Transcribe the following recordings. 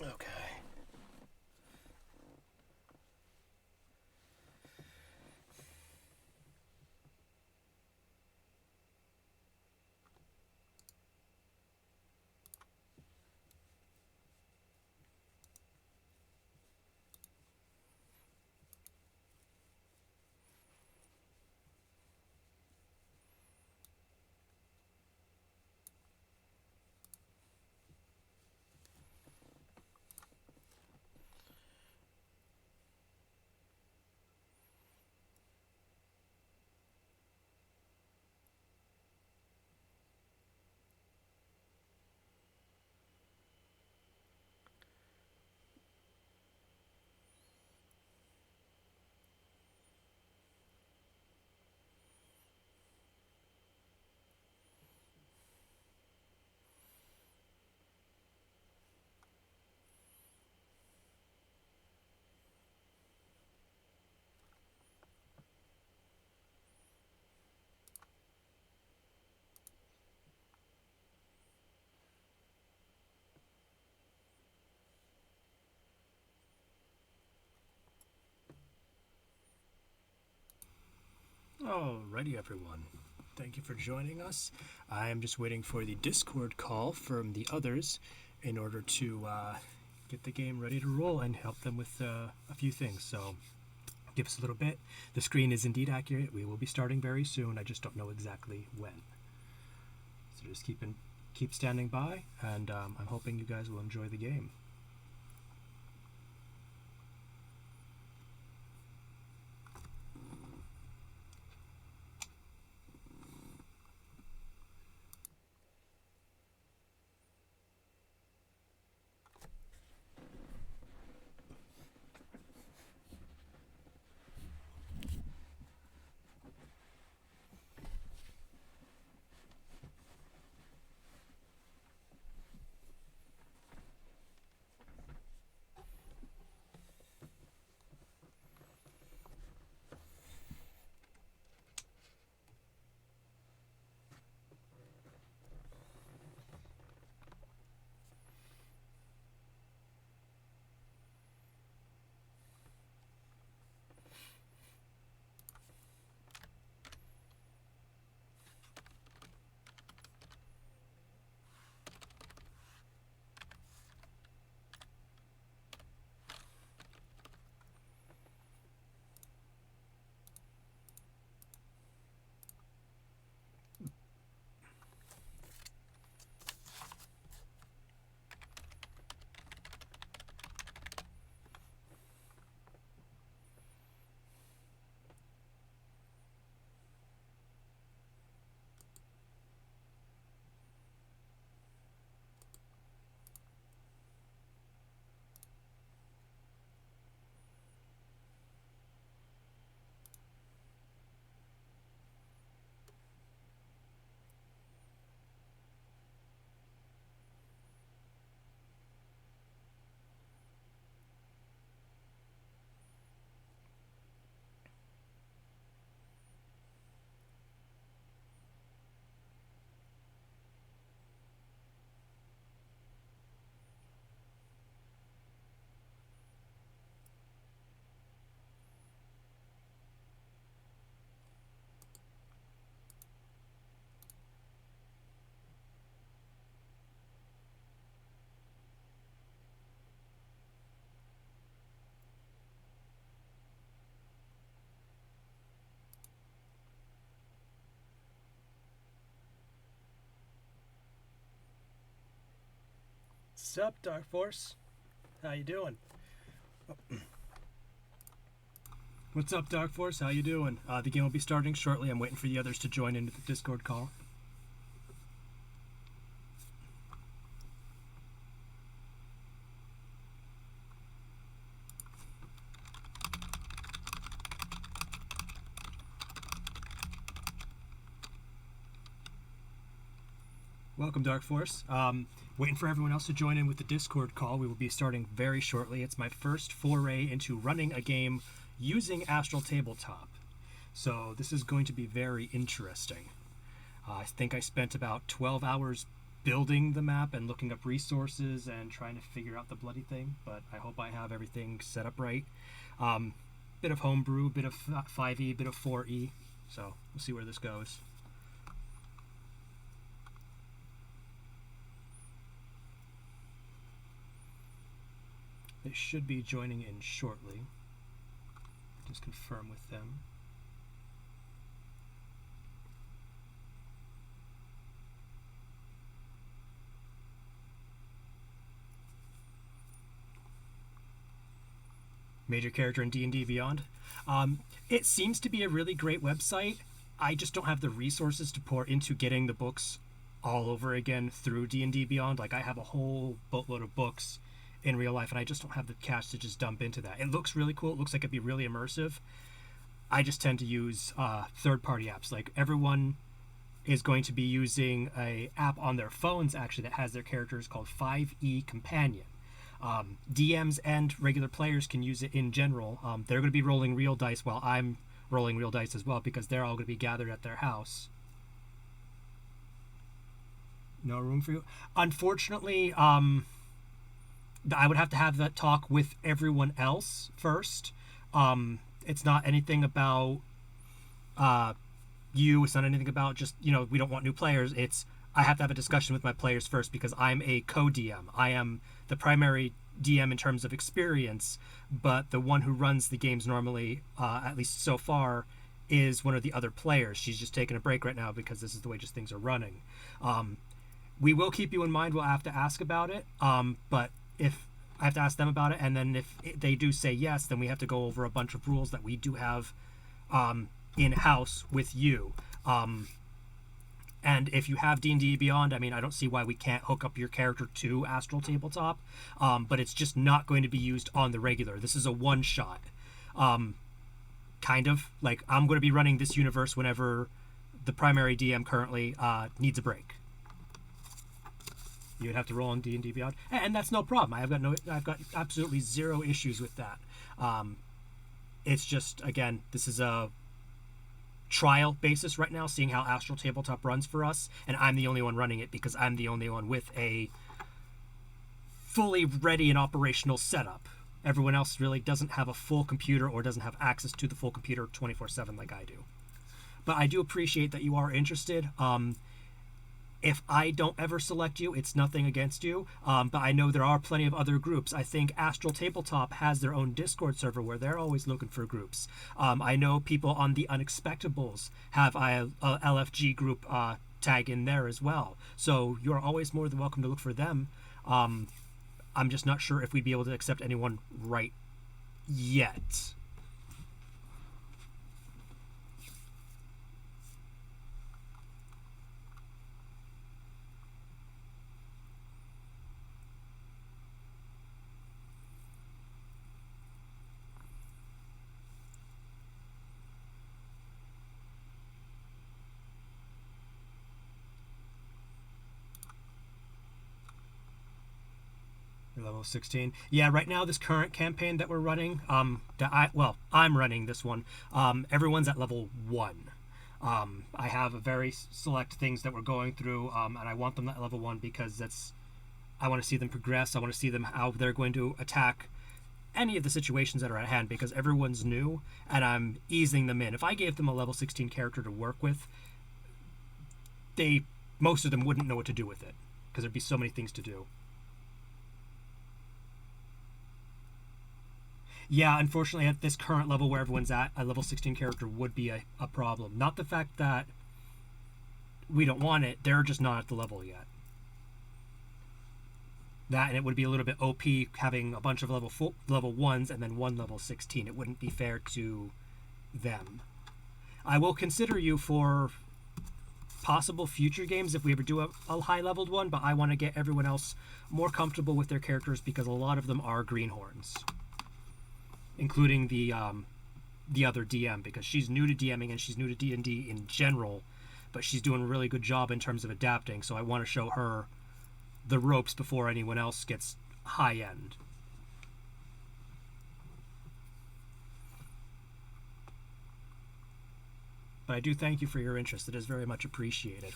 Okay. Alrighty, everyone. Thank you for joining us. I am just waiting for the Discord call from the others in order to get the game ready to roll and help them with a few things. So give us a little bit. The screen is indeed accurate. We will be starting very soon. I just don't know exactly when. So just keep standing by, and I'm hoping you guys will enjoy the game. What's up, Dark Force? How you doing? What's up, Dark Force? How you doing? The game will be starting shortly. I'm waiting for the others to join into the Discord call. Welcome, Dark Force. Waiting for everyone else to join in with the Discord call. We will be starting very shortly. It's my first foray into running a game using Astral Tabletop. So this is going to be very interesting. I think I spent about 12 hours building the map and looking up resources and trying to figure out the bloody thing, but I hope I have everything set up right. Bit of homebrew, bit of 5e, bit of 4e. So we'll see where this goes. They should be joining in shortly. Just confirm with them. Major character in D&D Beyond. It seems to be a really great website. I just don't have the resources to pour into getting the books all over again through D&D Beyond. Like, I have a whole boatload of books in real life, and I just don't have the cash to just dump into that. It looks really cool. It looks like it'd be really immersive. I just tend to use third-party apps. Like, everyone is going to be using a app on their phones, actually, that has their characters called 5e Companion. DMs and regular players can use it in general. They're going to be rolling real dice while I'm rolling real dice as well, because they're all going to be gathered at their house. No room for you? Unfortunately, I would have to have that talk with everyone else first. It's not anything about you. It's not anything about just, we don't want new players. It's I have to have a discussion with my players first, because I'm a co-DM. I am the primary DM in terms of experience, but the one who runs the games normally, at least so far, is one of the other players. She's just taking a break right now because this is the way just things are running. We will keep you in mind. We'll have to ask about it, but if I have to ask them about it, and then if they do say yes, then we have to go over a bunch of rules that we do have in-house with you. And if you have D&D Beyond, I mean, I don't see why we can't hook up your character to Astral Tabletop, but it's just not going to be used on the regular. This is a one-shot. Kind of. Like, I'm going to be running this universe whenever the primary DM currently needs a break. You'd have to roll on D&D Beyond, and that's no problem. I've got absolutely zero issues with that. It's just, again, this is a trial basis right now, seeing how Astral Tabletop runs for us, and I'm the only one running it because I'm the only one with a fully ready and operational setup. Everyone else really doesn't have a full computer or doesn't have access to the full computer 24/7 like I do. But I do appreciate that you are interested. If I don't ever select you, it's nothing against you, but I know there are plenty of other groups. I think Astral Tabletop has their own Discord server where they're always looking for groups. I know people on the Unexpectables have a LFG group tag in there as well. So you're always more than welcome to look for them. I'm just not sure if we'd be able to accept anyone right yet. Level 16. Yeah, right now this current campaign that we're running, I'm running this one. Everyone's at level 1. I have a very select things that we're going through, and I want them at level 1 because I want to see them progress. I want to see them how they're going to attack any of the situations that are at hand, because everyone's new and I'm easing them in. If I gave them a level 16 character to work with, most of them wouldn't know what to do with it because there'd be so many things to do. Yeah, unfortunately, at this current level where everyone's at, a level 16 character would be a problem. Not the fact that we don't want it, they're just not at the level yet. that, and it would be a little bit OP having a bunch of level 1s and then one level 16. It wouldn't be fair to them. I will consider you for possible future games if we ever do a high-leveled one, but I want to get everyone else more comfortable with their characters because a lot of them are greenhorns, including the other DM, because she's new to DMing and she's new to D&D in general, but she's doing a really good job in terms of adapting, so I want to show her the ropes before anyone else gets high-end. But I do thank you for your interest. It is very much appreciated.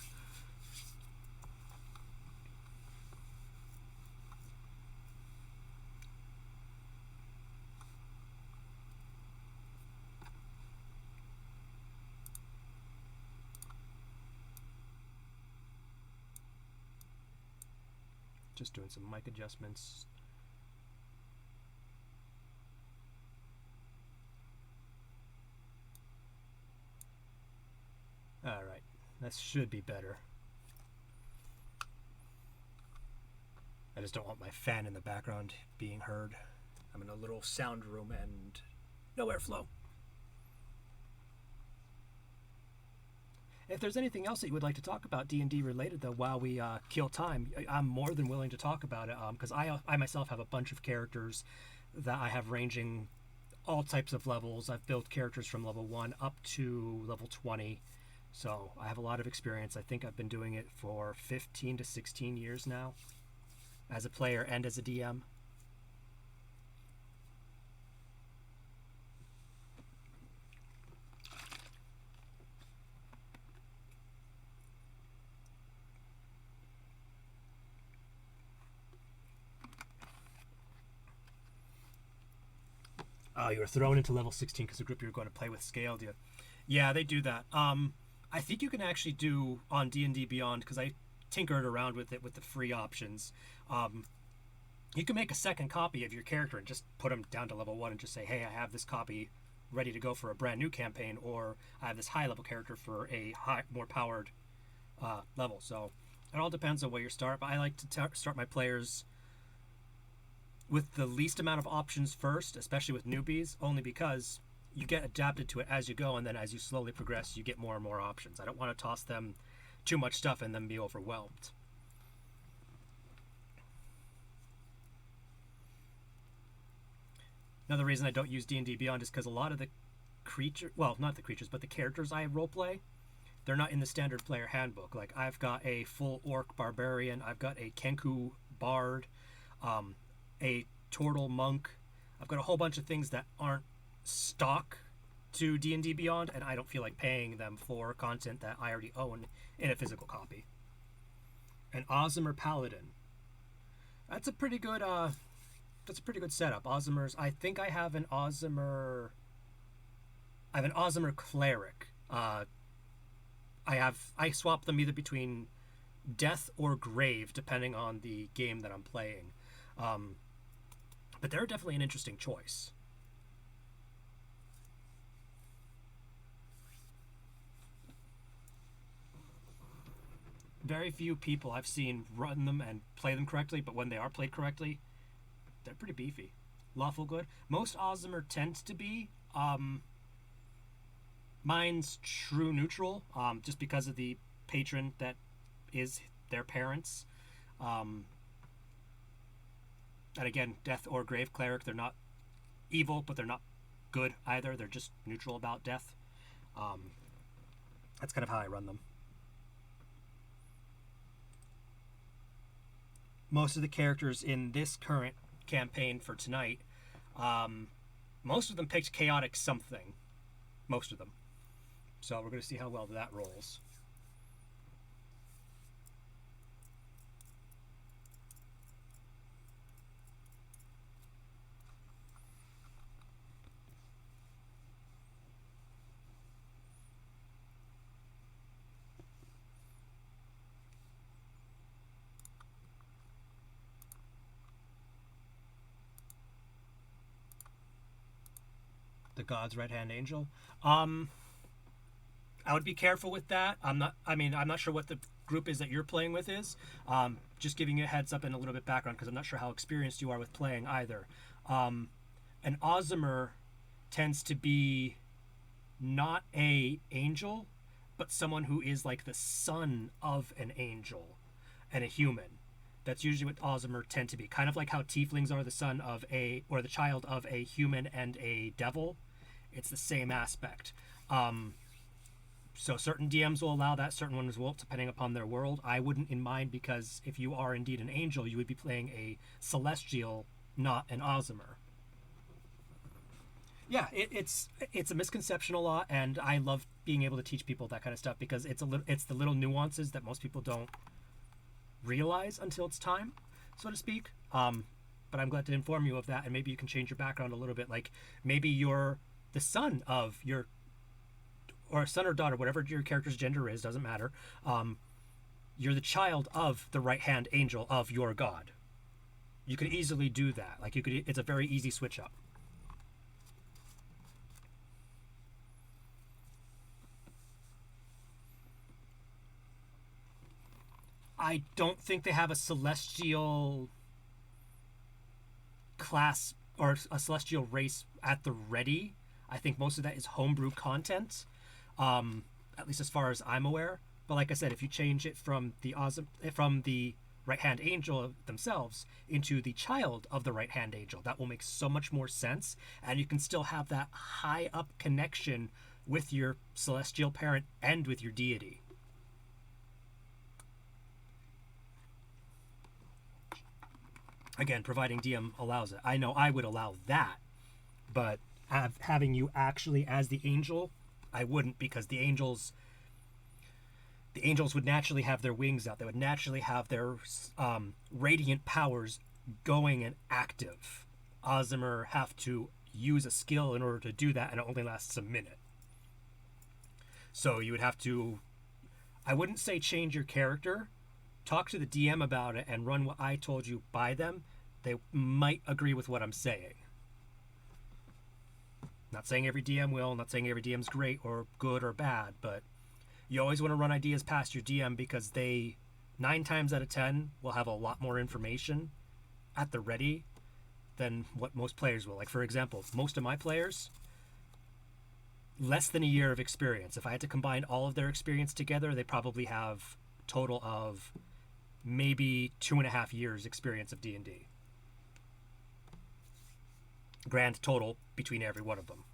Just doing some mic adjustments. All right, that should be better. I just don't want my fan in the background being heard. I'm in a little sound room and no airflow. If there's anything else that you would like to talk about D&D related, though, while we kill time, I'm more than willing to talk about it, because I myself have a bunch of characters that I have ranging all types of levels. I've built characters from level 1 up to level 20, so I have a lot of experience. I think I've been doing it for 15 to 16 years now, as a player and as a DM. Oh, you were thrown into level 16 because the group you were going to play with scaled you. Yeah, they do that. I think you can actually do on D&D Beyond, because I tinkered around with it with the free options. You can make a second copy of your character and just put them down to level 1 and just say, hey, I have this copy ready to go for a brand new campaign, or I have this high level character for a more powered level. So it all depends on where you start, but I like to start my players with the least amount of options first, especially with newbies, only because you get adapted to it as you go, and then as you slowly progress, you get more and more options. I don't want to toss them too much stuff and then be overwhelmed. Another reason I don't use D&D Beyond is because a lot of the not the creatures, but the characters I roleplay, they're not in the standard player handbook. Like, I've got a full orc barbarian, I've got a Kenku bard, a turtle monk. I've got a whole bunch of things that aren't stock to D&D Beyond, and I don't feel like paying them for content that I already own in a physical copy. An Azimur paladin. That's a pretty good setup. Azimurs. I think I have an Azimur Cleric. I swap them either between death or grave depending on the game that I'm playing. But they're definitely an interesting choice. Very few people I've seen run them and play them correctly, but when they are played correctly, they're pretty beefy. Lawful good. Most Azimur tends to be. Mine's true neutral, just because of the patron that is their parents. And again, death or grave cleric, they're not evil, but they're not good either. They're just neutral about death. That's kind of how I run them. Most of the characters in this current campaign for tonight, most of them picked chaotic something. Most of them. So we're going to see how well that rolls. The God's right-hand angel. I would be careful with that. I'm not sure what the group is that you're playing with is. Just giving you a heads up and a little bit background because I'm not sure how experienced you are with playing either. An Azimur tends to be not a angel, but someone who is like the son of an angel and a human. That's usually what Azimur tend to be. Kind of like how tieflings are the son of or the child of a human and a devil. It's the same aspect. So certain DMs will allow that, certain ones won't, depending upon their world. I wouldn't in mind because if you are indeed an angel, you would be playing a celestial, not an Azimur. Yeah, it's a misconception a lot, and I love being able to teach people that kind of stuff because it's the little nuances that most people don't realize until it's time, so to speak. But I'm glad to inform you of that, and maybe you can change your background a little bit. Like maybe you're the son of your, or son or daughter, whatever your character's gender is, doesn't matter. You're the child of the right-hand angel of your god. You could easily do that. Like it's a very easy switch up. I don't think they have a celestial class or a celestial race at the ready. I think most of that is homebrew content, at least as far as I'm aware. But like I said, if you change it from the right-hand angel themselves into the child of the right-hand angel, that will make so much more sense, and you can still have that high-up connection with your celestial parent and with your deity. Again, providing DM allows it. I know I would allow that, but having you actually as the angel, I wouldn't, because the angels would naturally have their wings out. They would naturally have their radiant powers going and active. Azimur have to use a skill in order to do that, and it only lasts a minute. So you would have to, I wouldn't say change your character. Talk to the DM about it and run what I told you by them. They might agree with what I'm saying. Not saying every DM will, not saying every DM's great or good or bad, but you always want to run ideas past your DM because they, 9 times out of 10, will have a lot more information at the ready than what most players will. Like, for example, most of my players, less than a year of experience. If I had to combine all of their experience together, they probably have total of maybe 2.5 years experience of D&D. Grand total between every one of them.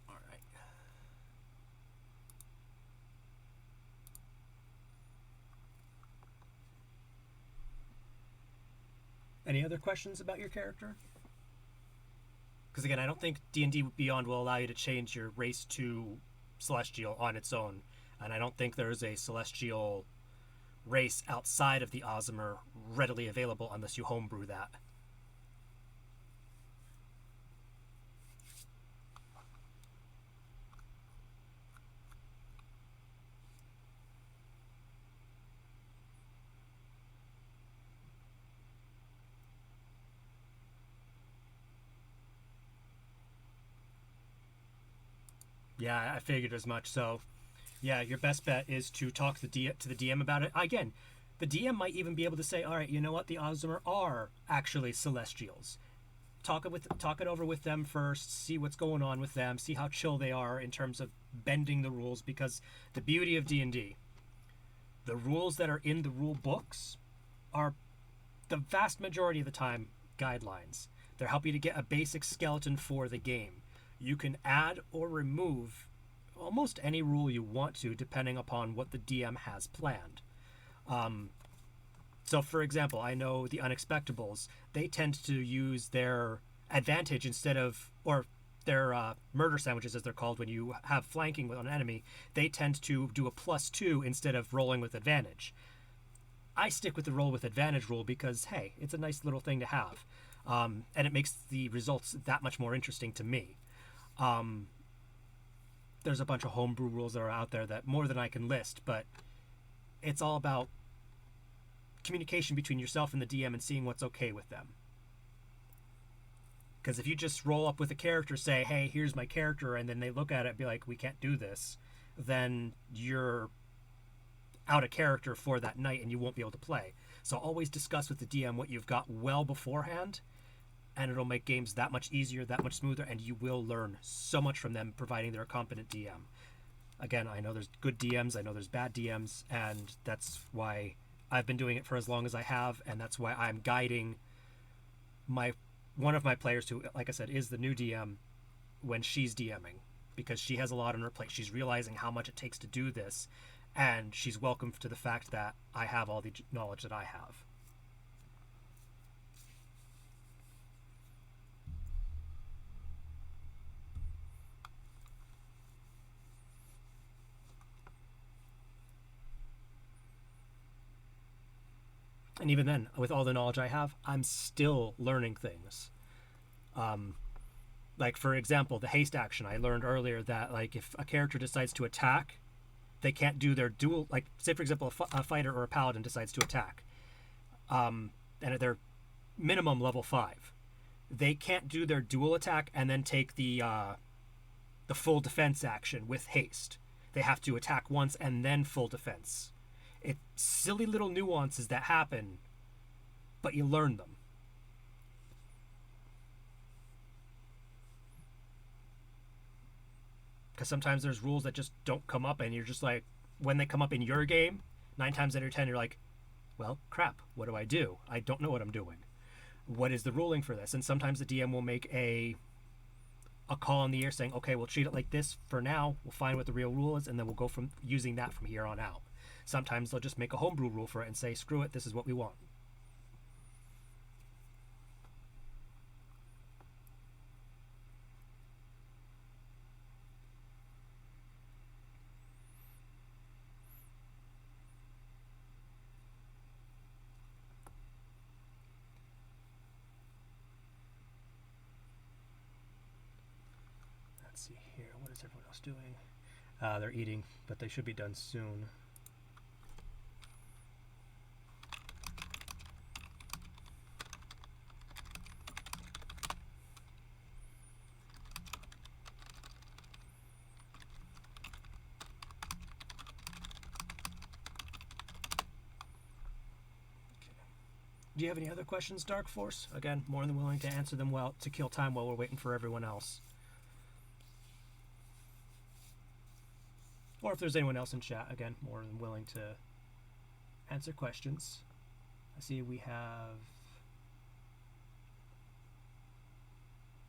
All right. Any other questions about your character? Because again, I don't think D&D Beyond will allow you to change your race to Celestial on its own, and I don't think there's a Celestial race outside of the Azimur readily available unless you homebrew that. Yeah, I figured as much. So, yeah, your best bet is to talk to the DM about it. Again, the DM might even be able to say, all right, you know what? The Azimur are actually Celestials. Talk it over with them first, see what's going on with them, see how chill they are in terms of bending the rules, because the beauty of D&D, the rules that are in the rule books are the vast majority of the time guidelines. They're helping you to get a basic skeleton for the game. You can add or remove almost any rule you want to, depending upon what the DM has planned. So, for example, I know the Unexpectables, they tend to use their advantage instead of, or their murder sandwiches, as they're called, when you have flanking with an enemy, they tend to do a +2 instead of rolling with advantage. I stick with the roll with advantage rule because, hey, it's a nice little thing to have. And it makes the results that much more interesting to me. There's a bunch of homebrew rules that are out there that more than I can list, but it's all about communication between yourself and the DM and seeing what's okay with them. Because if you just roll up with a character, say, hey, here's my character, and then they look at it and be like, we can't do this, then you're out of character for that night and you won't be able to play. So always discuss with the DM what you've got well beforehand, and it'll make games that much easier, that much smoother, and you will learn so much from them, providing they're a competent DM. Again, I know there's good DMs, I know there's bad DMs, and that's why I've been doing it for as long as I have, and that's why I'm guiding one of my players who, like I said, is the new DM when she's DMing, because she has a lot on her plate. She's realizing how much it takes to do this, and she's welcome to the fact that I have all the knowledge that I have. And even then, with all the knowledge I have, I'm still learning things. Like, for example, the haste action. I learned earlier that, like, if a character decides to attack, they can't do their dual... Like, say, for example, a fighter or a paladin decides to attack, and they're minimum level 5. They can't do their dual attack and then take the full defense action with haste. They have to attack once and then full defense. It's silly little nuances that happen, but you learn them. Because sometimes there's rules that just don't come up, and you're just like, when they come up in your game, 9 times out of 10, you're like, well, crap, what do I do? I don't know what I'm doing. What is the ruling for this? And sometimes the DM will make a call in the air saying, okay, we'll treat it like this for now, we'll find what the real rule is, and then we'll go from using that from here on out. Sometimes they'll just make a homebrew rule for it and say, screw it, this is what we want. Let's see here, what is everyone else doing? They're eating, but they should be done soon. Do you have any other questions, Dark Force? Again, more than willing to answer them to kill time while we're waiting for everyone else. Or if there's anyone else in chat, again, more than willing to answer questions. I see we have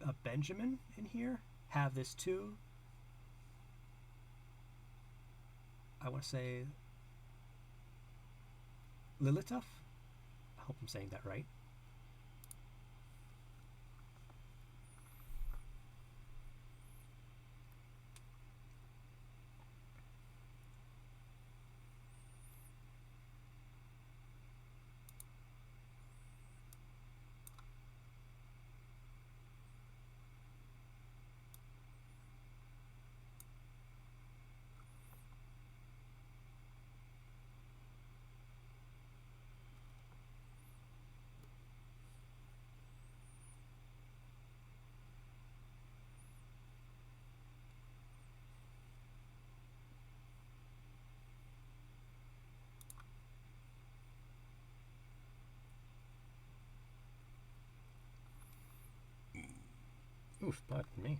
a Benjamin in here. Have this too. I want to say Lilituff. I hope I'm saying that right. Oof, pardon me.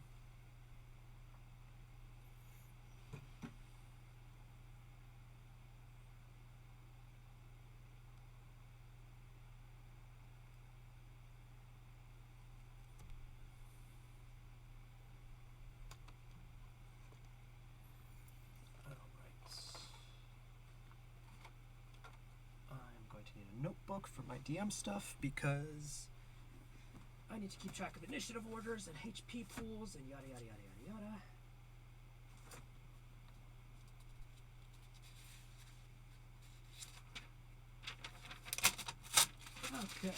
I'm going to need a notebook for my DM stuff because I need to keep track of initiative orders and HP pools and yada yada yada yada yada. Okay.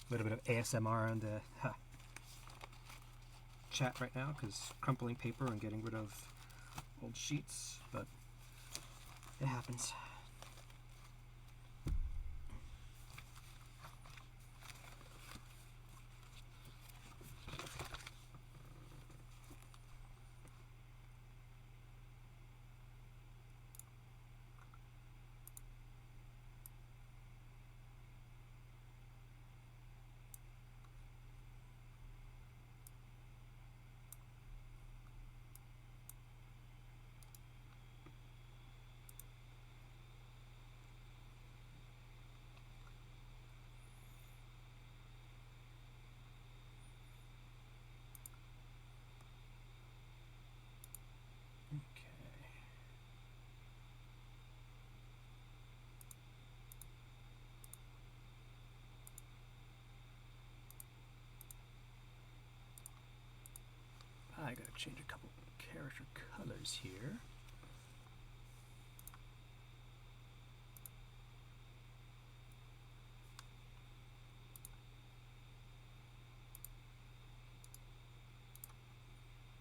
A little bit of ASMR on the chat right now because crumpling paper and getting rid of old sheets, but it happens. I gotta change a couple character colors here.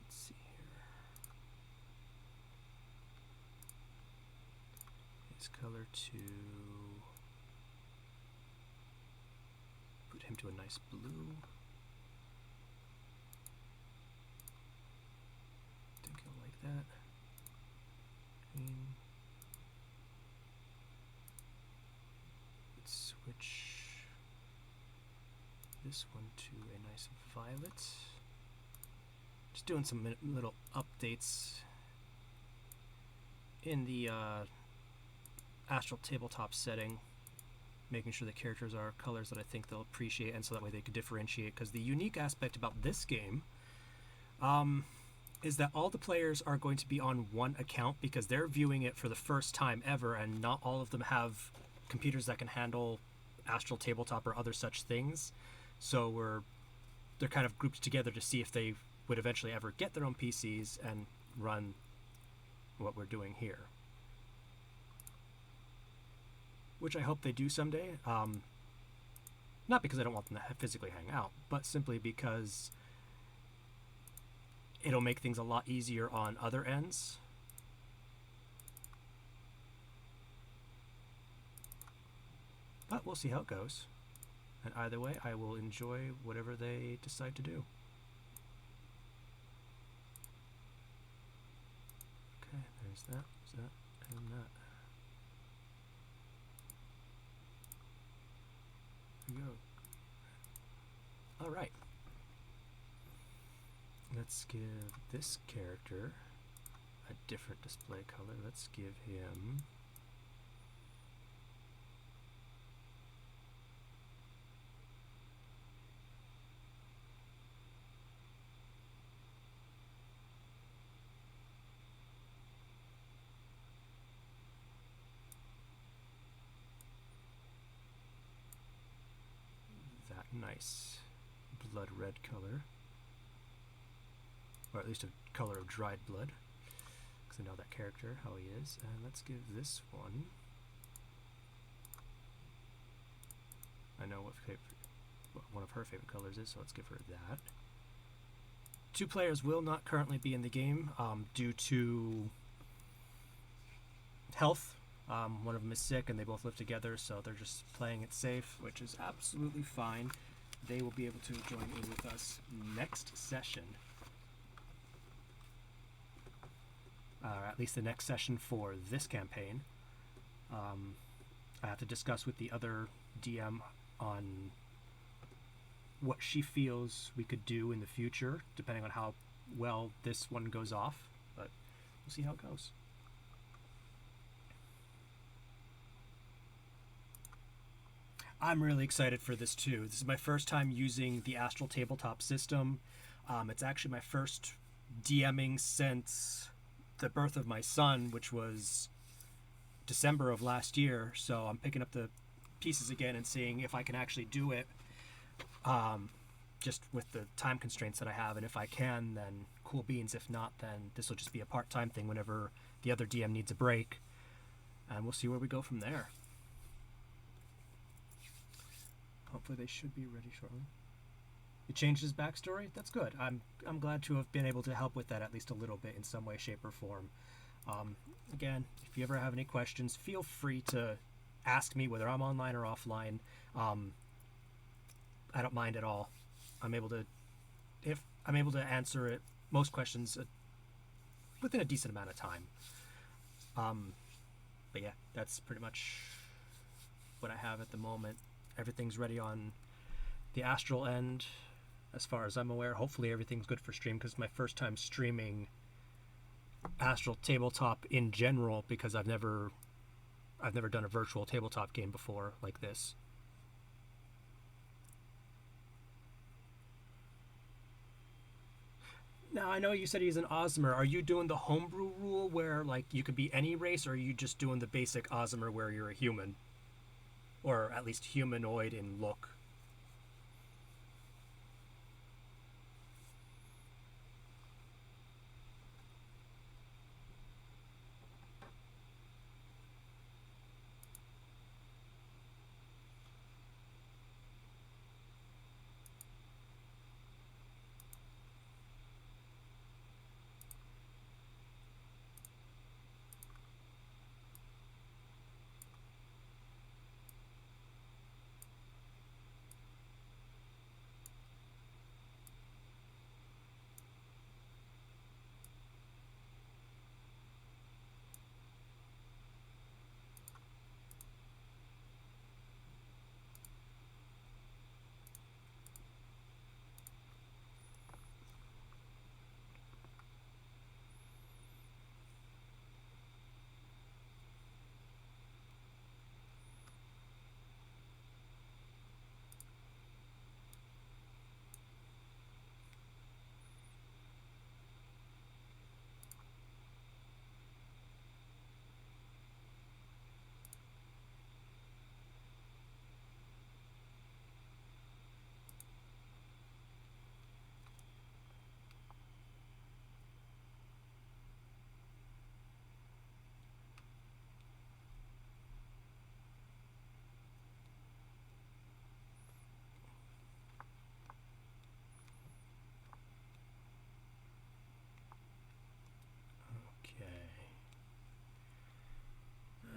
Let's see here. His color to put him to a nice blue. That green. Let's switch this one to a nice violet. Just doing some little updates in the Astral Tabletop setting, making sure the characters are colors that I think they'll appreciate, and so that way they could differentiate. Because the unique aspect about this game is that all the players are going to be on one account because they're viewing it for the first time ever, and not all of them have computers that can handle Astral Tabletop or other such things. So they're kind of grouped together to see if they would eventually ever get their own PCs and run what we're doing here. Which I hope they do someday. Not because I don't want them to physically hang out, but simply because it'll make things a lot easier on other ends. But we'll see how it goes. And either way, I will enjoy whatever they decide to do. Okay, there's that, and that. There we go. All right. Let's give this character a different display color. Let's give him that nice blood red color. Or at least a color of dried blood, because I know that character, how he is. And let's give this one, I know what one of her favorite colors is, so let's give her that. 2 players will not currently be in the game due to health. One of them is sick and they both live together, so they're just playing it safe, which is absolutely fine. They will be able to join in with us next session. Or at least the next session for this campaign. I have to discuss with the other DM on what she feels we could do in the future, depending on how well this one goes off. But we'll see how it goes. I'm really excited for this too. This is my first time using the Astral Tabletop system. It's actually my first DMing since the birth of my son, which was December of last year. So I'm picking up the pieces again and seeing if I can actually do it, just with the time constraints that I have. And if I can, then cool beans. If not, then this will just be a part-time thing whenever the other DM needs a break. And we'll see where we go from there. Hopefully they should be ready shortly. You changed his backstory? That's good. I'm glad to have been able to help with that at least a little bit in some way, shape, or form. Again, if you ever have any questions, feel free to ask me, whether I'm online or offline. I don't mind at all. I'm able to answer it, most questions within a decent amount of time. But yeah, that's pretty much what I have at the moment. Everything's ready on the astral end, as far as I'm aware. Hopefully everything's good for stream, because my first time streaming astral tabletop in general, because I've never done a virtual tabletop game before like this. Now, I know you said he's an Azimur. Are you doing the homebrew rule where, like, you could be any race, or are you just doing the basic Azimur where you're a human? Or at least humanoid in look?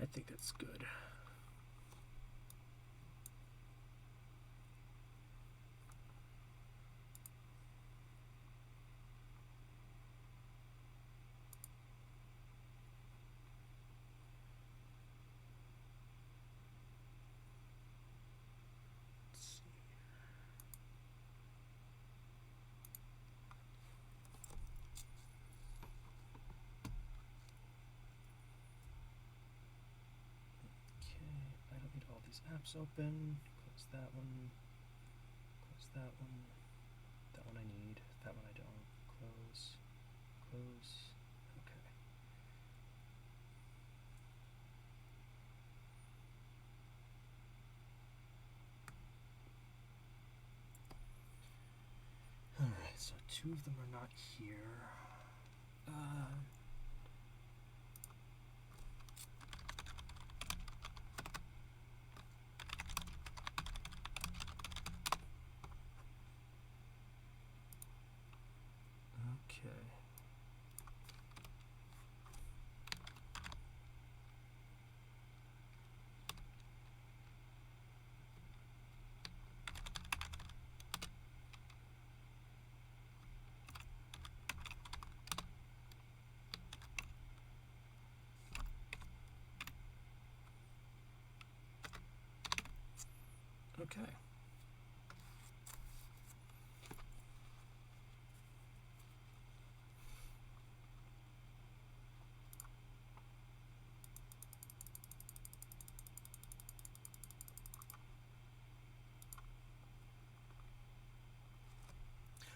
I think that's good. Apps open, close that one, close that one, that one I need, that one I don't, close, okay. Alright, so two of them are not here. Okay.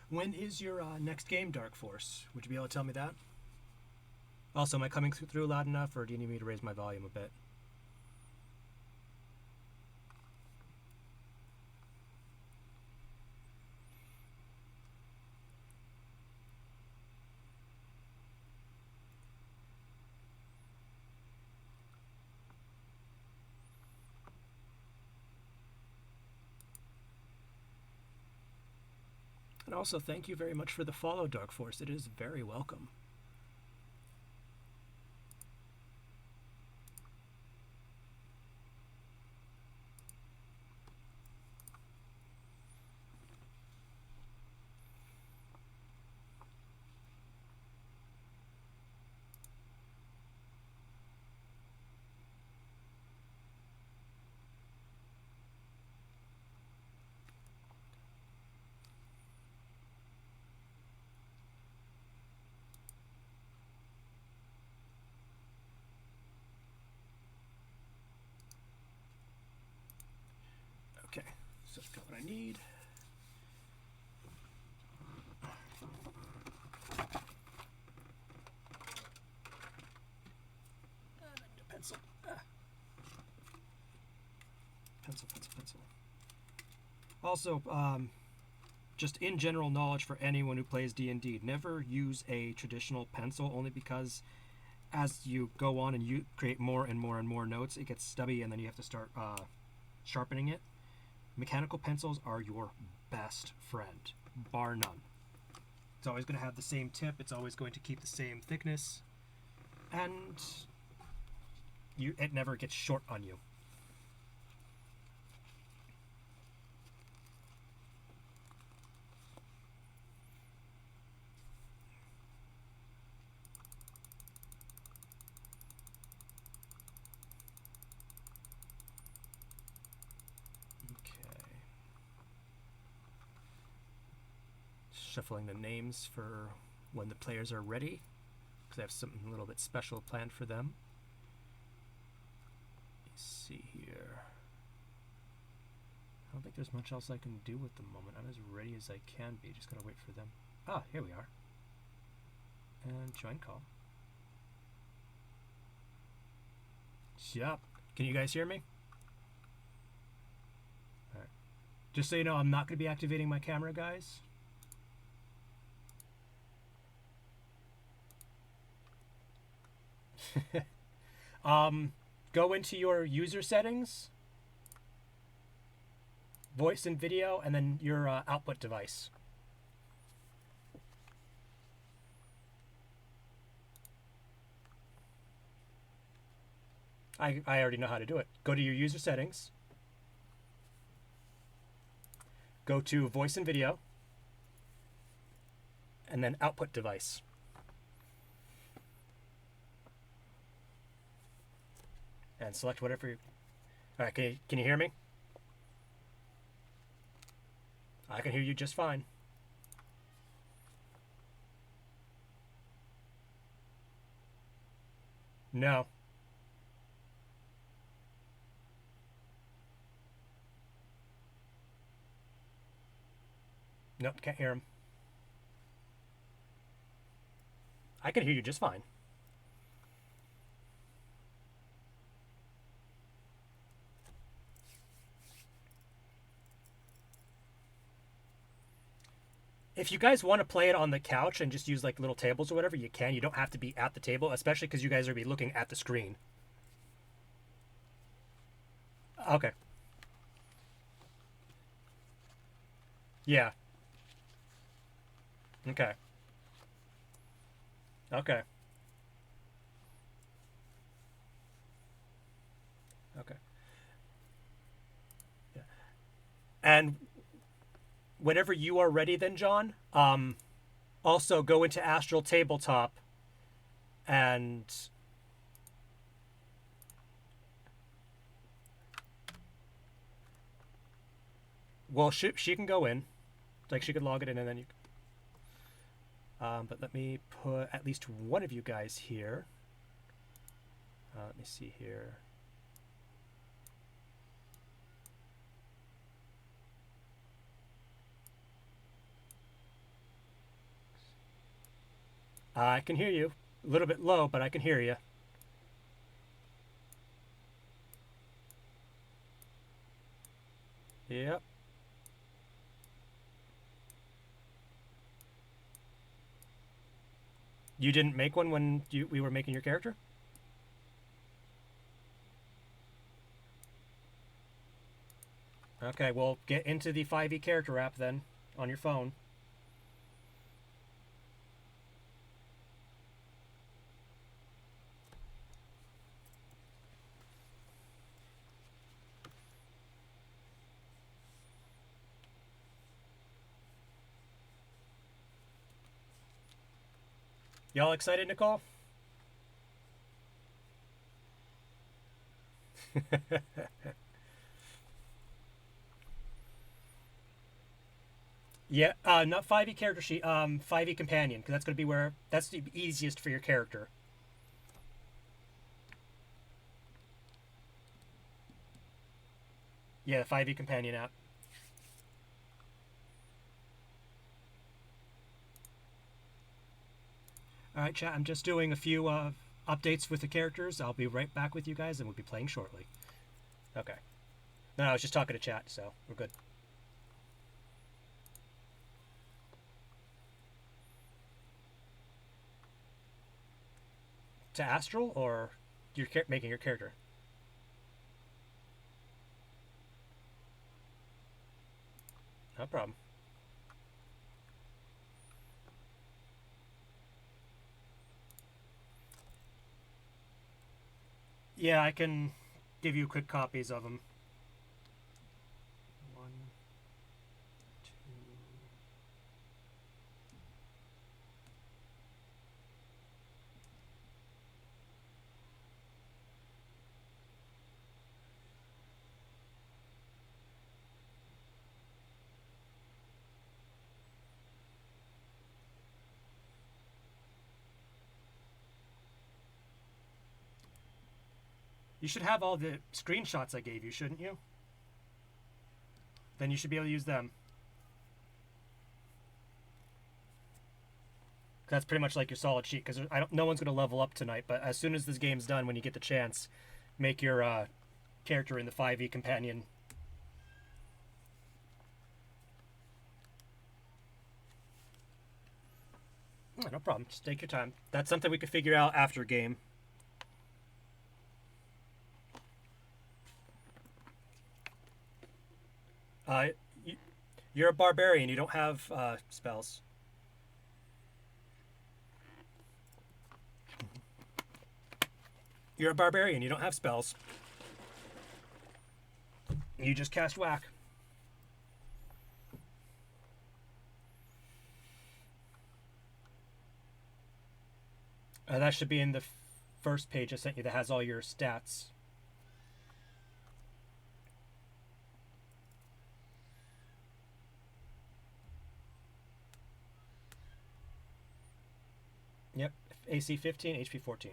When is your next game, Dark Force? Would you be able to tell me that? Also, am I coming through loud enough, or do you need me to raise my volume a bit? And also, thank you very much for the follow, Dark Force. It is very welcome. Okay, so I've got what I need. I need a pencil. Pencil. Also, just in general knowledge for anyone who plays D&D, never use a traditional pencil, only because as you go on and you create more and more notes, it gets stubby and then you have to start sharpening it. Mechanical pencils are your best friend, bar none. It's always going to have the same tip. It's always going to keep the same thickness. And it never gets short on you. Shuffling the names for when the players are ready, because I have something a little bit special planned for them. Let's see here. I don't think there's much else I can do at the moment. I'm as ready as I can be. Just gotta wait for them. Ah, here we are. And join call. Yep. Can you guys hear me? All right. Just so you know, I'm not going to be activating my camera, guys. Go into your user settings, voice and video, and then your output device. I already know how to do it. Go to your user settings, go to voice and video, and then output device. And select whatever you... All right, can you hear me? I can hear you just fine. No. Nope, can't hear him. I can hear you just fine. If you guys want to play it on the couch and just use like little tables or whatever, you can. You don't have to be at the table, especially because you guys are be looking at the screen. Okay. Yeah. Okay. Okay. Okay. Yeah. And whenever you are ready then, John, also go into Astral Tabletop and well, she can go in, like she could log it in and then you but let me put at least one of you guys here. Let me see here. I can hear you. A little bit low, but I can hear you. Yep. You didn't make one when we were making your character? Okay, well, get into the 5e character app then on your phone. Y'all excited, Nicole? Yeah, not 5e character sheet, 5e companion, because that's going to be where that's the easiest for your character. Yeah, the 5e companion app. All right, chat. I'm just doing a few updates with the characters. I'll be right back with you guys, and we'll be playing shortly. Okay. No, I was just talking to chat, so we're good. To Astral, or you're making your character? No problem. Yeah, I can give you quick copies of them. 1, 2. You should have all the screenshots I gave you, shouldn't you? Then you should be able to use them. That's pretty much like your solid sheet, because no one's going to level up tonight. But as soon as this game's done, when you get the chance, make your character in the 5e companion. No problem. Just take your time. That's something we could figure out after game. Uh, you're a barbarian. You don't have spells. You're a barbarian. You don't have spells. You just cast whack. That should be in the first page I sent you that has all your stats. Yep, AC 15, HP 14.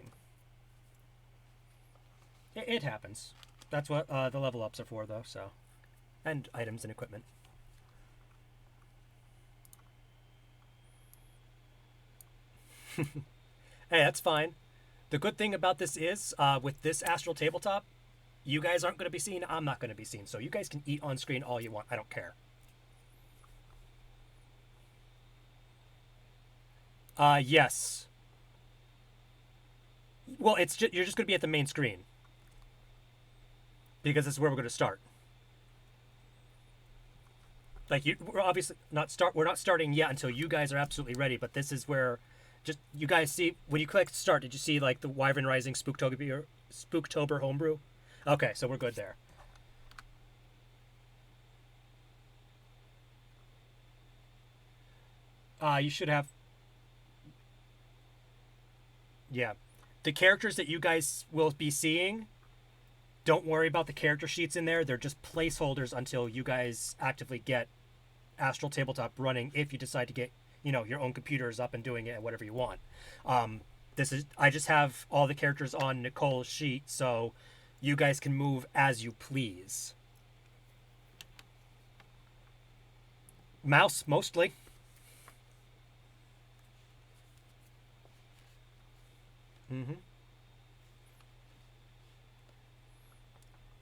It happens. That's what the level ups are for, though, so. And items and equipment. Hey, that's fine. The good thing about this is, with this Astral Tabletop, you guys aren't going to be seen, I'm not going to be seen. So you guys can eat on screen all you want. I don't care. Yes. Well, you're just going to be at the main screen. Because this is where we're going to start. Like, we're obviously we're not starting yet until you guys are absolutely ready, but this is where just you guys see when you click start, did you see like the Wyvern Rising Spooktober homebrew? Okay, so we're good there. You should have. Yeah. The characters that you guys will be seeing, don't worry about the character sheets in there. They're just placeholders until you guys actively get Astral Tabletop running if you decide to get, your own computers up and doing it whatever you want. I just have all the characters on Nicole's sheet, so you guys can move as you please. Mouse, mostly. Mm-hmm.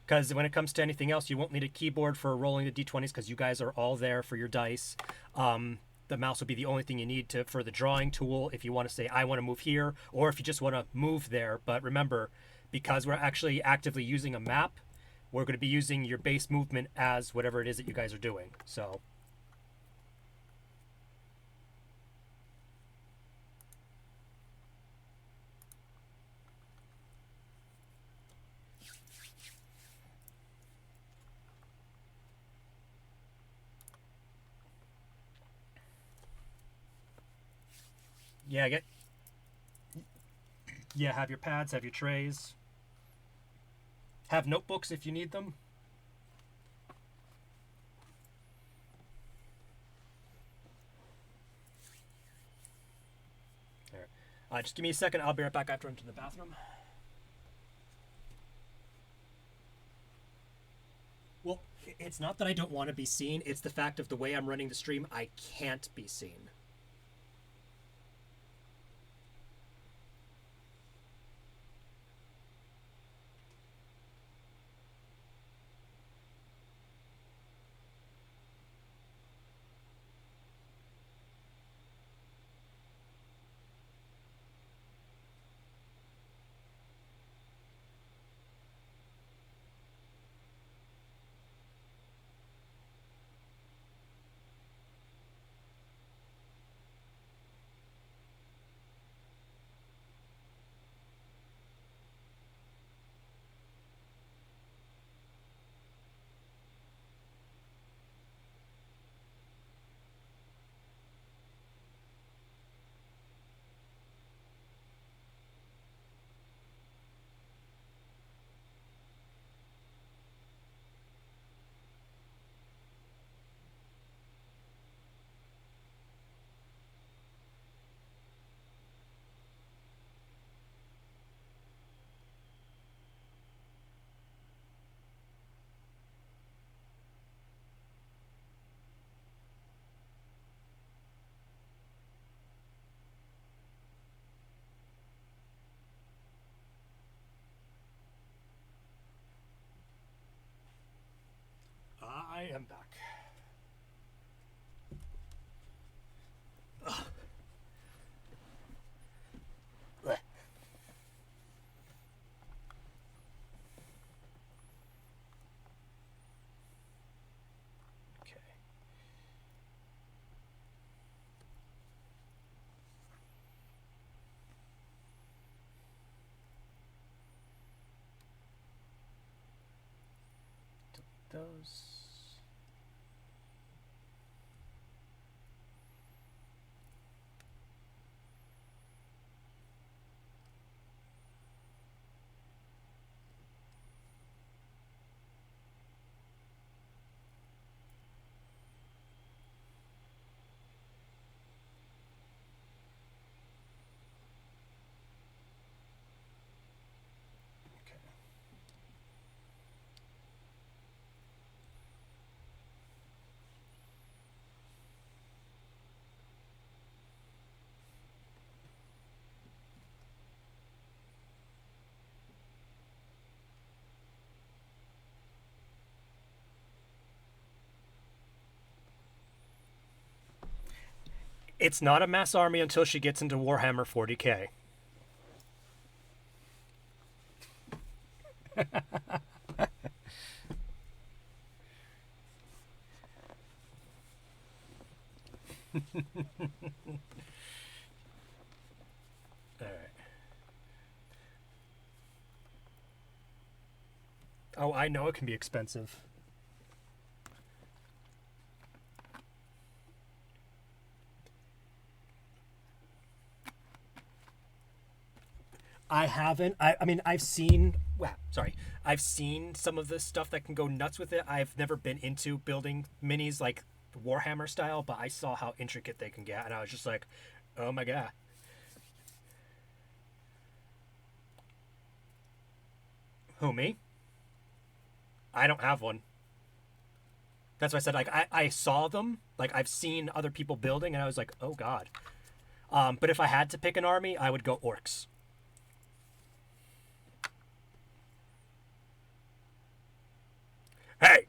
Because when it comes to anything else, you won't need a keyboard for rolling the d20s because you guys are all there for your dice. The mouse will be the only thing you need for the drawing tool if you want to say, I want to move here, or if you just want to move there. But remember, because we're actually actively using a map, we're going to be using your base movement as whatever it is that you guys are doing. So. Yeah, Yeah, have your pads, have your trays. Have notebooks if you need them. There. Just give me a second. I'll be right back after I'm to the bathroom. Well, it's not that I don't want to be seen. It's the fact of the way I'm running the stream, I can't be seen. I am back. Ugh. Blech. Okay. Delete those. It's not a mass army until she gets into Warhammer 40k. Alright. Oh, I know it can be expensive. I haven't. I mean, I've seen. Well, sorry. I've seen some of the stuff that can go nuts with it. I've never been into building minis like Warhammer style, but I saw how intricate they can get, and I was just like, oh my god. Who, me? I don't have one. That's why I said, like, I saw them. Like, I've seen other people building, and I was like, oh god. But if I had to pick an army, I would go orcs. Hey!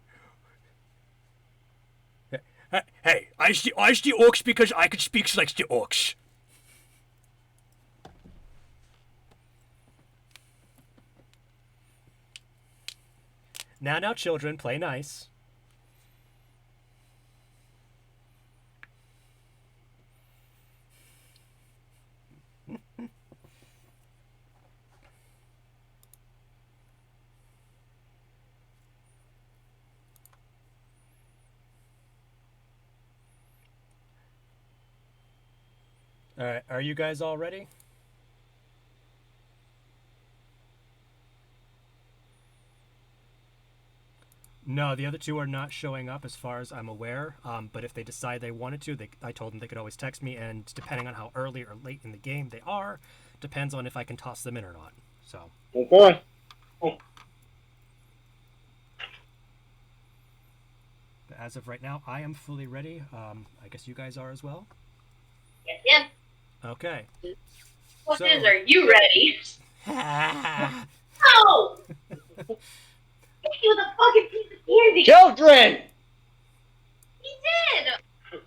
Hey, I the orcs because I could speak like the orcs. Now, children, play nice. All right, are you guys all ready? No, the other two are not showing up as far as I'm aware. But if they decide they wanted to, I told them they could always text me, and depending on how early or late in the game they are, depends on if I can toss them in or not. So. Okay. But as of right now, I am fully ready. I guess you guys are as well? Yes. Okay. What is, are you ready? No! Give you the fucking piece of candy! Children! He did!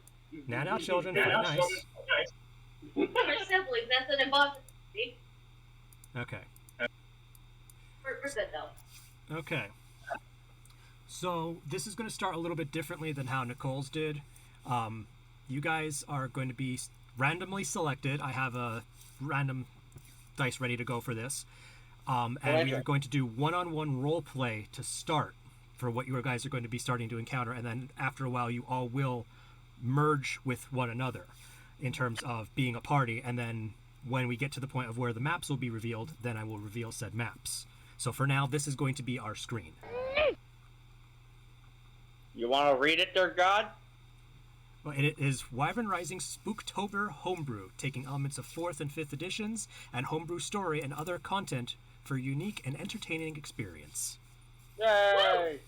Now, children, play nice. We're siblings, that's an impossibility. Okay. We're good, though. Okay. So, this is going to start a little bit differently than how Nicole's did. You guys are going to be randomly selected. I have a random dice ready to go for this. And we are going to do one-on-one role play to start for what you guys are going to be starting to encounter. And then after a while, you all will merge with one another in terms of being a party. And then when we get to the point of where the maps will be revealed, then I will reveal said maps. So for now, this is going to be our screen. You want to read it, dear God? Well, it is Wyvern Rising Spooktober Homebrew, taking elements of 4th and 5th editions and homebrew story and other content for a unique and entertaining experience. Yay!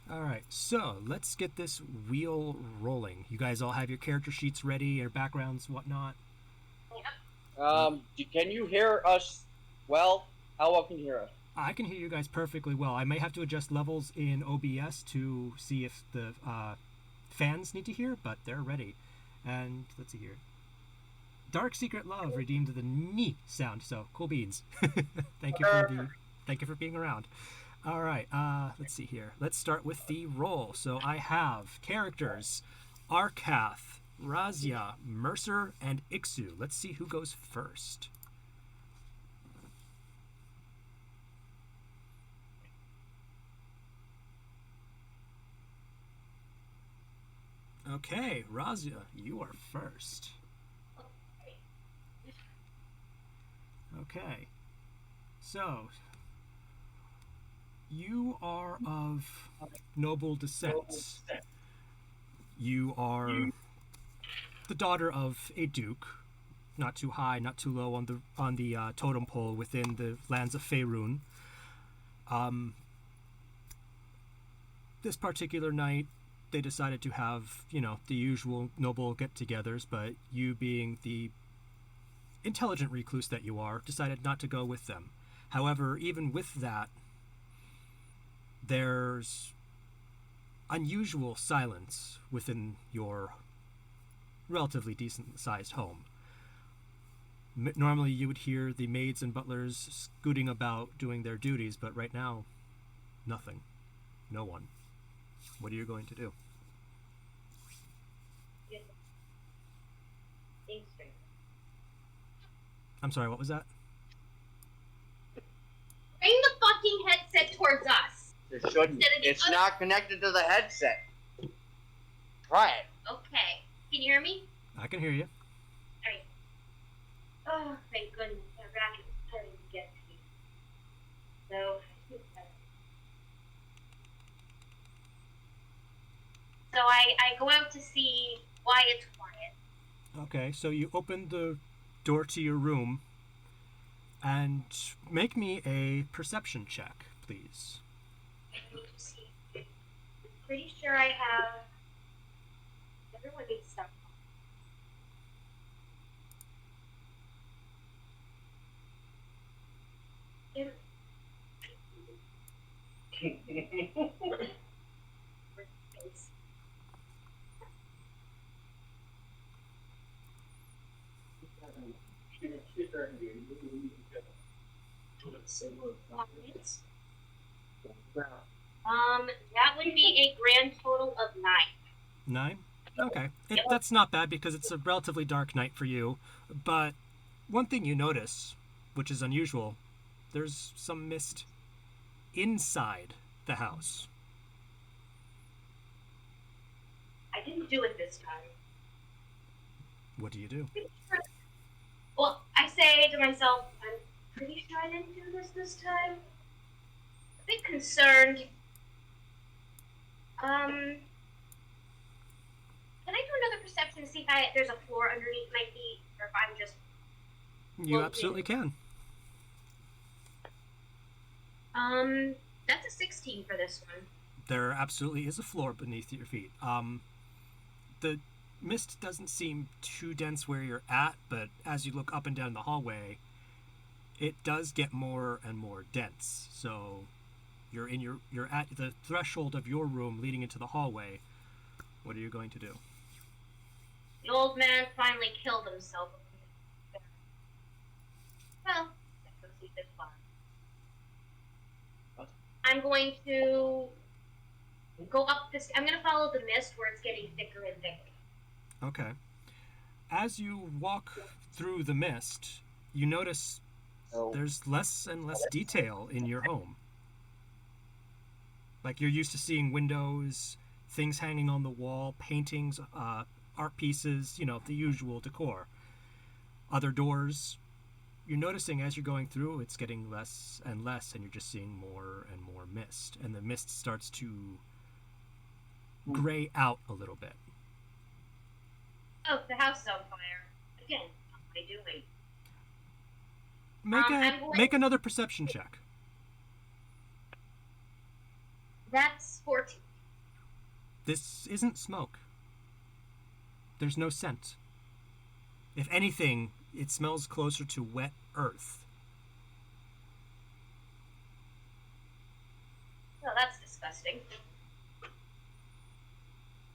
All right, so let's get this wheel rolling. You guys all have your character sheets ready, your backgrounds, whatnot? Can you hear us well? How well can you hear us? I can hear you guys perfectly well. I may have to adjust levels in OBS to see if the fans need to hear, but they're ready. And let's see here. Dark Secret Love redeemed the knee sound, so cool beans. Thank you for being around. All right, let's see here. Let's start with the roll. So I have characters: Arkath, Razia, Mercer, and Ixu. Let's see who goes first. Okay, Razia, you are first. Okay, so you are of noble descent. You are the daughter of a duke, not too high, not too low on the totem pole within the lands of Faerun. This particular night, they decided to have, the usual noble get-togethers, but you, being the intelligent recluse that you are, decided not to go with them. However, even with that, there's unusual silence within your relatively decent-sized home. Normally, you would hear the maids and butlers scooting about doing their duties, but right now, nothing. No one. What are you going to do? I'm sorry, what was that? Bring the fucking headset towards us. It shouldn't. It's not connected to the headset. Try it. Okay. Can you hear me? I can hear you. Alright. Oh, thank goodness. I'm back starting to get to you. So I go out to see why it's quiet. Okay, so you open the door to your room and make me a perception check, please. I'm pretty sure I have. Everyone needs stuff. That would be a grand total of 9. 9? Okay. That's not bad because it's a relatively dark night for you. But one thing you notice, which is unusual, there's some mist inside the house. I didn't do it this time. What do you do? Well, I say to myself, I'm pretty sure I didn't do this time. A bit concerned. Can I do another perception to see if there's a floor underneath my feet, or if I'm just... You absolutely can. That's a 16 for this one. There absolutely is a floor beneath your feet. The mist doesn't seem too dense where you're at, but as you look up and down the hallway, it does get more and more dense. So you're at the threshold of your room leading into the hallway. What are you going to do? The old man finally killed himself. Well, let's go see this far. I'm going to go up this. I'm going to follow the mist where it's getting thicker and thicker. Okay. As you walk through the mist, you notice there's less and less detail in your home. Like, you're used to seeing windows, things hanging on the wall, paintings, art pieces, the usual decor. Other doors, you're noticing as you're going through, it's getting less and less, and you're just seeing more and more mist. And the mist starts to gray out a little bit. Oh, the house is on fire. Again, what am I doing? Make another perception check. That's 14. This isn't smoke. There's no scent. If anything, it smells closer to wet earth. Oh, that's disgusting.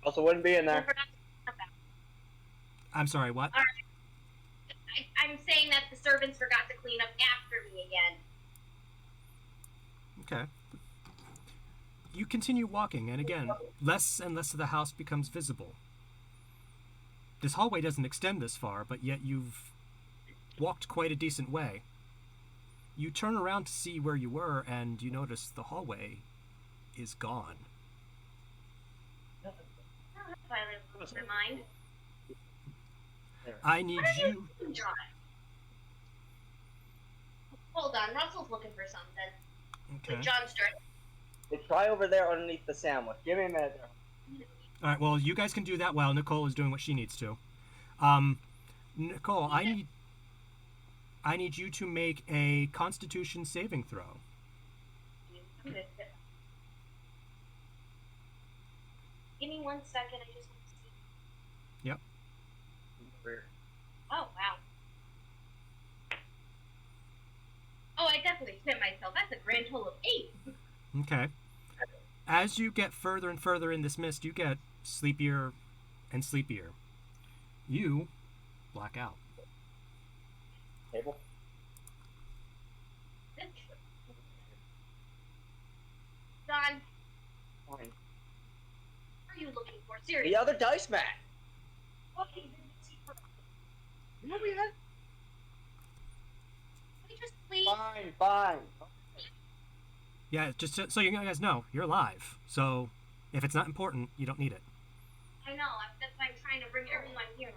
Also wouldn't be in there. I'm sorry, what? All right. I'm saying that the servants forgot to clean up after me again. Okay. You continue walking, and again, less and less of the house becomes visible. This hallway doesn't extend this far, but yet you've walked quite a decent way. You turn around to see where you were, and you notice the hallway is gone. Oh, that finally blows my mind. I need you... John? Hold on, Russell's looking for something. Okay. With John's turn. Hey, try over there underneath the sandwich. Give me a minute there. All right, well, you guys can do that while Nicole is doing what she needs to. Nicole, I need you to make a Constitution saving throw. Give me 1 second, I just want to see. Yep. Oh, wow. Oh, I definitely hit myself. That's a grand total of 8. Okay. As you get further and further in this mist, you get sleepier and sleepier. You black out. Table? Don, Fine. what are you looking for? Seriously. The other dice mat. Okay, What we had? can we just please? Fine. Yeah, just so you guys know, you're alive. So if it's not important, you don't need it. I know, that's why I'm trying to bring everyone here.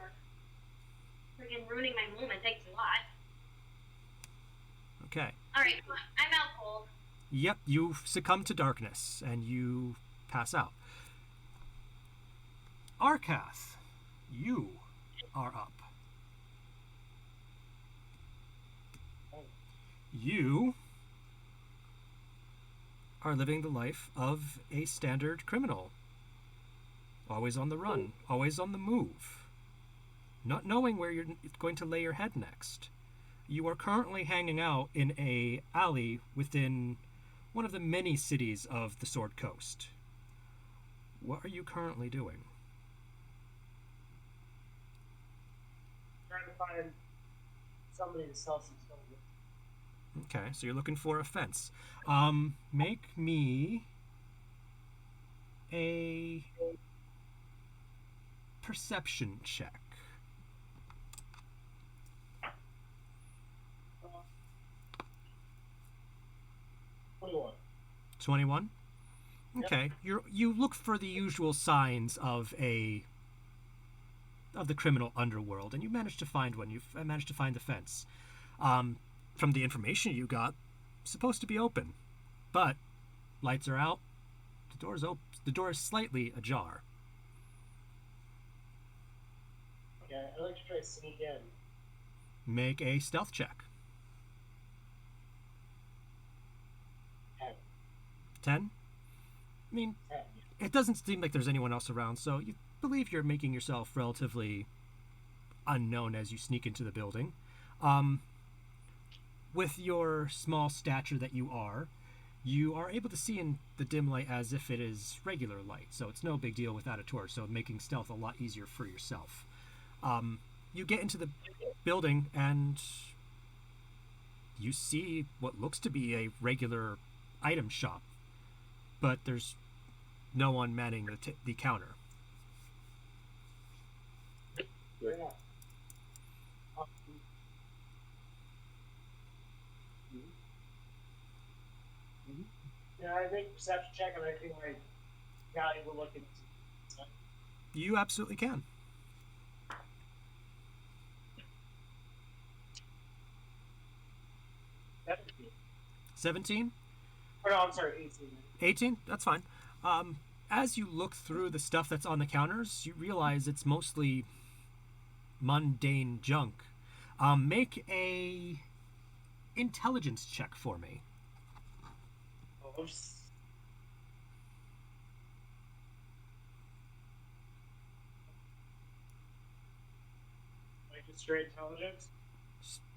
Freaking ruining my moment, thanks a lot. Okay. Alright, I'm out cold. Yep, you succumb to darkness, and you pass out. Arkath, you are up. You are living the life of a standard criminal. Always on the run, always on the move. Not knowing where you're going to lay your head next. You are currently hanging out in a alley within one of the many cities of the Sword Coast. What are you currently doing? Trying to find somebody to sell some stuff. Okay, so you're looking for a fence. Make me a perception check. 21. 21? Okay. You look for the usual signs of the criminal underworld, and you managed to find one. You've managed to find the fence. From the information you got, it's supposed to be open, but lights are out. The door's The door is slightly ajar. Okay, I'd like to try to sneak in. Make a stealth check. 10. 10? I mean, 10. it doesn't seem like there's anyone else around, so you believe you're making yourself relatively unknown as you sneak into the building. With your small stature that you are able to see in the dim light as if it is regular light, so it's no big deal without a torch, so making stealth a lot easier for yourself. You get into the building and you see what looks to be a regular item shop, but there's no one manning the counter. Yeah. Yeah, I think perception check and I think like valuable looking. You absolutely can. That 17? Oh no, I'm sorry, 18. 18? That's fine. As you look through the stuff that's on the counters, you realize it's mostly mundane junk. Make a intelligence check for me. Oops. Like just straight intelligence?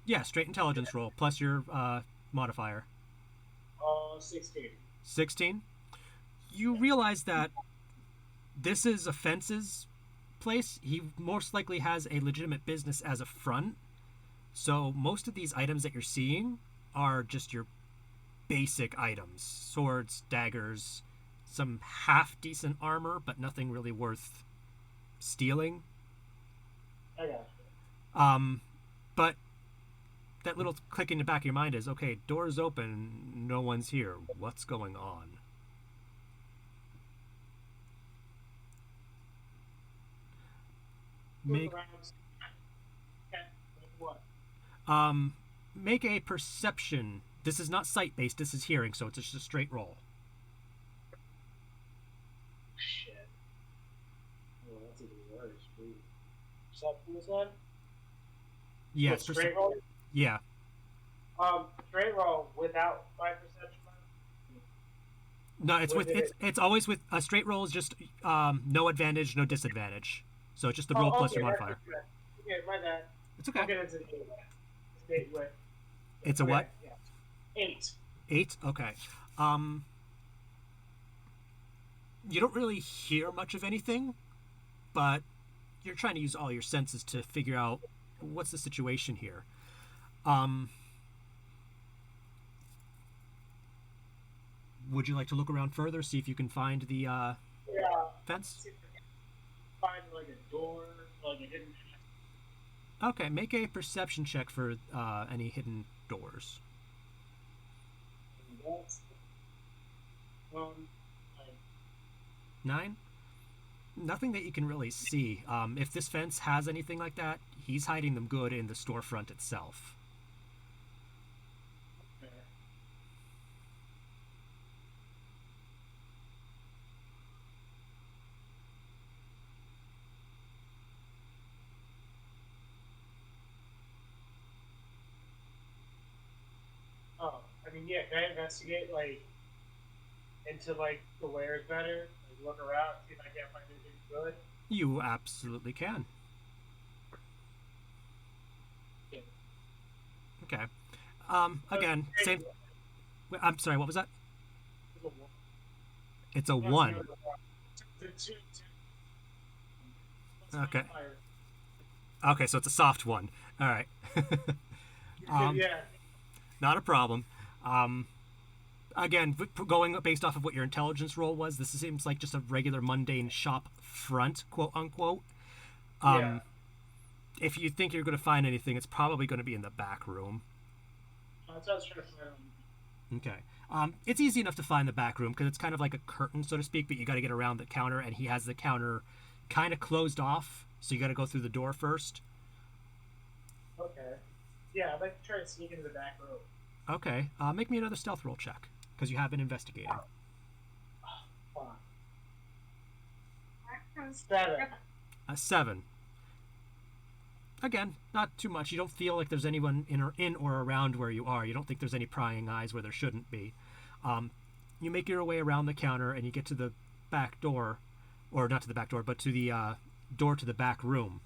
Yeah, straight intelligence roll, plus your modifier. 16. 16? You realize that this is a fences place. He most likely has a legitimate business as a front. So most of these items that you're seeing are just your basic items. Swords, daggers, some half-decent armor, but nothing really worth stealing. I got you. But that little click in the back of your mind is, okay, door's open, no one's here. What's going on? Make Okay. What? make a perception. This is not sight-based, this is hearing, so it's just a straight roll. Shit. Oh, that's even worse. Perception this one? Yes, straight roll? Yeah. Straight roll without my perception. No, it's always with a straight roll is just no advantage, no disadvantage. So it's just the roll plus your modifier. Okay, my bad. It's okay. I'll get into the It's a what? Yeah. 8. 8? Okay. You don't really hear much of anything, but you're trying to use all your senses to figure out what's the situation here. Would you like to look around further, see if you can find the fence? Find like a door, like a hidden. Okay, make a perception check for any hidden doors. That's 9? Nothing that you can really see. If this fence has anything like that, he's hiding them good in the storefront itself. Oh, I mean, yeah. Can I investigate like into like the wares better? Like look around, see if I can't find anything good. You absolutely can. Yeah. Okay. Again, same. I'm sorry. What was that? It's a 1. Okay. Okay, so it's a soft 1. All right. Yeah. Not a problem. Again, going based off of what your intelligence roll was, this seems like just a regular mundane shop front, quote unquote. Yeah. If you think you're going to find anything, it's probably going to be in the back room. That's what I was trying to find. Okay. It's easy enough to find the back room because it's kind of like a curtain, so to speak, but you got to get around the counter, and he has the counter kind of closed off, so you got to go through the door first. Okay. Yeah, I'd like to try to sneak into the back room. Okay. Make me another stealth roll check because you have been investigating. Fine. 7. A 7. Again, not too much. You don't feel like there's anyone in or around where you are. You don't think there's any prying eyes where there shouldn't be. You make your way around the counter and you get to the back door, or not to the back door, but to the door to the back room.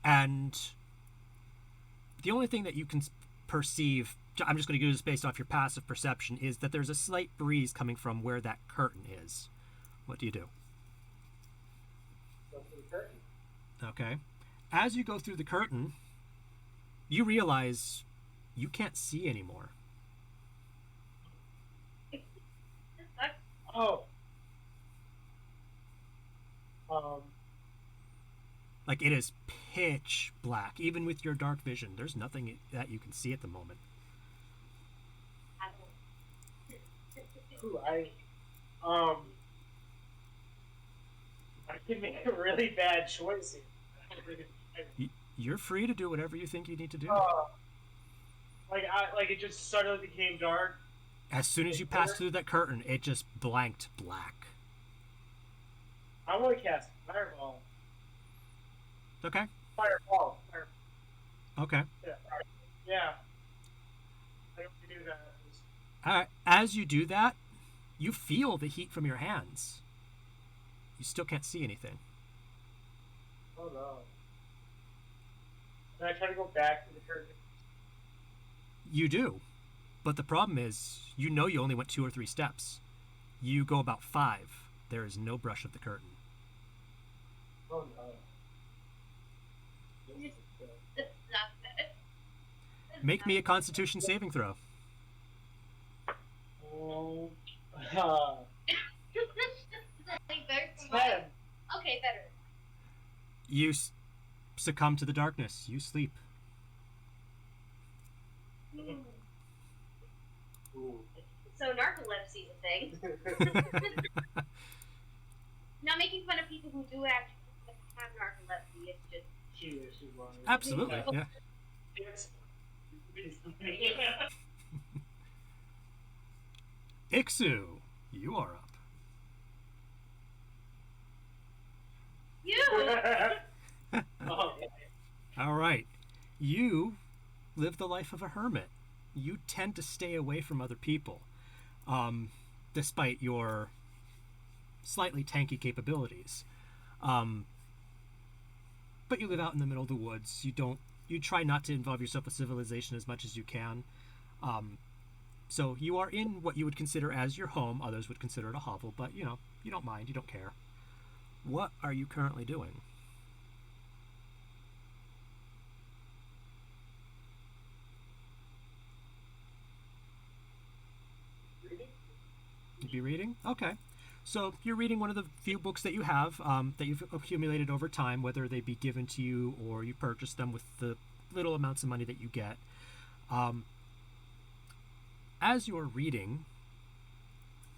And the only thing that you can perceive, I'm just going to do this based off your passive perception, is that there's a slight breeze coming from where that curtain is. What do you do? Go through the curtain. Okay. As you go through the curtain, you realize you can't see anymore. Oh. Like, it is pitch black. Even with your dark vision, there's nothing that you can see at the moment. Ooh, I can make a really bad choice here. You're free to do whatever you think you need to do. Like it just suddenly became dark. As soon as you pass through that curtain, it just blanked black. I want to cast Fireball. Okay. Fireball. Okay. Yeah. I don't do that. As you do that, you feel the heat from your hands. You still can't see anything. Oh no. Can I try to go back to the curtain? You do. But the problem is, you know you only went 2 or 3 steps. You go about 5. There is no brush of the curtain. Oh no. Make me a Constitution saving throw. Oh. Better. Okay, better. You succumb to the darkness. You sleep. So narcolepsy is a thing. Not making fun of people who do actually have narcolepsy. It's just She's wrong. Absolutely, yeah. Yes. Ixu, you are up. you. Oh. All right. You live the life of a hermit. You tend to stay away from other people, despite your slightly tanky capabilities. But you live out in the middle of the woods. You try not to involve yourself with civilization as much as you can. So you are in what you would consider as your home. Others would consider it a hovel, but you don't mind. You don't care. What are you currently doing? You'd be reading? Okay. So you're reading one of the few books that you have that you've accumulated over time, whether they be given to you or you purchase them with the little amounts of money that you get. As you're reading,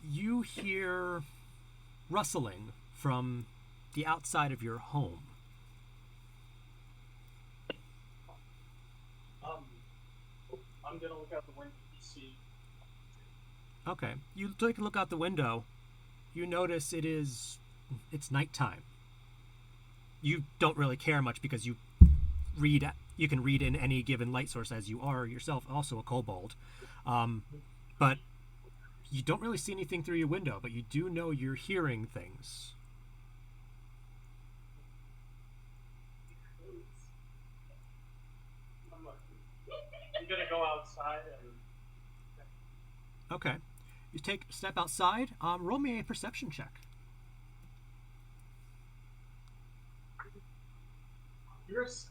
you hear rustling from the outside of your home. I'm gonna look out the window to see. Okay. You take a look out the window. You notice it's nighttime. You don't really care much because you can read in any given light source, as you are yourself also a kobold. But you don't really see anything through your window, but you do know you're hearing things. I'm gonna go outside and. Okay. You take a step outside. Roll me a perception check. Yours.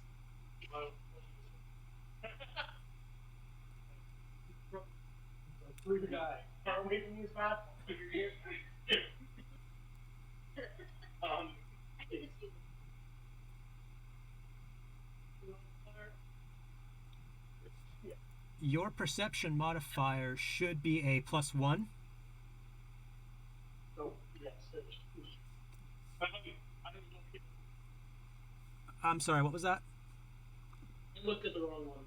Through the guy. Can't wait to use that. Your perception modifier should be a +1. Oh, yes. I'm sorry, what was that? I looked at the wrong one.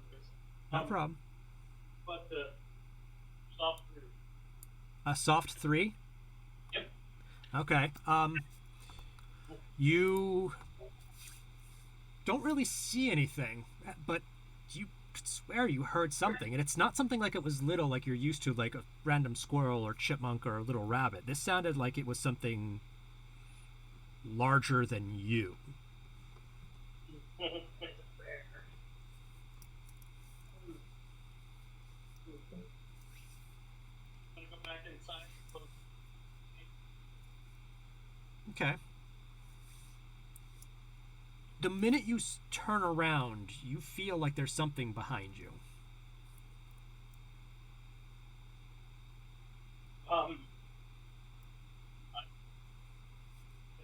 No problem. But the soft fruit. A soft 3? Yep. Okay. You don't really see anything, but you swear you heard something, and it's not something like it was little like you're used to, like a random squirrel or chipmunk or a little rabbit. This sounded like it was something larger than you. Okay. The minute you turn around, you feel like there's something behind you. Can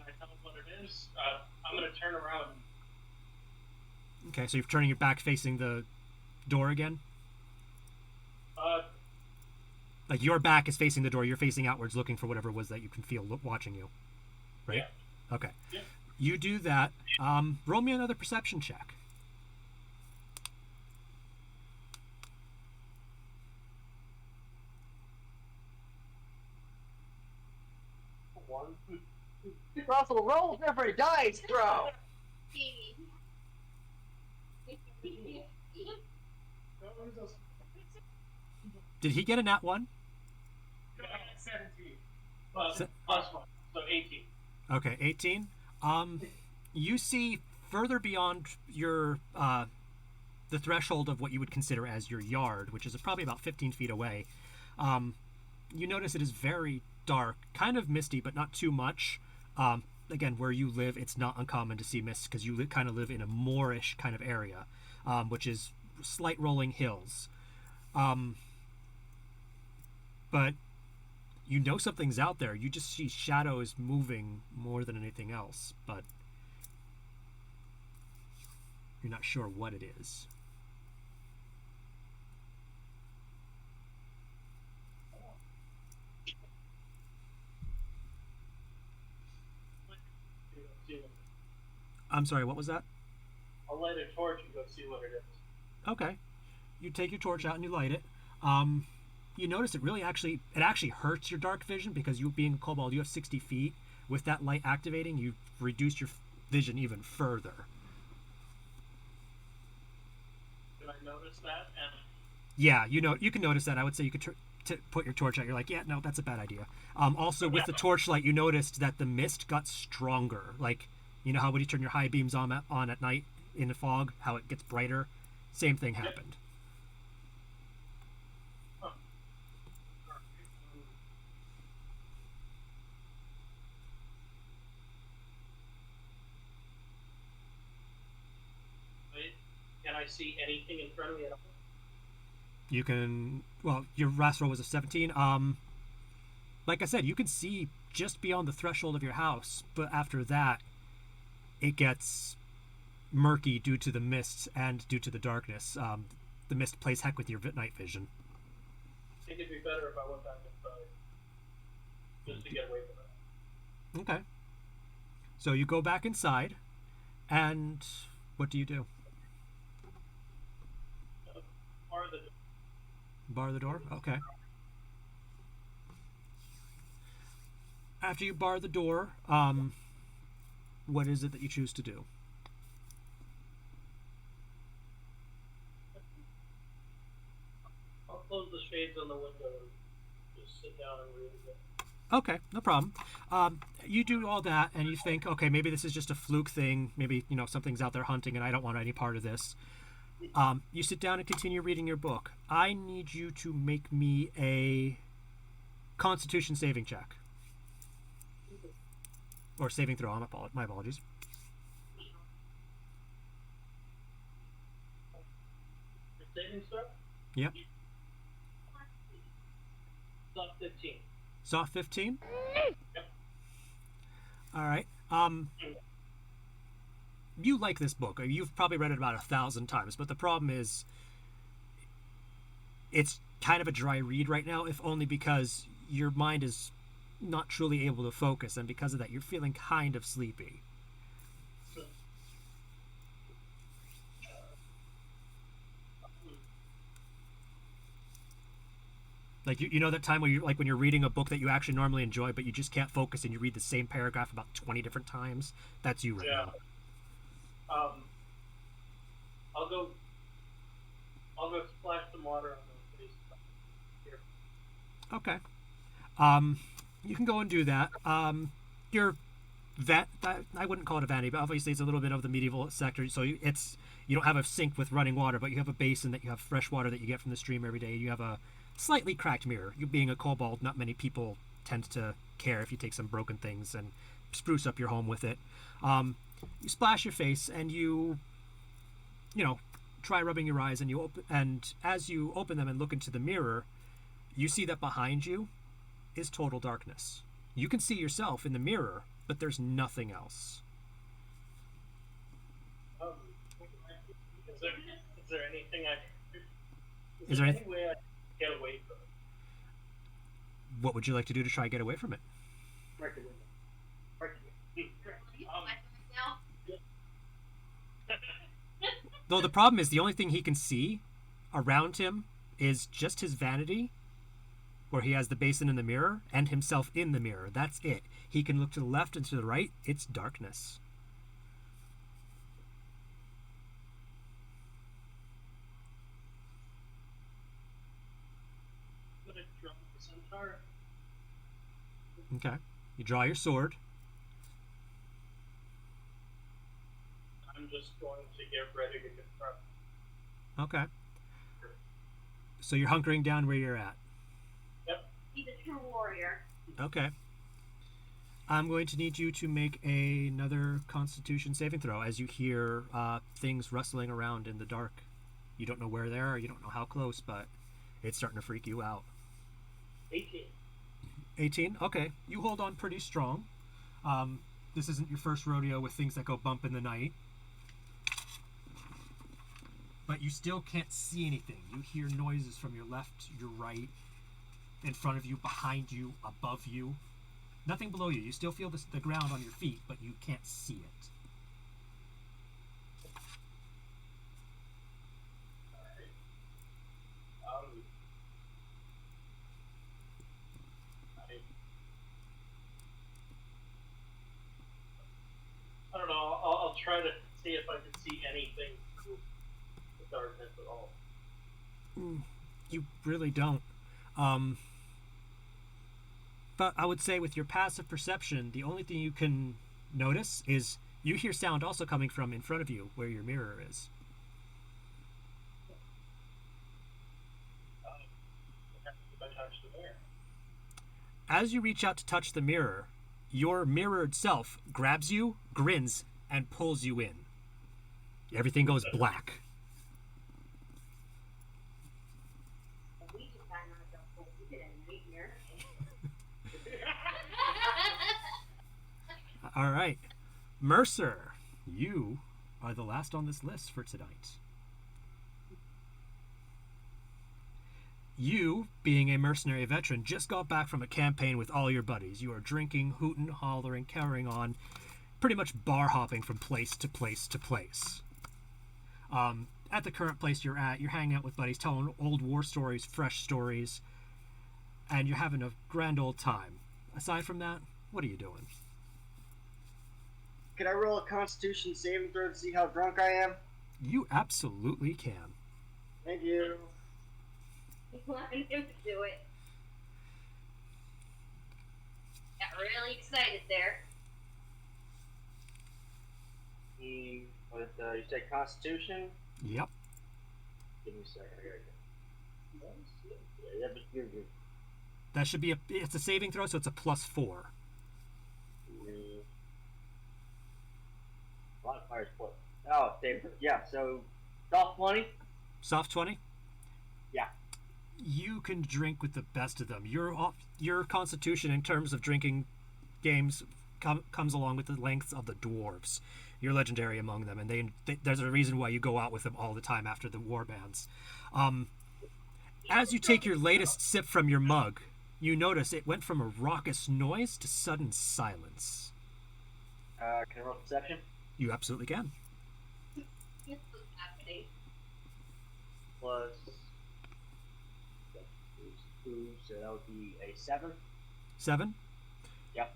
I tell what it is? I'm gonna turn around. Okay, so you're turning your back facing the door again? Like your back is facing the door, you're facing outwards looking for whatever it was that you can feel watching you. Right? Yeah. Okay. Yeah. You do that. Roll me another perception check. 1. Russell, roll different dice, bro. Did he get a nat 1? 17. Plus 1, so 18. Okay, 18. You see further beyond your the threshold of what you would consider as your yard, which is probably about 15 feet away. You notice it is very dark, kind of misty, but not too much. Again, where you live, it's not uncommon to see mists because you kind of live in a moorish kind of area, which is slight rolling hills. But you know something's out there. You just see shadows moving more than anything else, but you're not sure what it is. I'm sorry, what was that? I'll light a torch and go see what it is. Okay. You take your torch out and you light it. You notice it actually hurts your dark vision because you being a kobold, you have 60 feet. With that light activating, you've reduced your vision even further. Did I notice that? And Yeah, you can notice that. I would say you could put your torch out. You're like, yeah, no, that's a bad idea. Also, with the torchlight, you noticed that the mist got stronger. Like, you know how when you turn your high beams on at night in the fog, how it gets brighter? Same thing happened. Can I see anything in front of me at all? You can, well, your last roll was a 17. Like I said, you can see just beyond the threshold of your house, but after that, it gets murky due to the mist and due to the darkness. The mist plays heck with your night vision. I think it'd be better if I went back inside, just to get away from that. Okay. So you go back inside, and what do you do? Bar the door? Okay. After you bar the door, what is it that you choose to do? I'll close the shades on the window and just sit down and read it. Okay, no problem. You do all that, and you think, okay, maybe this is just a fluke thing. Maybe, something's out there hunting, and I don't want any part of this. You sit down and continue reading your book. I need you to make me a Constitution saving check. Or saving throw, my apologies. Saving throw? Yep. Soft 15. Soft 15? Yep. Alright. You like this book. You've probably read it about 1,000 times, but the problem is it's kind of a dry read right now, if only because your mind is not truly able to focus, and because of that, you're feeling kind of sleepy. Like you know that time where you like when you're reading a book that you actually normally enjoy, but you just can't focus and you read the same paragraph about 20 different times. That's you right now. I'll go splash some water on those faces. Here. Okay. You can go and do that. Your I wouldn't call it a vanity, but obviously it's a little bit of the medieval sector. So you don't have a sink with running water, but you have a basin that you have fresh water that you get from the stream every day. You have a slightly cracked mirror. You being a kobold, not many people tend to care if you take some broken things and spruce up your home with it. You splash your face and you try rubbing your eyes, and as you open them and look into the mirror, you see that behind you is total darkness. You can see yourself in the mirror, but there's nothing else. Is there anything Is there any way I can get away from it? What would you like to do to try to get away from it? Break the window. Though the problem is the only thing he can see around him is just his vanity, where he has the basin in the mirror, and himself in the mirror. That's it. He can look to the left and to the right. It's darkness. I'm gonna drop the centaur. Okay. You draw your sword. I'm just going to get ready to confront. Okay. So you're hunkering down where you're at. Yep. He's a true warrior. Okay. I'm going to need you to make another Constitution saving throw as you hear things rustling around in the dark. You don't know where they are, you don't know how close, but it's starting to freak you out. 18. 18? Okay. You hold on pretty strong. This isn't your first rodeo with things that go bump in the night. But you still can't see anything. You hear noises from your left, your right, in front of you, behind you, above you. Nothing below you. You still feel the ground on your feet, but you can't see it. Alright. I don't know. I'll try to see if I can see anything through the darkness at all. You really don't. But I would say with your passive perception, the only thing you can notice is you hear sound also coming from in front of you where your mirror is. If I touch the mirror. As you reach out to touch the mirror, your mirrored self grabs you, grins, and pulls you in. Everything goes black. We just find ourselves completed in a nightmare. All right. Mercer, you are the last on this list for tonight. You, being a mercenary veteran, just got back from a campaign with all your buddies. You are drinking, hooting, hollering, carrying on, pretty much bar hopping from place to place to place. At the current place you're at, you're hanging out with buddies, telling old war stories, fresh stories, and you're having a grand old time. Aside from that, what are you doing? Can I roll a Constitution saving throw to see how drunk I am? You absolutely can. Thank you. You wanted him to do it. Got really excited there. You said Constitution? Yep. Give me a second. I gotta go. Yeah, but you're good. That should be it's a saving throw, so it's a +4. Modifiers plus. Oh, saving throw. Yeah, so soft 20? Soft 20? Yeah. You can drink with the best of them. Your constitution in terms of drinking games comes along with the lengths of the dwarves. You're legendary among them, and there's a reason why you go out with them all the time after the war bans. As you take your latest sip from your mug, you notice it went from a raucous noise to sudden silence. Can I roll perception? You absolutely can. This was happening. Plus. 2, so that would be a 7. 7. Yep.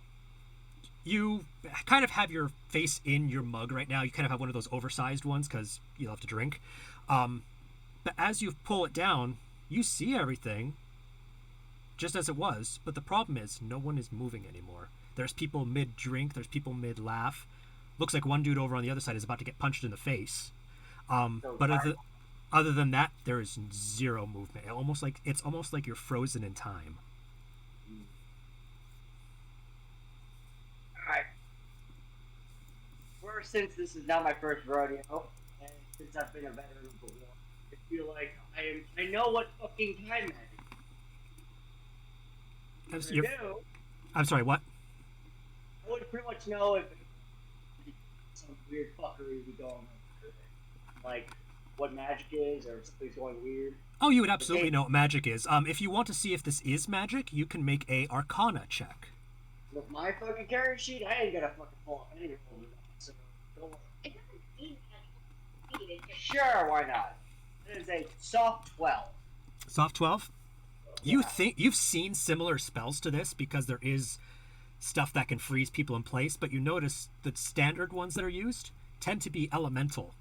You kind of have your face in your mug right now. You kind of have one of those oversized ones because you'll have to drink. But as you pull it down, you see everything just as it was. But the problem is no one is moving anymore. There's people mid-drink. There's people mid-laugh. Looks like one dude over on the other side is about to get punched in the face. But other than that, there is zero movement. It's almost like you're frozen in time. Alright. First, since this is not my first rodeo, and since I've been a veteran of the war, I feel like I know what fucking time that is. I'm sorry, what? I would pretty much know if some weird fuckery would be going on. Like, what magic is, or if something's going weird. Oh, you would absolutely know what magic is. If you want to see if this is magic, you can make a Arcana check. With my fucking character sheet, I ain't gonna fucking pull up anything over that, so don't worry. It doesn't mean magic. It just Sure, why not? It is a soft 12. Soft 12? You think you've seen similar spells to this because there is stuff that can freeze people in place, but you notice the standard ones that are used tend to be elemental.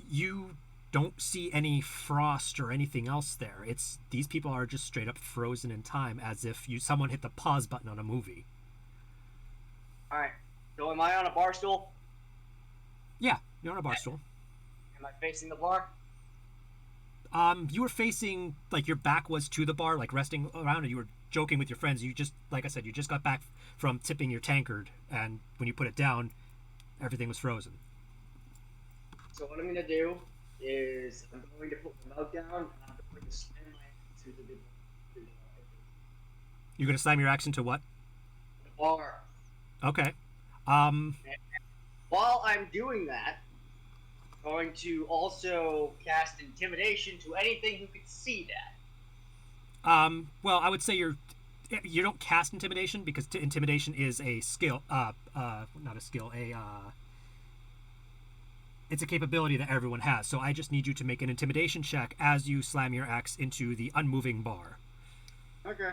You don't see any frost or anything else there. These people are just straight up frozen in time, as if someone hit the pause button on a movie. Alright, so am I on a bar stool? Yeah, you're on a bar stool. Am I facing the bar? You were facing, like, your back was to the bar, like resting around, and you were joking with your friends. You just, like I said, you just got back from tipping your tankard, and when you put it down, everything was frozen. So what I'm gonna do is I'm going to put my mug down, and I'm going to slam my axe into the You're going to slam your axe into what? bar. Okay. While I'm doing that, I'm going to also cast intimidation to anything who can see that. Well, I would say you don't cast intimidation because intimidation is a skill, not a skill, it's a capability that everyone has. So I just need you to make an intimidation check as you slam your axe into the unmoving bar. Okay.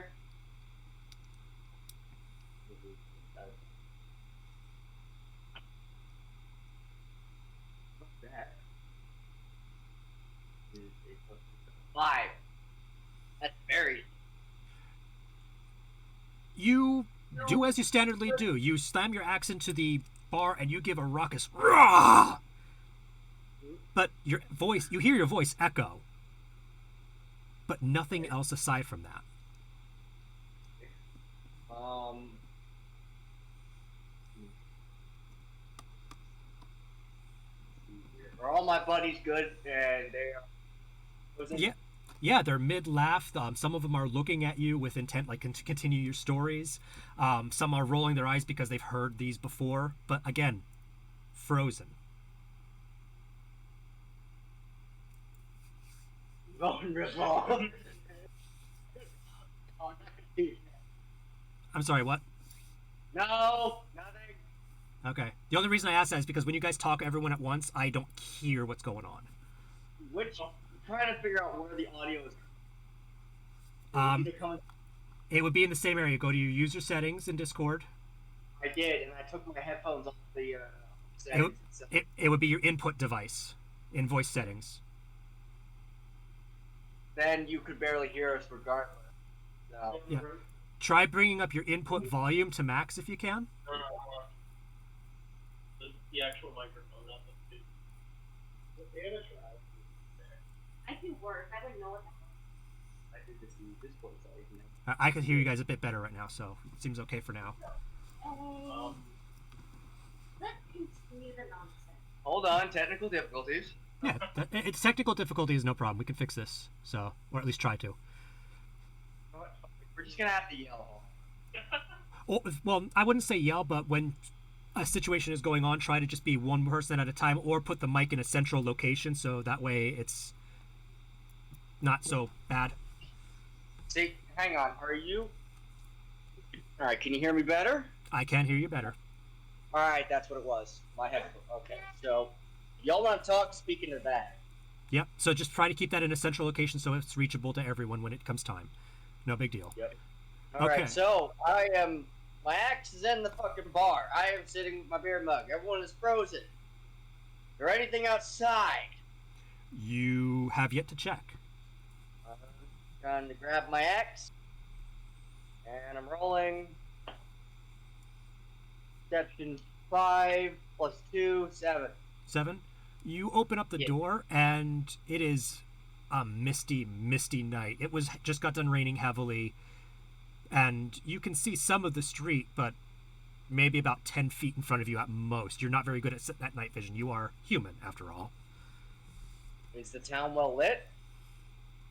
That is a 5. That's very. You do as you standardly do. You slam your axe into the bar and you give a raucous "Rah!" But you hear your voice echo. But nothing else aside from that. Are all my buddies good? And they are. Yeah, they're mid-laugh. Some of them are looking at you with intent, like, to continue your stories. Some are rolling their eyes because they've heard these before. But again, frozen. Vulnerable. I'm sorry, what? No, nothing. Okay. The only reason I ask that is because when you guys talk everyone at once, I don't hear what's going on. I'm trying to figure out where the audio is. It would be in the same area. Go to your user settings in Discord. I did, and I took my headphones off the settings. It would be your input device in voice settings. Then you could barely hear us regardless. So. Yeah. Try bringing up your input volume to max if you can. The actual microphone, not the speaker. I do work. I wouldn't know what that I did this in Discord, so you know. I can hear you guys a bit better right now, so it seems okay for now. Let's continue the nonsense. Hold on, technical difficulties. Yeah, it's technical difficulty is no problem. We can fix this, so or at least try to. We're just gonna have to yell. Well, I wouldn't say yell, but when a situation is going on, try to just be one person at a time, or put the mic in a central location, so that way it's not so bad. See, hang on. Are you? All right. Can you hear me better? I can hear you better. All right. That's what it was. My headphone. Okay. So, y'all want to talk? Speaking of that. Yep. So just try to keep that in a central location so it's reachable to everyone when it comes time. No big deal. Yep. All right. Okay. So my axe is in the fucking bar. I am sitting with my beer mug. Everyone is frozen. Is there anything outside? You have yet to check. I'm trying to grab my axe, and I'm rolling. Deception 5 plus 2, 7. 7. You open up the door, and it is a misty, misty night. It was just got done raining heavily, and you can see some of the street, but maybe about 10 feet in front of you at most. You're not very good at night vision. You are human, after all. Is the town well lit?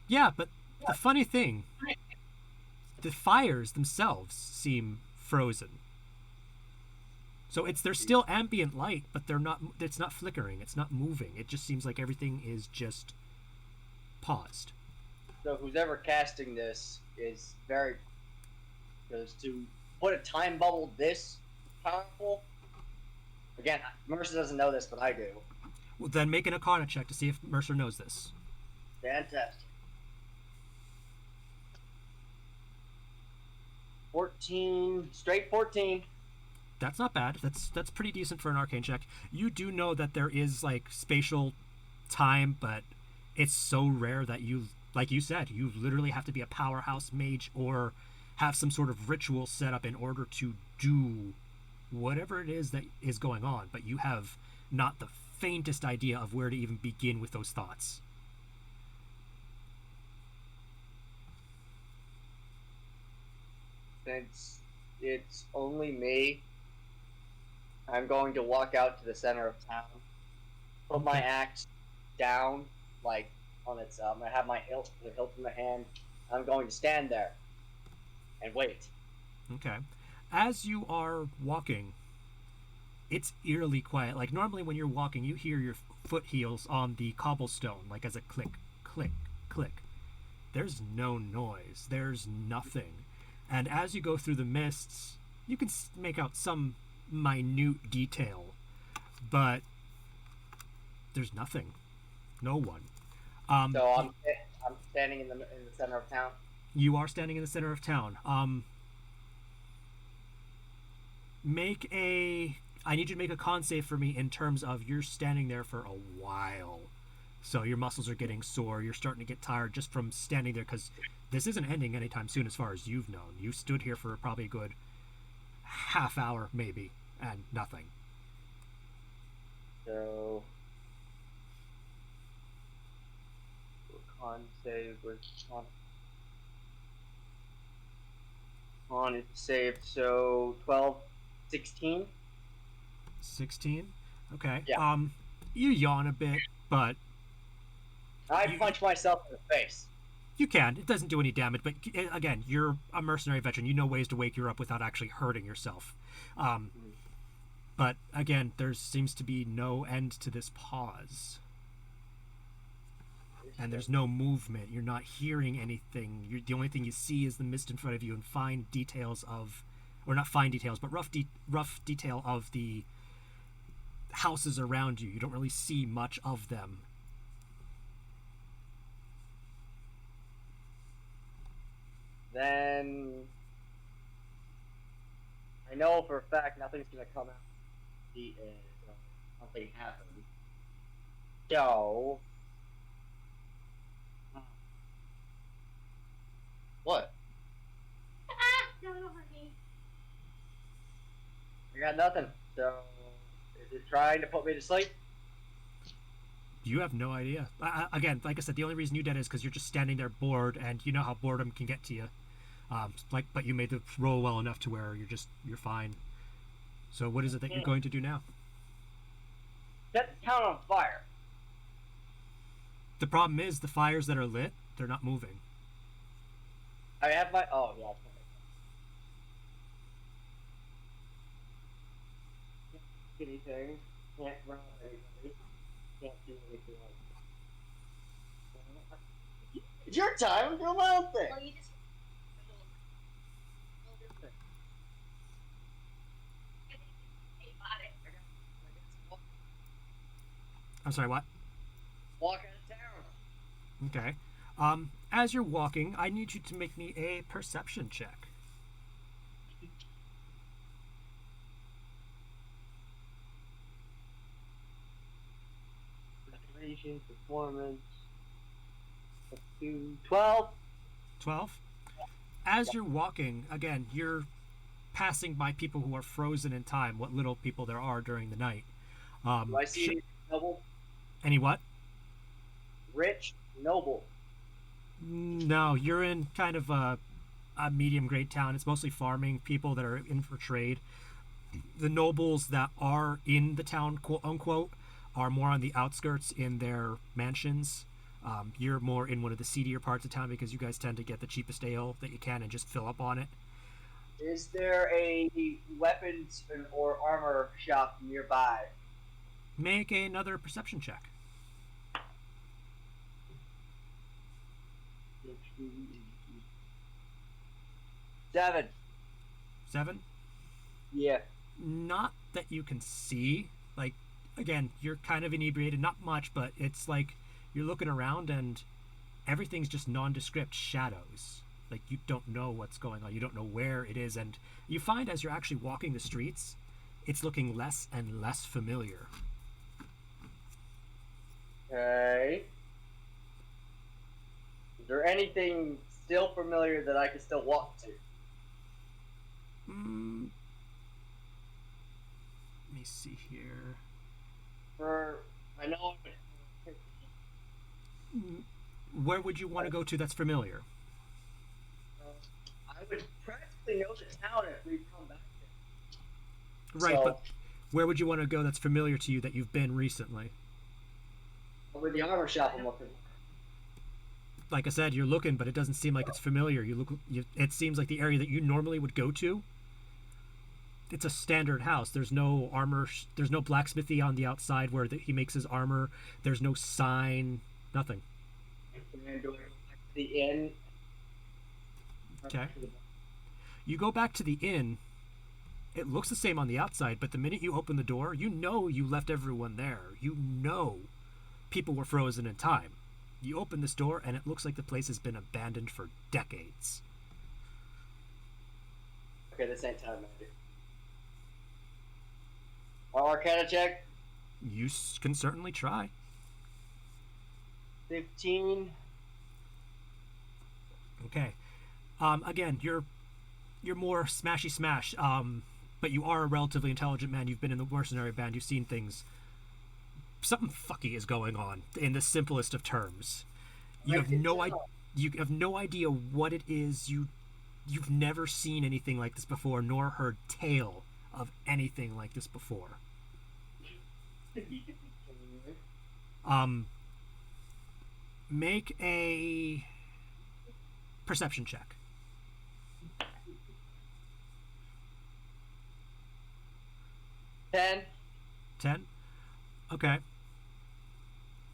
Yeah, but the funny thing, the fires themselves seem frozen. So there's still ambient light, but it's not flickering, it's not moving. It just seems like everything is just paused. So who's ever casting this is very, because to put a time bubble this powerful, again, Mercer doesn't know this, but I do. Well, then make an Arcana check to see if Mercer knows this. Fantastic. 14, straight 14. That's not bad. That's pretty decent for an arcane check. You do know that there is like spatial time, but it's so rare that you, like you said, you literally have to be a powerhouse mage or have some sort of ritual set up in order to do whatever it is that is going on, but you have not the faintest idea of where to even begin with those thoughts. Since it's only me, I'm going to walk out to the center of town, put my axe down, like on its. I'm gonna have the hilt in my hand. I'm going to stand there and wait. Okay. As you are walking, it's eerily quiet. Like normally when you're walking, you hear your foot heels on the cobblestone, like as a click, click, click. There's no noise. There's nothing. And as you go through the mists, you can make out some minute detail, but there's nothing. No one. So I'm standing in the center of town. You are standing in the center of town. I need you to make a con save for me in terms of you're standing there for a while. So your muscles are getting sore. You're starting to get tired just from standing there because this isn't ending anytime soon as far as you've known. You stood here for probably a good half hour maybe and nothing. So con save was on it saved, so 12, 16. 16? Okay. Yeah. You yawn a bit, but I punch myself in the face. you can. It doesn't do any damage, but again, you're a mercenary veteran. You know ways to wake you up without actually hurting yourself. But again, there seems to be no end to this pause. And there's no movement. You're not hearing anything. The only thing you see is the mist in front of you and fine details of, or not fine details, but rough detail of the houses around you. You don't really see much of them. Then I know for a fact nothing's gonna come out. Something happened. So what? No, honey. I got nothing. So is it trying to put me to sleep? You have no idea. Again, like I said, the only reason you did is because you're just standing there bored, and you know how boredom can get to you. But you made the roll well enough to where you're fine. So what is it that you're going to do now? Set the town on fire. The problem is the fires that are lit, they're not moving. I have my. Oh yeah. Anything. Can't run anybody. Can't do anything like. It's your time. I'm doing my own thing. Well, you just. I'm sorry, what? Walk out of town. Okay. As you're walking, I need you to make me a perception check. Persuasion, performance. Let's do 12. 12. As you're walking, again, you're passing by people who are frozen in time, what little people there are during the night. Do I see any noble? Any what? Rich, noble. No, you're in kind of a medium grade town. It's mostly farming, people that are in for trade. The nobles that are in the town, quote unquote, are more on the outskirts in their mansions. You're more in one of the seedier parts of town because you guys tend to get the cheapest ale that you can and just fill up on it. Is there a weapons or armor shop nearby? Make another perception check. Seven. 7. Yeah. Not that you can see. Like, again, you're kind of inebriated, not much, but it's like you're looking around and everything's just nondescript shadows. Like, you don't know what's going on. You don't know where it is. And you find as you're actually walking the streets, it's looking less and less familiar. Okay. Is there anything still familiar that I can still walk to? Let me see here. I know. Where would you want to go to that's familiar? I would practically know the town if we come back there. Right, So- but where would you want to go that's familiar to you that you've been recently? Over the armor shop I'm looking. Like I said, you're looking, but it doesn't seem like it's familiar. It seems like the area that you normally would go to. It's a standard house. There's no armor. There's no blacksmithy on the outside where he makes his armor. There's no sign. Nothing. And do I go back to the inn? Okay. You go back to the inn. It looks the same on the outside, but the minute you open the door, you know you left everyone there. You know people were frozen in time. You open this door, and it looks like the place has been abandoned for decades. Okay, this ain't time, maybe. Arcana check. You can certainly try. 15. Okay. Again, you're more smashy smash, but you are a relatively intelligent man. You've been in the mercenary band. You've seen things. Something fucky is going on in the simplest of terms. You have no idea. You have no idea what it is. You've never seen anything like this before, nor heard tale of anything like this before. Make a perception check. 10. 10? Okay.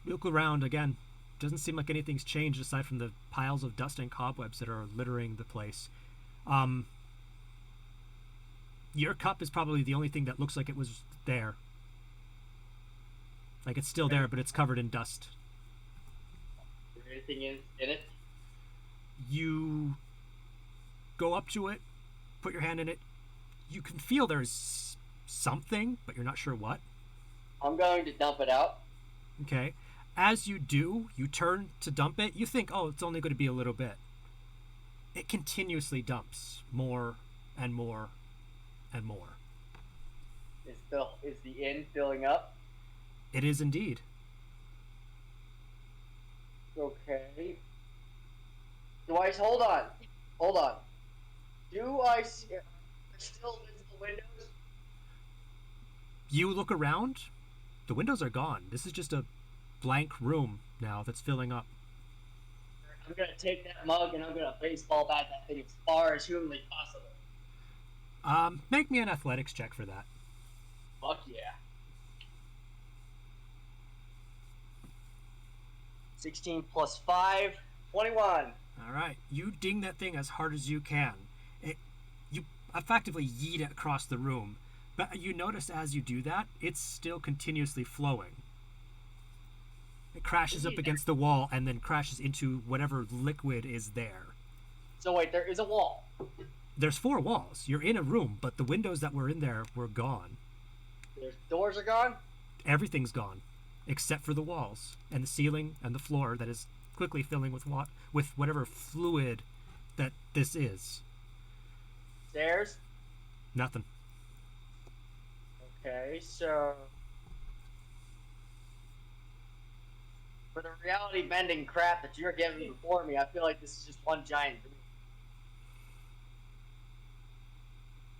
You look around again. Doesn't seem like anything's changed aside from the piles of dust and cobwebs that are littering the place. Your cup is probably the only thing that looks like it was there. Like it's still there, but it's covered in dust. Is there anything in it? You go up to it, put your hand in it. You can feel there's something, but you're not sure what. I'm going to dump it out. Okay. As you do, you turn to dump it. You think, oh, it's only going to be a little bit. It continuously dumps more and more and more. Is the inn filling up? It is indeed. Okay. Hold on. Do I see still visible windows? You look around. The windows are gone. This is just a blank room now that's filling up. I'm gonna take that mug and I'm gonna baseball bat that thing as far as humanly possible. Make me an athletics check for that. Fuck yeah. 16 plus 5, 21. All right. You ding that thing as hard as you can. You effectively yeet it across the room. But you notice as you do that, it's still continuously flowing. It crashes up against the wall and then crashes into whatever liquid is there. So wait, there is a wall. There's 4 walls. You're in a room, but the windows that were in there were gone. There's doors are gone. Everything's gone, except for the walls and the ceiling and the floor that is quickly filling with whatever fluid that this is. Stairs. Nothing. Okay, so for the reality bending crap that you're giving before me, I feel like this is just one giant dream.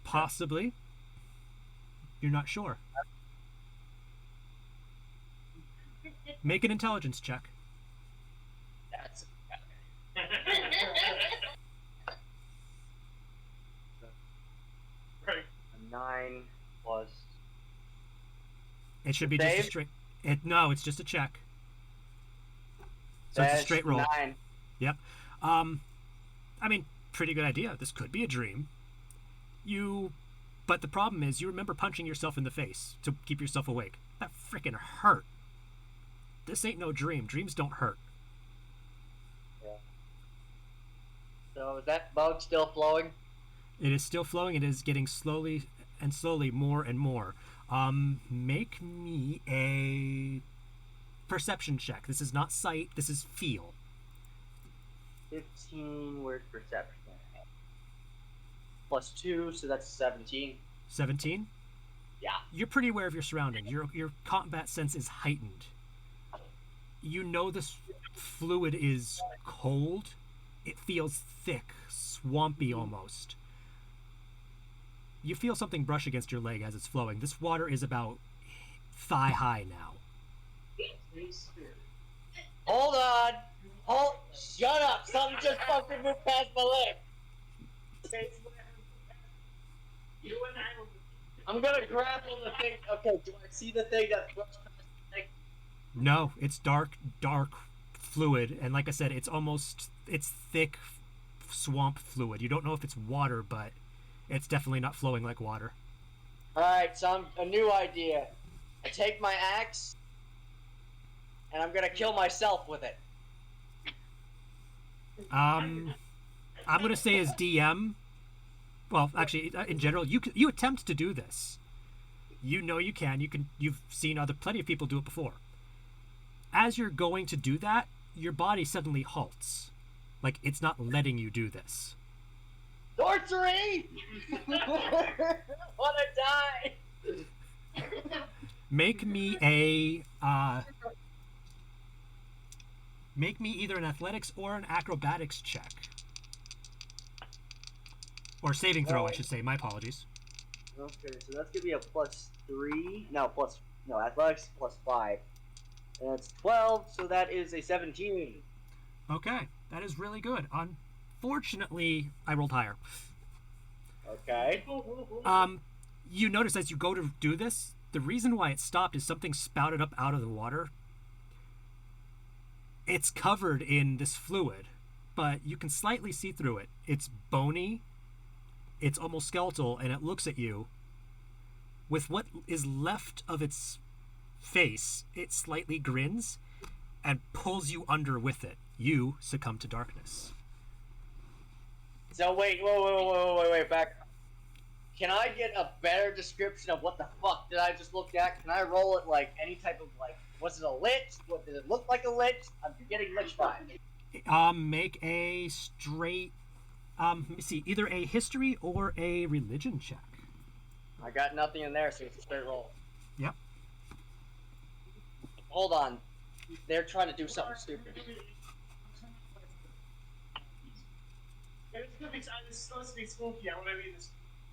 Possibly. You're not sure. Make an intelligence check. That's Right. a 9 plus. It should be just a Save? straight. No, it's just a check. So it's a straight roll. 9. Yep. I mean, pretty good idea. This could be a dream. But the problem is, you remember punching yourself in the face to keep yourself awake. That freaking hurt. This ain't no dream. Dreams don't hurt. Yeah. So is that bug still flowing? It is still flowing. It is getting slowly more and more. Make me a perception check. This is not sight. This is feel. 15. Where's perception? Plus 2, so that's 17. 17? Yeah. You're pretty aware of your surroundings. Your combat sense is heightened. You know this fluid is cold. It feels thick, swampy almost. You feel something brush against your leg as it's flowing. This water is about thigh high now. Hold on. Shut up. Something just fucking moved past my leg. I'm gonna grapple the thing. Okay, do I see the thing that brushed past the leg? No, it's dark fluid, and like I said, it's thick swamp fluid. You don't know if it's water, but it's definitely not flowing like water. Alright, so a new idea. I take my axe, and I'm gonna kill myself with it. I'm gonna say as DM. Well, actually, in general, you attempt to do this. You know you can. You've seen plenty of people do it before. As you're going to do that, your body suddenly halts, like it's not letting you do this. Sorcery! I wanna die! Make me either an athletics or an acrobatics check. Or saving throw, I should say. My apologies. Okay, so that's gonna be a plus 3. No, athletics plus 5. And that's 12, so that is a 17. Okay, that is really good. Unfortunately, I rolled higher. Okay. You notice as you go to do this, the reason why it stopped is something spouted up out of the water. It's covered in this fluid, but you can slightly see through it. It's bony, it's almost skeletal, and it looks at you. With what is left of its face, it slightly grins and pulls you under with it. You succumb to darkness. So wait, back. Can I get a better description of what the fuck did I just look at? Can I roll it like any type of was it a lich? What did it look like a lich? I'm getting lich vibes. Make a straight, let me see, either a history or a religion check. I got nothing in there, so it's a straight roll. Yep. Hold on. They're trying to do something stupid. It's supposed to be spooky. I want to read this.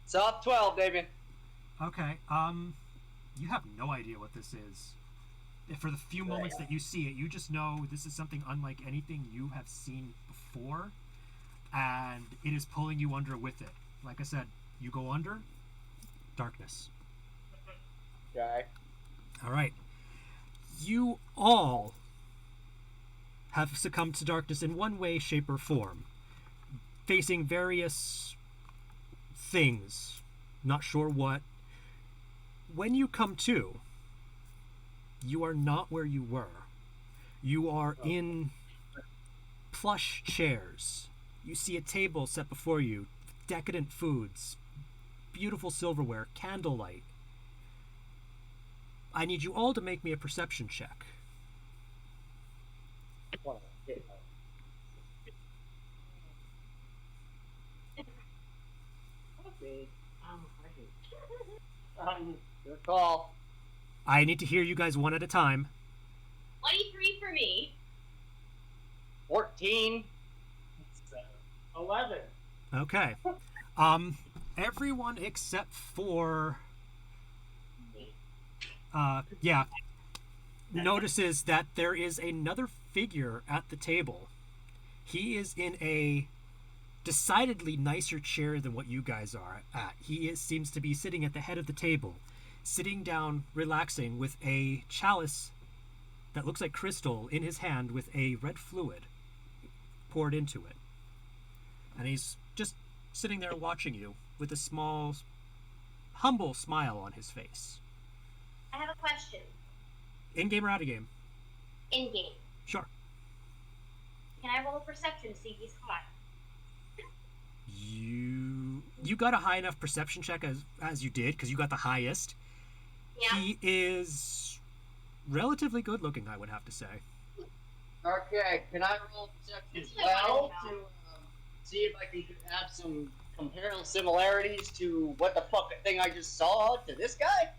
Soft 12, David. Okay, you have no idea what this is. For the few moments that you see it, you just know this is something unlike anything you have seen before, and it is pulling you under with it. Like I said, you go under, darkness. Okay. All right. You all have succumbed to darkness in one way, shape, or form, facing various things, not sure what. When you come to, you are not where you were. You are in plush chairs. You see a table set before you, decadent foods, beautiful silverware, candlelight. I need you all to make me a perception check. Good call. I need to hear you guys one at a time. 23 for me. 14. 11. Okay. Everyone except for notices that there is another figure at the table. He is in a decidedly nicer chair than what you guys are at. Seems to be sitting at the head of the table, sitting down, relaxing, with a chalice that looks like crystal in his hand with a red fluid poured into it. And he's just sitting there watching you with a small, humble smile on his face. I have a question. In-game or out-of-game? In-game. Sure. Can I roll a perception to see if he's hot? You got a high enough perception check as you did, because you got the highest. Yeah. He is relatively good looking, I would have to say. Okay, can I roll perception as That's what I well wanted to to see if I can have some comparable similarities to what the fuck thing I just saw to this guy?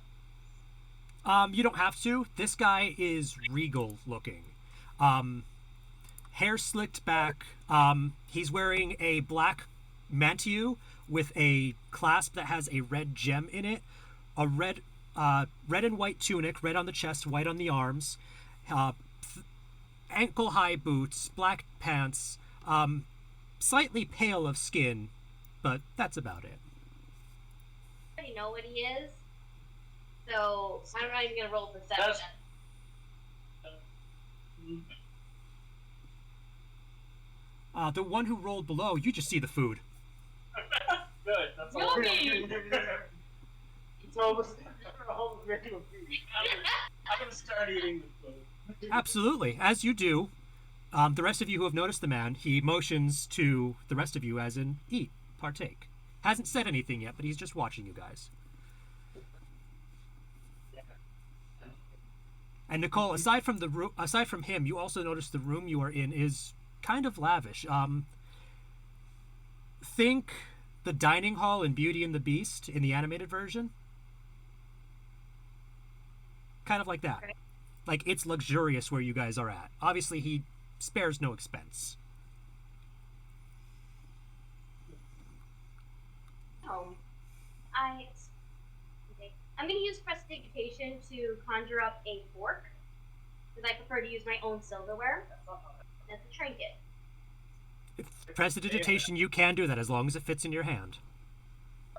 You don't have to. This guy is regal looking. Hair slicked back. He's wearing a black mantille with a clasp that has a red gem in it. A red and white tunic, red on the chest, white on the arms. Ankle-high boots, black pants. Slightly pale of skin, but that's about it. I already know what he is, so I'm not even gonna roll perception. The one who rolled below, you just see the food. Good. That's all. Yummy! It's almost making a food. I'm gonna start eating the food. Absolutely. As you do, the rest of you who have noticed the man, he motions to the rest of you as in, eat, partake. Hasn't said anything yet, but he's just watching you guys. And Nicole, aside from him, you also notice the room you are in is kind of lavish. Think the dining hall in Beauty and the Beast in the animated version. Kind of like that. Like, it's luxurious where you guys are at. Obviously, he spares no expense. I'm going to use prestidigitation to conjure up a fork, because I prefer to use my own silverware. That's a trinket. If prestidigitation, you can do that as long as it fits in your hand.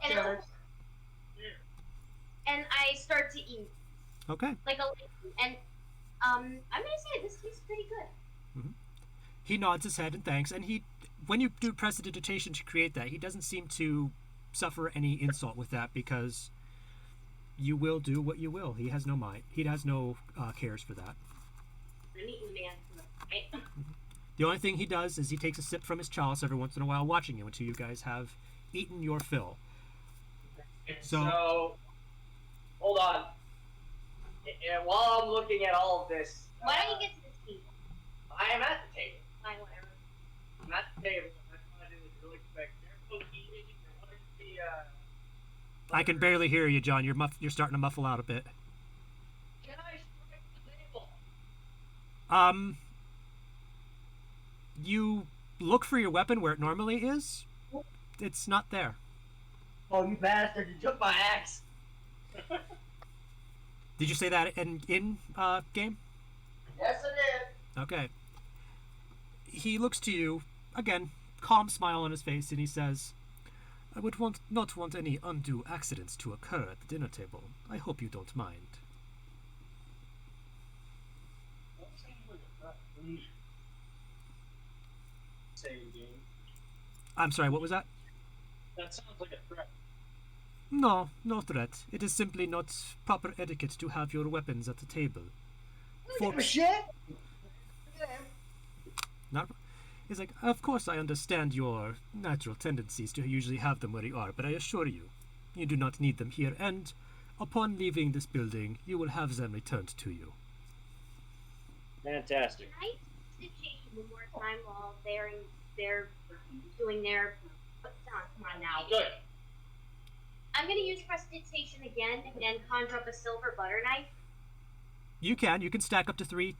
And I start to eat. Okay. Like and I'm going to say this tastes pretty good. Mm-hmm. He nods his head and thanks, and when you do prestidigitation to create that, he doesn't seem to suffer any insult with that, because you will do what you will. He has no mind. He has no cares for that. I'm eating man. Right? The only thing he does is he takes a sip from his chalice every once in a while, watching you until you guys have eaten your fill. So hold on. While I'm looking at all of this, Why don't you get to this table? I am at the table. Fine, whatever. I'm at the table. I want to do is really quick. Careful eating. I want to see. I can barely hear you, John. You're starting to muffle out a bit. Can I strike the table? You look for your weapon where it normally is. It's not there. Oh, you bastard! You took my axe. Did you say that in game? Yes, I did. Okay. He looks to you, again, calm smile on his face, and he says, I would not want any undue accidents to occur at the dinner table. I hope you don't mind. I'm sorry, what was that? That sounds like a threat. No, no threat. It is simply not proper etiquette to have your weapons at the table. Give a shit. Not. He's like, of course I understand your natural tendencies to usually have them where you are, but I assure you, you do not need them here, and upon leaving this building, you will have them returned to you. Fantastic. Can I use prestidigitation one more time while they're doing their... Come on now. Good. I'm going to use prestidigitation again and conjure up a silver butter knife. You can stack up to three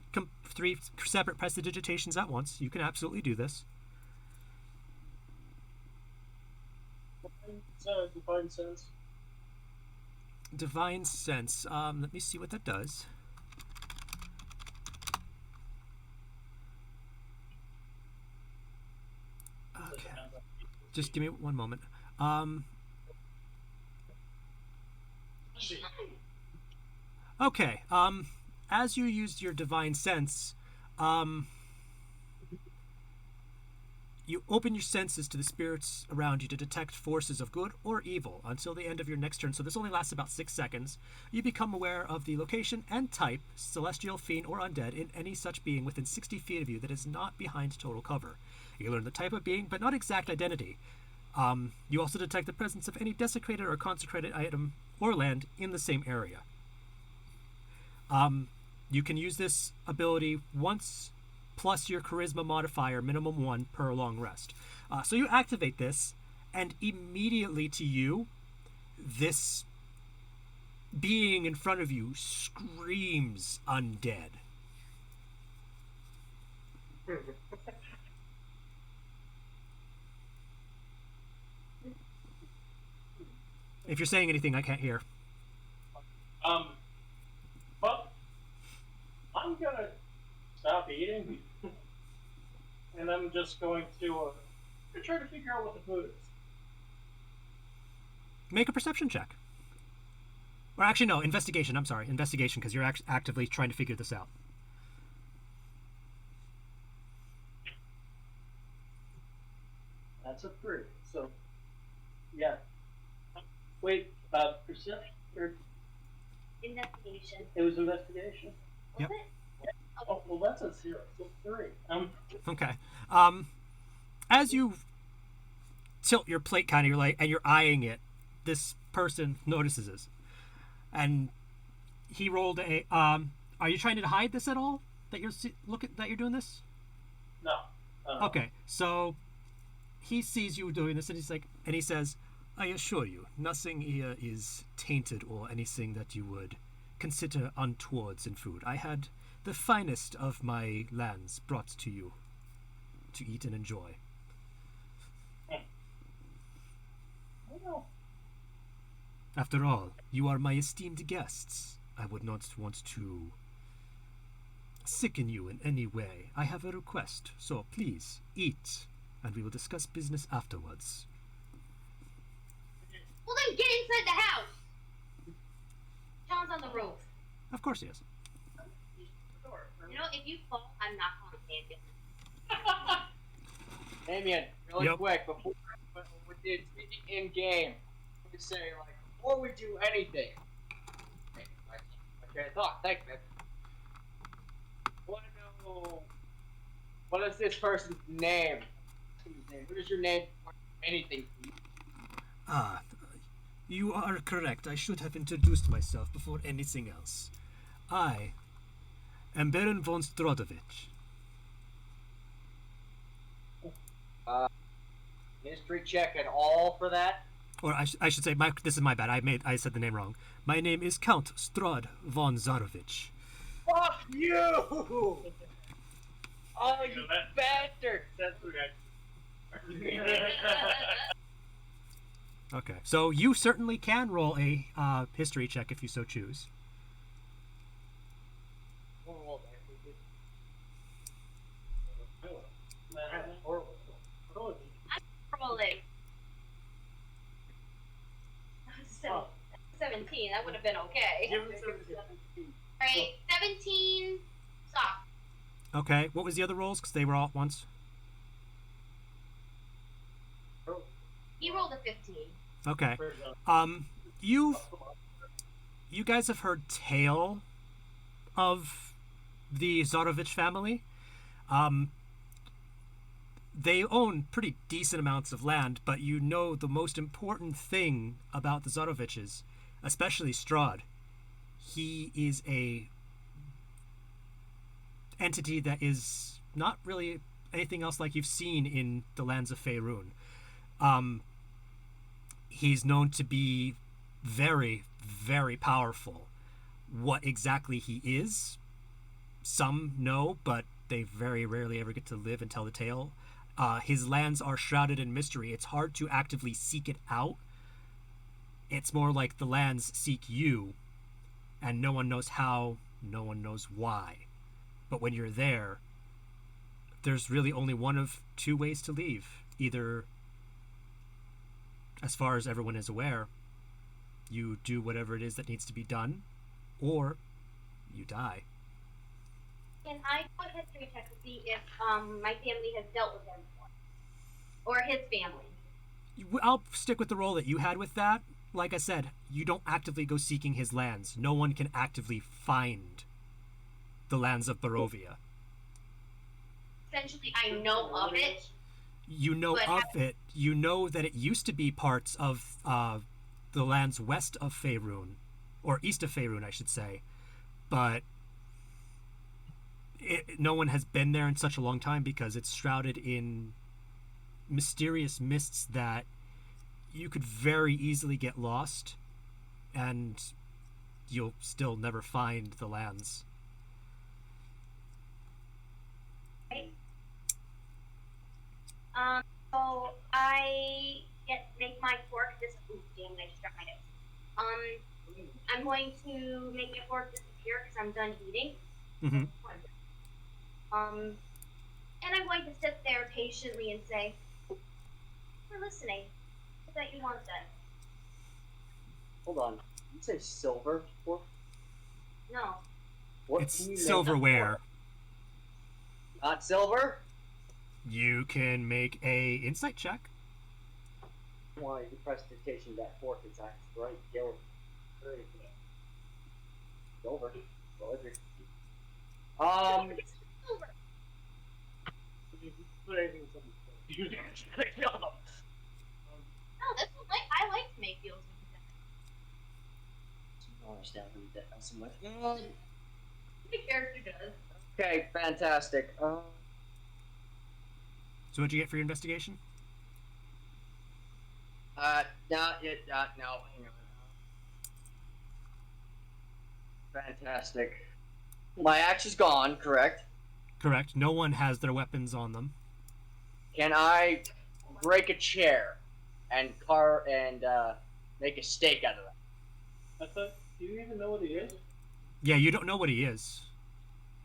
separate prestidigitations at once. You can absolutely do this. Divine sense. Divine sense. Let me see what that does. Okay. Just give me one moment. Okay. As you used your divine sense, you open your senses to the spirits around you to detect forces of good or evil until the end of your next turn. So this only lasts about 6 seconds. You become aware of the location and type, celestial, fiend, or undead, in any such being within 60 feet of you that is not behind total cover. You learn the type of being, but not exact identity. You also detect the presence of any desecrated or consecrated item or land in the same area. You can use this ability once, plus your charisma modifier, minimum 1 per long rest. So you activate this, and immediately to you, this being in front of you screams undead. If you're saying anything, I can't hear. But I'm gonna stop eating, and I'm just going to try to figure out what the food is. Make a perception check. Or actually, no, investigation. I'm sorry, investigation, because you're actively trying to figure this out. That's a 3. So, yeah. Wait, perception or Investigation. it was investigation? Yep. Was it? Oh, well, that's a 0. So 3. Okay. As you tilt your plate, kind of, you're eyeing it. This person notices this, and he rolled a. Are you trying to hide this at all? That you're doing this? No. Okay, so he sees you doing this, and he says, "I assure you, nothing here is tainted or anything that you would consider untowards in food. I had the finest of my lands brought to you to eat and enjoy." After all, you are my esteemed guests. I would not want to sicken you in any way. I have a request, so please eat, and we will discuss business afterwards. Well, then get inside the house. John's on the roof. Of course he is. You know, if you fall, I'm not calling the ambulance. Damien, really Yep. quick, before with the speaking in game, we say like before we do anything. Okay, thought. Thank you. Want to know what is this person's name? What is your name? Anything. Ah, you are correct. I should have introduced myself before anything else. I am Baron von Strodovich. History check and all for that. Or I should say, this is my bad. I said the name wrong. My name is Count Strod von Zarovich. Fuck you! Oh, you bastard! That's okay. Okay, so you certainly can roll a history check if you so choose. Rolling. 17. That would have been okay. Give him 17. Alright, 17 soft. Okay, what was the other rolls? Because they were all at once. He rolled a 15. Okay. You guys have heard tale of the Zarovich family. They own pretty decent amounts of land, but you know the most important thing about the Zaroviches, especially Strahd, he is a entity that is not really anything else like you've seen in the lands of Faerun. He's known to be very, very powerful. What exactly he is, some know, but they very rarely ever get to live and tell the tale. His lands are shrouded in mystery. It's hard to actively seek it out. It's more like the lands seek you, and no one knows how, no one knows why. But when you're there, there's really only one of two ways to leave. Either, as far as everyone is aware, you do whatever it is that needs to be done, or you die. Can I do a history check to see if my family has dealt with him before? Or his family? I'll stick with the role that you had with that. Like I said, you don't actively go seeking his lands. No one can actively find the lands of Barovia. Essentially, I know of it. You know of it. You know that it used to be parts of the lands west of Faerun, or east of Faerun, I should say. But no one has been there in such a long time because it's shrouded in mysterious mists that you could very easily get lost, and you'll still never find the lands. Right. So I make my fork disappear. Damn, I just got my nose. I'm going to make my fork disappear because I'm done eating. Mm-hmm. And I'm going to sit there patiently and say, "We're listening. What that you want then?" Hold on. Did you say silver fork? No. What It's can you make silverware. Not silver? You can make a insight check. Why the presentation of that fork is actually bright yellow. Very good. Silver. Well, if it's- Silver. Put anything in something. No, this one I like to make deals with I don't understand who you're messing with. the character does. Okay, fantastic. So what'd you get for your investigation? Not yet. No, hang on. Fantastic. My axe is gone, correct? Correct. No one has their weapons on them. Can I break a chair and make a steak out of that? I thought, do you even know what he is? Yeah, you don't know what he is.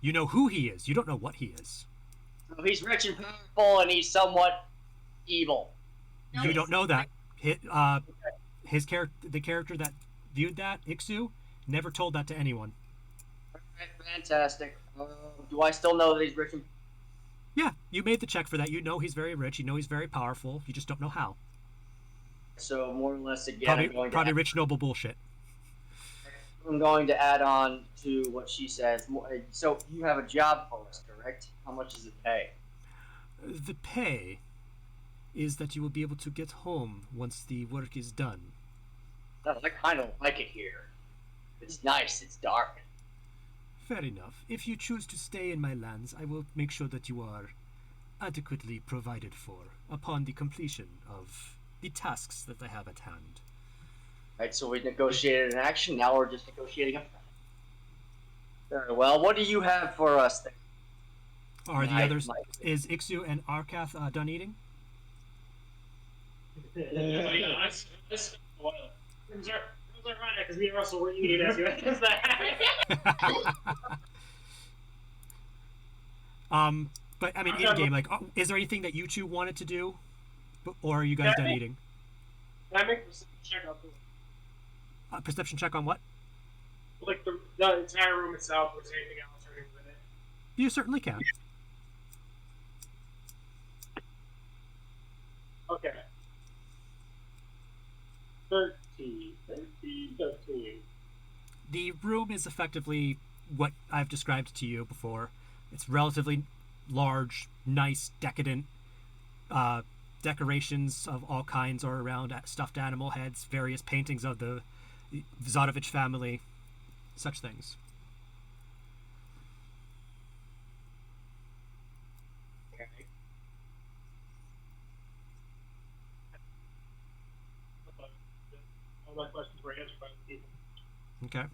You know who he is. You don't know what he is. So he's rich and powerful, and he's somewhat evil. No, You don't know that. His character, the character that viewed that, Ixu, never told that to anyone. Alright, fantastic. Do I still know that he's rich and... Yeah, you made the check for that. You know he's very rich. You know he's very powerful. You just don't know how. So more or less, again, Probably rich noble bullshit. I'm going to add on to what she says. So you have a job for us, correct? How much does it pay? The pay is that you will be able to get home once the work is done. I kind of like it here. It's nice. It's dark. Fair enough. If you choose to stay in my lands, I will make sure that you are adequately provided for upon the completion of the tasks that I have at hand. Right, so we negotiated an action. Now we're just negotiating a friend. Very well. What do you have for us then? Are the others... Is Ixu and Arkath done eating? This things are right because me and Russell were eating as you asked that. But I mean, in game, like, is there anything that you two wanted to do, or are you guys done eating? Can I make a perception check on Perception check on what? like the entire room itself, or is there anything else or anything with it? You certainly can. Okay. 13. The room is effectively what I've described to you before. It's relatively large, nice, decadent decorations of all kinds are around, stuffed animal heads, various paintings of the Zadovich family, such things. Okay. All my questions were answered by the people. Okay.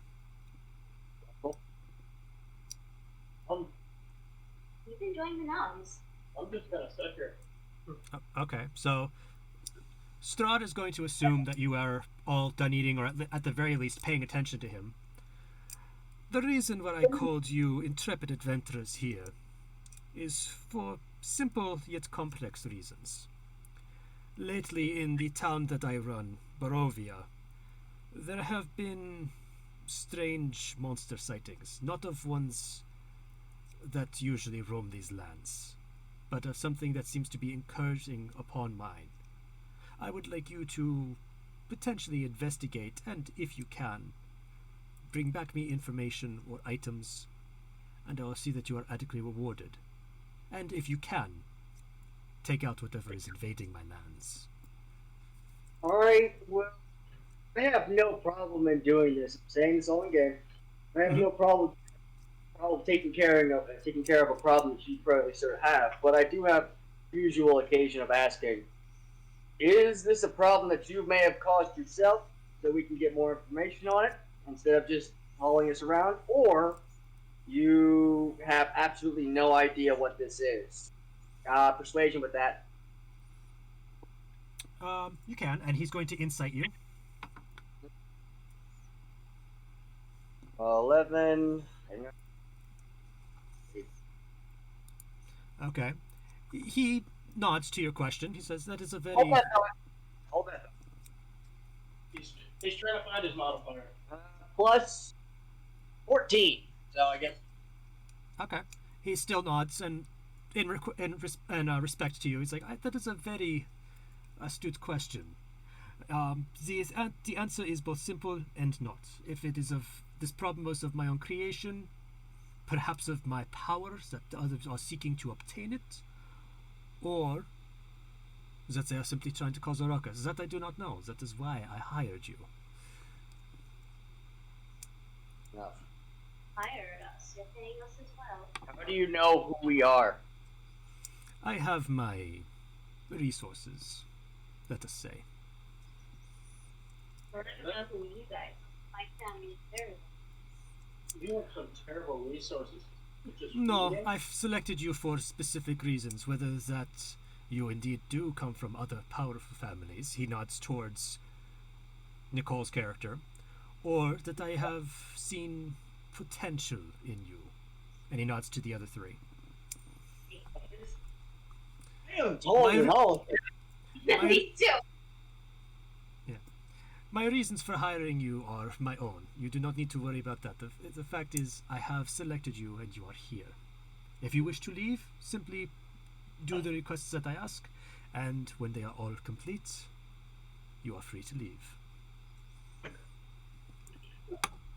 He's enjoying the nuns. I'm just gonna sit here. Okay, so Strahd is going to assume that you are all done eating, or at the very least paying attention to him. The reason why I called you intrepid adventurers here is for simple yet complex reasons. Lately, in the town that I run, Barovia, there have been strange monster sightings, not of ones that usually roam these lands, but of something that seems to be encouraging upon mine. I would like you to potentially investigate, and if you can, bring back me information or items, and I will see that you are adequately rewarded. And if you can, take out whatever is invading my lands. Alright, well, I have no problem in doing this. I'm saying this all in game. I have no problem taking care of a problem that you probably sort of have. But I do have the usual occasion of asking, is this a problem that you may have caused yourself so we can get more information on it instead of just hauling us around? Or you have absolutely no idea what this is? Persuasion with that. You can, and he's going to insight you. 11. Okay. He nods to your question. He says that is a very... Hold that. He's trying to find his modifier. Plus 14. So I guess. Okay. He still nods, and in respect to you, he's like, that is a very astute question. The answer is both simple and not. If it is of this problem was of my own creation, perhaps of my powers that others are seeking to obtain it, or that they are simply trying to cause a ruckus. That I do not know. That is why I hired you. No. Hired us. You're paying us as well. How do you know who we are? I have my resources, let us say. We're gonna know who you guys are. My family is very well. You have some terrible resources. Just No, reading. I've selected you for specific reasons, whether that you indeed do come from other powerful families, he nods towards Nicole's character, or that I have seen potential in you, and he nods to the other three. Damn, told you all. Me too. My reasons for hiring you are my own. You do not need to worry about that. The fact is, I have selected you and you are here. If you wish to leave, simply do the requests that I ask, and when they are all complete, you are free to leave.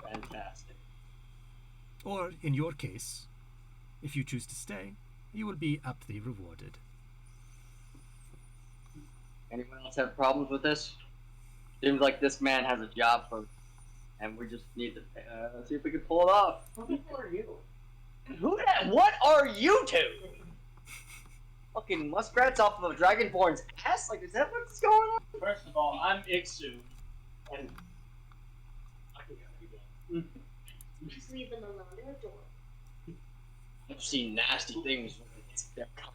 Fantastic. Or, in your case, if you choose to stay, you will be aptly rewarded. Anyone else have problems with this? Seems like this man has a job for, and we just need to see if we can pull it off. Who are you? What are you two? Fucking muskrats off of a dragonborn's ass? Like, is that what's going on? First of all, I'm Ixu, and I can go. Just leave them alone. They're adorable. I've seen nasty things when it's their cock.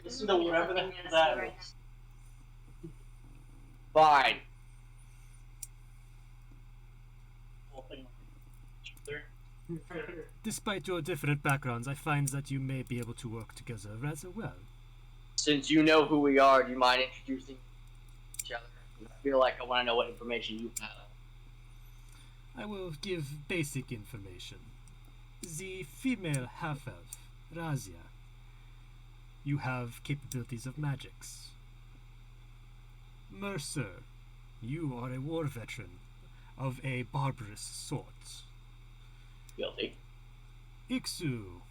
Listen to whatever the hell that is. Fine. Whole thing. Despite your different backgrounds, I find that you may be able to work together rather well. Since you know who we are, do you mind introducing each other? I feel like I want to know what information you have. I will give basic information. The female half-elf, Razia. You have capabilities of magics. Mercer, you are a war veteran of a barbarous sort. Guilty. Ixu,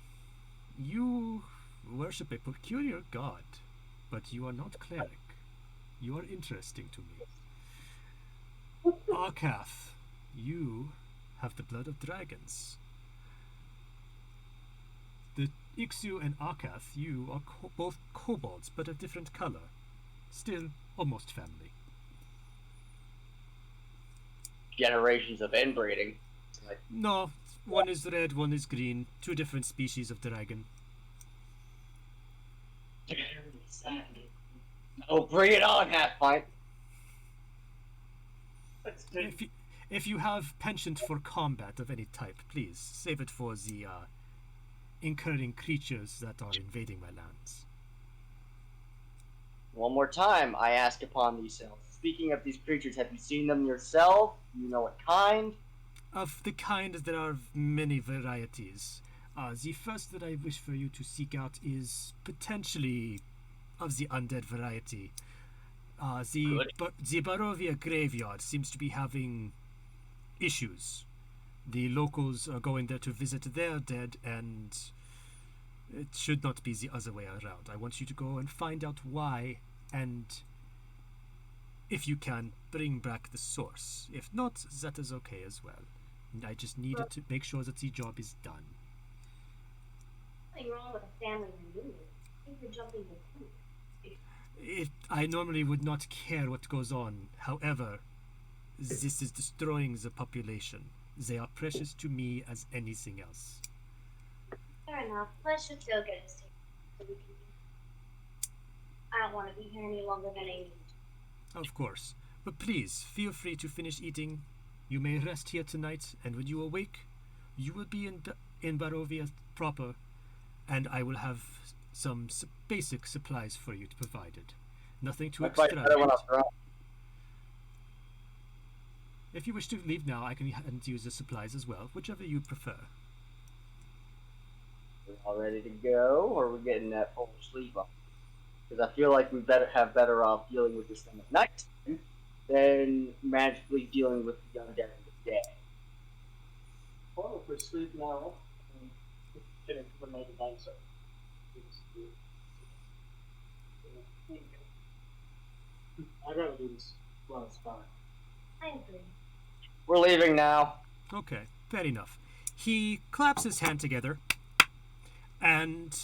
you worship a peculiar god, but you are not cleric. You are interesting to me. Arkath, you have the blood of dragons. The Ixu and Arkath, you are both kobolds, but a different color. Still, almost family. Generations of inbreeding. Like, No, one is red, one is green. Two different species of dragon. oh, bring it on, Half-Pint. Let's take If you have penchant for combat of any type, please save it for the incurring creatures that are invading my lands. One more time, I ask upon these cells. Speaking of these creatures, have you seen them yourself? Do you know what kind? Of the kind, there are many varieties. The first that I wish for you to seek out is potentially of the undead variety. The Barovia graveyard seems to be having issues. The locals are going there to visit their dead, and it should not be the other way around. I want you to go and find out why, and if you can, bring back the source. If not, that is okay as well. I just needed to make sure that the job is done. Nothing wrong with a family reunion. I think you're jumping the coop. I normally would not care what goes on. However, this is destroying the population. They are precious to me as anything else. Fair enough. Let's just go get a steak so we can. I don't want to be here any longer than I need. Of course. But please, feel free to finish eating. You may rest here tonight, and when you awake, you will be in Barovia proper, and I will have some basic supplies for you provided. Nothing too extravagant. If you wish to leave now, I can use the supplies as well, whichever you prefer. We're all ready to go, or we're getting that full sleep up? Because I feel like we have better off dealing with this thing at night than magically dealing with the undead in the day. Well, if we sleep now, getting to the night mindset. I'd rather do this while it's fine. I agree. We're leaving now. Okay, fair enough. He claps his hand together, and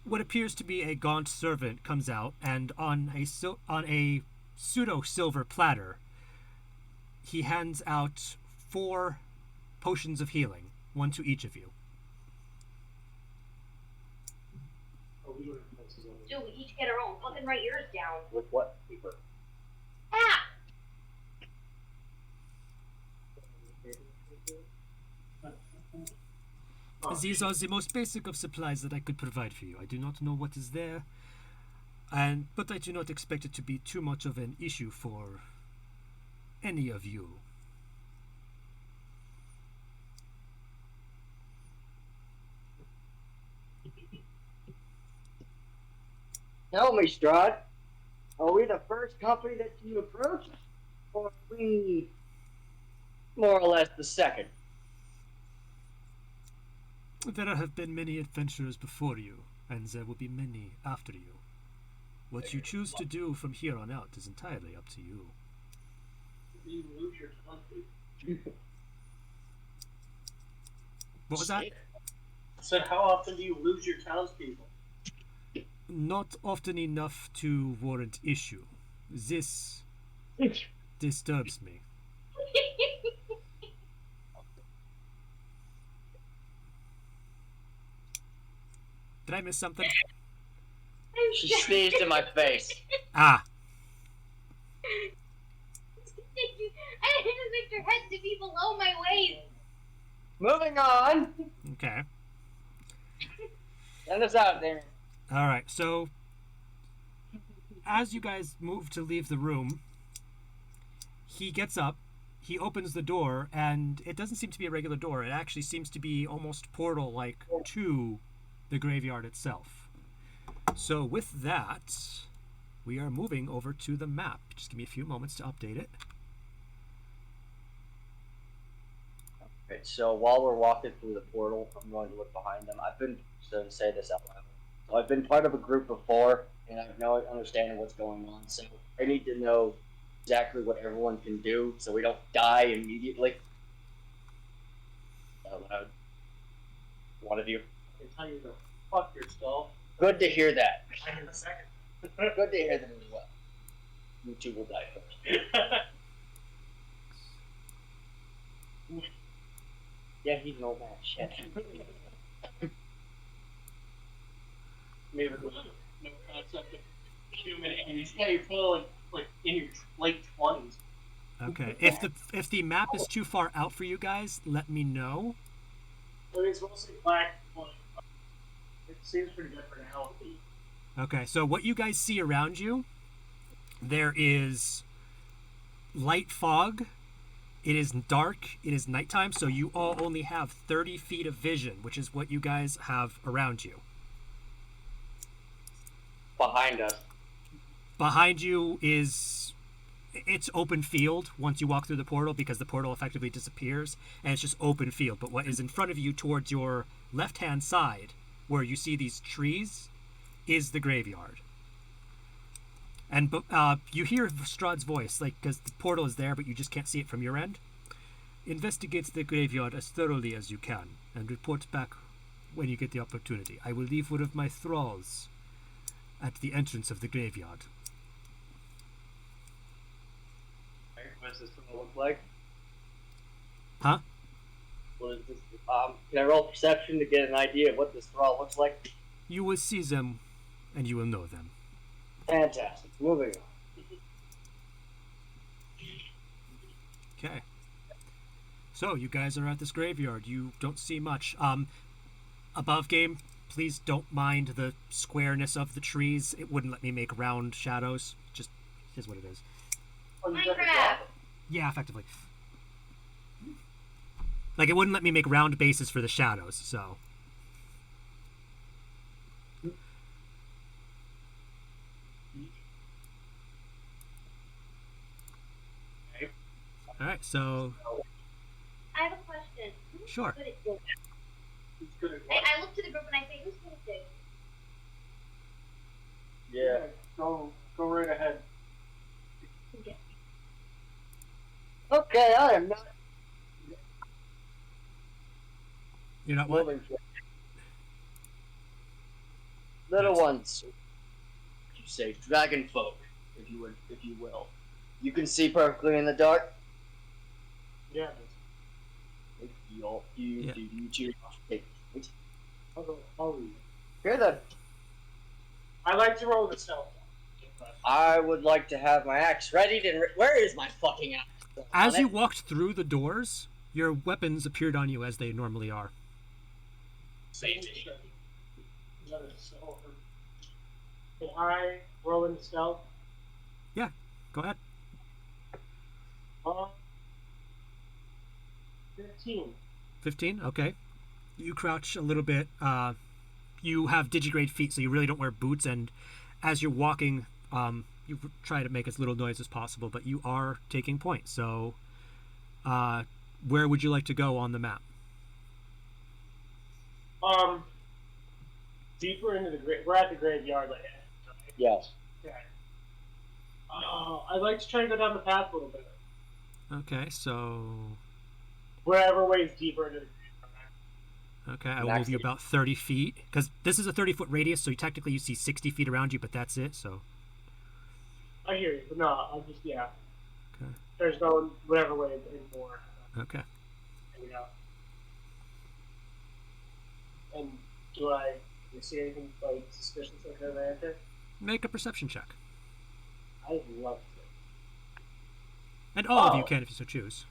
what appears to be a gaunt servant comes out, and on a pseudo-silver platter, he hands out 4 potions of healing, 1 to each of you. Oh, we don't have places on Dude, we each get our own. Fucking write yours down. With what paper? Ah! These are the most basic of supplies that I could provide for you. I do not know what is there, but I do not expect it to be too much of an issue for any of you. Tell me, Strahd, are we the first company that you approached, or are we more or less the second? There have been many adventurers before you, and there will be many after you. What you choose to do from here on out is entirely up to you. You lose your country. What was that? I said, how often do you lose your townspeople? Not often enough to warrant issue. This disturbs me. Did I miss something? She sneezed in my face. Ah, I didn't expect your head to be below my waist. Moving on. okay. Send us out there. All right, so as you guys move to leave the room, he gets up, he opens the door, and it doesn't seem to be a regular door. It actually seems to be almost portal-like to the graveyard itself. So with that, we are moving over to the map. Just give me a few moments to update it. Right, so while we're walking through the portal, I'm going to look behind them. I've been so to say this out loud. So I've been part of a group before, and I have no understanding what's going on. So I need to know exactly what everyone can do, so we don't die immediately. Out loud. One of you. I can tell you to fuck yourself. Good to hear that. In a second. Good to hear that as well. You two will die first. Yeah, he's an old man. Shit. Maybe there's no concept of human age. Yeah, you're probably like in your late 20s. Okay. If the map is too far out for you guys, let me know. But it's mostly black. It seems pretty good for now. Okay, so what you guys see around you, there is light fog. It is dark. It is nighttime, so you all only have 30 feet of vision, which is what you guys have around you. Behind us. Behind you is... It's open field once you walk through the portal because the portal effectively disappears, and it's just open field. But what is in front of you towards your left-hand side, where you see these trees, is the graveyard. And you hear Strahd's voice, like, because the portal is there, but you just can't see it from your end. Investigate the graveyard as thoroughly as you can, and report back when you get the opportunity. I will leave one of my thralls at the entrance of the graveyard. What does this one look like? Huh? What is this? Can I roll perception to get an idea of what this thrall looks like? You will see them, and you will know them. Fantastic. Moving on. Okay. So, you guys are at this graveyard. You don't see much. Above game, please don't mind the squareness of the trees. It wouldn't let me make round shadows. Just is what it is. Oh, you got the Minecraft! Yeah, effectively. Like, it wouldn't let me make round bases for the shadows, so... Alright, so... I have a question. Who's Sure. good at digging? It's good at what? I look to the group and I say, who's good at digging? Yeah. Go right ahead. Okay, I am not You're not what? moving forward. Little Yes. ones, you say dragon folk, if you will. You can see perfectly in the dark. Yeah. Yeah. I'll read it. Here then. I like to roll the stealth. I would like to have my axe ready to. Where is my fucking axe? As you walked through the doors, your weapons appeared on you as they normally are. Same thing. Can I roll in stealth? Yeah, go ahead. 15. 15, okay. You crouch a little bit. You have digigrade feet, so you really don't wear boots, and as you're walking, you try to make as little noise as possible, but you are taking point. So, where would you like to go on the map? Deeper into the we're at the graveyard, like. Yes. Okay. I'd like to try to go down the path a little bit. Okay, so... Wherever way is deeper into the graveyard. Okay, I will move you about 30 feet, because this is a 30-foot radius, so technically you see 60 feet around you, but that's it, so... I hear you, but no, I'm just, yeah. Okay. There's no whatever way in more. Okay. There we go. And do I see anything like suspicious like that I enter? Make a perception check. I'd love to. And all of you can if you so choose.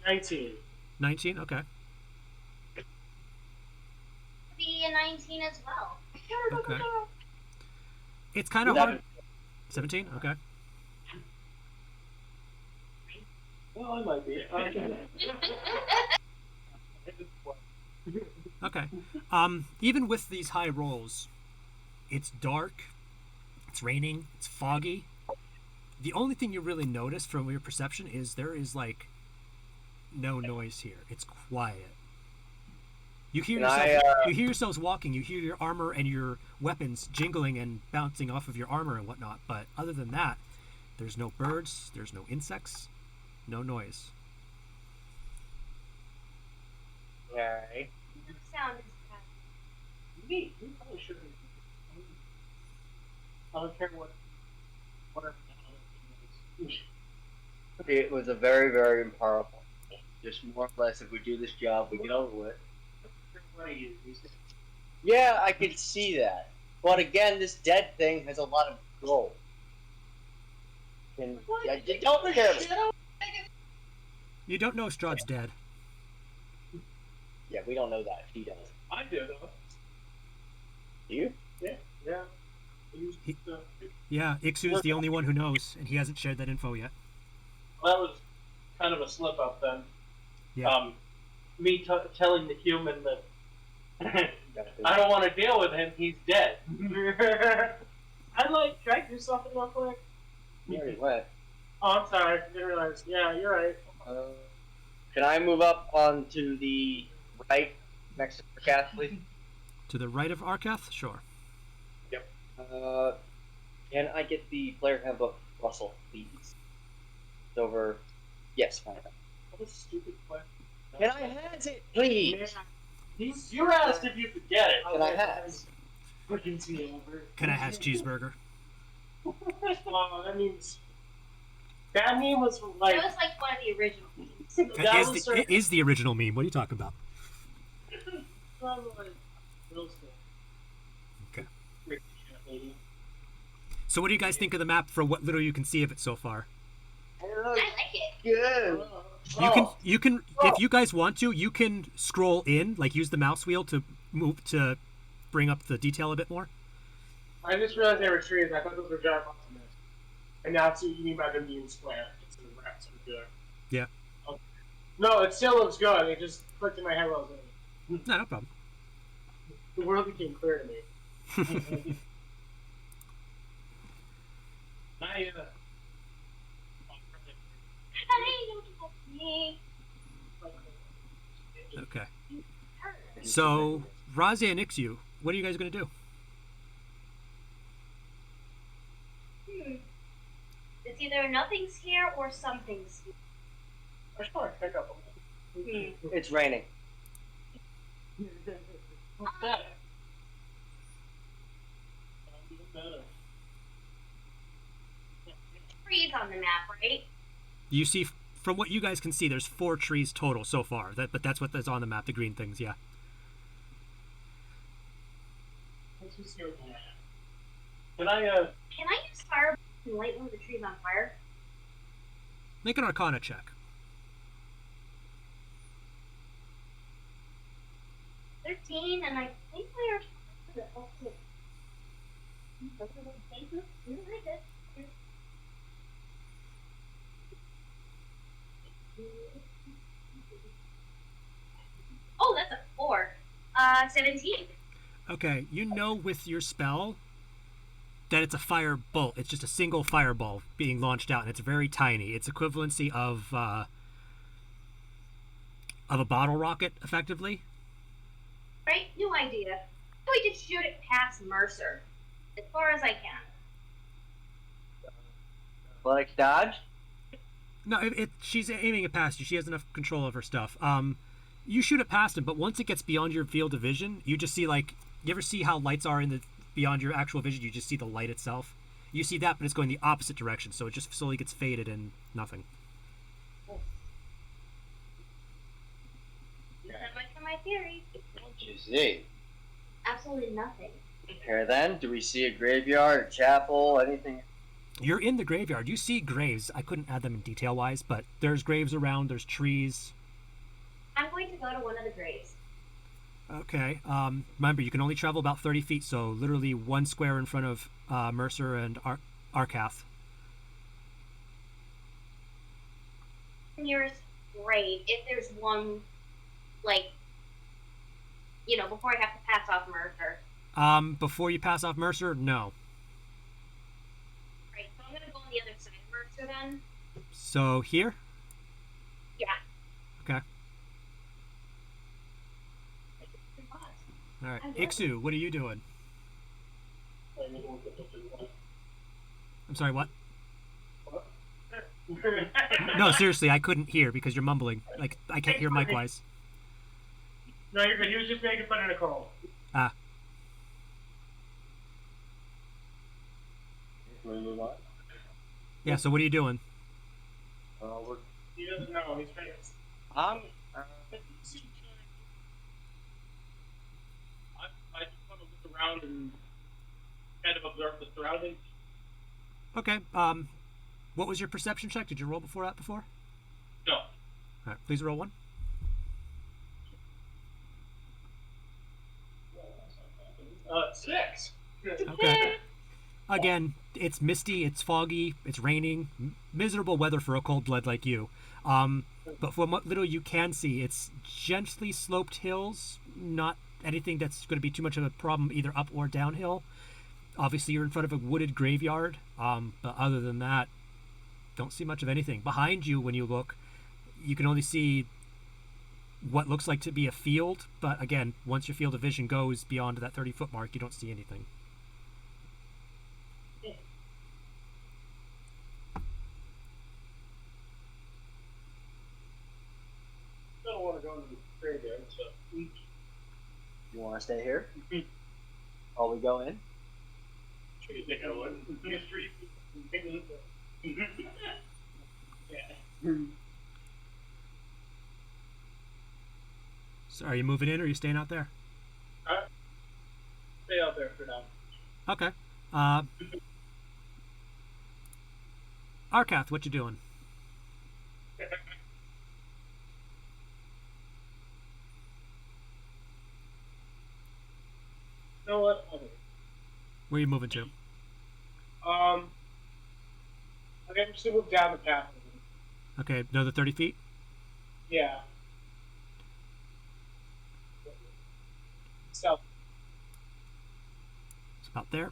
19. 19, okay. Be a 19 as well. Okay. It's kind of hard. 17, okay. Well, I might be. Okay. Even with these high rolls, it's dark, it's raining, it's foggy. The only thing you really notice from your perception is there is like no noise here. It's quiet. You hear Can yourself. I, You hear yourselves walking. You hear your armor and your weapons jingling and bouncing off of your armor and whatnot. But other than that, there's no birds. There's no insects. No noise. Alright. No sound is bad. We probably shouldn't. I don't care whatever the hell it is. It was a very, very powerful. Just more or less, if we do this job, we get over with. What are you? He's just- Yeah, I can see that. But again, this dead thing has a lot of gold. And don't care. You don't know Strahd's dead. Yeah, we don't know that. He does. I do though. Do you? Yeah. He- Yeah, Ixu's the only one who knows, and he hasn't shared that info yet. That was kind of a slip up then. Yeah. Me telling the human that I don't want to deal with him. He's dead. Can I do something real quick? You already went. Oh, I'm sorry. I didn't realize. Yeah, you're right. Can I move up onto the right next to Cass, please? To the right of Arkath? Sure. Can I get the player handbook, Russell, please? It's over. Yes, fine. What a stupid question. Can I have it, please? You asked if you could get it. Can I have? Freaking tea over. Can I has cheeseburger? That means. That meme was like. That was like one of the original memes. That was It is the original meme. What are you talking about? Okay. So what do you guys think of the map for what little you can see of it so far? I like it. Good. You can if you guys want to, you can scroll in, like use the mouse wheel to move to bring up the detail a bit more. I just realized they were trees. I thought those were giant monsters. And now it's what you mean by them being square. It's in the rats are good. Yeah. Okay. No, it still looks good. It just clicked in my head while I was in it. No problem. The world became clear to me. Hey, don't touch me. Okay. So Razia and Ixu, what are you guys gonna do? It's either nothing's here or something's here. I just want to pick up a little. It's raining. What's that? Even better. Trees on the map, right? You see, from what you guys can see, there's 4 trees total so far. But that's what is on the map, the green things, yeah. Let's just go with that. Can I, Can I use fire and light one of the trees on fire? Make an Arcana check. 13, and I think we are. Okay. You're right, good. Oh, that's a 4. 17. Okay, you know with your spell that it's a fire bolt. It's just a single fireball being launched out, and it's very tiny. It's equivalency of a bottle rocket, effectively. Right? New idea. We just shoot it past Mercer. As far as I can. Like dodge? No, she's aiming it past you. She has enough control of her stuff. You shoot it past him, but once it gets beyond your field of vision, you just see, like, you ever see how lights are in the beyond your actual vision? You just see the light itself. You see that, but it's going the opposite direction, so it just slowly gets faded and nothing. That might be my theory. What'd you see? Absolutely nothing. Here then, do we see a graveyard, a chapel, anything? You're in the graveyard. You see graves. I couldn't add them in detail-wise, but there's graves around. There's trees. I'm going to go to one of the graves. Okay. Remember, you can only travel about 30 feet, so literally 1 square in front of Mercer and Arkath. Nearest grave, if there's one, like, before I have to pass off Mercer. Before you pass off Mercer, no. Right, so I'm going to go on the other side of Mercer then. So here? Yeah. All right, Ixu, what are you doing? I'm sorry, what? No, seriously, I couldn't hear because you're mumbling. Like, I can't hear mic-wise. No, you're good. He was just making fun of Nicole. Ah. Yeah, so what are you doing? He doesn't know. He's famous. I'm. I just want to look around and kind of observe the surroundings. Okay, what was your perception check? Did you roll before? No. All right, please roll one. Six. Okay. Again, it's misty, it's foggy, it's raining, miserable weather for a cold blood like you. But from what little you can see, it's gently sloped hills, not anything that's going to be too much of a problem either up or downhill. Obviously, you're in front of a wooded graveyard, but other than that, don't see much of anything. Behind you, when you look, you can only see what looks like to be a field, but again, once your field of vision goes beyond that 30-foot mark, you don't see anything. I don't want to go into the graveyard, so. You want to stay here? While we go in? Sure you think I would. Yeah. So are you moving in or are you staying out there? Stay out there for now. Okay. Arkath, what you doing? You know what? Where are you moving to? I'm just gonna move down the path. Okay, another 30 feet? Yeah. So, It's about there.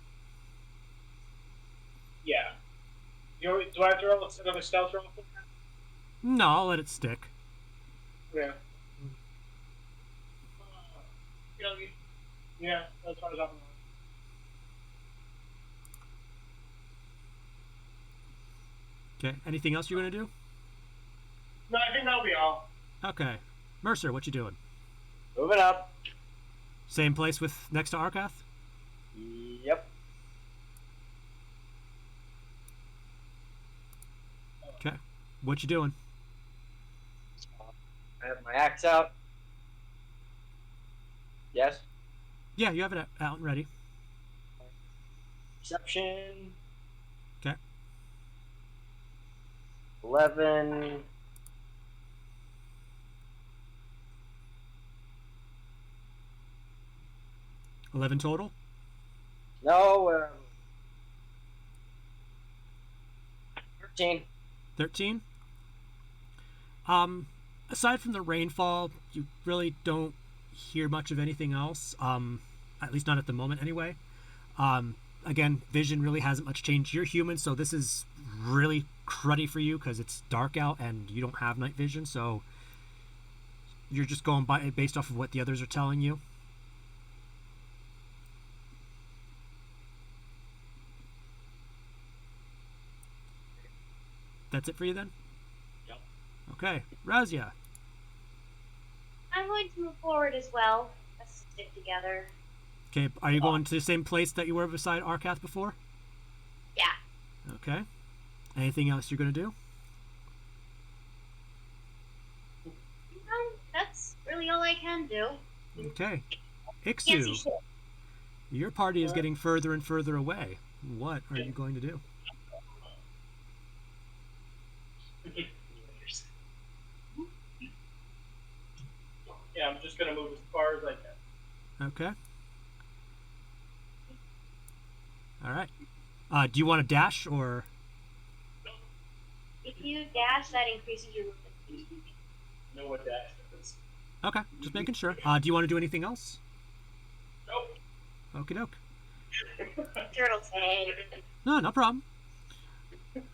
yeah. Do I have to roll another stealth roll? No, I'll let it stick. Yeah. Yeah, that's what I was talking about. Okay, anything else you're going to do? No, I think that'll be all. Okay. Mercer, what you doing? Moving up. Same place with next to Arkath? Yep. Okay. What you doing? I have my axe out. Yes. Yeah, you have it out and ready. Perception. Okay. 11. $11 total? No. 13. 13? Aside from the rainfall, you really don't hear much of anything else. At least not at the moment anyway. Again, vision really hasn't much changed. You're human, so this is really cruddy for you because it's dark out and you don't have night vision, so you're just going based off of what the others are telling you. That's it for you then? Yep. Okay. Razia. I'm going to move forward as well. Let's stick together. Okay, are you going to the same place that you were beside Arkath before? Yeah. Okay. Anything else you're going to do? That's really all I can do. Okay. Can't see Ixu, shit. your party is getting further and further away. What are you going to do? Yeah, I'm just gonna move as far as I can. Okay. All right. Do you want to dash or? If you dash, that increases your movement speed. Know what dash is. Okay, just making sure. Do you want to do anything else? Nope. Okie doke. Turtle's head. No problem.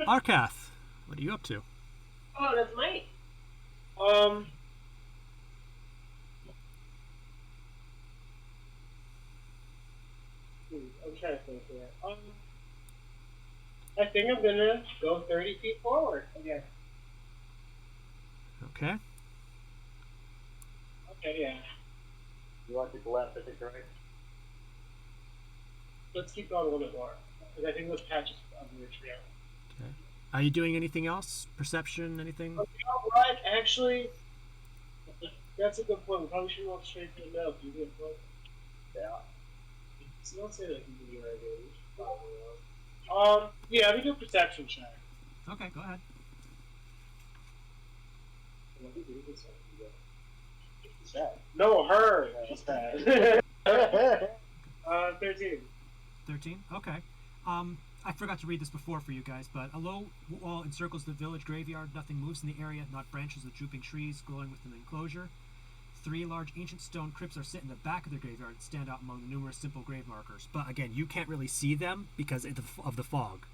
Arkath, what are you up to? Oh, that's mine. trying to think here. I think I'm gonna go 30 feet forward again. Okay. Okay, yeah. You want to go left, I think, right? Let's keep going a little bit more. Because I think those patches of the trail. Okay. Are you doing anything else? Perception? Anything? You know what? Actually, that's a good point. We probably should walk straight to the middle. You get one. Yeah. So don't say that you can do right here. Yeah, we do a perception check. Okay, go ahead. No, her. She's bad. 13. 13? Okay. I forgot to read this before for you guys, but a low wall encircles the village graveyard. Nothing moves in the area, not branches of drooping trees growing within the enclosure. 3 large ancient stone crypts are set in the back of the graveyard and stand out among the numerous simple grave markers. But again, you can't really see them because of the fog.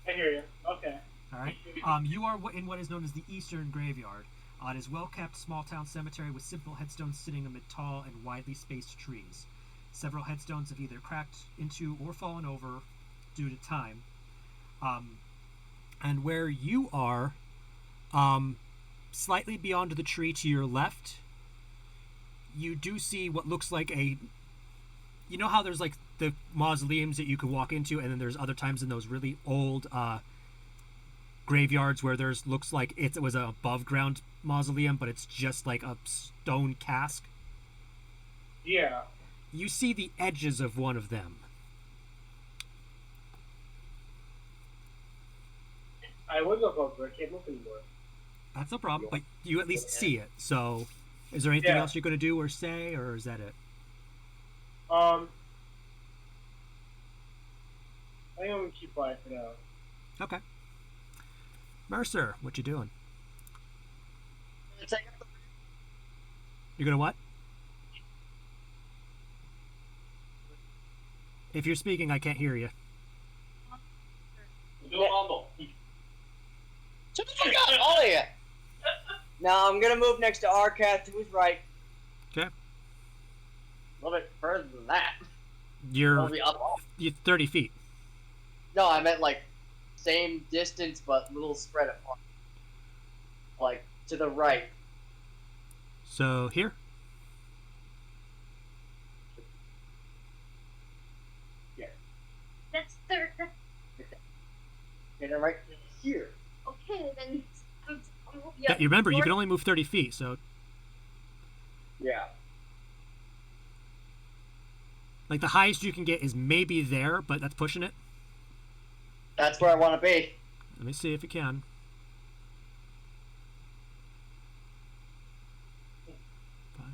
I hear you. Okay. All right. You are in what is known as the Eastern Graveyard. It is well-kept small-town cemetery with simple headstones sitting amid tall and widely spaced trees. Several headstones have either cracked into or fallen over due to time. And where you are, slightly beyond the tree to your left, you do see what looks like a... You know how there's like the mausoleums that you could walk into, and then there's other times in those really old graveyards where there's looks like it was an above ground mausoleum, but it's just like a stone cask. Yeah. You see the edges of one of them. I would look over. I can't look anymore. That's no problem, but you at least see it. So, is there anything else you're going to do or say, or is that it? I think I'm gonna keep quiet for now. Okay. Mercer, what you doing? You're gonna what? If you're speaking, I can't hear you. Do a humble. Shut the fuck up, all of you! Now I'm gonna move next to Arcath, to his right. Okay. A little bit further than that. You're 30 feet. No, I meant like same distance but little spread apart. Like to the right. So here. Yeah. That's third. And then right here. Okay, then. Yeah, you remember, you can only move 30 feet, so... Yeah. Like, the highest you can get is maybe there, but that's pushing it. That's where I want to be. Let me see if you can. 5, 10,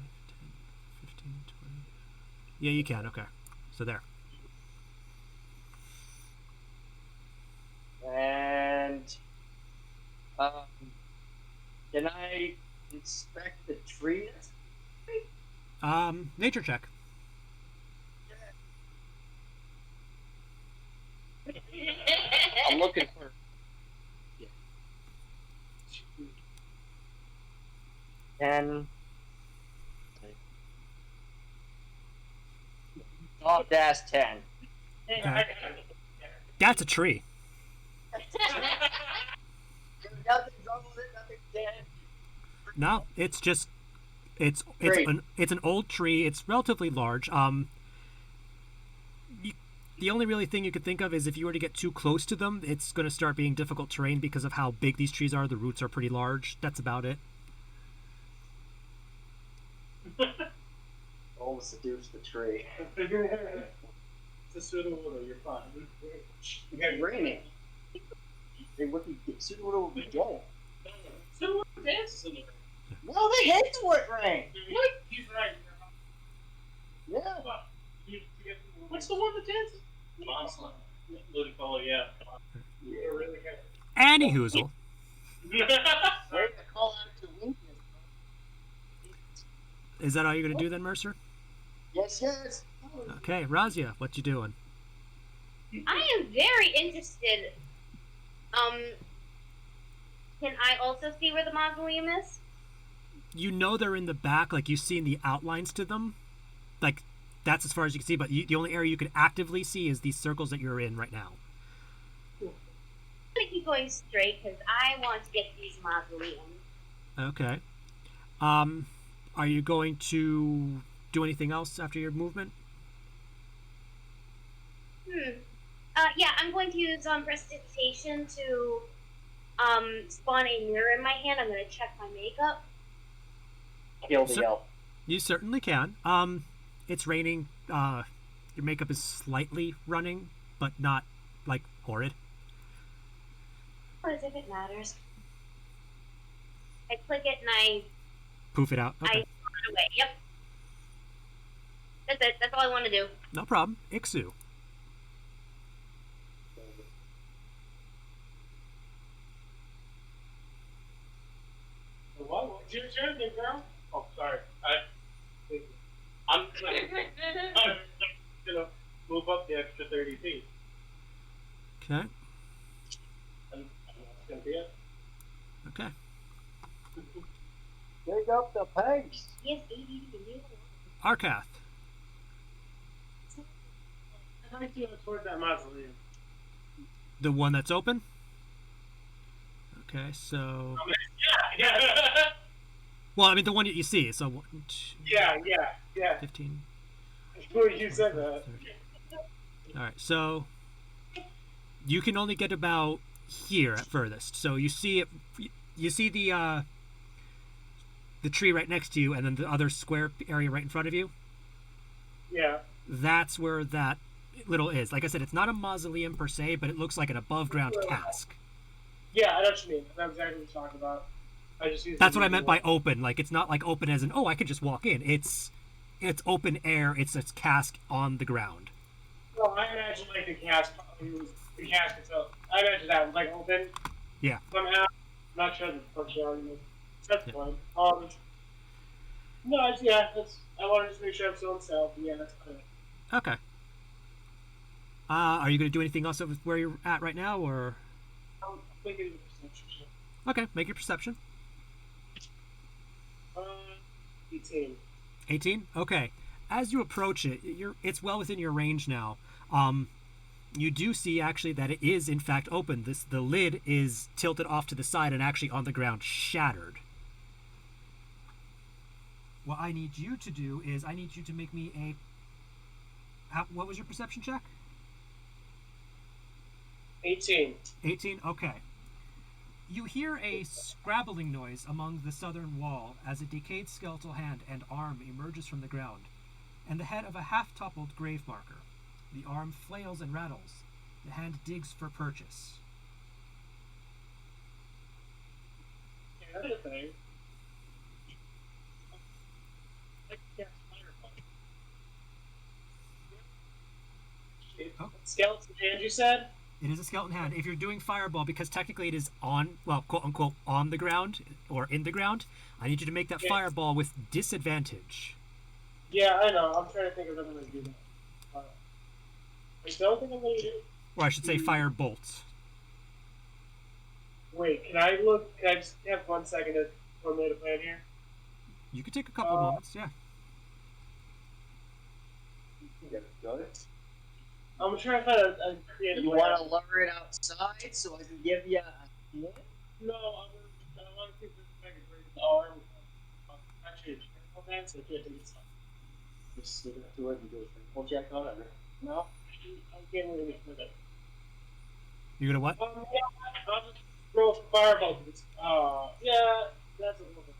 15, 20... Yeah, you can, okay. So there. And can I inspect the trees? Nature check. I'm looking for. Yeah. 10. Oh, dash 10. Okay. That's a tree. Nothing's wrong with it. Nothing's dead. No, it's just it's Great. an old tree. It's relatively large. The only really thing you could think of is if you were to get too close to them, it's going to start being difficult terrain because of how big these trees are. The roots are pretty large. That's about it. Almost seduced the tree. It's a pseudo-water, you're fine. It got raining. They wouldn't get pseudo would be dead. Pseudo-water dances in the rain. No, they hate to work rain. What? He's right. Yeah. What's the one that dances? Monster. Ludicolo, yeah. You're really good. Anyhoozle. Where to call out to weakness? Is that all you're going to do then, Mercer? Yes, yes. Okay, Razia, what you doing? I am very interested. Can I also see where the mausoleum is? You know they're in the back, like you've seen the outlines to them. Like, that's as far as you can see. But the only area you can actively see is these circles that you're in right now. I'm gonna keep going straight because I want to get to these mausoleums. Okay. Are you going to do anything else after your movement? Yeah, I'm going to use prestidigitation to spawn a mirror in my hand. I'm gonna check my makeup. Kill the elf. You certainly can. It's raining. Your makeup is slightly running, but not like horrid. What as if it matters? I click it and I Poof it out. Okay. I spawn it away. Yep. That's it. That's all I want to do. No problem. Ixu. What? What's your turn, then, girl? Oh, sorry. I'm gonna move up the extra 30 feet. Okay. And that's gonna be it. Okay. Dig up the pegs. Yes, baby. Arcath. How do you toward that mausoleum? The one that's open? Okay, so... Yeah. Well, I mean, the one that you see. So 1, 2, Yeah. 15. Before you said that. 30. All right, so you can only get about here at furthest. So you see it. You see the tree right next to you, and then the other square area right in front of you. Yeah. That's where that little is. Like I said, it's not a mausoleum per se, but it looks like an above-ground cask. Yeah, I know what you mean. That's exactly what you're talking about. That's what I meant by open. Like, it's not like open as in, oh, I could just walk in. It's open air. It's a cask on the ground. Well, I imagine like the cask probably was the cask itself. I imagine that was like open. Yeah. Somehow, I'm not sure the functionality was. That's fine. No, that's. I wanted to make sure I'm still in stealth. Yeah, that's fine. Okay. Are you going to do anything else with where you're at right now, or? I'm thinking of perception. Okay, make your perception. 18. 18? Okay. As you approach it, it's well within your range now. You do see actually that it is in fact open. The lid is tilted off to the side and actually on the ground shattered. What I need you to do is I need you to make me a... what was your perception check? 18. 18? Okay. You hear a scrabbling noise among the southern wall as a decayed skeletal hand and arm emerges from the ground, and the head of a half-toppled grave marker. The arm flails and rattles. The hand digs for purchase. Another thing. I can't Oh. Skeleton hand, you said? It is a skeleton hand. If you're doing fireball, because technically it is on, well, quote-unquote, on the ground, or in the ground, I need you to make that fireball with disadvantage. Yeah, I know. I'm trying to think of another way to do that. I don't think I'm going to do it. Or I should say firebolt. Wait, can I look? Can I just have 1 second to formulate a plan here? You could take a couple moments, yeah. I'm trying to find a creative You way. want to lower it outside so I can give you a hint? No, I want to keep this make a great arm. Actually, it's plan, so I can't do this. Just look at it and do a triple check on it. No, I can't really do that. You're gonna what? Yeah, I'll just roll for firebolt. Yeah, that's a little bit.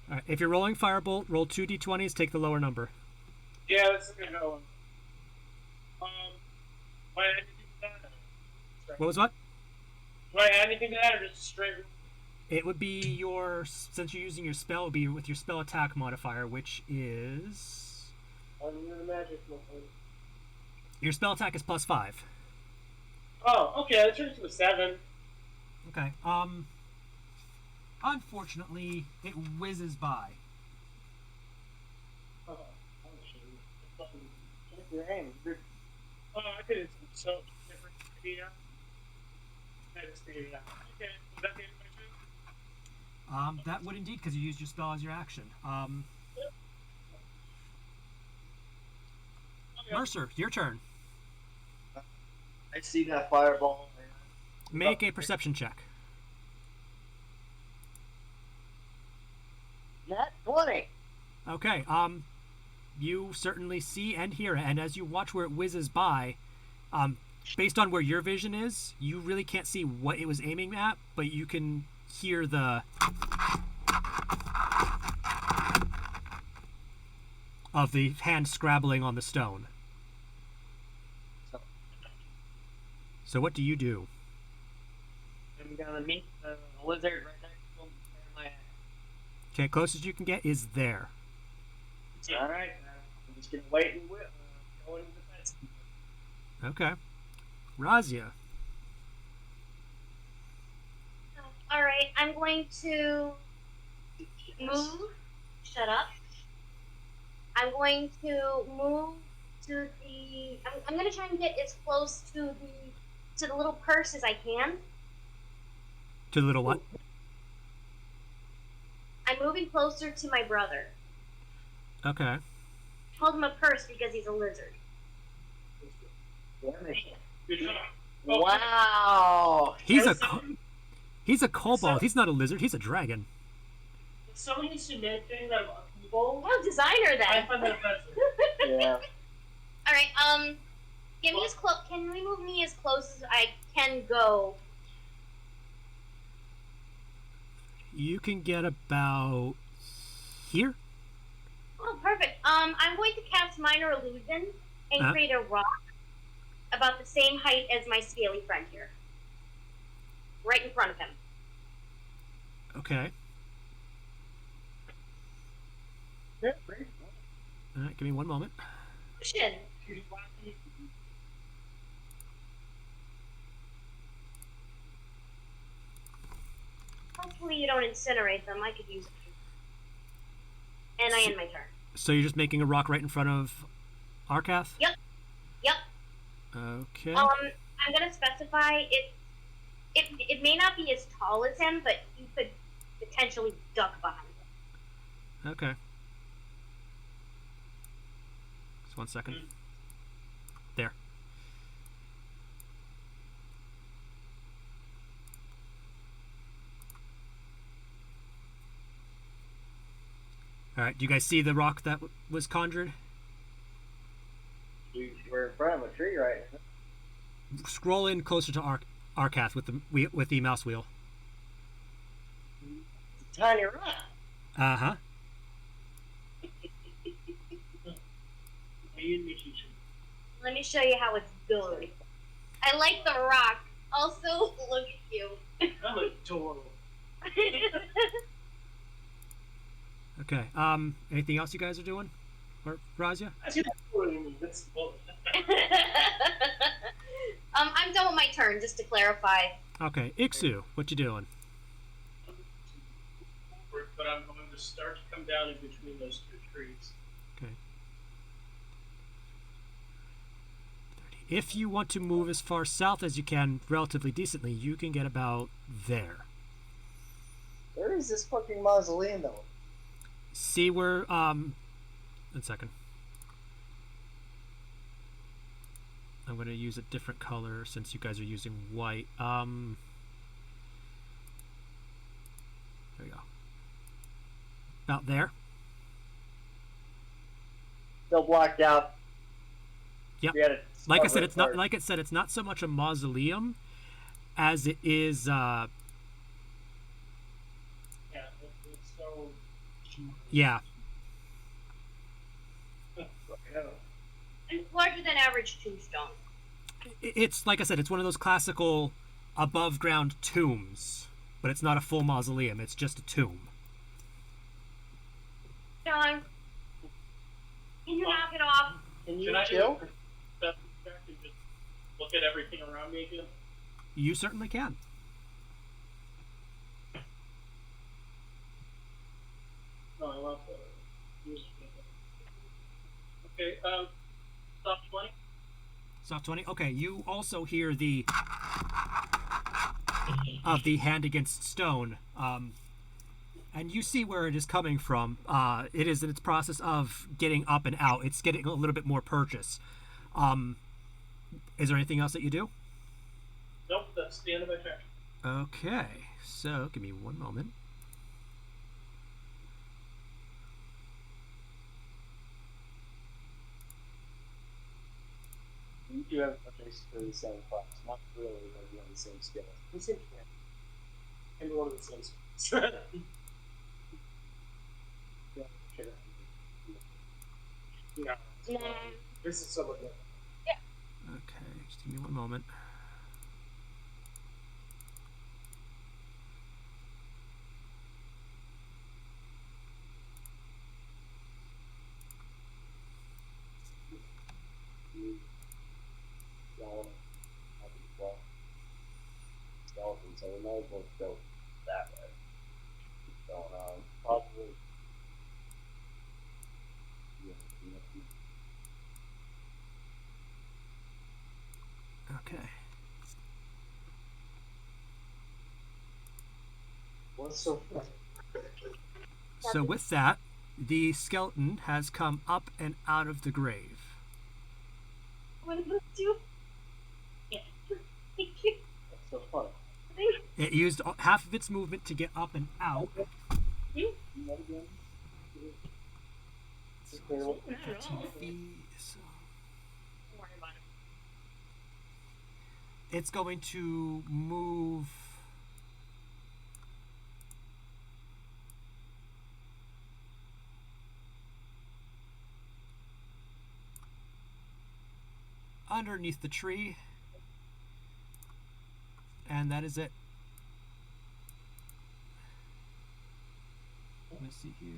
Alright, if you're rolling firebolt, roll 2 d20s, take the lower number. Yeah, that's a good one. Do I add anything to that? What was what? Do I add anything to that, or just straight? It would be your, since you're using your spell, it would be with your spell attack modifier, which is... I'm the magic one. Your spell attack is +5. Oh, okay, let's turn it to a 7. Okay, unfortunately, it whizzes by. Oh, shit. Check your aim. I could have so different. Yeah. I just figured it out. Okay, was that the end of my turn? That would indeed, because you used your spell as your action. Mercer, your turn. I see that fireball. Make a perception check. Nat 20. Okay. You certainly see and hear it, and as you watch where it whizzes by, based on where your vision is, you really can't see what it was aiming at, but you can hear the of the hand scrabbling on the stone. So what do you do? I'm gonna meet the lizard right next to him. My axe. Okay, closest you can get is there. All right. I'm just gonna wait and go into the fence. Okay. Razia. Alright, I'm going to move. Shut up. I'm going to move to the. I'm going to try and get as close to the little purse as I can. To the little what? I'm moving closer to my brother. Okay. I called him a purse because he's a lizard. Good job. Wow. He's a kobold. He's not a lizard. He's a dragon. Someone needs to make things out of people. What a designer then. I find that offensive. Yeah. Alright, get me as close. Can we move me as close as I can go? You can get about here. Oh, perfect. I'm going to cast Minor Illusion and create a rock about the same height as my scaly friend here. Right in front of him. Okay. Yeah. All right, give me one moment. Shit. Hopefully you don't incinerate them. I could use it. And I end my turn. So you're just making a rock right in front of Arkath? Yep. Okay. I'm gonna specify it may not be as tall as him, but you could potentially duck behind him. Okay. Just 1 second. There. All right. Do you guys see the rock that was conjured? We're in front of a tree right now. Scroll in closer to Arkath with the mouse wheel. It's a tiny rock. Uh huh. Let me show you how it's done. I like the rock. Also, look at you. I'm adorable. Okay. Anything else you guys are doing, or Razia? That's bullshit. I'm done with my turn, just to clarify. Okay. Ixu, what you doing? But I'm going to start to come down in between those two trees. Okay. If you want to move as far south as you can relatively decently, you can get about there. Where is this fucking mausoleum though? See where, 1 second. I'm going to use a different color since you guys are using white. There we go. About there. Still blocked out. Yep. We had to Like I said, start it's not so much a mausoleum as it is Yeah, it's so. yeah. It's larger than average tombstone. It's like I said, it's one of those classical above ground tombs, but it's not a full mausoleum, it's just a tomb. John, can you knock it off? Can you Should I chill? Step back and just look at everything around me again? You certainly can. No, I want the music. Okay, stop 20. Soft 20. Okay, you also hear the of the hand against stone, and you see where it is coming from. It is in its process of getting up and out. It's getting a little bit more purchase. Is there anything else that you do? Nope, that's the end of my turn. Okay, so give me one moment. You do have basically the same class, not really, but you have the same skills. The same thing. And one of the same skills. Yeah, sure. No. This is someone different. Okay, just give me one moment. Skeletons, so we might as well go that way. So, probably. Okay. What's so funny? So with that, the skeleton has come up and out of the grave. What did this do? Yeah. Thank you. What's so funny? It used half of its movement to get up and out. You? What again? So Okay, well, 15 feet, so Don't worry about it. it's going to move underneath the tree, and that is it. Let me see here.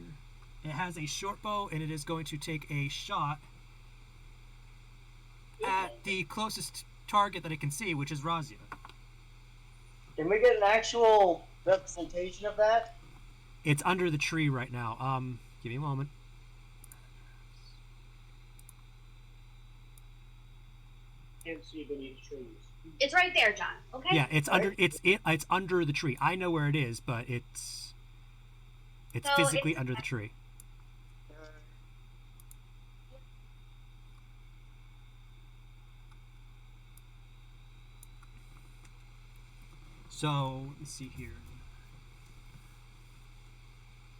It has a short bow, and it is going to take a shot at the closest target that it can see, which is Razia. Can we get an actual representation of that? It's under the tree right now. Give me a moment. can't see beneath trees. It's right there, John. Okay. Yeah, it's under it's under the tree. I know where it is, but it's So physically it's- under the tree. So let's see here.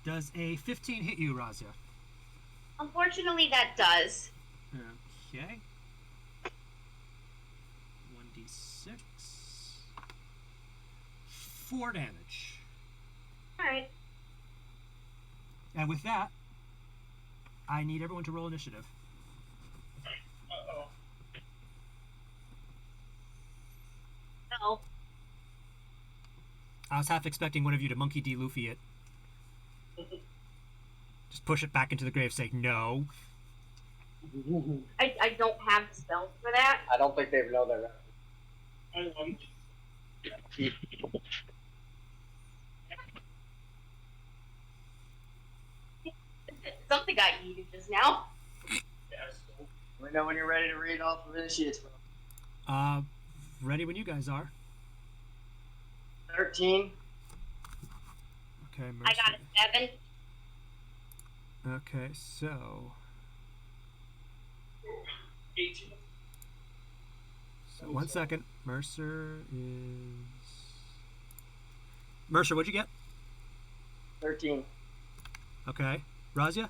Does a 15 hit you, Razia? Unfortunately, that does. Okay. 1d6. 4 damage. All right. And with that, I need everyone to roll initiative. Uh-oh. No. I was half expecting one of you to monkey D. Luffy it. Just push it back into the grave, say no. I don't have the spells for that. I don't think they know their reference. Something got eaten just now. Yes. We know when you're ready to read off of initiates. Ready when you guys are. 13. Okay, Mercy. I got a 7. Okay, so 18. one second. Mercer, what'd you get? 13. Okay. Razia?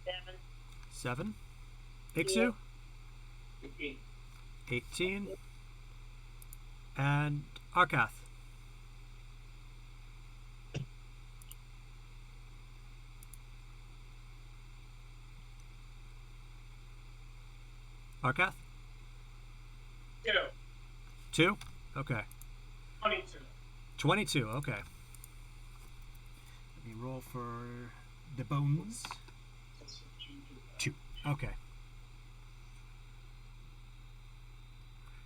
7. 7. Ixu? 18. 18. And Arkath? Arkath? 2. 2? Okay. 22. 22, okay. Let me roll for the bones. 2. Okay.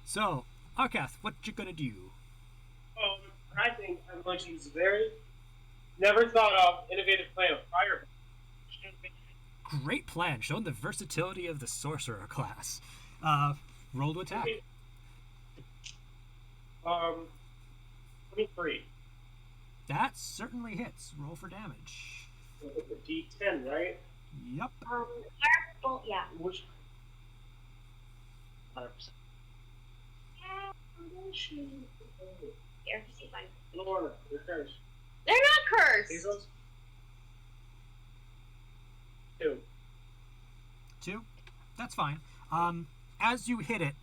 So, Arkath, what you gonna do? I think I'm going to use a very never thought of innovative plan of fire. Great plan, showing the versatility of the sorcerer class. Roll to attack. 23. That certainly hits. Roll for damage. The D10, right? Yep. Well, yeah. Which 100%. Here, see if I- Lord, they're cursed. They're not cursed. These ones? 2. 2? That's fine. As you hit it,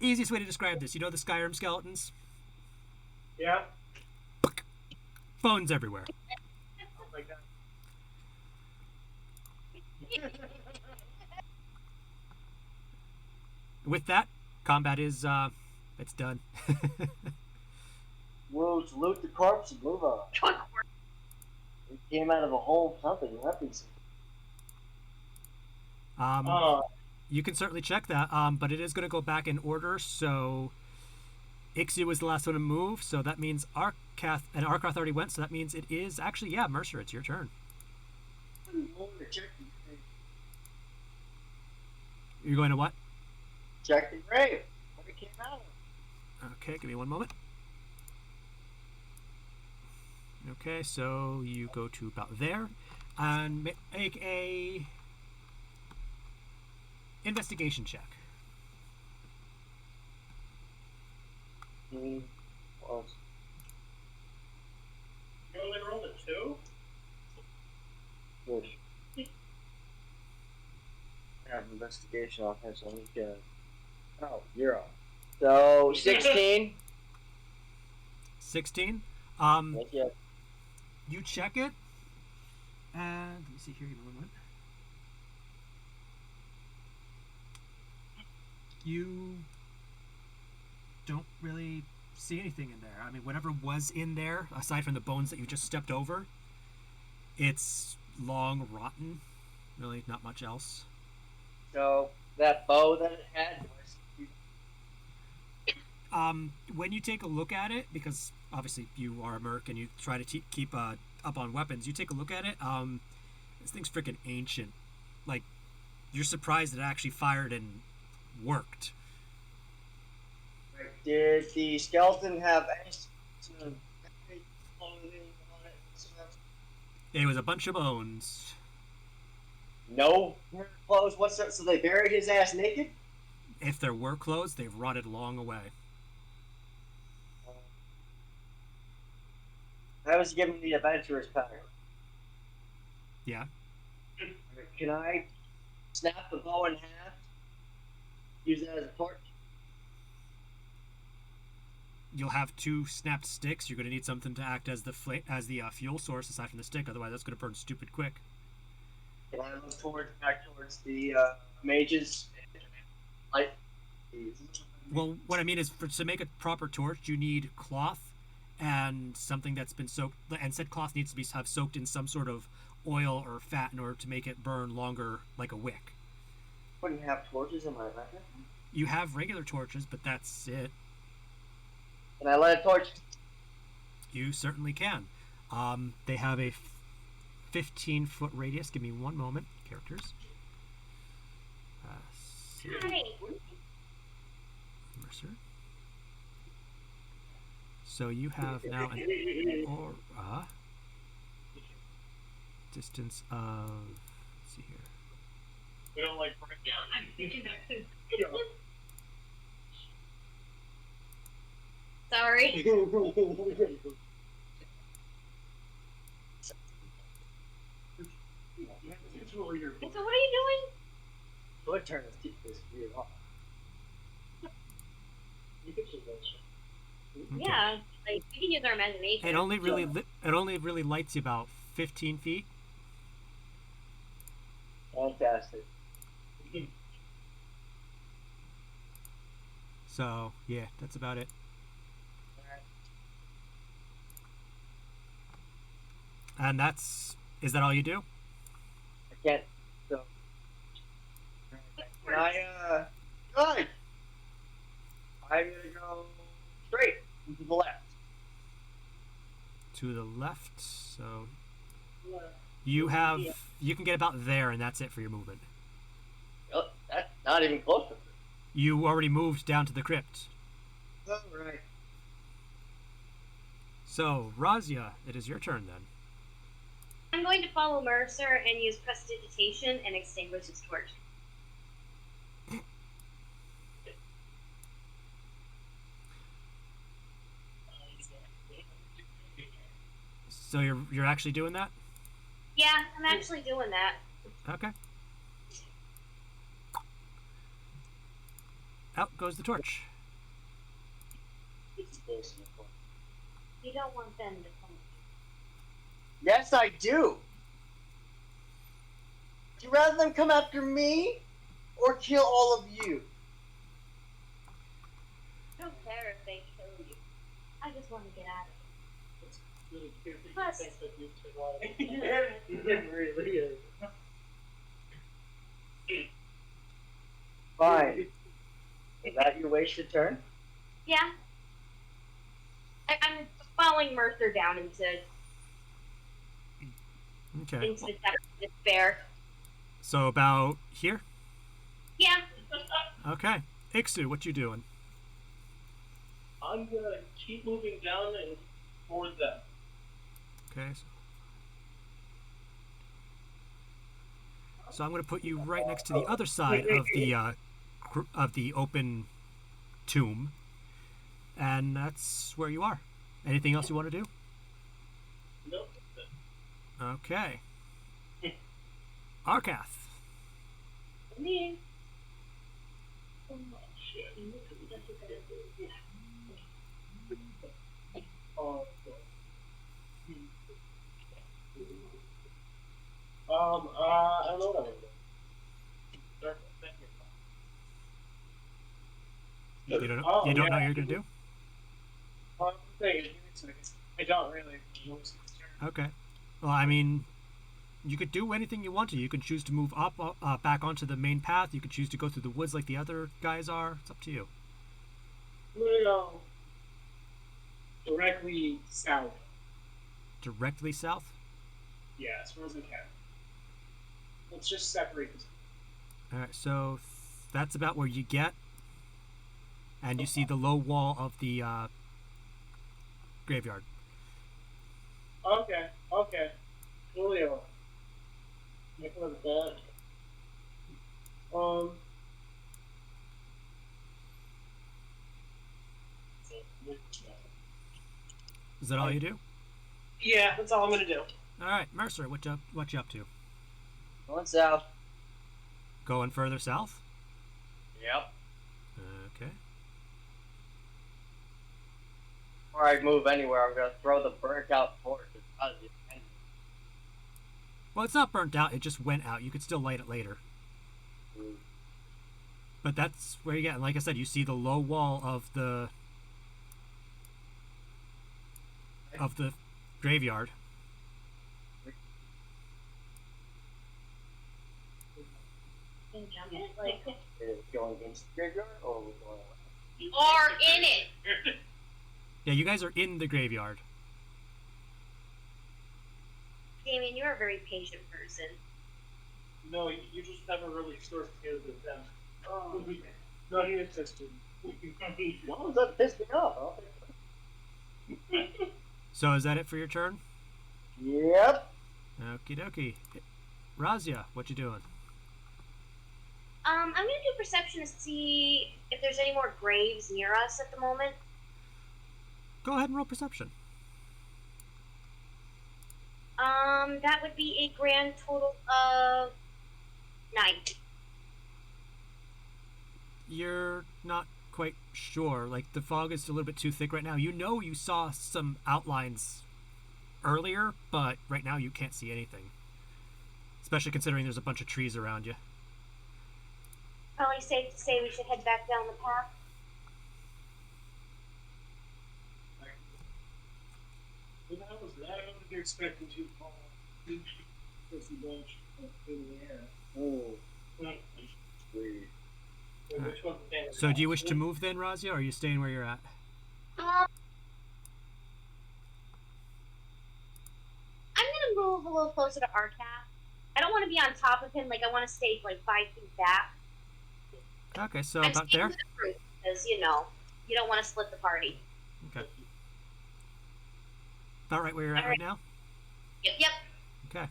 easiest way to describe this, you know the Skyrim skeletons? Yeah? Bones everywhere. Oh my god. With that, combat is, it's done. We'll loot the corpse and move on. It came out of a hole, something. Weapons. You can certainly check that, but it is going to go back in order, so Ixu was the last one to move, so that means Arkath, and Arkath already went, so that means it is actually, yeah, Mercer, it's your turn. You're going to what? Check the grave. What it came out of. Okay, give me one moment. Okay, so you go to about there, and make a investigation check. Well, You only rolled a 2? good. I have investigation on him, so he can. Oh, 0. So 16. 16. Yeah. You check it, and let me see here. Give me one moment. You don't really see anything in there. I mean, whatever was in there, aside from the bones that you just stepped over, it's long rotten. Really, not much else. So that bow that it had. When you take a look at it, because obviously you are a merc and you try to keep up on weapons, you take a look at it. This thing's freaking ancient. Like, you're surprised it actually fired and worked. Did the skeleton have any clothing on it? It was a bunch of bones. No clothes. What's that? So they buried his ass naked? If there were clothes, they've rotted long away. I was given the adventurer's pack. Yeah. Can I snap the bow in half? Use it as a torch? You'll have 2 snapped sticks. You're going to need something to act as the fuel source aside from the stick. Otherwise, that's going to burn stupid quick. Can I look back towards the mages? Light. Well, what I mean is, to make a proper torch, you need cloth and something that's been soaked. And said cloth needs to have soaked in some sort of oil or fat in order to make it burn longer, like a wick. Wouldn't have torches in my weapon? You have regular torches, but that's it. Can I light a torch? You certainly can. They have a 15-foot radius. Give me one moment. Characters. Hi. Mercer. So you have now an aura distance of. Let's see here. We don't like breakdown. Sorry. So what are you doing? We'll turn this keep this weird off. You can see that shit. Okay. Yeah, like we can use our imagination. It only really lights you about 15 feet. Fantastic. So yeah, that's about it. And is that all you do? I can't. So. Can I, good! I'm gonna go straight and to the left. To the left. So you can get about there, and that's it for your movement. Oh, that's not even close to it. You already moved down to the crypt. Alright. So Razia, it is your turn then. I'm going to follow Mercer and use prestidigitation and extinguish his torch. So you're actually doing that? Yeah, I'm actually doing that. Okay. Out goes the torch. You don't want them to come. Yes, I do. Would you rather them come after me or kill all of you? I don't care if they kill you. I just want to get out of It's really cute that you Plus- think that you survived. It really is. Fine. Is that your wasted turn? here. Yeah. I'm following Mercer down into Okay. the depths of despair. So about here? Yeah. Okay. Ixu, what you doing? I'm gonna keep moving down and toward them. Okay. So I'm going to put you right next to the other side of the open tomb, and that's where you are. Anything else you want to do? Nope. Okay. Arcath. Me. Oh, shit. Oh, I don't know what I'm gonna do. Start thinking. You don't know. Oh, You don't yeah. know what you're going to do? I'm thinking, I don't really. Okay. Well, I mean, you could do anything you want to. You could choose to move up, back onto the main path. You could choose to go through the woods like the other guys are. It's up to you. No. Directly south. Directly south. Yeah, as far as we can. Let's just separate this. All right. So that's about where you get, and you see the low wall of the graveyard. Okay. Julio. Make a look at that. Is that all you do? Yeah, that's all I'm gonna do. All right, Mercer, what you up to? Going south. Going further south? Yep. Okay. Before I move anywhere, I'm gonna throw the burnt out torch out of the end. Well, it's not burnt out. It just went out. You could still light it later. But that's where you get. And like I said, you see the low wall of the graveyard. Like, Is it going into the graveyard or are we going away? you are in it. Yeah, you guys are in the graveyard. Damien, you're a very patient person. No, you just never really sort together with them. Oh, not even tested. Why does that piss me off? So is that it for your turn? Yep. Okie dokie. Razia, what you doing? I'm gonna do perception to see if there's any more graves near us at the moment. Go ahead and roll perception. That would be a grand total of 9. You're not quite sure. Like, the fog is a little bit too thick right now. You know you saw some outlines earlier, but right now you can't see anything. Especially considering there's a bunch of trees around you. Probably safe to say we should head back down the path. Who the hell was that? I don't think you're expecting to fall. Pussy bunch in the air. Oh, sweet. Which one's the thing? So do you wish to move then, Razia, or are you staying where you're at? I'm gonna move a little closer to Arcath. I don't want to be on top of him. Like, I want to stay like 5 feet back. Okay, so I'm about staying there? with the group because you don't want to split the party. Okay. About right where you're at right now? Yep. Okay.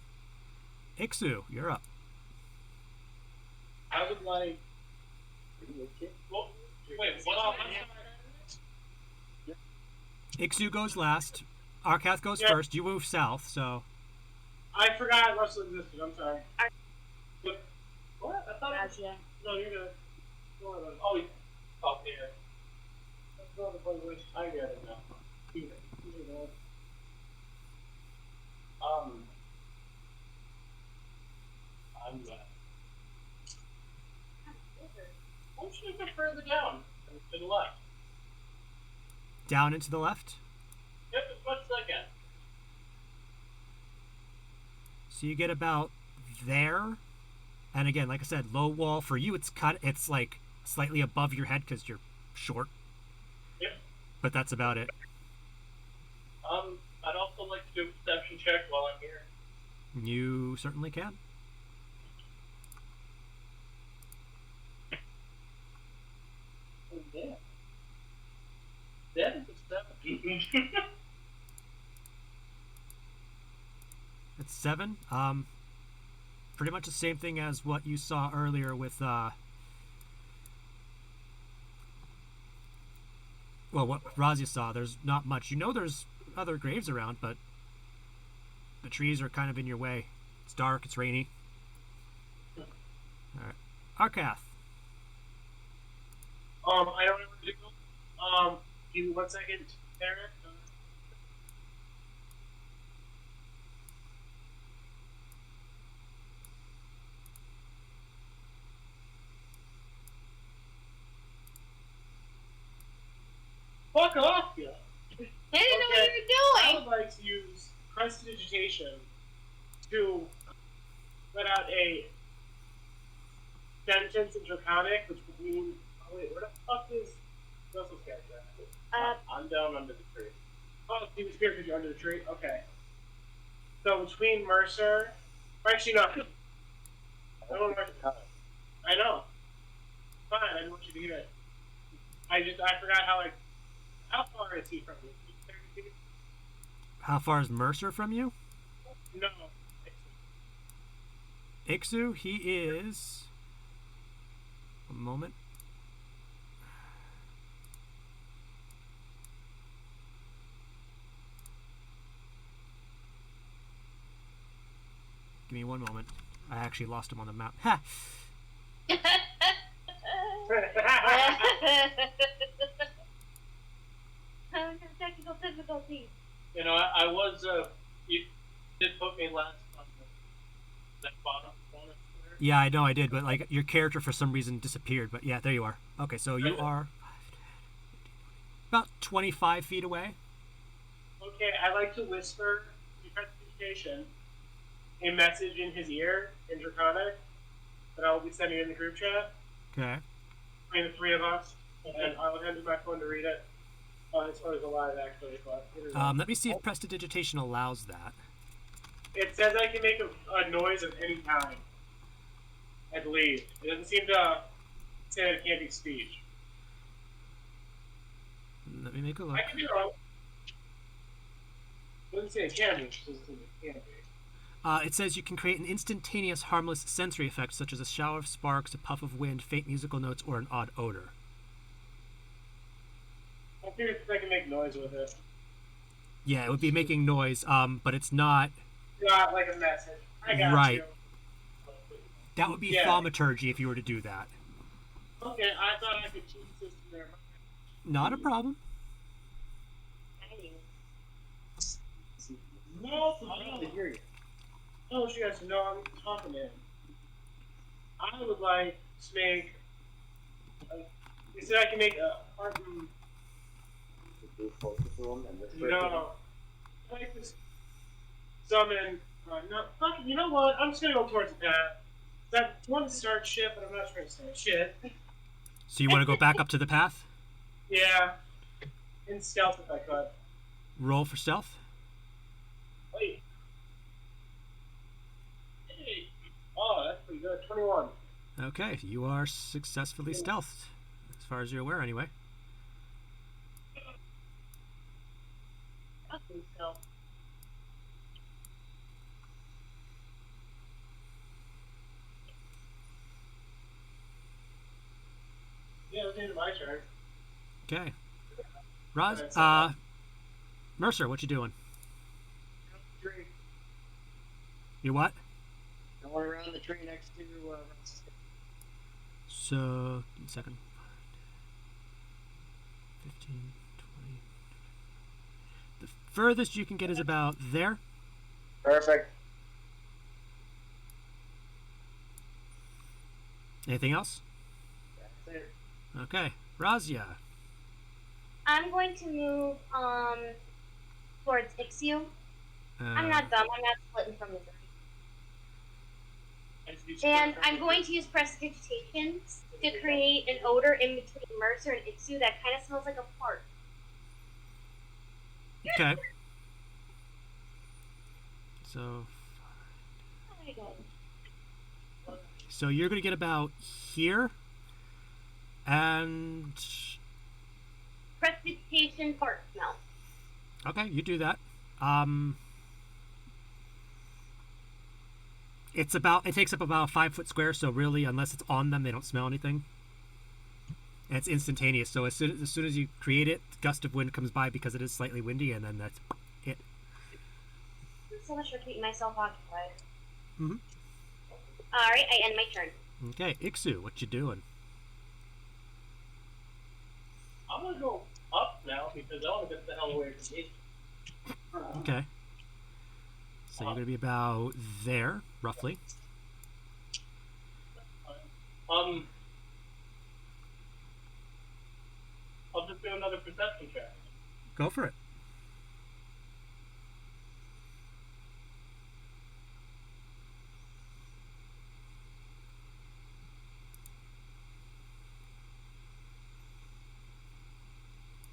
Ixu, you're up. I would like. Well, wait, what? Ixu goes last. Arcath goes Yeah. first. You move south, so I forgot Russell existed. I'm sorry. What? I thought it was... Gotcha. No, you're good. Go ahead. Oh, he's up here. Let's go to the place. I get it now. Here. I'm I'm just gonna go further down to the left. down and to the left. Yep, as much as I can. So you get about there, and again, like I said, low wall for you. It's like slightly above your head because you're short. Yep. But that's about it. I'd also like to do a perception check while I'm here. You certainly can. Oh, yeah. That is a 7. It's 7. Pretty much the same thing as what you saw earlier with what Razia saw. There's not much. You know there's other graves around, but the trees are kind of in your way. It's dark, it's rainy. Alright. Arcath. I don't know where to go. Give me 1 second, Eric. Fuck off, you! I didn't know what you were I doing. would like to use prestidigitation to let out a sentence in Draconic, which would mean. Oh, wait, where the fuck is Russell's character? I'm down under the tree. Oh, he was here because you're under the tree? Okay. So between Mercer. Actually, no. I don't know. I know. Fine, I didn't want you to hear it. I forgot how far is he from me? 30 feet? How far is Mercer from you? No. Ixu, he is. A moment. Give me 1 moment. I actually lost him on the map. Ha! Technical difficulties. You know, I was, you did put me last on that bottom corner there. Yeah, I know I did, but like your character for some reason disappeared. But yeah, there you are. Okay, so you are about 25 feet away. Okay, I like to whisper communication a message in his ear in Draconic that I will be sending in the group chat Okay. between the 3 of us, and I will hand it my phone to read it. It's always alive, actually, but it is Let me see if prestidigitation allows that. it says I can make a noise of any kind. I believe. It doesn't seem to say that it can't be speech. Let me make a look. I can be wrong. It doesn't say it can be, it just doesn't say it can be. It says you can create an instantaneous, harmless sensory effect, such as a shower of sparks, a puff of wind, faint musical notes, or an odd odor. I'm curious if I can make noise with it. Yeah, it would be making noise, but it's not. Not like a message. I got Right. you. That would be Yeah. thaumaturgy if you were to do that. Okay, I thought I could choose this in there. Not a problem. No, I don't to hear you. I want you guys to know I'm talking to him. I would like to make. He said I can make a. No. I'd like to summon. No, fuck, you know what? I'm just gonna go towards the path. I want to start shit, but I'm not trying to start shit. So you want to go back up to the path? Yeah. In stealth if I could. Roll for stealth. Wait. Hey. Oh, that's pretty good. 21. Okay, you are successfully stealthed, as far as you're aware, anyway. I think so. Yeah, it's into my turn. Okay. Mercer, what you doing? tree. You what? Going around the tree next to Russ's. So, give me a second. 15, 20. The furthest you can get is about there. Perfect. Anything else? That's it. Okay. Razia. I'm going to move towards Ixu. I'm not dumb. I'm not splitting from Missouri. And I'm going to use prestidigitation to create an odor in between Mercer and Ixu that kind of smells like a fart. Okay. So. There you go. So you're going to get about here. And. Prestidigitation fart smell. Okay, you do that. It takes up about a 5-foot square, so really, unless it's on them, they don't smell anything. And it's instantaneous, so as soon as you create it, gust of wind comes by because it is slightly windy, and then that's it. So much for keeping myself occupied. Mm-hmm. Alright, I end my turn. Okay, Ixu, what you doing? I'm gonna go up now because I want to get the hell away from me. Okay. So you're going to be about there, roughly. I'll just do another perception check. Go for it.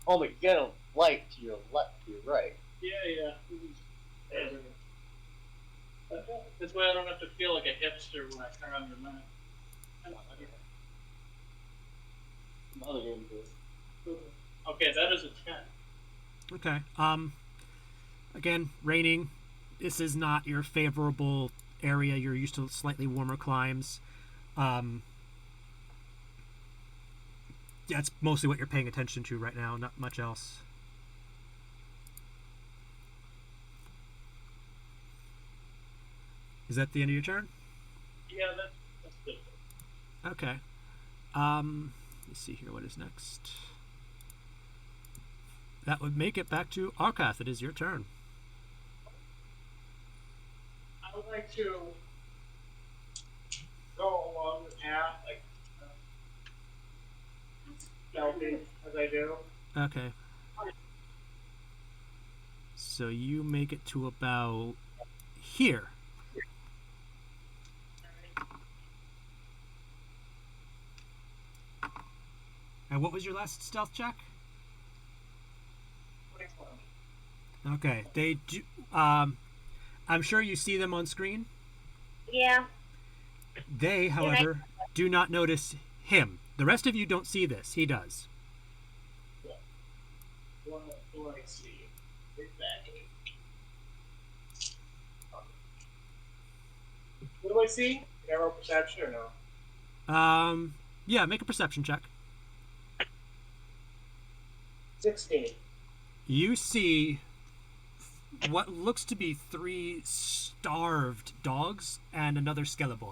Only get a light to your left, to your right. Yeah. This way I don't have to feel like a hipster when I turn on your map. Another game too. Okay, that is a 10. Okay. Again, raining. This is not your favorable area. You're used to slightly warmer climes. That's mostly what you're paying attention to right now. Not much else. Is that the end of your turn? Yeah, that's good. Okay. Let's see here. What is next? That would make it back to Arkath. It is your turn. I would like to go along the path, like stealthy as I do. Okay. So you make it to about here. And what was your last stealth check? Okay, they do. I'm sure you see them on screen. Yeah. They, however, do not notice him. The rest of you don't see this. He does. What do I see? Exactly. What do I see? Arrow perception or no? Yeah, make a perception check. 16. You see what looks to be 3 starved dogs and another skeleton.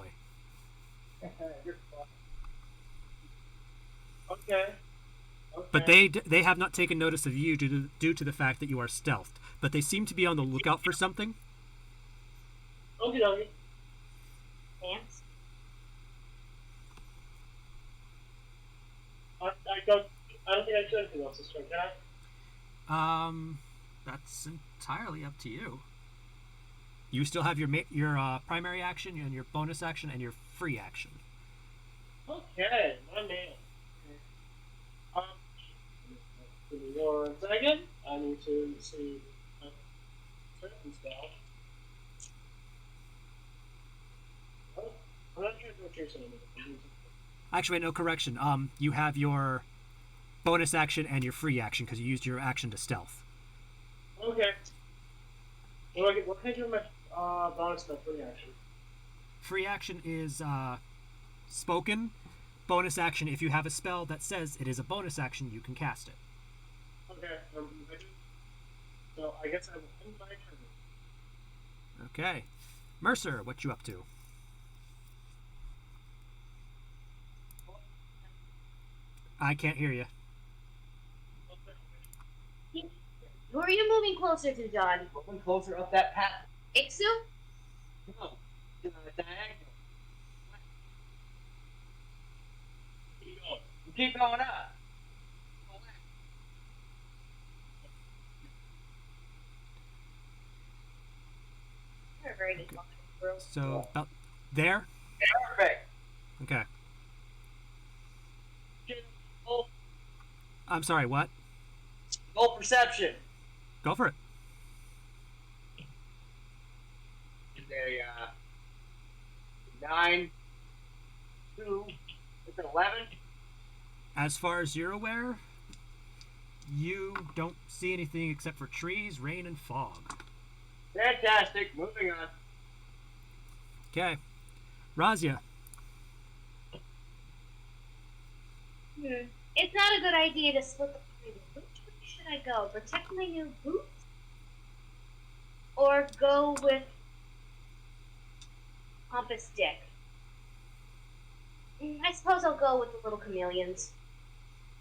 Okay. But they have not taken notice of you due to the fact that you are stealthed. But they seem to be on the lookout for something. Okay. Pants. I don't think I should anything else this turn, can I? That's entirely up to you. You still have your primary action and your bonus action and your free action. Okay, my man. Give me 1 second. I need to see certain stuff. I'm not sure what you're saying. Actually, wait, no, correction. You have your bonus action and your free action because you used your action to stealth. Okay. What can I do with my bonus and free action? Free action is spoken. Bonus action, if you have a spell that says it is a bonus action, you can cast it. Okay. So I guess I will end my turn. Okay. Mercer, what you up to? I can't hear you. Who are you moving closer to, John? Moving closer up that path. Ixu? No, diagonal. Keep going up. You're a very good talker, bro. So, about there? Perfect. Okay. Roll, I'm sorry, what? roll perception. Go for it. Is a 9, 2, it's an 11. As far as you're aware, you don't see anything except for trees, rain, and fog. Fantastic. Moving on. Okay. Razia. It's not a good idea to split the party. Which way should I go? Protect my new boots? Or go with Pompous Dick? I suppose I'll go with the little chameleons.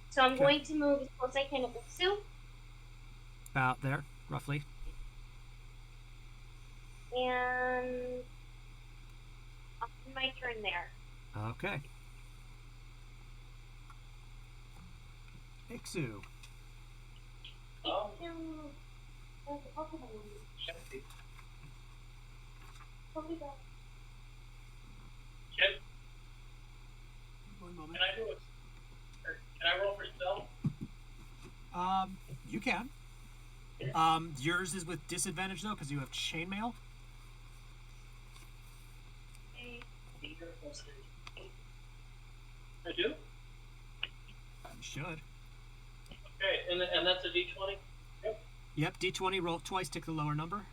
So I'm Okay. going to move as close as I can to Ixu. About there, roughly. And I'll end my turn there. Okay. Ixu. One moment. Can I do it? Can I roll for stealth? You can. Yours is with disadvantage though, because you have chainmail. I do? You should. Okay, and that's a d20? Yep, D20, roll it twice, take the lower number.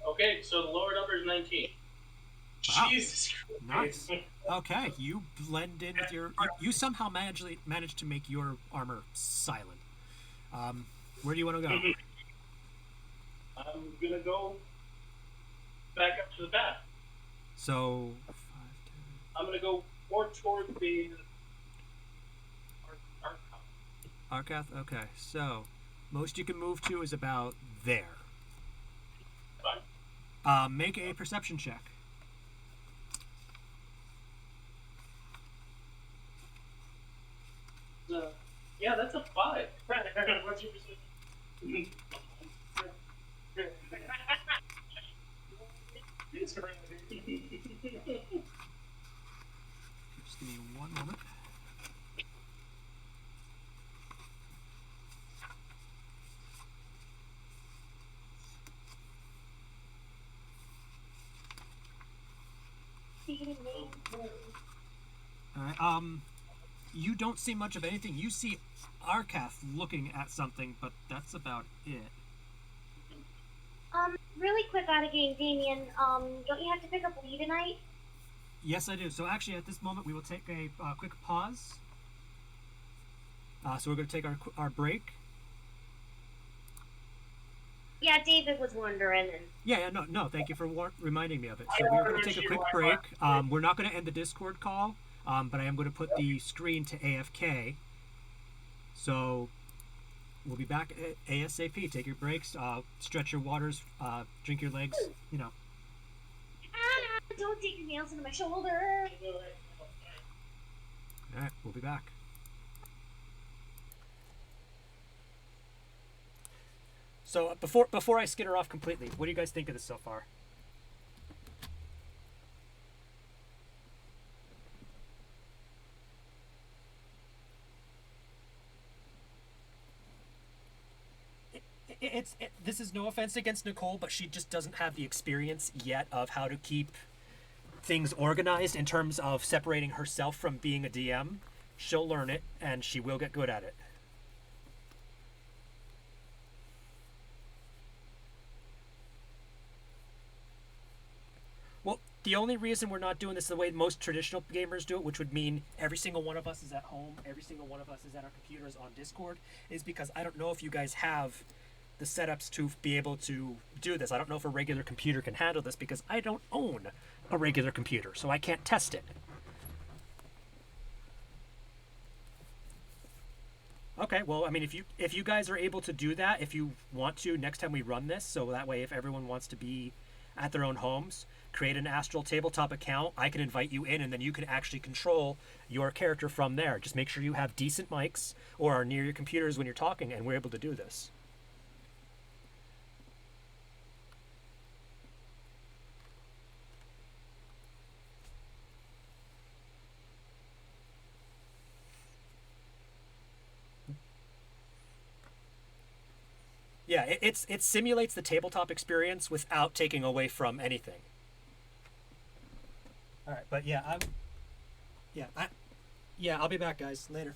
Okay, so the lower number is 19. Wow. Jesus Christ. Nice. Okay, you blend in with your. You somehow managed to make your armor silent. Where do you want to go? I'm gonna go back up to the path. So, 5, 10. I'm gonna go more toward the Arcath? Okay, so most you can move to is about there. Make a perception check. Yeah, that's a 5. What's your perception? Just give me one moment. Alright, you don't see much of anything. You see Arcath looking at something, but that's about it. Really quick out of game, Damien. Don't you have to pick up Lee tonight? Yes, I do. So actually, at this moment, we will take a quick pause. So we're going to take our break. Yeah, David was wondering. And Yeah, no. Thank you for reminding me of it. So we're going to take a quick break. We're not going to end the Discord call, but I am going to put the screen to AFK. So we'll be back ASAP. Take your breaks, stretch your waters, drink your legs. You know. Don't dig your nails into my shoulder. All right, we'll be back. So before I skitter off completely, what do you guys think of this so far? This is no offense against Nicole, but she just doesn't have the experience yet of how to keep things organized in terms of separating herself from being a DM. She'll learn it, and she will get good at it. Well, The only reason we're not doing this the way most traditional gamers do it, which would mean every single one of us is at home, every single one of us is at our computers on Discord, is because I don't know if you guys have the setups to be able to do this. I don't know if a regular computer can handle this because I don't own a regular computer, so I can't test it. Okay, well, I mean, if you guys are able to do that, if you want to, next time we run this, so that way if everyone wants to be at their own homes, create an Astral Tabletop account, I can invite you in, and then you can actually control your character from there. Just make sure you have decent mics or are near your computers when you're talking, and we're able to do this. Yeah, it simulates the tabletop experience without taking away from anything. All right, but yeah, I'll be back, guys. Later.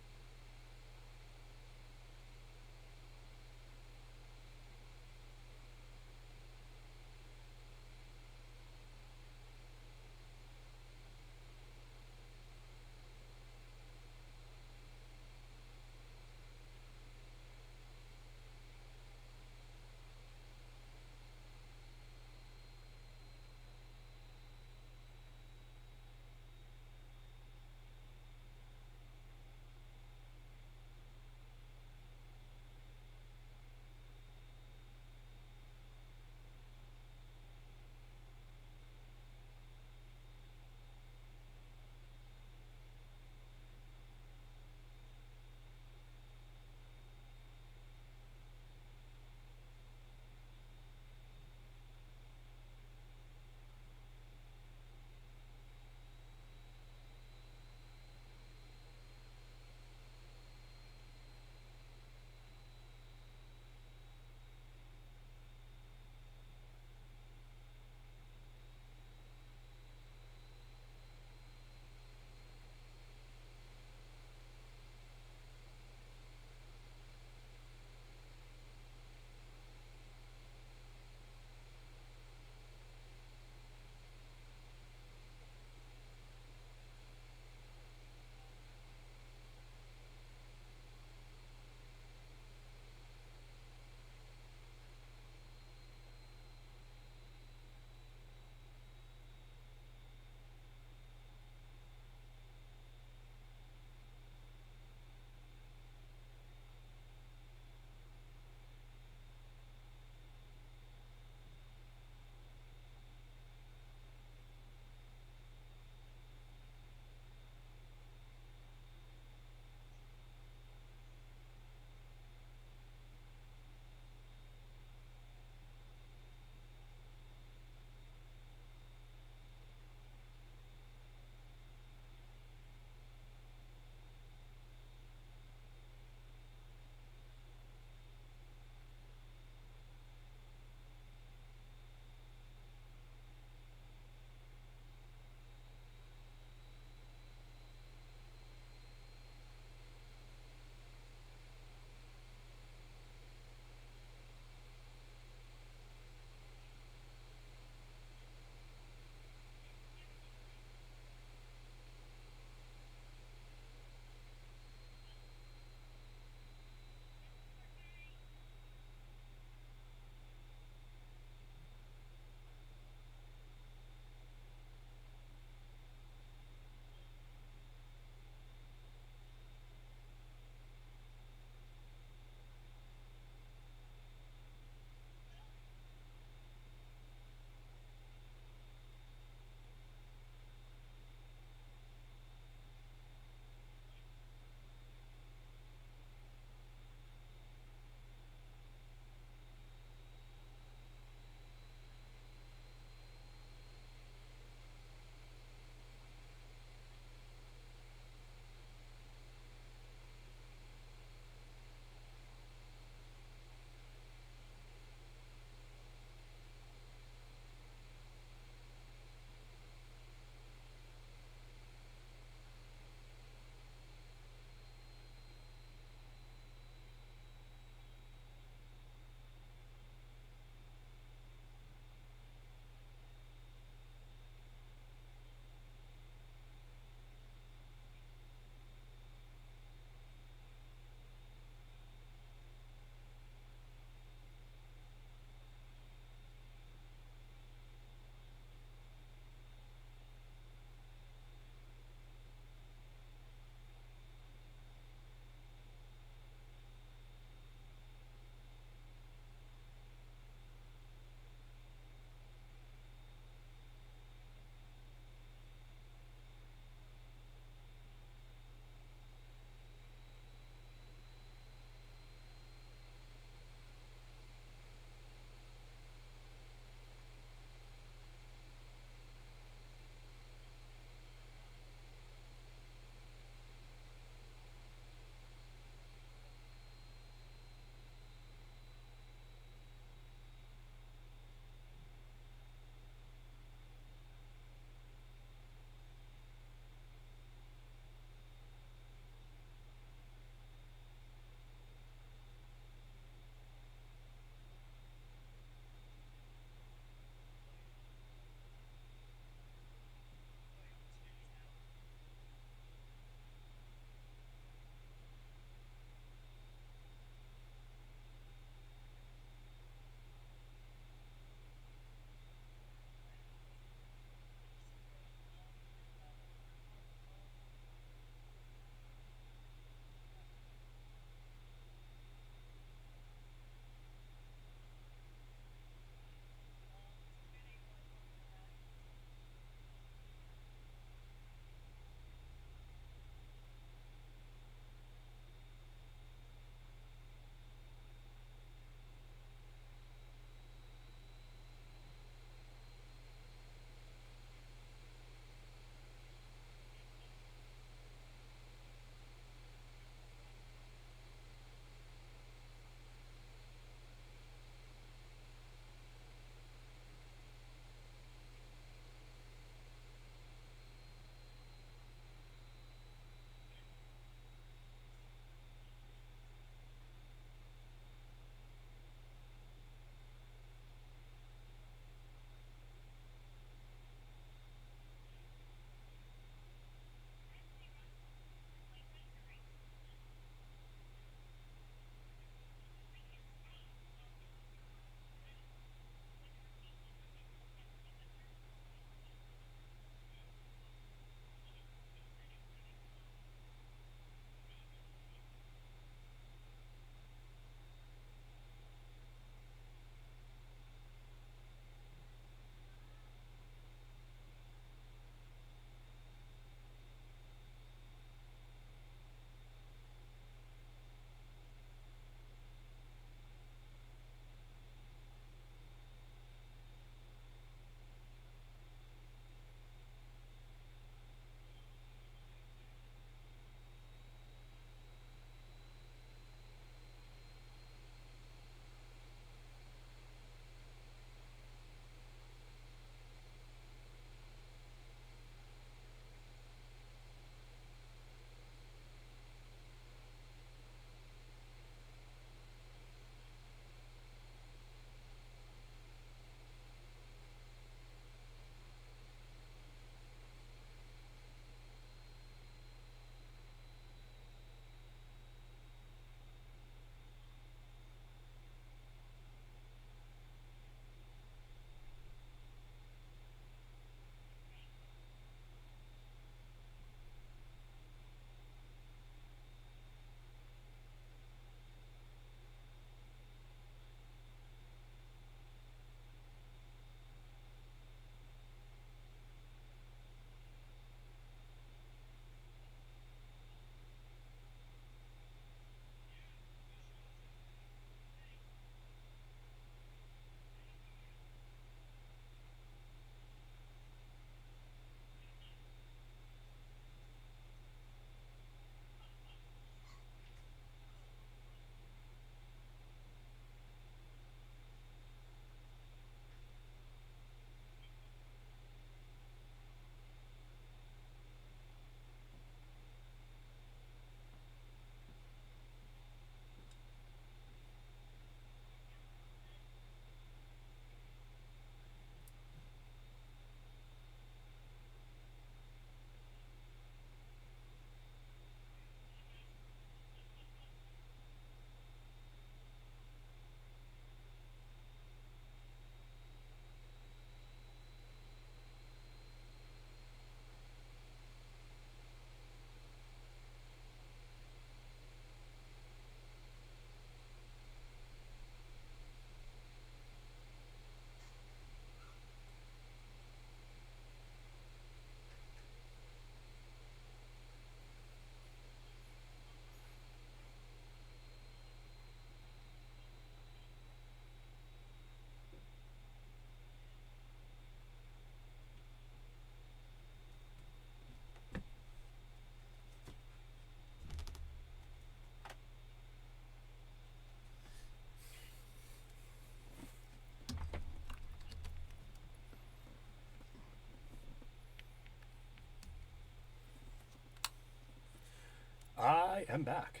am back.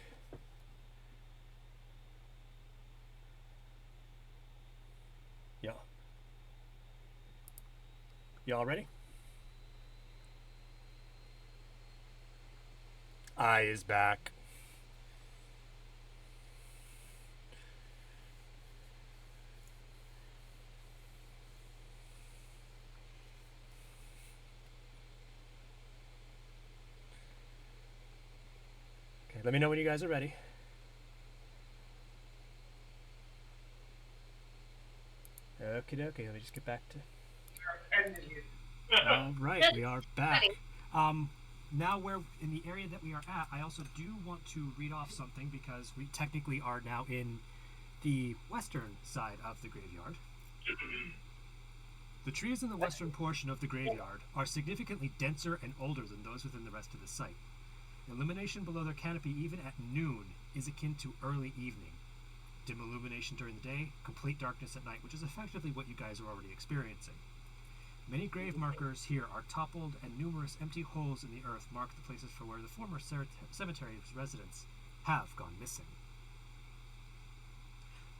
Y'all ready? I is back. Okay, let me know when you guys are ready. Okay, let me just get back to... All right, we are back. Now we're in the area that we are at. I also do want to read off something because we technically are now in the western side of the graveyard. The trees in the western portion of the graveyard are significantly denser and older than those within the rest of the site. Illumination below their canopy even at noon is akin to early evening. Dim illumination during the day, complete darkness at night, which is effectively what you guys are already experiencing. Many grave markers here are toppled, and numerous empty holes in the earth mark the places for where the former cemetery's residents have gone missing.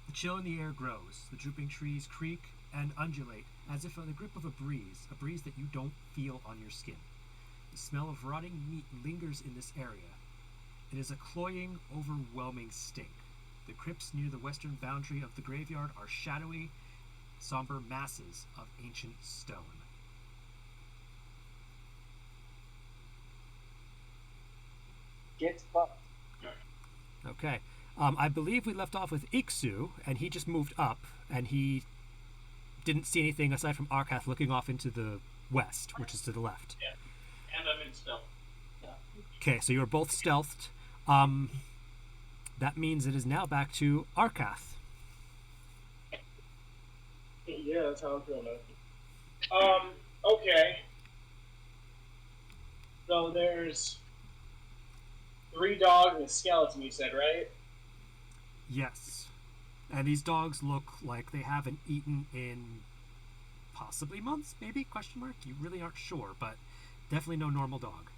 The chill in the air grows. The drooping trees creak and undulate as if in the grip of a breeze that you don't feel on your skin. The smell of rotting meat lingers in this area. It is a cloying, overwhelming stink. The crypts near the western boundary of the graveyard are shadowy, somber masses of ancient stone. Get fucked. Okay. I believe we left off with Iksu, and he just moved up, and he didn't see anything aside from Arkath looking off into the west, which is to the left. Yeah. And I'm in stealth. Yeah. Okay, so you were both stealthed. That means it is now back to Arkath. Yeah, that's how I'm feeling. Okay. So there's 3 dogs and a skeleton, you said, right? Yes. And these dogs look like they haven't eaten in possibly months, maybe? Question mark? You really aren't sure, but definitely no normal dog.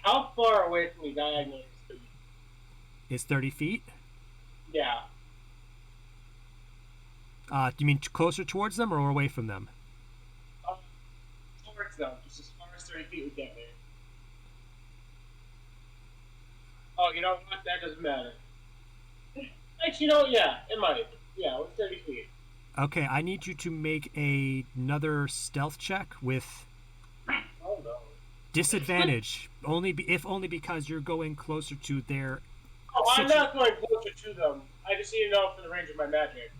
How far away from me diagonally Is 30 feet? Yeah. Do you mean closer towards them or away from them? Towards them, just as far as 30 feet would get me. Oh, you know what? That doesn't matter. Actually, yeah, it might. Yeah, it's 30 feet. Okay, I need you to make another stealth check with Oh, no. disadvantage, only because you're going closer to their... Oh, I'm not going closer to them. I just need to know for the range of my magic.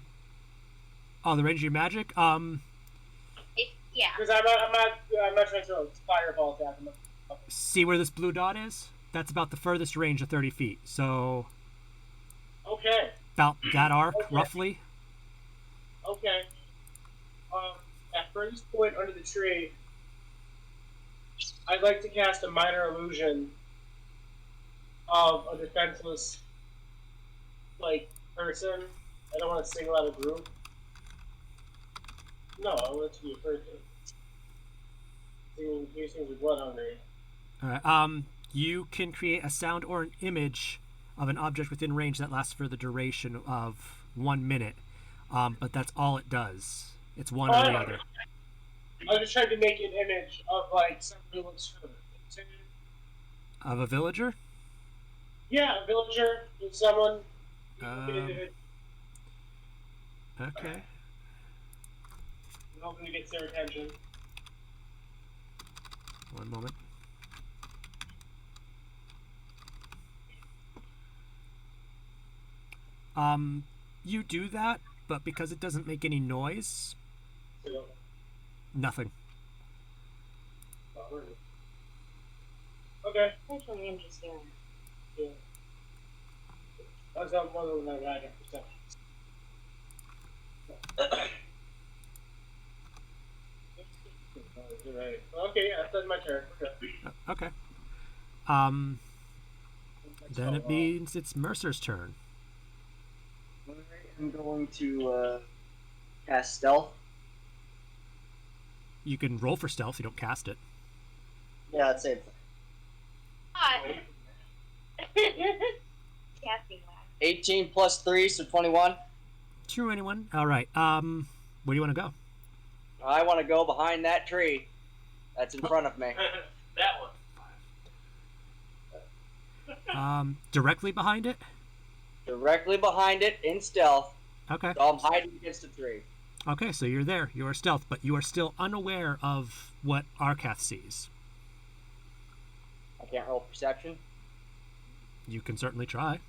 Oh, the range of your magic? Yeah. Because I'm not trying to throw a fireball attack. See where this blue dot is? That's about the furthest range of 30 feet. So, Okay. about that arc, Okay. roughly. Okay. At furthest point under the tree, I'd like to cast a minor illusion of a defenseless, person. I don't want to single out a group. No, I want it to be a person. These things are blood hungry. Alright, you can create a sound or an image of an object within range that lasts for the duration of 1 minute. But that's all it does. It's one or the other. I was just trying to make an image of someone who looks hurt. Of a villager? Yeah, a villager is someone. Okay. Hoping to get their attention. One moment. You do that, but because it doesn't make any noise, Yeah. nothing. Okay. That's really interesting. Yeah. That's not one of my magic perceptions. Right. Okay, yeah, that's my turn. Okay. Then it means it's Mercer's turn. I'm going to cast stealth. You can roll for stealth, you don't cast it. Yeah, that's it. Casting wax. 18 plus 3, so 21. True, anyone? All right. Where do you want to go? I want to go behind that tree that's in front of me. That one. Directly behind it? Directly behind it in stealth. Okay. So I'm hiding against a tree. Okay, so you're there. You are stealth, but you are still unaware of what Arkath sees. I can't roll perception. You can certainly try.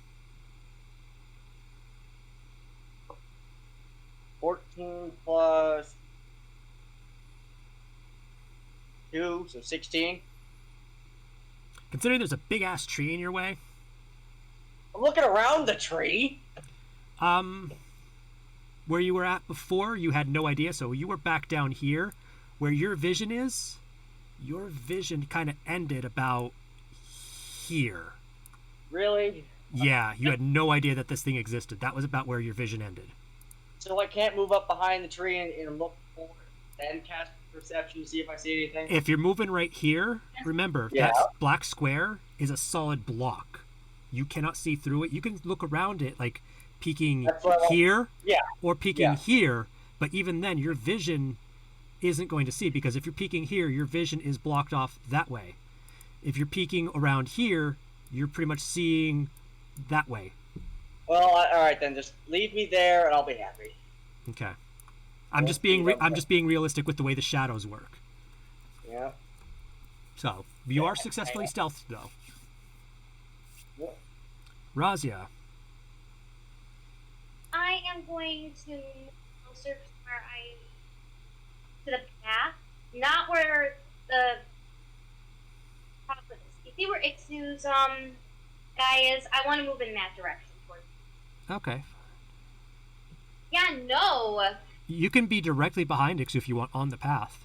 14 plus 2, so 16. Considering there's a big-ass tree in your way, I'm looking around the tree. where you were at before, you had no idea, so you were back down here. Where your vision is, your vision kind of ended about here. Really? Yeah, you had no idea that this thing existed. That was about where your vision ended. So I can't move up behind the tree and look forward, then cast perception to see if I see anything? If you're moving right here, remember, Yeah. that black square is a solid block. You cannot see through it. You can look around it, like peeking That's what I- here Yeah. or peeking Yeah. here, but even then, your vision isn't going to see, because if you're peeking here, your vision is blocked off that way. If you're peeking around here, you're pretty much seeing that way. Well, all right then. Just leave me there, and I'll be happy. Okay. I'm just being realistic with the way the shadows work. Yeah. So you are successfully stealthed, though. Yep. Razia. I am going to closer to where to the path, not where the top of this. You see where Ixu's guy is? I want to move in that direction towards. Okay. Yeah, no. You can be directly behind Ixu if you want on the path.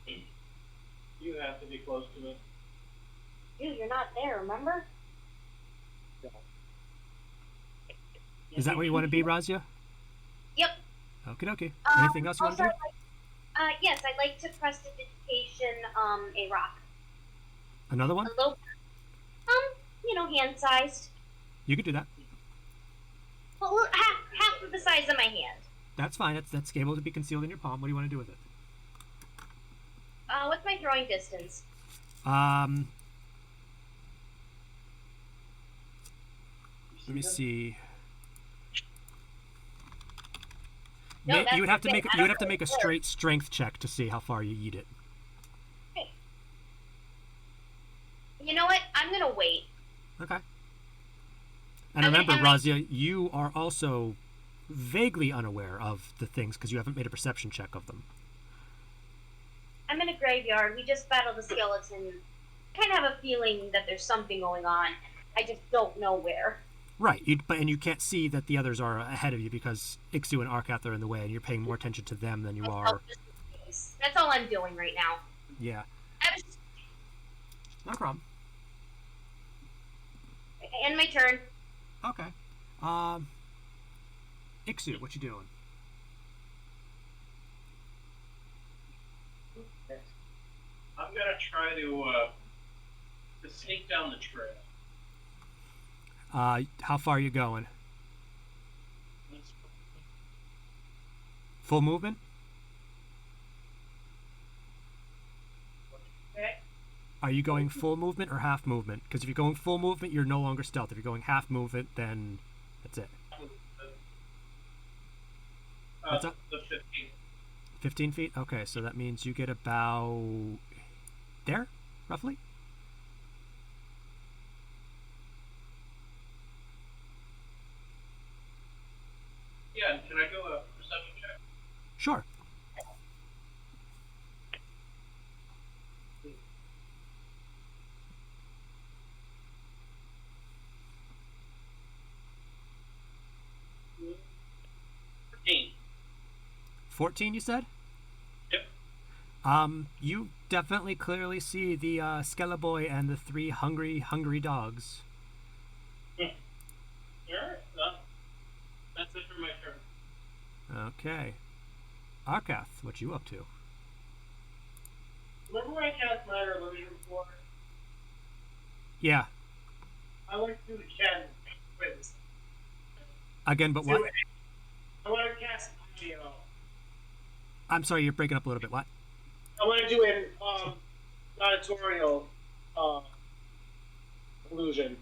You have to be close to it. Dude, you're not there, remember? Is that where you want to be, Razia? Yep. Okie dokie. Anything else you want to do? Yes, I'd like to prestidigitation a rock. Another one? A little, hand-sized. You could do that. Well, half of the size of my hand. That's fine. That's able to be concealed in your palm. What do you want to do with it? What's my throwing distance? Let me see. No, You would have to that's make okay. you would have to make a straight strength check to see how far you eat it. You know what? I'm gonna wait. Okay. And remember, Razia, you are also vaguely unaware of the things because you haven't made a perception check of them. I'm in a graveyard. We just battled a skeleton. I kind of have a feeling that there's something going on. I just don't know where. Right, and you can't see that the others are ahead of you because Ixu and Arkath are in the way, and you're paying more attention to them than you are. That's all I'm doing right now. Yeah. No problem. End my turn. Okay. Ixu, what you doing? I'm gonna try to sneak down the trail. How far are you going? Full movement? Okay. Are you going full movement or half movement? Because if you're going full movement, you're no longer stealth. If you're going half movement, then that's it. What's up? The 15. 15 feet? Okay, so that means you get about there, roughly? Yeah, can I go a perception check? Sure. Yep. 14, you said? Yep. You definitely clearly see the Skeleboy and the 3 hungry dogs. Alright, that's it for my turn. Okay. Arkath, what you up to? Remember where I cast minor illusion before? Yeah. I want to do the cat. Wait. Again, but what? I want to cast audio. I'm sorry, you're breaking up a little bit. What? I want to do an auditorial illusion.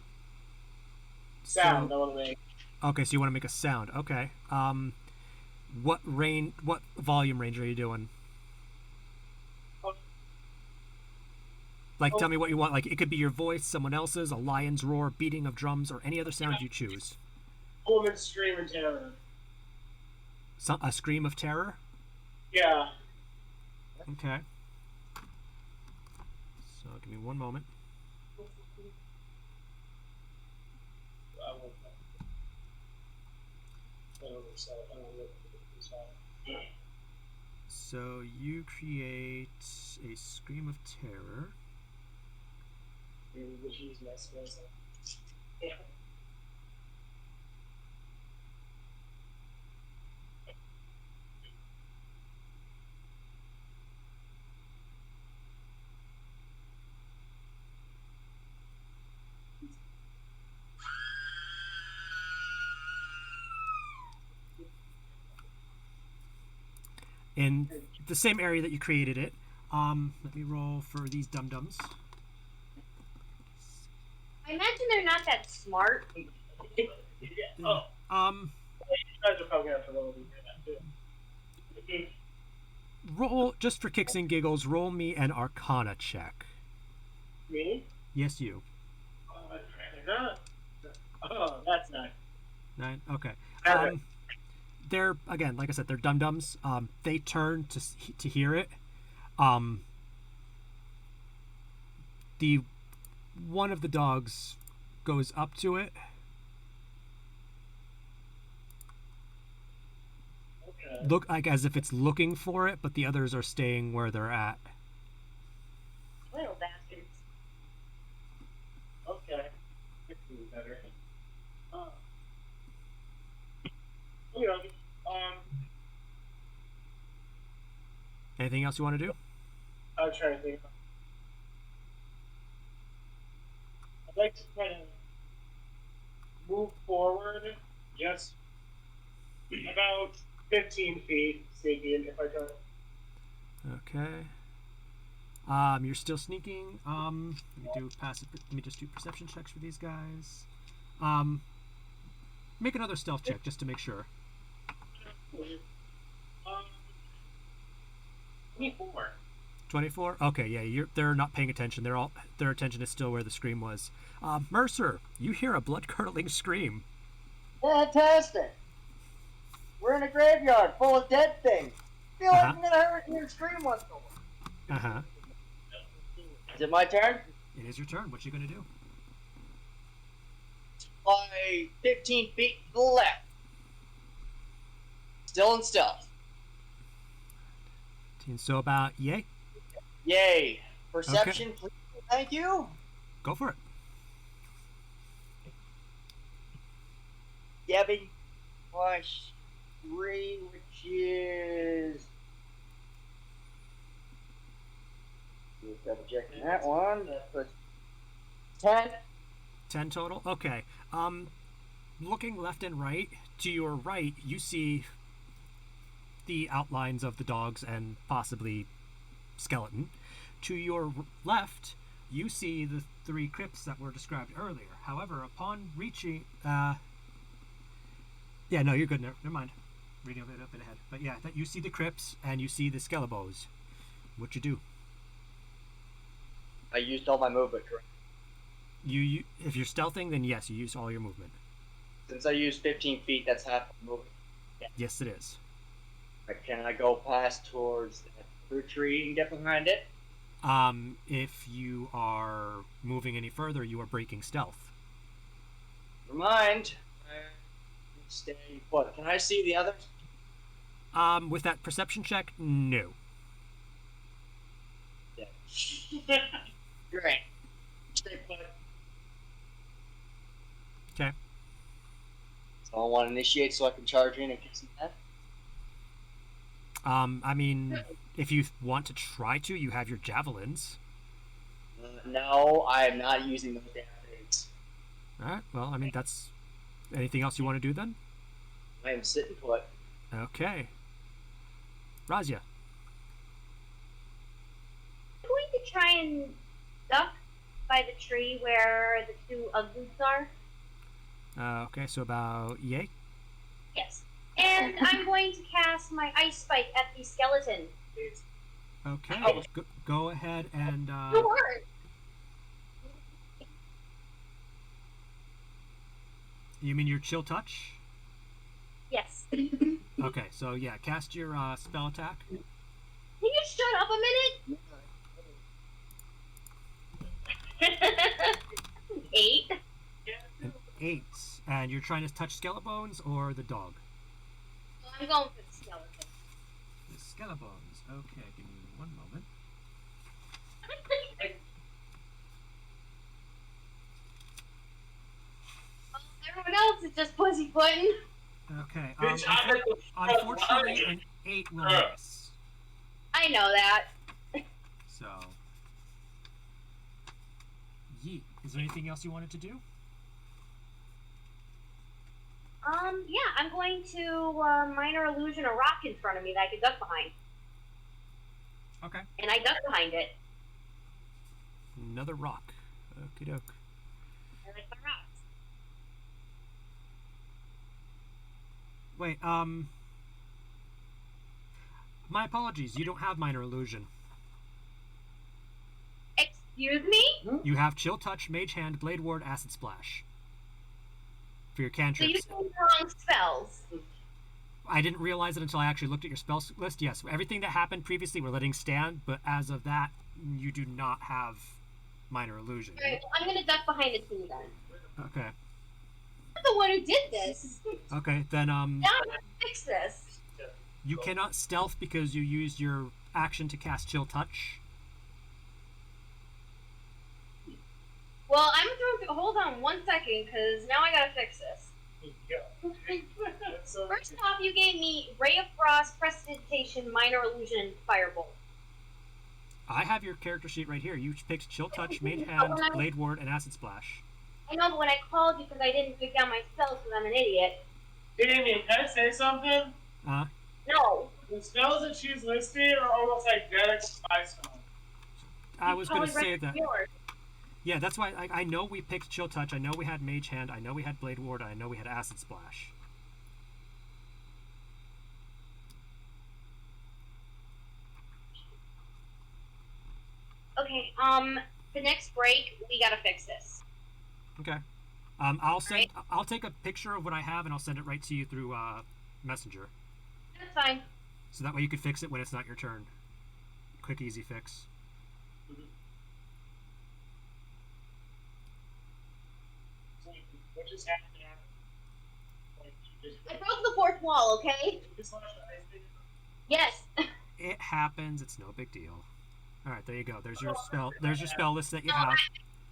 Sound. So, I want to make. okay, so you want to make a sound. Okay. What volume range are you doing? Like, tell me what you want. Like, it could be your voice, someone else's, a lion's roar, beating of drums, or any other sound you choose. Woman scream in terror. A scream of terror? Yeah. Okay. So, give me one moment. So, you create a scream of terror. In the same area that you created it. Let me roll for these dum-dums. I imagine they're not that smart. You guys are probably have to roll too. Roll, just for kicks and giggles, roll me an Arcana check. Me? Yes, you. Oh, that's nice. 9? Okay. Alright. They're, again, like I said, they're dum-dums. They turn to hear it. The one of the dogs goes up to it. Okay. Look like as if it's looking for it, but the others are staying where they're at. Little bastards. Okay. Better. You know, Anything else you want to do? I'm trying to think. I'd like to kind of move forward just about 15 feet, sneaking if I can. Okay. You're still sneaking. Let me just do perception checks for these guys. Make another stealth check just to make sure. 24. 24. Okay, yeah, they're not paying attention. Their attention is still where the scream was. Mercer, you hear a blood-curdling scream. Fantastic! We're in a graveyard full of dead things. I feel like I'm gonna hear a scream once in a while. Is it my turn? It is your turn. What you gonna do? By 15 feet to the left. Still in stealth. So about yay. Yay. Perception, please. Thank you. Go for it. Giving plus 3, which is. Just double checking that one. That puts 10. 10 total. Okay. Looking left and right, to your right, you see the outlines of the dogs and possibly skeleton. To your left, you see the 3 crypts that were described earlier. However, upon reaching, yeah, no, you're good. Never mind. Reading a bit ahead. But yeah, that you see the crypts and you see the skelebos. What you do? I used all my movement, correct? You if you're stealthing, then yes, you use all your movement. Since I used 15 feet, that's half the movement. Yeah. Yes, it is. Can I go past towards that other tree and get behind it? If you are moving any further, you are breaking stealth. Never mind. I'm staying put. Can I see the others? With that perception check, no. Yeah. Great. Stay put. Okay. So I want to initiate so I can charge in and kick some head. I mean, if you want to try to, you have your javelins. No, I am not using those damn things. All right. Well, I mean, that's anything else you want to do then? I am sitting put. Okay. Razia. I'm going to try and duck by the tree where the two uglies are. Okay, so about yay. Yes. And I'm going to cast my ice spike at the skeleton. Okay. Go ahead and. Sure. You mean your chill touch? Yes. Okay, so yeah, cast your spell attack. Can you shut up a minute? 8. An 8. And you're trying to touch Skelebones or the dog? I'm going for the skeleton. The Skelebones. Okay, give me one moment. Everyone else is just pussyfooting. Okay. Bitch, I heard the Unfortunately, an 8 will miss. I know that. So. Yeet. Is there anything else you wanted to do? Yeah, I'm going to minor illusion a rock in front of me that I can duck behind. Okay. And I duck behind it. Another rock. Okie doke. I like my rocks. Wait, my apologies. You don't have minor illusion. Excuse me? You have chill touch, mage hand, blade ward, acid splash. For your So you cantrips. used the wrong spells. I didn't realize it until I actually looked at your spell list. Yes, everything that happened previously we're letting stand, but as of that, you do not have minor illusion. Alright, well, I'm gonna duck behind the tree then. Okay. I'm the one who did this. Okay, then Now I'm gonna fix this. you cannot stealth because you used your action to cast chill touch. Well, I'm going to hold on 1 second because now I gotta fix this. So, First off, you gave me Ray of Frost, Prestidigitation, Minor Illusion, Firebolt. I have your character sheet right here. You picked chill touch, mage hand, blade ward, and acid splash. I know, but when I called you because I didn't pick down my spells because I'm an idiot. Damien, can I say something? No. The spells that she's listed are almost identical to my spells. I was going to Probably say read that. yours. Yeah, that's why I know we picked chill touch. I know we had mage hand. I know we had blade ward. I know we had acid splash. Okay, the next break, we gotta fix this. Okay. I'll take a picture of what I have and I'll send it right to you through Messenger. That's fine. So that way you can fix it when it's not your turn. Quick, easy fix. What just happened? Like, you I broke the fourth wall, okay? just launched the ice thing. Yes. It happens. It's no big deal. All right, there you go. There's your spell. There's your spell list that you have.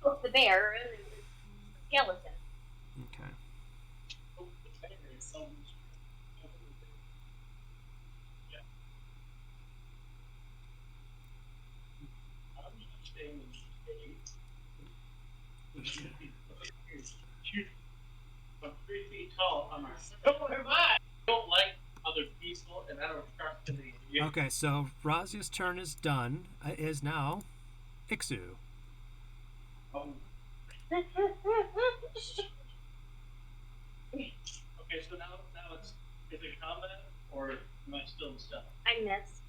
Broke the bear and the skeleton. Okay. Oh, there is so much. Yeah. I'm not staying in state. I'm 3 feet tall. I'm so am I. I don't like other peaceful, and I don't trust any of you. Okay, so Razia's turn is done. Is now Ixu. Okay, so now it's is it combat or am I still in stealth? I missed.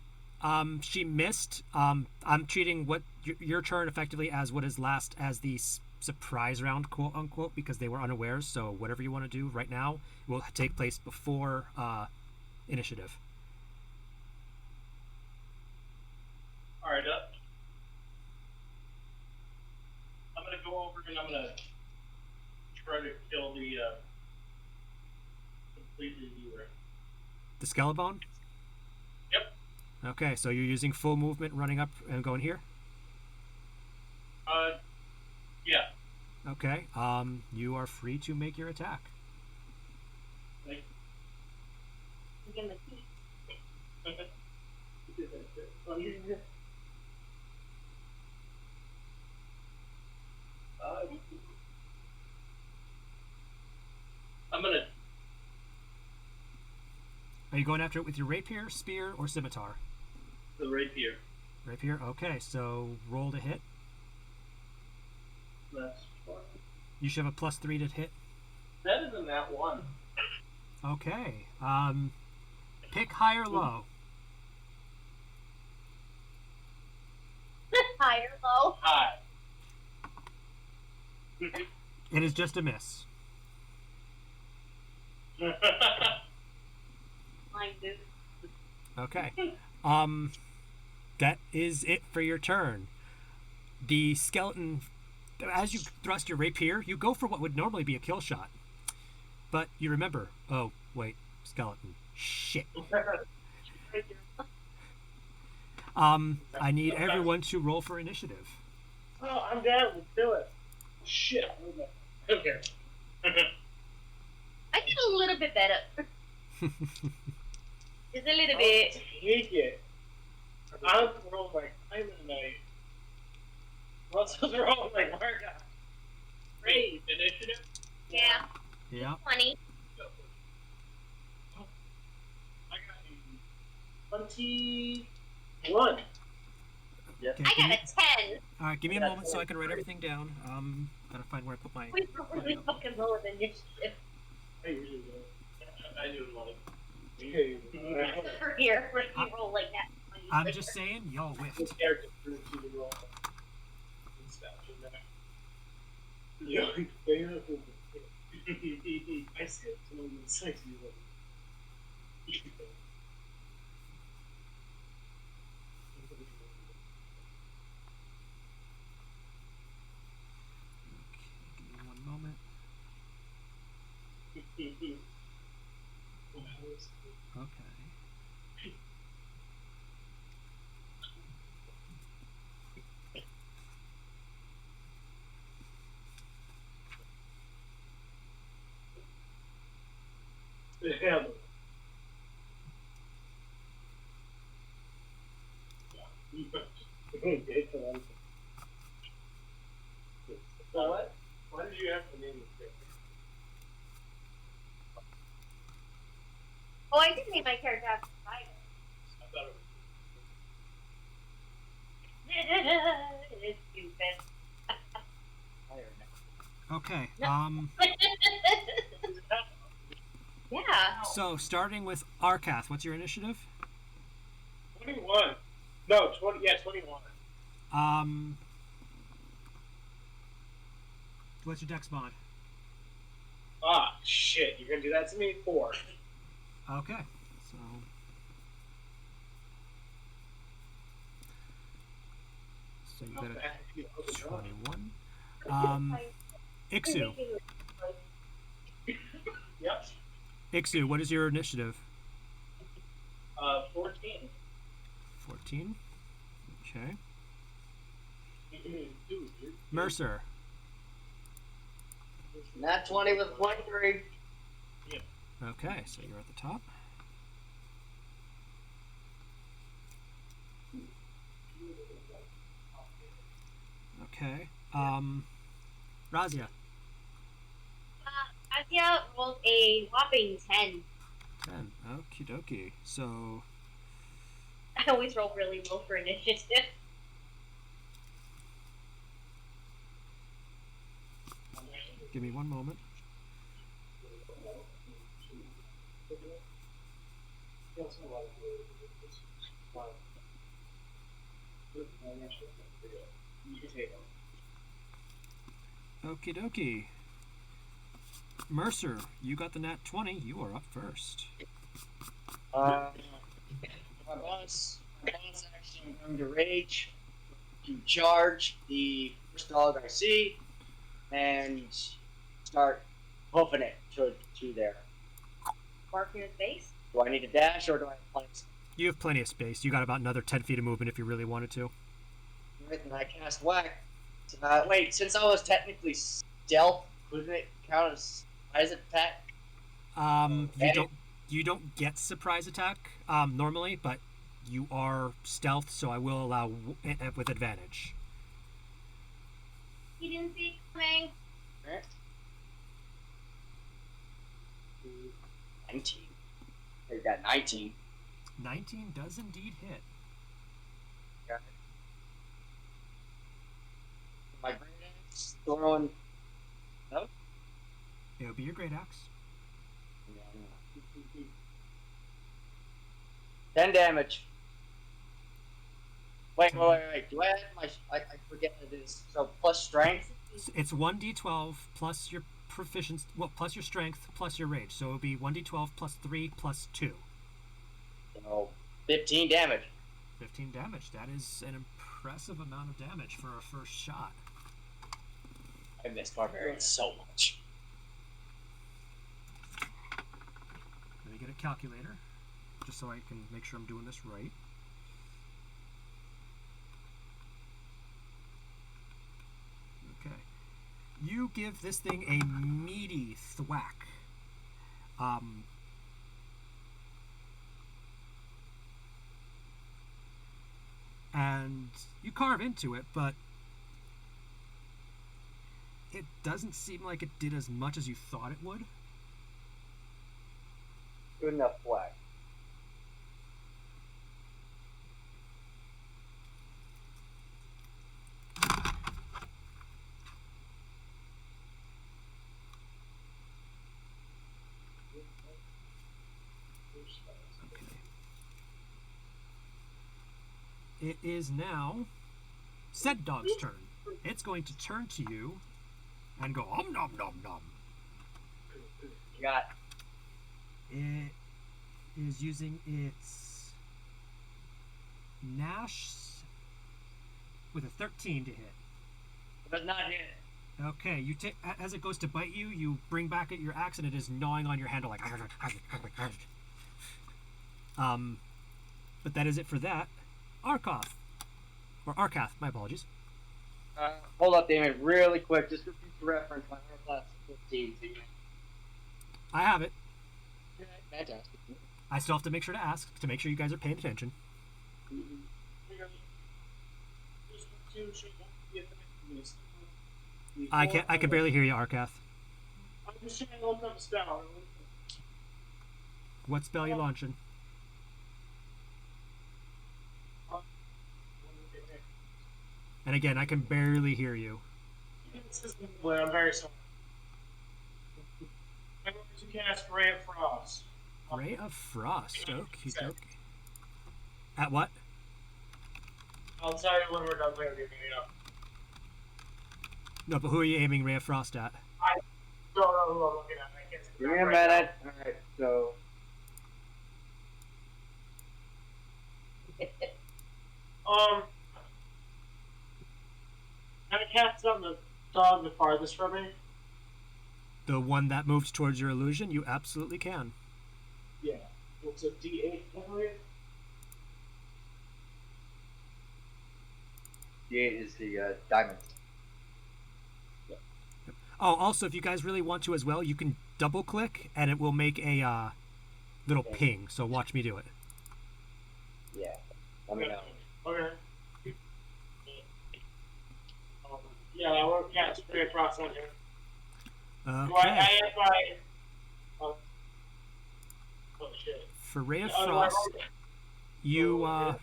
She missed. I'm treating what your turn effectively as what is last as the surprise round, quote unquote, because they were unawares. So whatever you want to do right now will take place before initiative. All right, I'm gonna go over and I'm gonna try to kill the completely viewer. The Skelebone? Yep. Okay, so you're using full movement, running up and going here. Yeah. Okay. You are free to make your attack. Like, Give him a key. Are you going after it with your rapier, spear, or scimitar? The rapier. Rapier? Okay, so roll to hit. That's fun. You should have a +3 to hit. Better than that one. Okay. Pick high or low. High or low? Hi. It is just a miss. Mine, dude. Okay. That is it for your turn. The skeleton, as you thrust your rapier, you go for what would normally be a kill shot. But you remember, oh, wait, skeleton. Shit. I need everyone to roll for initiative. Oh, I'm down. Let's do it. Shit. Okay. I did a little bit better. Just a little I'll bit. take it. I'm rolling like I'm in the night. Russell's rolling like Marga. Great. Initiative? Yeah. Yeah. 20. I got 21. Yep. Okay, I got a 10. all right, give me a moment so I can write everything down. Gotta find where I put my. We were really fucking lower than initiative. I usually do. I do like. Except for here, where you roll like that. I'm just saying, y'all whiffed. This character threw to the roll. And stuff in there. Yeah, I see it. Someone that's like you. Give me one moment. Okay. Yeah. What? Why did you have to name this character? Oh, I did name my character after Spider. I thought it It's stupid. Okay. Yeah. So starting with Arcath, what's your initiative? 21. No, 20. Yeah, 21. What's your dex mod? Ah, shit. You're gonna do that to me? 4. Okay. So you got a 21. Ixu. Yep. Ixu, what is your initiative? 14. 14. Okay. Dude, Mercer. Nat 20 with 23. Okay, so you're at the top. Okay. Razia. Asia rolled a whopping 10. 10. Okie dokie. So, I always roll really low for initiative. give me one moment. Okie dokie. Mercer, you got the nat 20. You are up first. My boss action, I'm going to rage, to charge the first dog I see, and start hoofing it to there. Mark your face. Do I need to dash or do I have planks? You have plenty of space. You got about another 10 feet of movement if you really wanted to. Right, and I cast whack. Wait, since I was technically stealth, couldn't it count as surprise attack? You don't get surprise attack normally, but you are stealth, so I will allow with advantage. He didn't see it coming. Alright. 19. Take that 19. 19 does indeed hit. Okay. My great axe throwing. No? It'll be your great axe. 10 damage. Wait. Do I add my? I forget what it is. So plus strength. It's 1d12 plus your proficiency, well, plus your strength, plus your rage. So it'll be 1d12 plus 3 plus 2. So 15 damage. 15 damage. That is an impressive amount of damage for a first shot. I miss barbarians so much. Let me get a calculator, just so I can make sure I'm doing this right. Okay. You give this thing a meaty thwack. And you carve into it, but it doesn't seem like it did as much as you thought it would. Good enough whack. It is now said dog's turn. It's going to turn to you and go om nom nom nom. You got It is using its Nash with a 13 to hit. does not hit. Okay, you take as it goes to bite you, you bring back at your axe and it is gnawing on your handle like. But that is it for that. Arkath, my apologies. Hold up, Damon, really quick, just for future reference. My armor class is 15. So I have it. Fantastic. I still have to make sure to ask to make sure you guys are paying attention. I can barely hear you, Arkath. I'm just trying to look up a spell. What spell are you launching? And again, I can barely hear you. Well, I'm very sorry. I'm going to cast Ray of Frost. Ray of Frost. Okie dokie. At what? I'll tell you when we're done playing the game. No, but who are you aiming Ray of Frost at? I don't know who I'm looking at. I can't see. Give me a minute. Alright, so. Can I cast on the dog the farthest from me? The one that moves towards your illusion? You absolutely can. Yeah. It's a D8, I believe. D8 is the diamond. Oh, also, if you guys really want to as well, you can double click and it will make a little ping. So watch me do it. Yeah. Let me know. Okay. Yeah, I won't cast Ray of Frost on here. Do I Okay. add my... Oh shit. For Ray of Oh, no, I Frost, rolled it. you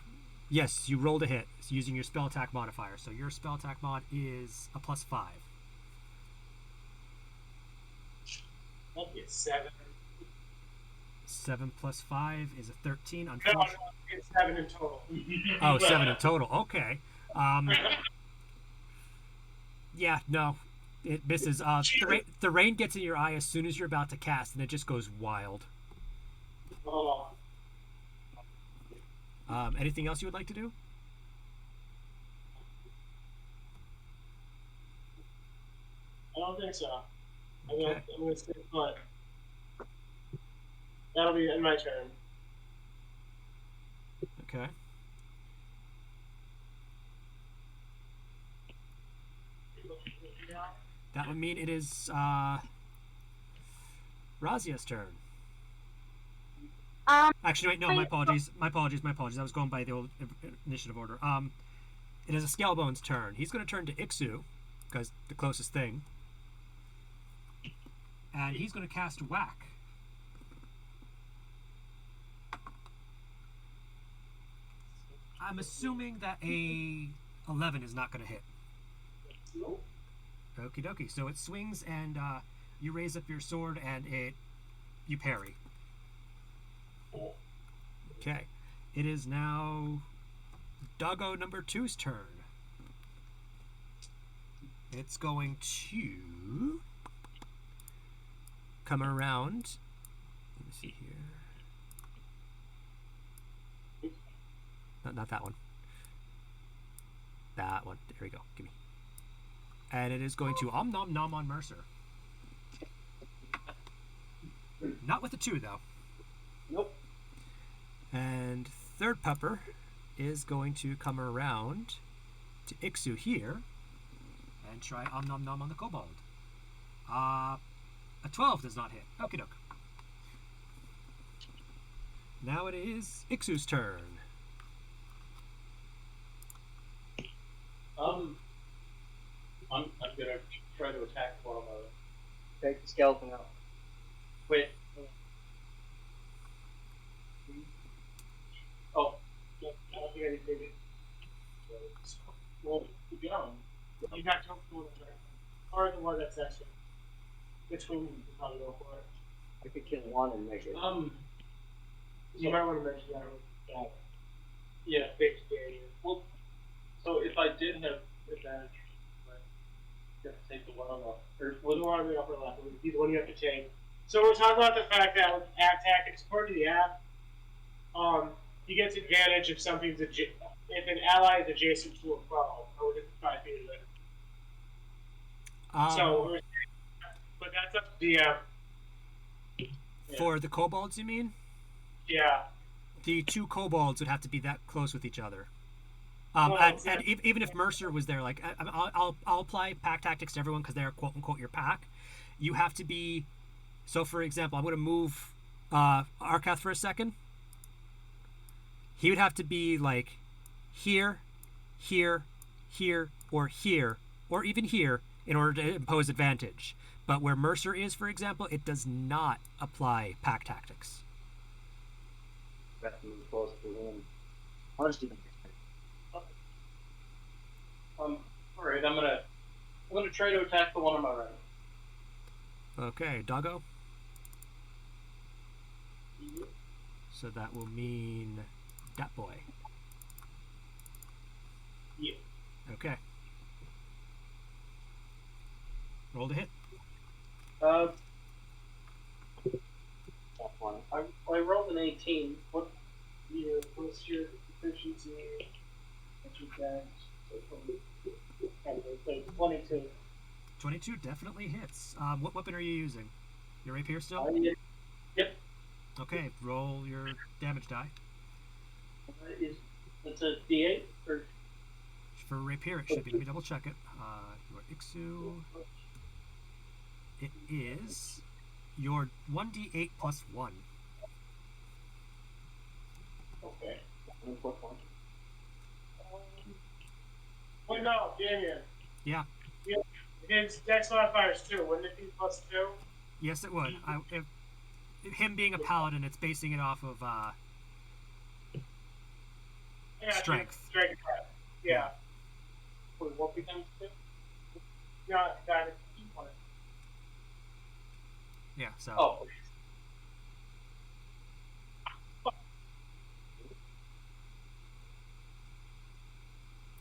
yes, you rolled a hit using your spell attack modifier. So your spell attack mod is a +5. That'd be a 7. 7 plus 5 is a 13. No, Unfortunately, it's 7 in total. oh, 7 in total. Okay. Yeah, no, it misses. The rain gets in your eye as soon as you're about to cast, and it just goes wild. Oh. Anything else you would like to do? I don't think so. Okay. I'm gonna stay put. That'll be in my turn. Okay. That would mean it is Razia's turn. Actually, wait, no, my apologies. I was going by the old initiative order. It is a Scalebone's turn. He's going to turn to Ixu, because the closest thing. And he's going to cast Whack. I'm assuming that a 11 is not going to hit. Nope. Okie dokie. So it swings and you raise up your sword and you parry. Okay. It is now Doggo number 2's turn. It's going to come around. Let me see here. Not that one. That one. There we go. Give me. And it is going to om nom nom on Mercer. Not with the 2 though. Nope. And third pupper is going to come around to Ixu here and try om nom nom on the kobold. A 12 does not hit. Okie doke. Now it is Ixu's turn. I'm gonna try to attack one of them. Take the skeleton out. Wait. Oh. I don't think anything. Well, keep going. You got to go with the or the one that's actually between you can probably go for it. I could kill one and measure. You might want to mention that. Yeah. Big scary. Well, so if I did have advantage, you have to take the one on the Or the one on the upper left. Would be the one you have to take. So we're talking about the fact that with attack tactics, according to the app, he gets advantage if something's if an ally is adjacent to a foe or within 5 feet of it. So, but that's up to the For the kobolds, you mean? yeah. The 2 kobolds would have to be that close with each other. And even if Mercer was there, like I'll apply pack tactics to everyone because they're quote unquote your pack. You have to be. So, for example, I'm going to move Arkath for a second. He would have to be like here, here, here, or even here in order to impose advantage. But where Mercer is, for example, it does not apply pack tactics. Alright, I'm gonna try to attack the one on my right. Okay, Doggo. So that will mean that boy. Yeah. Okay. Roll to hit. I rolled an 18. What's your efficiency? What's your dex? 22. 22 definitely hits. What weapon are you using? Your rapier still? Yep. Okay, roll your damage die. It's a D8 or For rapier, it should be. Let me double check it. Your Ixu. It is your 1d8 plus 1. okay. Wait, no, Damien. Yeah. His dex modifier is 2. Wouldn't it be plus 2? Yes, it would. Him being a paladin, it's basing it off of strength. Strength. Yeah. Wait, what becomes 2? No, that is D1. Yeah, so. Oh.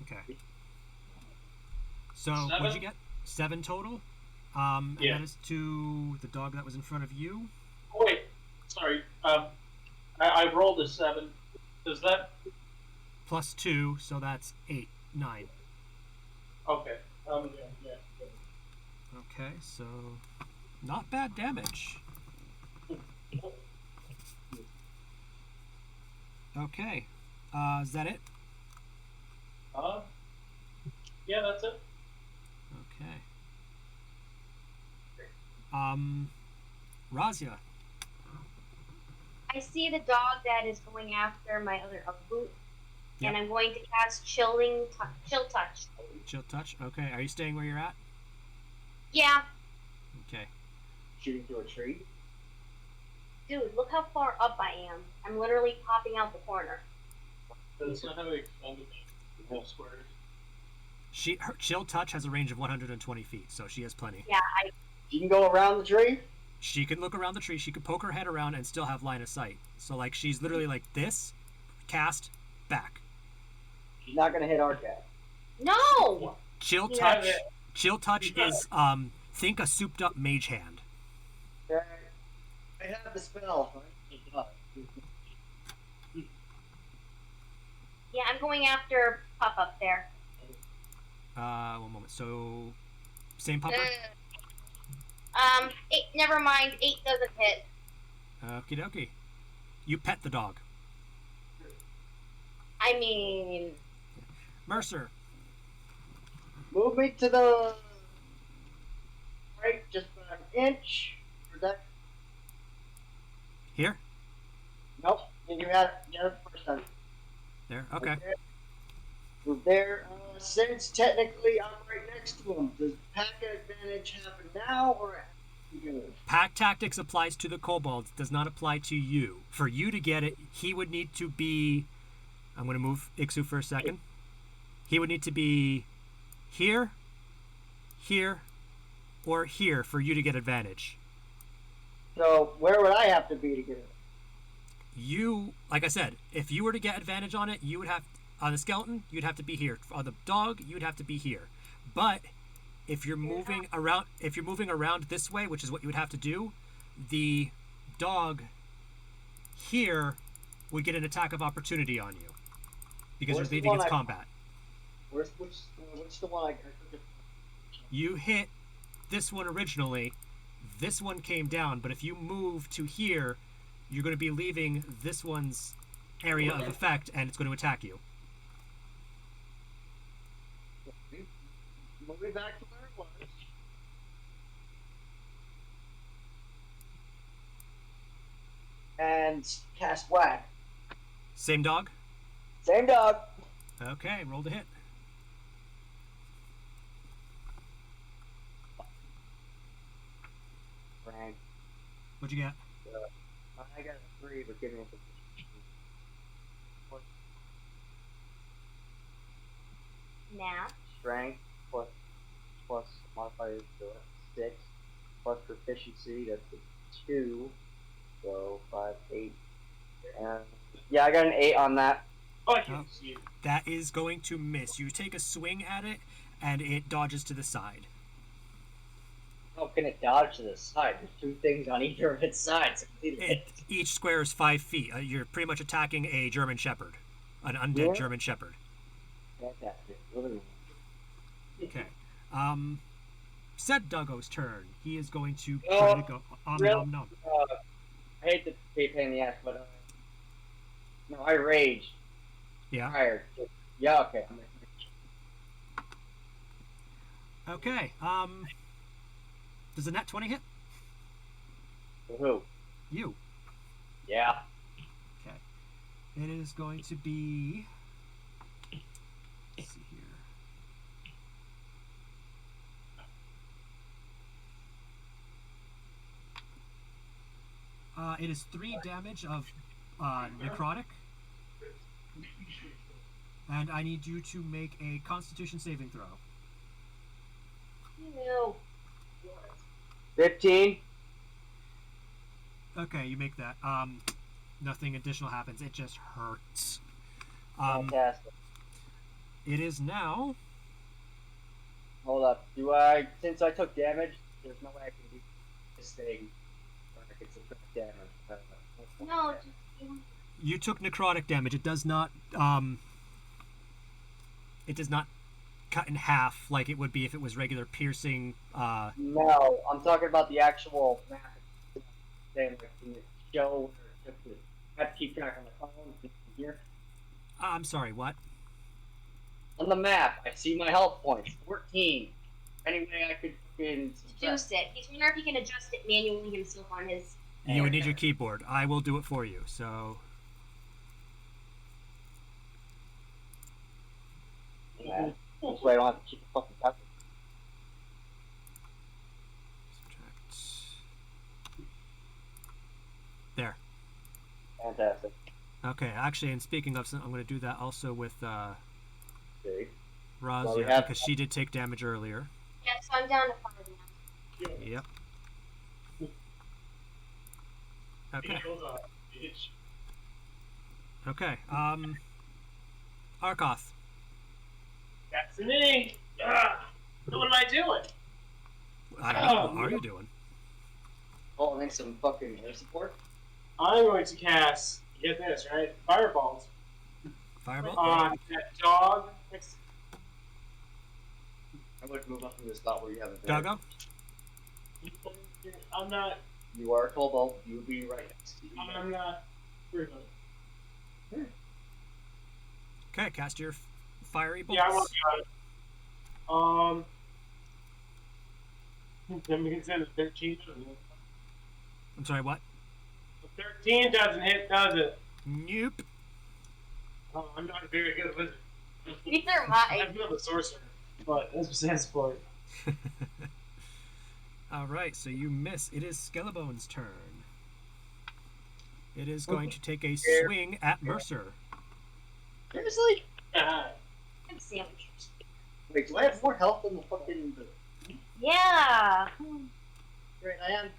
Okay. So, 7? what'd you get? 7 total? And Yeah. that is to the dog that was in front of you. Oh, wait. Sorry. I rolled a 7. Does that? Plus 2, so that's 8, 9. Okay. Yeah. Okay, so not bad damage. Okay, is that it? Yeah, that's it. Okay. Razia. I see the dog that is going after my other boot, Yep. and I'm going to cast chill touch. Chill touch. Okay, are you staying where you're at? Yeah, Okay. Shooting through a tree. dude, look how far up I am. I'm literally popping out the corner. That's not how they expanded the squares. Her chill touch has a range of 120 feet, so she has plenty. Yeah, You can go around the tree. She can look around the tree. She can poke her head around and still have line of sight. So like she's literally like this, cast, back. She's not gonna hit our cat. no. Chill Yeah, touch. Chill touch is think a souped up mage hand. Okay. I have the spell. Yeah, I'm going after Pop up there. 1 moment. So same pupper. 8. Never mind. 8 doesn't hit. Okie dokie. You pet the dog. I mean, Mercer. Move me to the right, just about an inch. Or that? Here? Nope. You had it first time. There? Okay. Move there. Since technically I'm right next to him, does pack advantage happen now or after you move? Pack tactics applies to the kobolds, does not apply to you. For you to get it, he would need to be... I'm going to move Ixu for a second. He would need to be here, here, or here for you to get advantage. So where would I have to be to get it? You, like I said, if you were to get advantage on it, you would have... On the skeleton, you'd have to be here. On the dog, you'd have to be here. But if you're moving around this way, which is what you would have to do, the dog here would get an attack of opportunity on you because Where's you're the leaving one its I- combat. Which the one I took? You hit this one originally. This one came down, but if you move to here, you're going to be leaving this one's area of effect, and it's going to attack you. Move me back to where it was. And cast whack. Same dog? Same dog. Okay, roll to hit. Frank. What'd you get? I got a 3, but give me a Nap. strength plus modifier, so that's 6 plus proficiency, that's a 2, so 5, 8. Yeah, I got an 8 on that. Oh, I can see it. That is going to miss. You take a swing at it, and it dodges to the side. How can it dodge to the side? There's 2 things on either of its sides. Each square is 5 feet. You're pretty much attacking a German Shepherd, an undead Yeah. German Shepherd. Fantastic. Really. Okay. Said Duggo's turn. He is going to Oh, try to go. really? Nom. I hate to be a pain in the ass, but no, I rage. Yeah. Tired. Yeah, okay. Okay. Does a nat 20 hit? Who? You. Yeah. Okay. It is going to be. Let's see here. It is 3 damage of necrotic. And I need you to make a Constitution saving throw. No. 15. Okay, you make that. Nothing additional happens. It just hurts. Fantastic. It is now. Hold up. Since I took damage, there's no way I can do this thing. Or I can subtract damage. No. Just, You took necrotic damage. It does not. It does not cut in half like it would be if it was regular piercing. No, I'm talking about the actual map. Saying like in the show where it's just I have to keep track on my phone here. I'm sorry. What? On the map, I see my health points. 14. Any way I could fucking adjust it. He's wondering if he can adjust it manually himself on his. You would need your keyboard. I will do it for you. So. Yeah. This way I don't have to keep the fucking calculator. Subtract. There. Fantastic. Okay, actually, and speaking of, I'm going to do that also with Okay. Well, we Razia, have- because she did take damage earlier. Yeah, so I'm down to 5 now. Yep. Okay. Bitch. Okay. Arkoth. That's me. What am I doing? I don't know. What are you doing? Oh, and some fucking air support. I'm going to cast. Get this right. Fireballs Fireball? on that dog. I'm going to move up to the spot where you have a bear. Doggo? I'm not. You are a kobold. You'll be right next to you. I'm not. Okay, cast your fiery bolts. Yeah, I'm working on it. Then we can send a 13. I'm sorry, what? 13 doesn't hit, does it? Nope. Oh, I'm not a very good wizard. Neither am I. I'm good a sorcerer, but that's besides the point. Alright, so you miss. It is Skellebone's turn. It is going to take a swing at Mercer. Seriously? I'm sandwiched. Wait, do I have more health than the fucking... Yeah. Right, I am...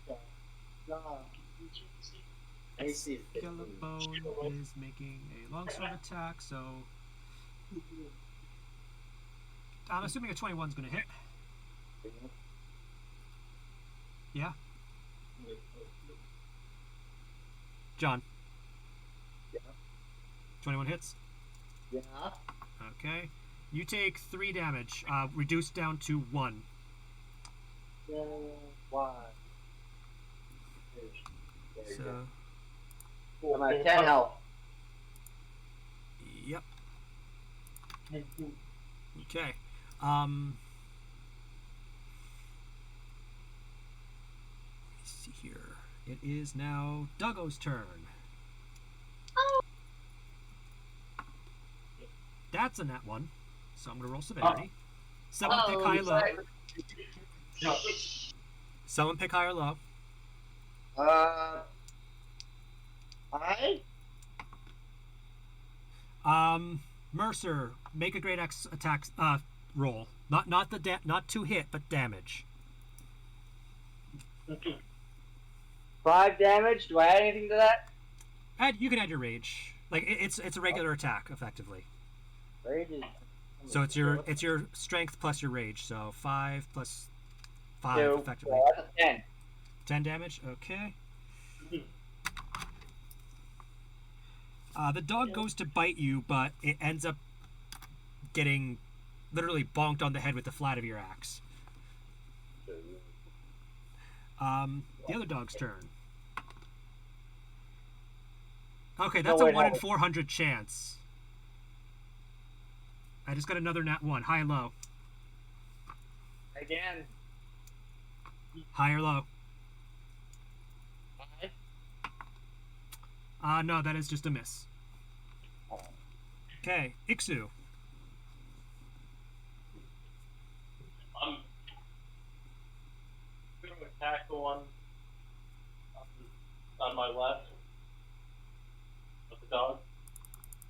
I see. Skellebone is making a longsword attack, so... I'm assuming a 21 is going to hit. Yeah. John. Yeah. 21 hits. Yeah. Okay. You take 3 damage, reduced down to 1. Why? So, I'm at 10 health. yep. Okay. Let's see here. It is now Duggo's turn. Oh. That's a nat 1, so I'm gonna roll severity. Someone pick high or low. sorry. No. Someone pick high or low. I? Mercer, make a great X attack roll. Not to hit, but damage. 5 damage? Do I add anything to that? You can add your rage. Like it's a regular attack, effectively. Rage is... So it's your strength plus your rage. So 5 plus 5, 2. effectively. So that's a 10. 10 damage. Okay. The dog goes to bite you, but it ends up getting literally bonked on the head with the flat of your axe. The other dog's turn. Okay, that's a 1 in 400 chance. I just got another nat 1. High or low? Again. High or low? 5. No, that is just a miss. Okay, Ixu. I'm going to attack the one on my left with the dog.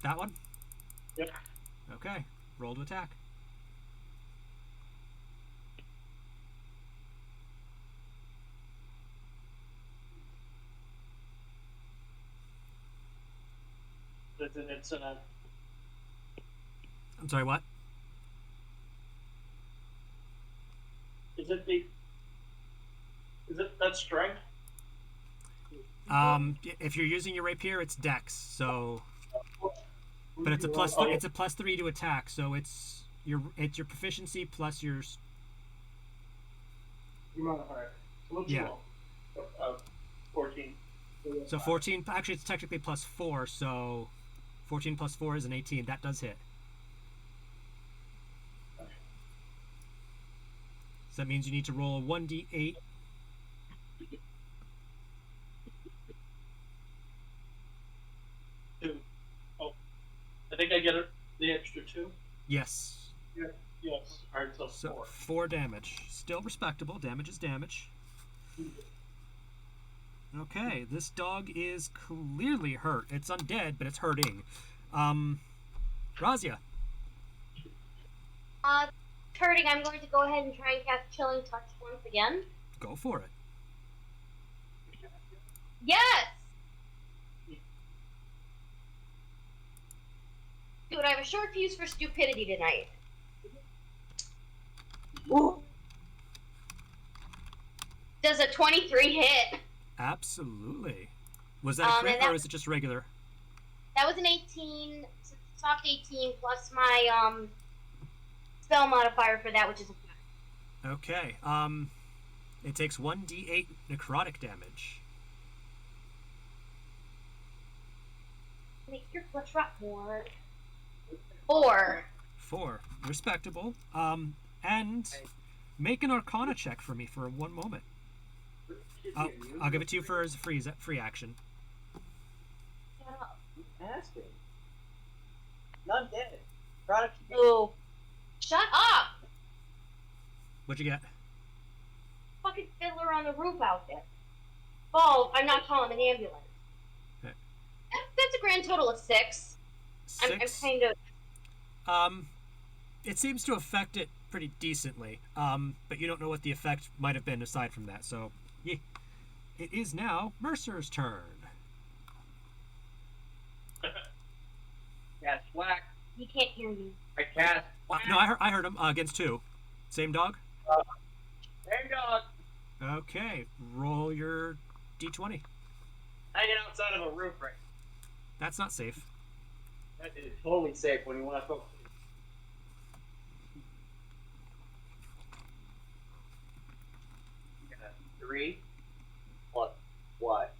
That one? Yep. Okay, roll to attack. It's an I'm sorry, what? Is it that strength? If you're using your rapier, it's dex. So, but it's a plus 3 to attack. So it's your proficiency plus your modifier. Yeah. 14. So 14. Actually, it's technically plus 4. So 14 plus 4 is an 18. That does hit. So that means you need to roll a 1d8. Two. Oh, I think I get the extra 2. Yes. Yes. All right, so So 4. 4 damage. Still respectable. Damage is damage. Okay, this dog is clearly hurt. It's undead, but it's hurting. Razia. Hurting, I'm going to go ahead and try and cast Chilling Touch once again. Go for it. Yes! Dude, I have a short fuse for stupidity tonight. Ooh. Does a 23 hit? Absolutely. Was that a crit or is it just regular? That was an 18, soft 18 plus my spell modifier for that, which is a 5. Okay. It takes 1d8 necrotic damage. Make your flesh rot more. 4. 4. Respectable. And make an Arcana check for me for one moment. I'll give it to you for as a free action. Shut up. Asking. Not dead. Product. Ooh. Shut up! What'd you get? Fucking fiddler on the roof out there. Oh, I'm not calling an ambulance. Okay. That's a grand total of 6. 6? I'm kind of... It seems to affect it pretty decently, but you don't know what the effect might have been aside from that, so yeah. It is now Mercer's turn. Cast whack. He can't hear you. I cast whack. No, I heard him against 2. Same dog? Same dog. Okay, roll your d20. Hanging outside of a roof right now. That's not safe. That is totally safe when you want to focus. 3 plus what?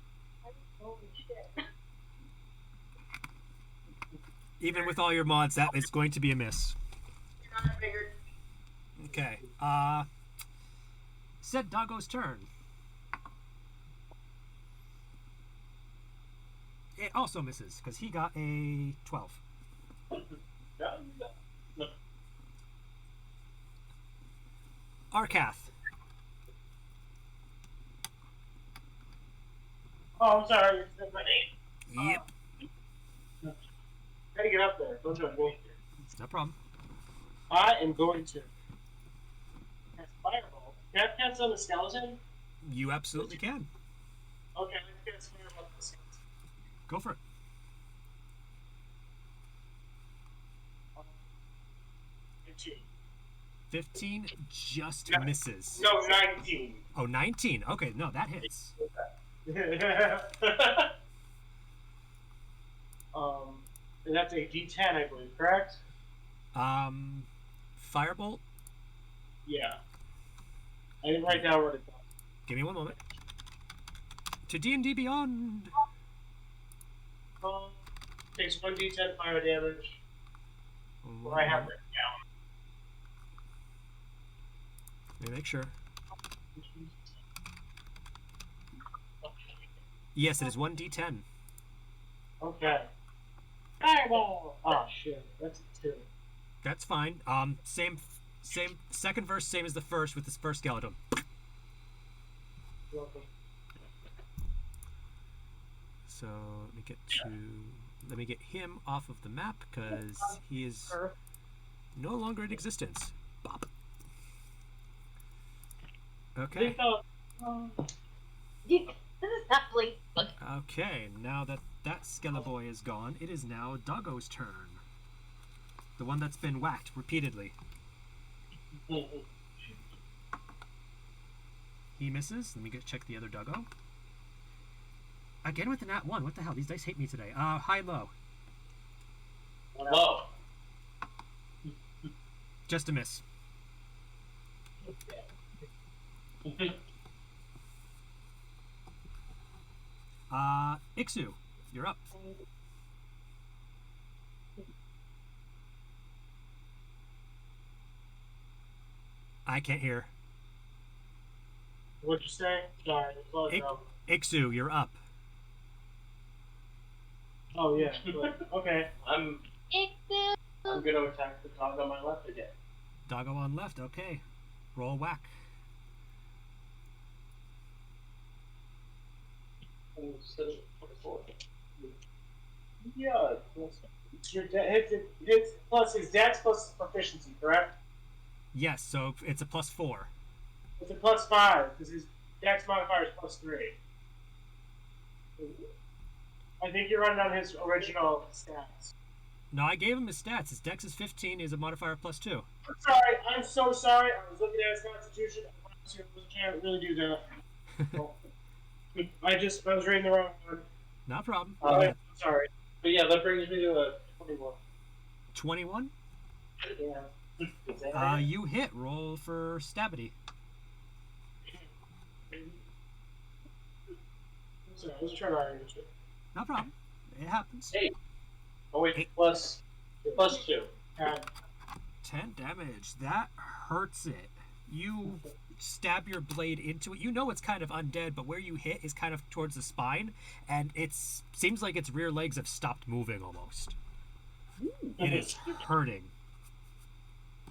Holy shit. Even with all your mods, that is going to be a miss. I figured. Okay, said Doggo's turn. It also misses, because he got a 12. Arcath. Oh, I'm sorry. That's my name. Yep. How to get up there? Don't judge me. No problem. I am going to cast Fireball. Can I cast on the skeleton? You absolutely can. Okay, let's cast Fireball on the skeleton. Go for it. 15. 15 just No. misses. No, 19. Oh, 19. Okay, no, that hits. And that's a D10, I believe, correct? Firebolt. Yeah. I didn't write down what it does. Give me one moment. To D&D Beyond. Takes 1d10 fire damage. What I have written down. Let me make sure. Yes, it is 1d10. Okay. Fireball! Oh shit, that's a 2. That's fine. Same. Second verse, same as the first with this first skeleton. Welcome. So let me get him off of the map because he is no longer in existence. Bop. Okay. This is not blink. Okay. Now that Skeleboy is gone, it is now Doggo's turn. The one that's been whacked repeatedly. He misses. Let me check the other Doggo. Again with the nat 1. What the hell? These dice hate me today. High, low. Low. Just a miss. Ixu, you're up. I can't hear. What'd you say? Sorry, Ixu, you're up. Oh yeah. Okay. I'm gonna attack the dog on my left again. Doggo on left. Okay. Roll whack. Yeah. It's your hits plus his dex plus proficiency, correct? Yes, so it's a +4. It's a +5 because his dex modifier is +3. I think you're running on his original stats. No, I gave him his stats. His dex is 15, is a modifier of +2. I'm sorry. I'm so sorry. I was looking at his constitution. I can't really do that. I was reading the wrong one. No problem. I'm sorry. But yeah, that brings me to a 21. 21? Yeah. You hit. Roll for stabity. Sorry, I was trying to arrange it. No problem. It happens. 8. Oh wait, Eight. plus 2. 10 damage. That hurts it. You stab your blade into it. You know it's kind of undead, but where you hit is kind of towards the spine, and it seems like its rear legs have stopped moving almost. It is hurting.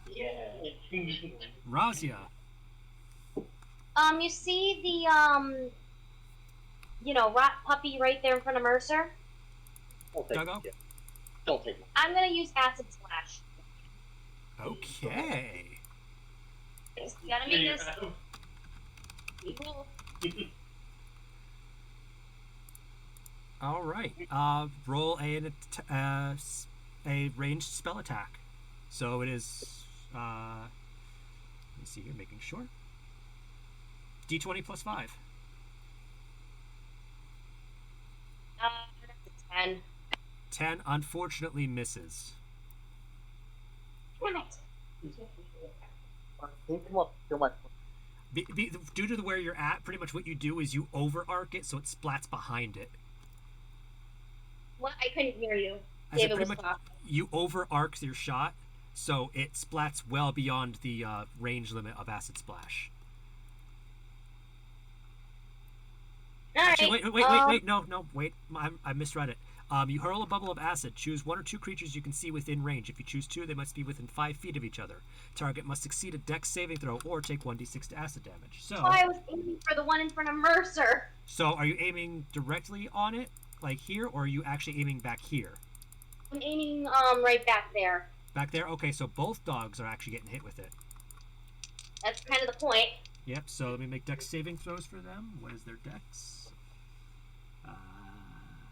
Yeah. Razia. You see the rat puppy right there in front of Mercer? Duggo? Don't take it. I'm gonna use acid splash. Okay. You gotta make this. All right. Roll a ranged spell attack. So it is. Let me see here, making sure. D20 +5. That's a 10. 10 unfortunately misses. Damn it. Can you come up to my... Due to where you're at, pretty much what you do is you over arc it so it splats behind it. What? I couldn't hear you. I said David pretty was much talking. you over arc your shot so it splats well beyond the range limit of acid splash. Actually, wait, no, wait, I misread it. You hurl a bubble of acid. Choose one or two creatures you can see within range. If you choose two, they must be within 5 feet of each other. Target must succeed a dex saving throw or take 1d6 to acid damage. So, I was aiming for the one in front of Mercer. So are you aiming directly on it, like here, or are you actually aiming back here? I'm aiming right back there. Back there? Okay, so both dogs are actually getting hit with it. That's kind of the point. Yep, so let me make dex saving throws for them. What is their dex?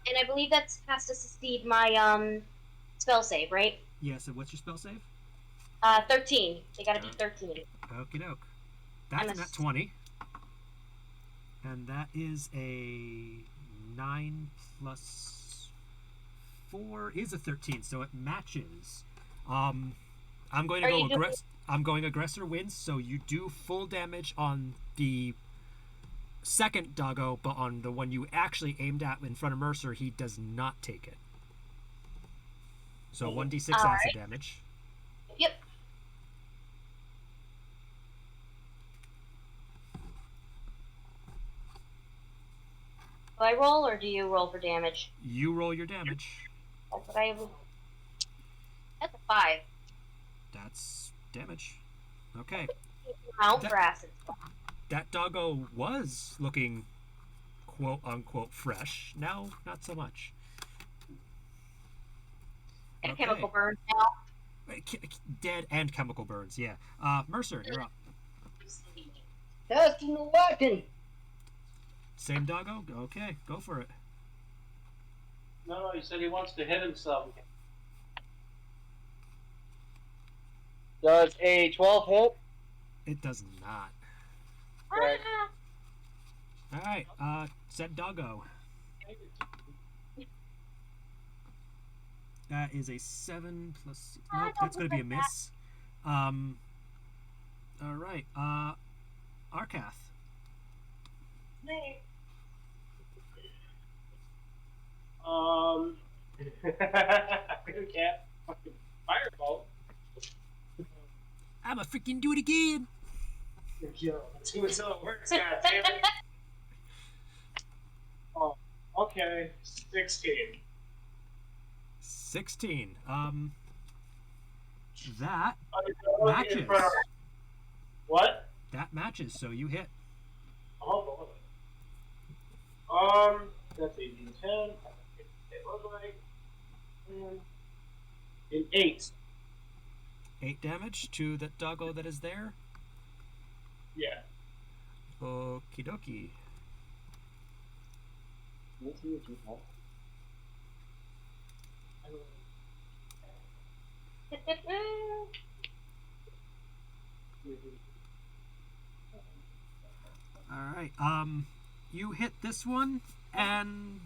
And I believe that has to succeed my spell save, right? Yeah, so what's your spell save? 13. They gotta be 13. Okie doke. That's a nat 20. And that is a 9 plus 4 is a 13, so it matches. I'm going to go I'm going aggressor wins, so you do full damage on the second doggo, but on the one you actually aimed at in front of Mercer, he does not take it. So 1d6 acid damage. Yep. Do I roll, or do you roll for damage? You roll your damage. That's what I would... That's a 5. That's damage. Okay. Count for acid. That doggo was looking quote unquote fresh. Now, not so much. And Okay. chemical burn now. Dead and chemical burns, yeah. Mercer, you're up. Testing the weapon! Same doggo? Okay, go for it. No, he said he wants to hit himself. Does a 12 hit? It does not. Right. Alright, said doggo. That is a 7 plus... Nope, that's going to be a miss. Alright, Arcath. You can't fucking fireball. I'ma freaking do it again! Yo, do it till it works, goddammit. Oh, okay. 16. 16. That Matches. matches. What? That matches, so you hit. Oh, boy. That's a D10. It looks like. An 8. 8 damage to the doggo that is there. Yeah. Okie dokie. What's your default? Alright, you hit this one, and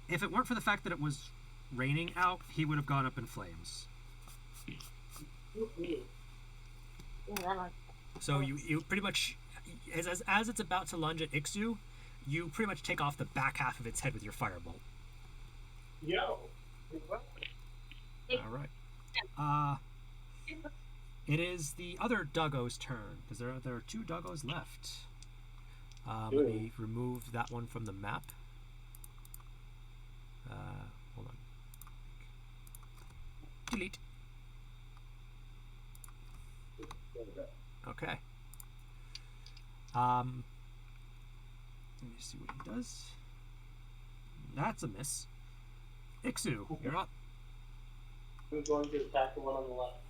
if it weren't for the fact that it was raining out, he would have gone up in flames. So you pretty much, as it's about to lunge at Ixu, you pretty much take off the back half of its head with your firebolt. Yo. Alright. It is the other doggo's turn, because there are 2 doggos left. Let me remove that one from the map. Hold on. Delete. Okay. Let me see what he does. That's a miss. Ixu, you're up. Who's going to attack the one on the left?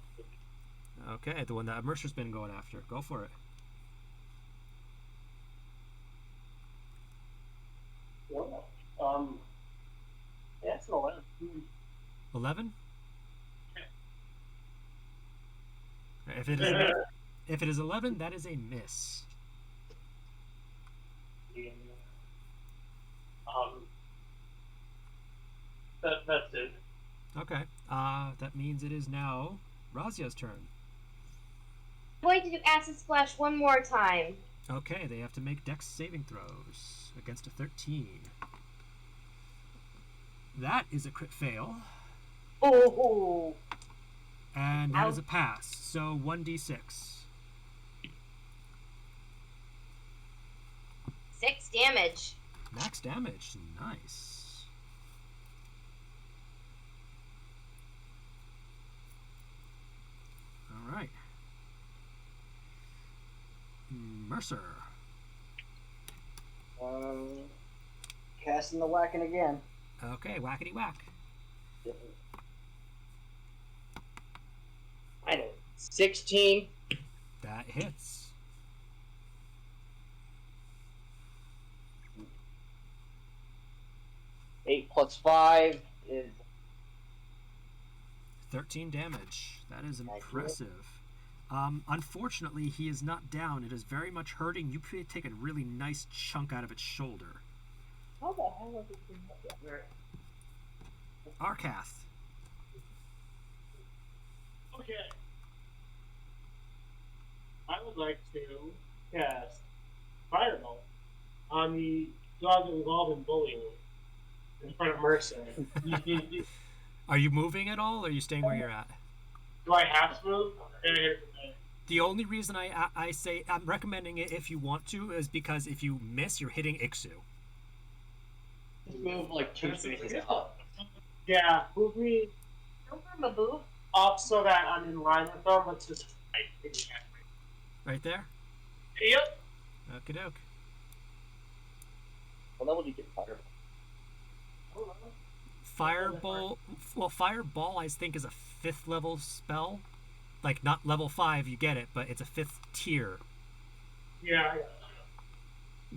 Okay, the one that Mercer's been going after. Go for it. Well, yeah, it's an 11. 11? If it is 11, that is a miss. That's it. Okay. That means it is now Razia's turn. I'm going to do Acid Splash one more time. Okay, they have to make Dex saving throws against a 13. That is a crit fail. Oh. And that is a pass. So 1d6. 6 damage. Max damage. Nice. All right. Mercer. Casting the whacking again. Okay, whackety whack. I know. 16. That hits. Eight plus 5 is 13 damage. That is impressive. Unfortunately, he is not down. It is very much hurting. You take a really nice chunk out of its shoulder. How the hell is it doing that? Arcath. Okay. I would like to cast Fireball on the dog that we've all been bullying in front of Mercer. Are you moving at all, or are you staying where you're at? Do I have to move? The only reason I say I'm recommending it if you want to is because if you miss, you're hitting Ixu. move like 2 spaces up. Yeah, move me Don't burn my boob. up so that I'm in line with them, but just Right there? Yep. Okie doke. What level do you get Fireball? Fireball I think is a 5th level spell. Like, not level 5, you get it, but it's a 5th tier. Yeah.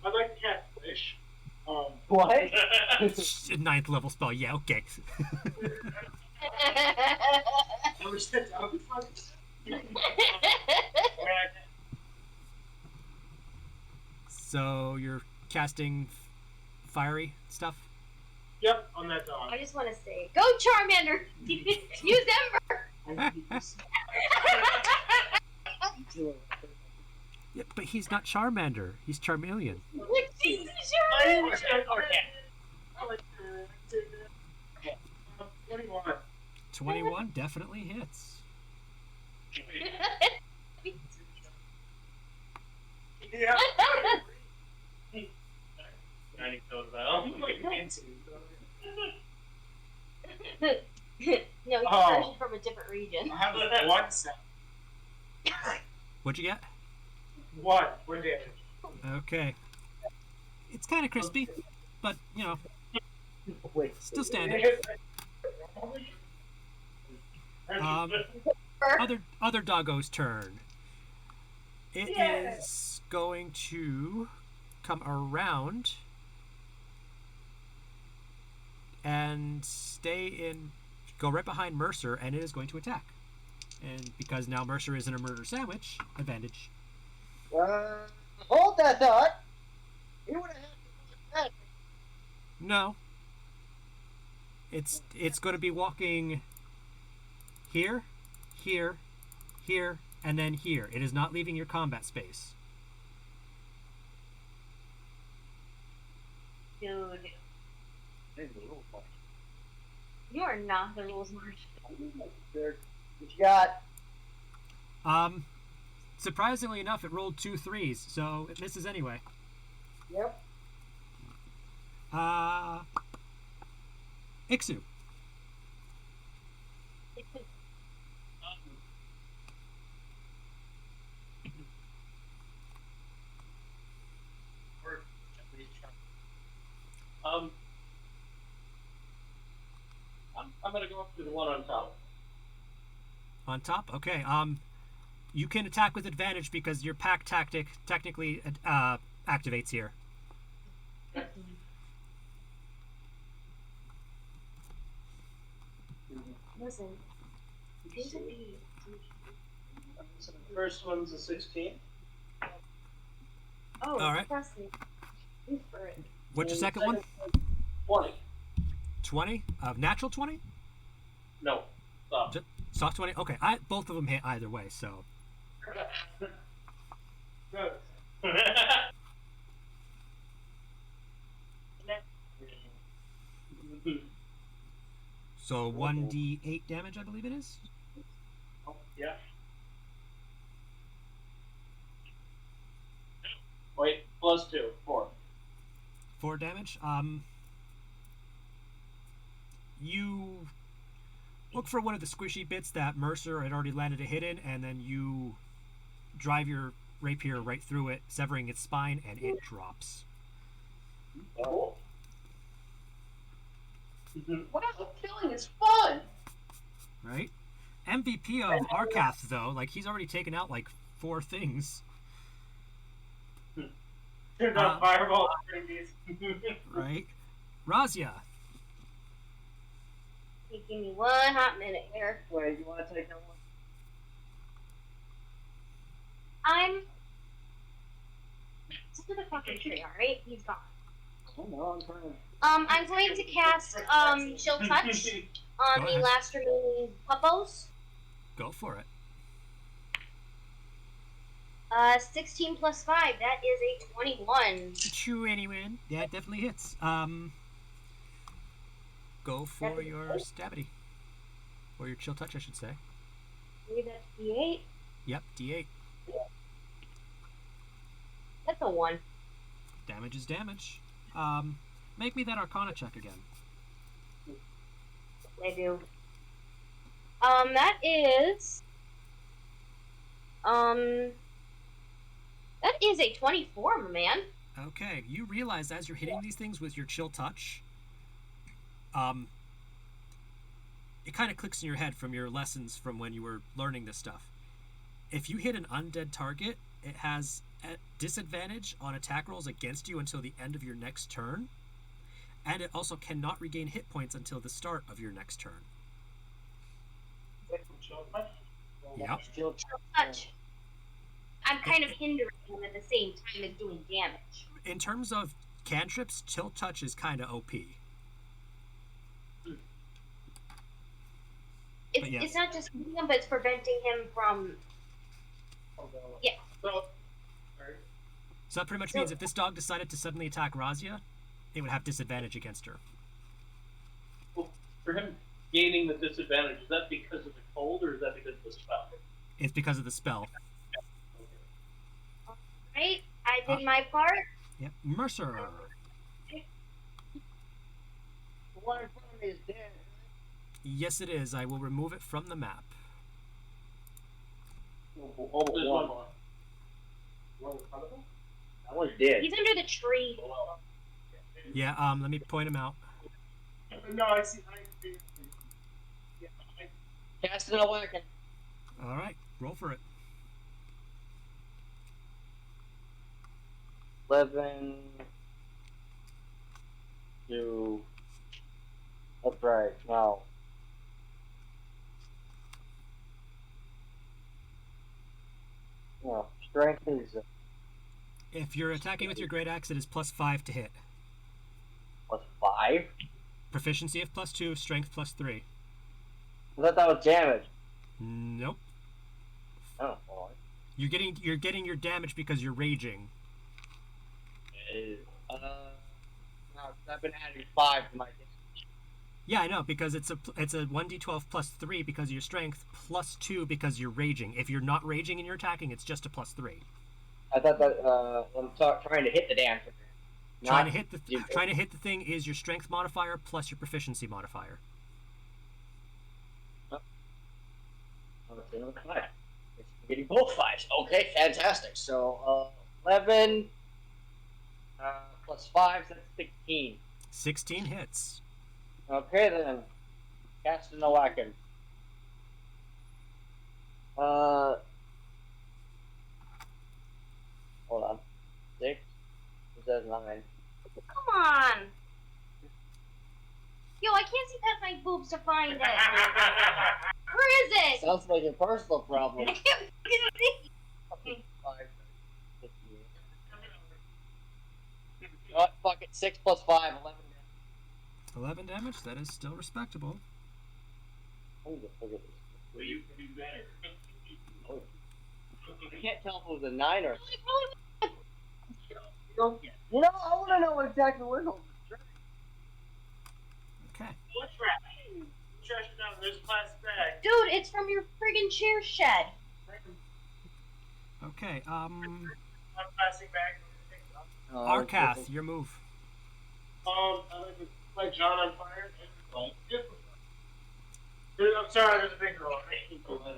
I'd like to cast Wish. What? 9th level spell, yeah, okay. So, you're casting fiery stuff? Yep, on that dog. I just want to say, go Charmander! Use Ember! Yeah, but he's not Charmander. He's Charmeleon. Jesus, Charmander! 21. 21 definitely hits. Yeah. Tiny code about. No, he's actually from a different region. I have 1 set. What'd you get? 1 damage. Okay. It's kind of crispy, but, you know, Wait. still standing. Other doggo's turn. It is going to come around and go right behind Mercer, and it is going to attack. And because now Mercer isn't a murder sandwich, advantage. Hold that thought. You would have had to do that. No. It's going to be walking here, here, here, and then here. It is not leaving your combat space. Dude, you are not the rules march. What you got? Surprisingly enough, it rolled 2 3s, so it misses anyway. Yep. Ixu. I'm gonna go up to the one on top. On top? Okay. You can attack with advantage because your pack tactic technically activates here. Listen, these would be. So the first one's a 16. Oh, all right. Impressive. For it. What's your second one? 20. 20? Natural 20? No. Stop. Soft 20? Okay. Both of them hit either way, so. Good. So 1d8 damage, I believe it is? Yeah. Wait, plus 2, 4. 4 damage. You look for one of the squishy bits that Mercer had already landed a hit in, and then you drive your rapier right through it, severing its spine, and it drops. Cool. Wow, killing is fun. Right? MVP of Arcath, though, like, he's already taken out, like, 4 things. Turned out fireball during these. Right? Razia. Hey, give me one hot minute here. Wait, you want to take that one? I'm. Look at the fucking tree, alright? He's gone. Oh no, I'm trying to. I'm going to cast Chill Touch on Go the ahead. last remaining puppos. Go for it. 16 plus 5, that is a 21. True, anyway. Yeah, it definitely hits. Go for your stabity. Or your chill touch, I should say. Maybe that's D8. Yep, D8. That's a 1. Damage is damage. Make me that Arcana check again. I do. That is. That is a 24, my man. Okay, you realize as you're hitting these things with your chill touch, it kind of clicks in your head from your lessons from when you were learning this stuff. If you hit an undead target, it has a disadvantage on attack rolls against you until the end of your next turn, and it also cannot regain hit points until the start of your next turn. Yep. Chill Touch. I'm kind of hindering him at the same time as doing damage. In terms of cantrips, chill touch is kind of OP. But yes. It's not just hitting him, but it's preventing him from. Yeah. So that pretty much means if this dog decided to suddenly attack Razia, it would have disadvantage against her. Well, for him gaining the disadvantage, is that because of the cold or is that because of the spell? It's because of the spell. Right? I did my part. Yep. Mercer. The one in front of me is dead. Yes, it is. I will remove it from the map. Almost There's one. one more. That one's dead. He's under the tree. Yeah, let me point him out. No, I see. Yeah, Cast an awaken. All right, roll for it. 11 to upright. Now. No, strength is If you're attacking with your great axe, it is +5 to hit. +5. Proficiency of +2, strength +3. I thought that was damage. Nope. Oh, well, You're getting your damage because you're raging. no, I've been adding 5 to my damage. Yeah, I know, because it's a 1d12 +3 because of your strength, +2 because you're raging. If you're not raging and you're attacking, it's just a +3. I thought that I'm trying to hit the damage. Trying to hit the thing is your strength modifier plus your proficiency modifier. Oh, it's another 5. It's getting both 5s. Okay, fantastic. So 11 +5, so that's 16. 16 hits. Okay then. Cast an awaken. Hold on. 6. It says 9. Come on. Yo, I can't see past my boobs to find it. Where is it? Sounds like a personal problem. I can't see. 5. Oh, fuck it. 6 + 5, 11 damage. 11 damage. That is still respectable. Look at this. well, you can do better. Oh. I can't tell if it was a 9 or a 6. You know, I want to know exactly where it was. Okay. What trash? Trash it down. There's a plastic bag. Dude, it's from your friggin' chair shed. Okay. One plastic bag. Arcath, your move. I like to light John on fire. I'm sorry, there's a big girl.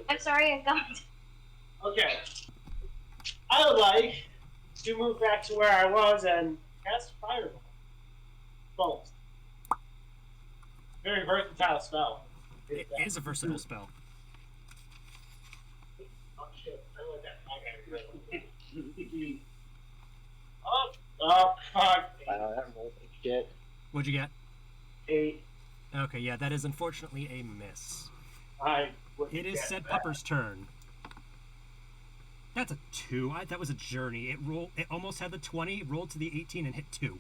I'm sorry, I got. Okay. I would like to move back to where I was and cast Fireball. Bolt. Very versatile spell. It is a versatile spell. Oh shit, I like that. Okay. Oh, fuck. Wow, that rolled like shit. What'd you get? 8. Okay, yeah, that is unfortunately a miss. I It is said Pupper's turn. That's a 2. That was a journey. It almost had the 20, rolled to the 18, and hit 2.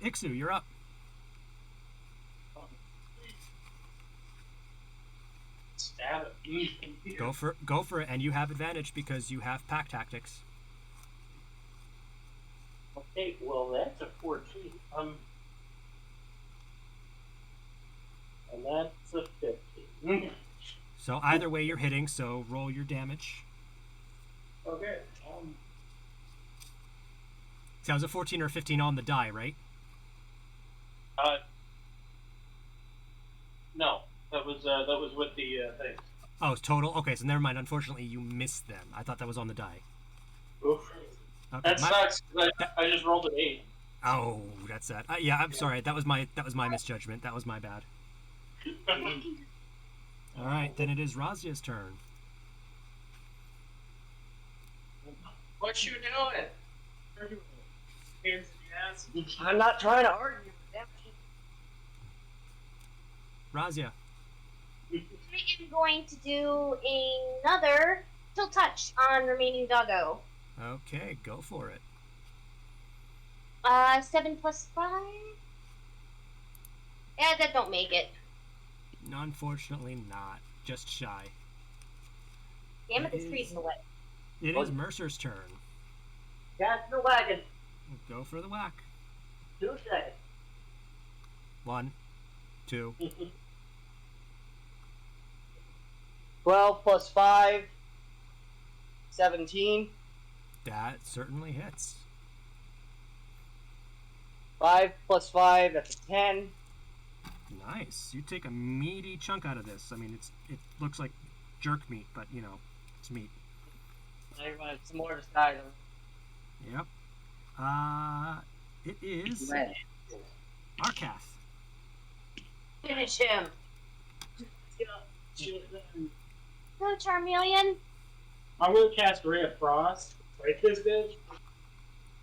Ixu, you're up. Stab it. Go for it, and you have advantage because you have pack tactics. Okay, well that's a 14. And that's a 15. So either way you're hitting, so roll your damage. Okay. So that was a 14 or a 15 on the die, right? No, that was with the things. Oh, it's total? Okay, so never mind. Unfortunately, you missed them. I thought that was on the die. Oof. Okay, That sucks. I just rolled an 8. Oh, that's sad. Yeah, I'm sorry. That was my misjudgment. That was my bad. All right, then it is Razia's turn. What you doing? Hands in the ass. I'm not trying to argue. Razia. I am going to do another chill touch on remaining doggo. Okay, go for it. 7 + 5. Yeah, that don't make it. Unfortunately not. Just shy. Damn it, this tree's in the way. It is Mercer's turn. Cast the wagon. Go for the whack. 2 seconds. 1, 2. 12 + 5. 17. That certainly hits. 5 + 5. That's a 10. Nice. You take a meaty chunk out of this. I mean, it looks like jerk meat, but you know, it's meat. I want some more disguise. Yep. It is Red. Arcath. Finish him. Yeah. Go, Charmeleon. I'm gonna cast Ray of Frost. Right, this bitch.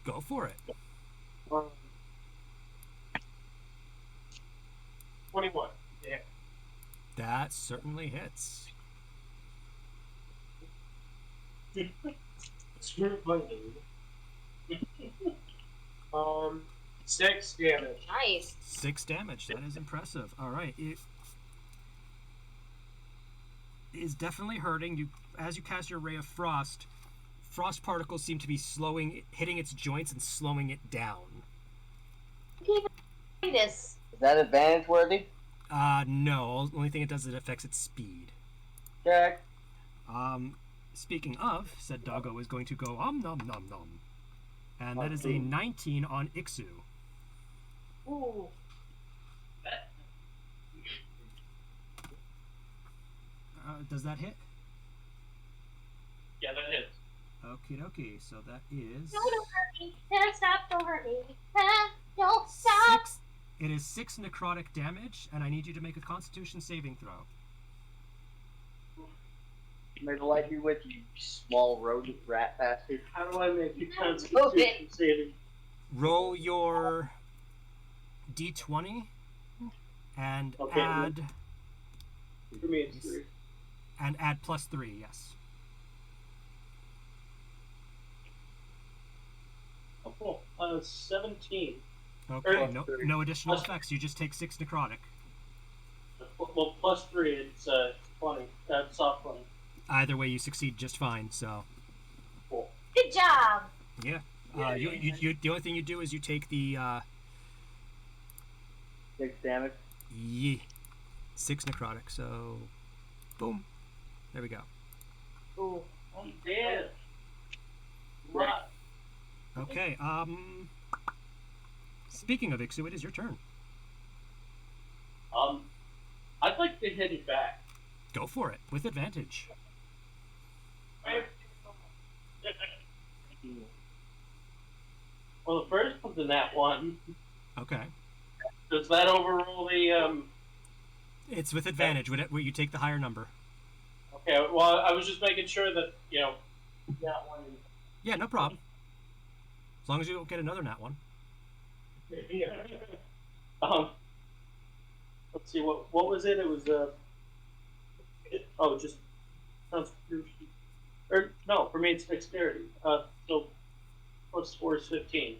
Go for it. 21. Yeah. That certainly hits. Screw funding. 6 damage. Nice. 6 damage. That is impressive. All right. It is definitely hurting. You, as you cast your Ray of Frost, frost particles seem to be hitting its joints and slowing it down. This. Is that advantage worthy? No. Only thing it does is it affects its speed. Check. Speaking of, said Doggo is going to go nom nom nom. And that is a 19 on Ixu. Ooh. Does that hit? Yeah, that hits. Okie dokie. So that is No, don't hurt me. Stop, don't hurt me. Don't stop. It is 6 necrotic damage, and I need you to make a Constitution saving throw. May the light be with you, small rodent rat bastard. How do I make you Okay. Constitution saving? Roll your d20 and Okay. add For me, it's 3. +3. Yes. Oh, cool. 17. Okay. Or- No additional effects. You just take 6 necrotic. Well, +3, it's 20. That's soft 20. Either way, you succeed just fine. So Cool. Good job. yeah. Yeah, You the only thing you do is you take the 6 damage. 6 necrotic. So boom. There we go. Ooh. I'm dead. What? Okay. Speaking of Ixu, it is your turn. I'd like to hit it back. Go for it with advantage. Well, the first one's a nat 1. Okay. Does that overrule the, It's with advantage. Where you take the higher number. Okay, well, I was just making sure that, nat 1 Yeah, no problem. As long as you don't get another nat one. Let's see, what was it? It was, just Constitution. Or, no, for me it's Dexterity. So, +4 is 15.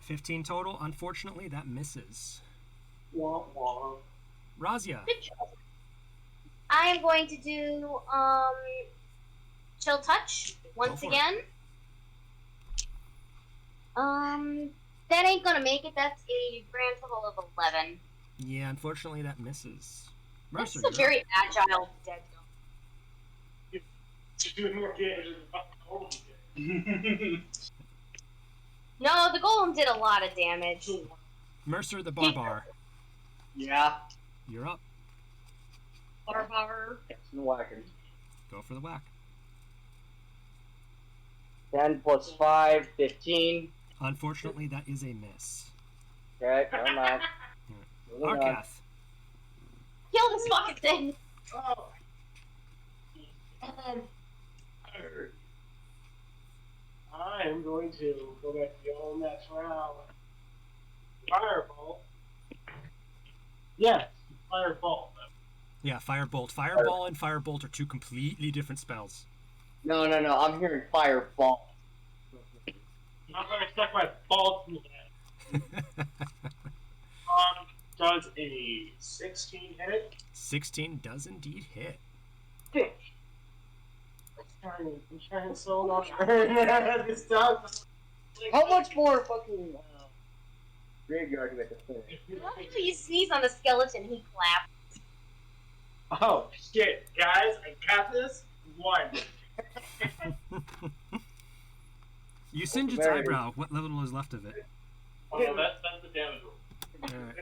15 total. Unfortunately, that misses. Wah, wah. Razia. Good job. I am going to do chill touch once for it. again. That ain't gonna make it. That's a grand total of 11. Yeah, unfortunately, that misses. That's Mercer, a very agile dead dog. You're doing more damage than the No, the golem did a lot of damage. Mercer the Barbar. Yeah. You're up. Barbar. It's no whacking. Go for the whack. 10 plus 5, 15. Unfortunately, that is a miss. Okay, never mind. Moving on. Arcath. Kill this fucking thing. Oh. I am going to go back to the old next round. Fireball. Yes, Fireball. Yeah, Firebolt. Fireball and Firebolt are 2 completely different spells. No, I'm hearing fireball. I'm going to stuck my ball through that. Does a 16 hit? 16 does indeed hit. I'm trying so long. This dog. How much more fucking graveyard do we have to finish? I love how you sneeze on the skeleton, he claps. Oh shit, guys! I got this. 1. You singe its Very- eyebrow. What little is left of it? Oh, no, that's the damage roll. Alright.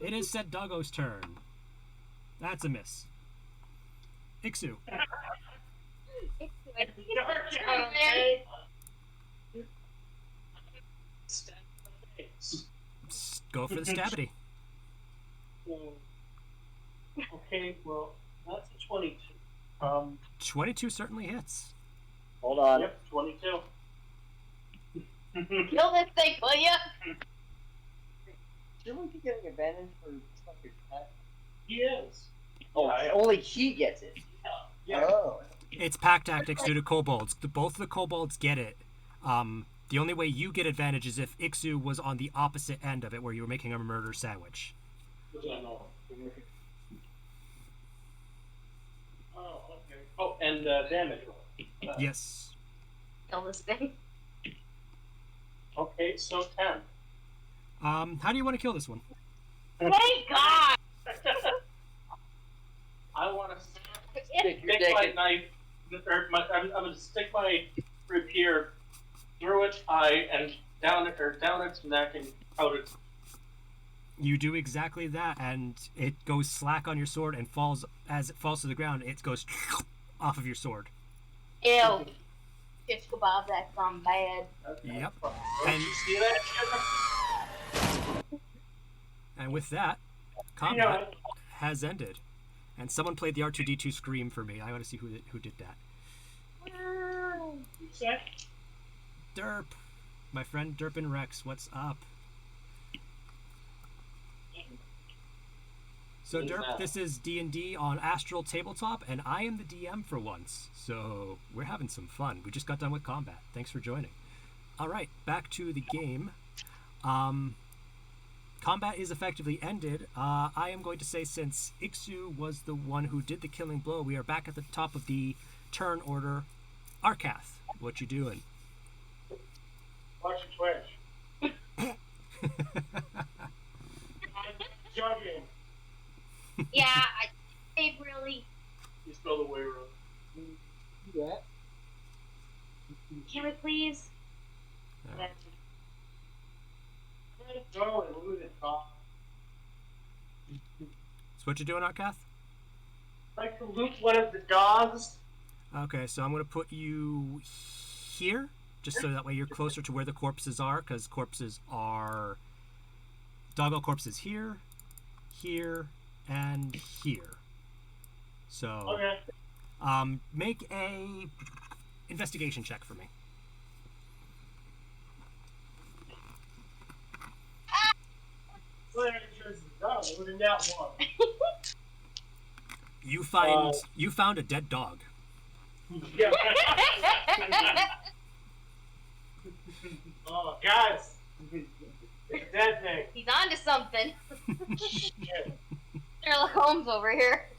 It is said Doggo's turn. That's a miss. Ixu. Go for the stabity. Okay, well, that's a 22. 22 certainly hits. Hold on. Yep, 22. Kill this thing, will ya? Shouldn't we be getting advantage for fucking attack? He is. Oh, Yeah, only he gets it. Yeah. Oh. It's pack tactics due to kobolds. Both of the kobolds get it. The only way you get advantage is if Ixu was on the opposite end of it, where you were making a murder sandwich. Which I know. Oh, okay. Oh, and damage roll. Yes. Kill this thing. Okay, so 10. How do you want to kill this one? Thank God! I want to Stick your stick dick my in. knife, I'm going to stick my rapier through its eye and down its neck and out its. You do exactly that, and it goes slack on your sword and falls. As it falls to the ground, it goes off of your sword. Ew. Fish kebab, that's bad. Yep. And you see that? And with that, combat has ended. And someone played the R2D2 scream for me. I want to see who did that. You said? Derp. My friend Derpin Rex, what's up? So Derp, this is D&D on Astral Tabletop, and I am the DM for once. So we're having some fun. We just got done with combat. Thanks for joining. All right, back to the game. Combat is effectively ended. I am going to say, since Ixu was the one who did the killing blow, we are back at the top of the turn order. Arkath, what you doing? Watch your Twitch. I'm jogging. Yeah, they really. You spelled the way wrong. Yeah. Can we please? Go and move it off. So what you doing, Arkath? I can loot one of the dogs. Okay, so I'm going to put you here, just so that way you're closer to where the corpses are, because corpses are... Doggo corpses here, here, and here. So, Okay. make a investigation check for me. Well, there's the dog. It was in that one. You found a dead dog. Yeah. Oh, guys. It's a dead thing. He's onto something. Yeah. Sherlock Holmes over here.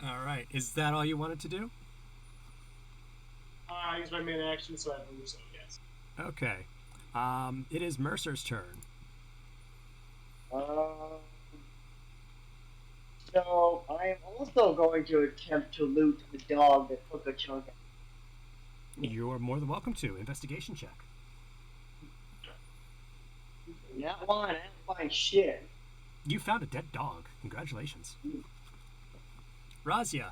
All right, is that all you wanted to do? I used my main action, so I believe so, yes. Okay. It is Mercer's turn. So I am also going to attempt to loot the dog that took a chunk. You're more than welcome to. Investigation check. That one, I didn't find shit. You found a dead dog. Congratulations. Razia,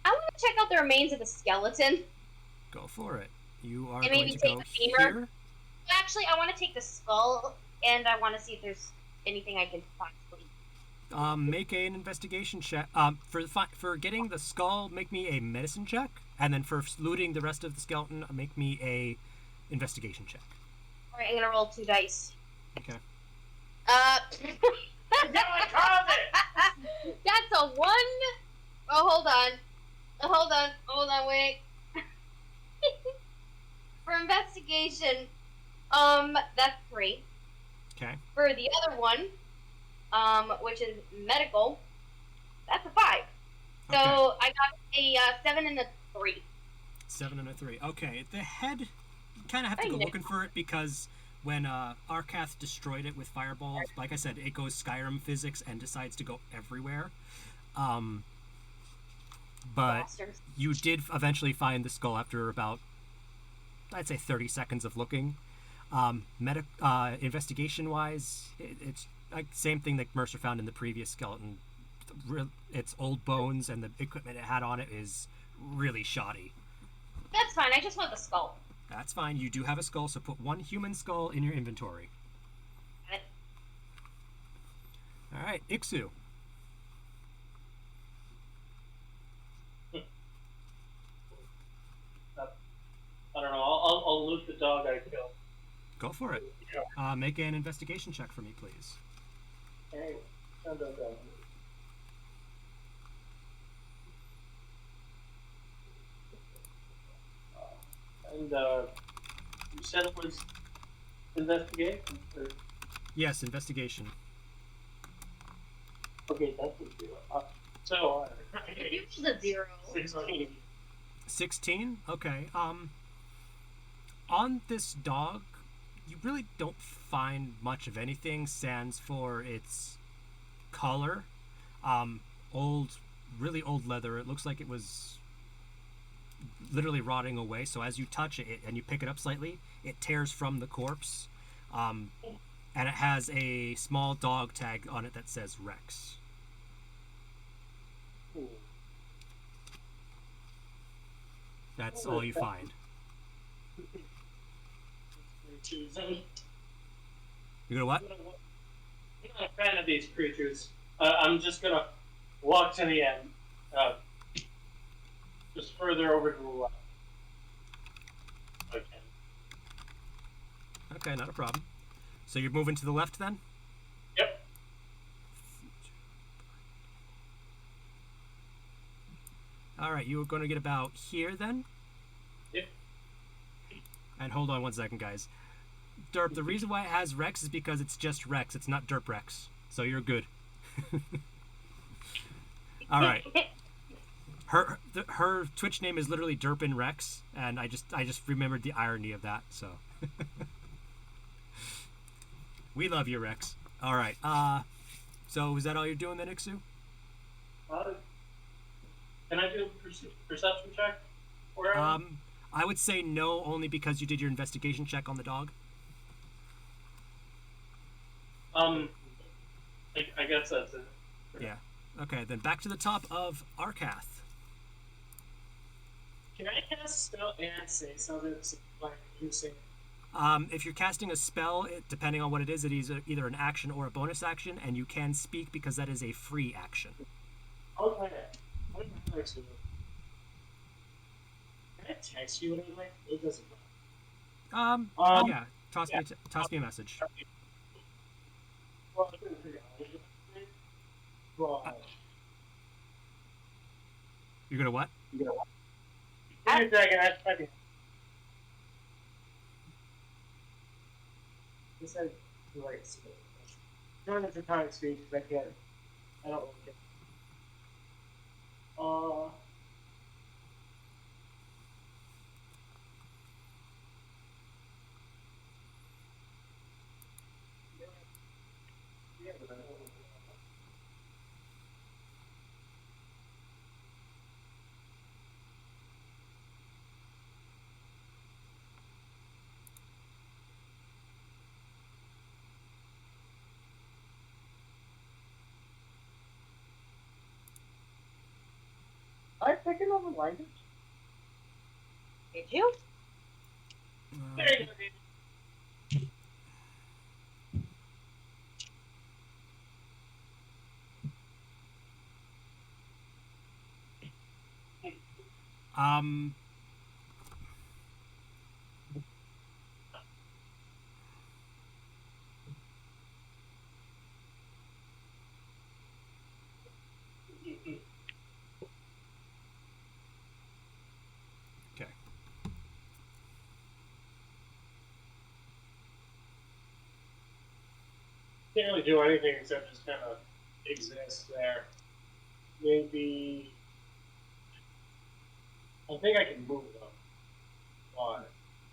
I want to check out the remains of the skeleton. go for it. You are And going maybe to take go the femur? here. Actually, I want to take the skull, and I want to see if there's anything I can possibly. Make an investigation check. For getting the skull, make me a medicine check, and then for looting the rest of the skeleton, make me a investigation check. All right, I'm gonna roll 2 dice. Okay. That's a 1. Oh, hold on, wait. For investigation, that's 3. Okay. For the other one, which is medical, that's a 5. So Okay. I got a 7 and a 3. 7 and a 3. Okay. The head, you kind of have to I go know. looking for it because when Arkath destroyed it with fireballs, like I said, it goes Skyrim physics and decides to go everywhere. But Bastards. you did eventually find the skull after about, I'd say, 30 seconds of looking. Investigation-wise, it's like same thing that Mercer found in the previous skeleton. Its old bones and the equipment it had on it is really shoddy. That's fine. I just want the skull. That's fine. You do have a skull, so put 1 human skull in your inventory. All right, Ixu. I don't know. I'll loot the dog I killed. Go for it. Make an investigation check for me, please. Hey, and you said it was investigation? Or... Yes, investigation. Okay, that's a 0. So, It was a 0. 16. 16? Okay. On this dog, you really don't find much of anything sans for its color. Really old leather. It looks like it was literally rotting away. So as you touch it and you pick it up slightly, it tears from the corpse. And it has a small dog tag on it that says Rex. That's all you find. You gonna what? I'm not a fan of these creatures. I'm just gonna walk to the end. Just further over to the left. Okay. Okay, not a problem. So you're moving to the left then? Yep. All right, you were going to get about here then? Yep. And hold on one second, guys. Derp, the reason why it has Rex is because it's just Rex. It's not Derp Rex. So you're good. All right. Her Twitch name is literally Derpin Rex, and I just remembered the irony of that. So we love you, Rex. All right. So is that all you're doing then, Ixu? Can I do a perception check? I would say no, only because you did your investigation check on the dog. I guess that's it. Yeah. Okay, then back to the top of Arcath. Can I cast a spell and say something like you say? If you're casting a spell, depending on what it is either an action or a bonus action, and you can speak because that is a free action. Okay. What am I actually doing? Can I text you what I like? It doesn't matter. Yeah. Toss me a message. Well, I couldn't figure out. You're gonna what? Dragon, that's funny. He said, like, join the Draconic speech, because I don't really care. I pick another language. Did you? There you go, dude. Um. Okay. Can't really do anything except just kind of exist there. Maybe. I think I can move them. Why?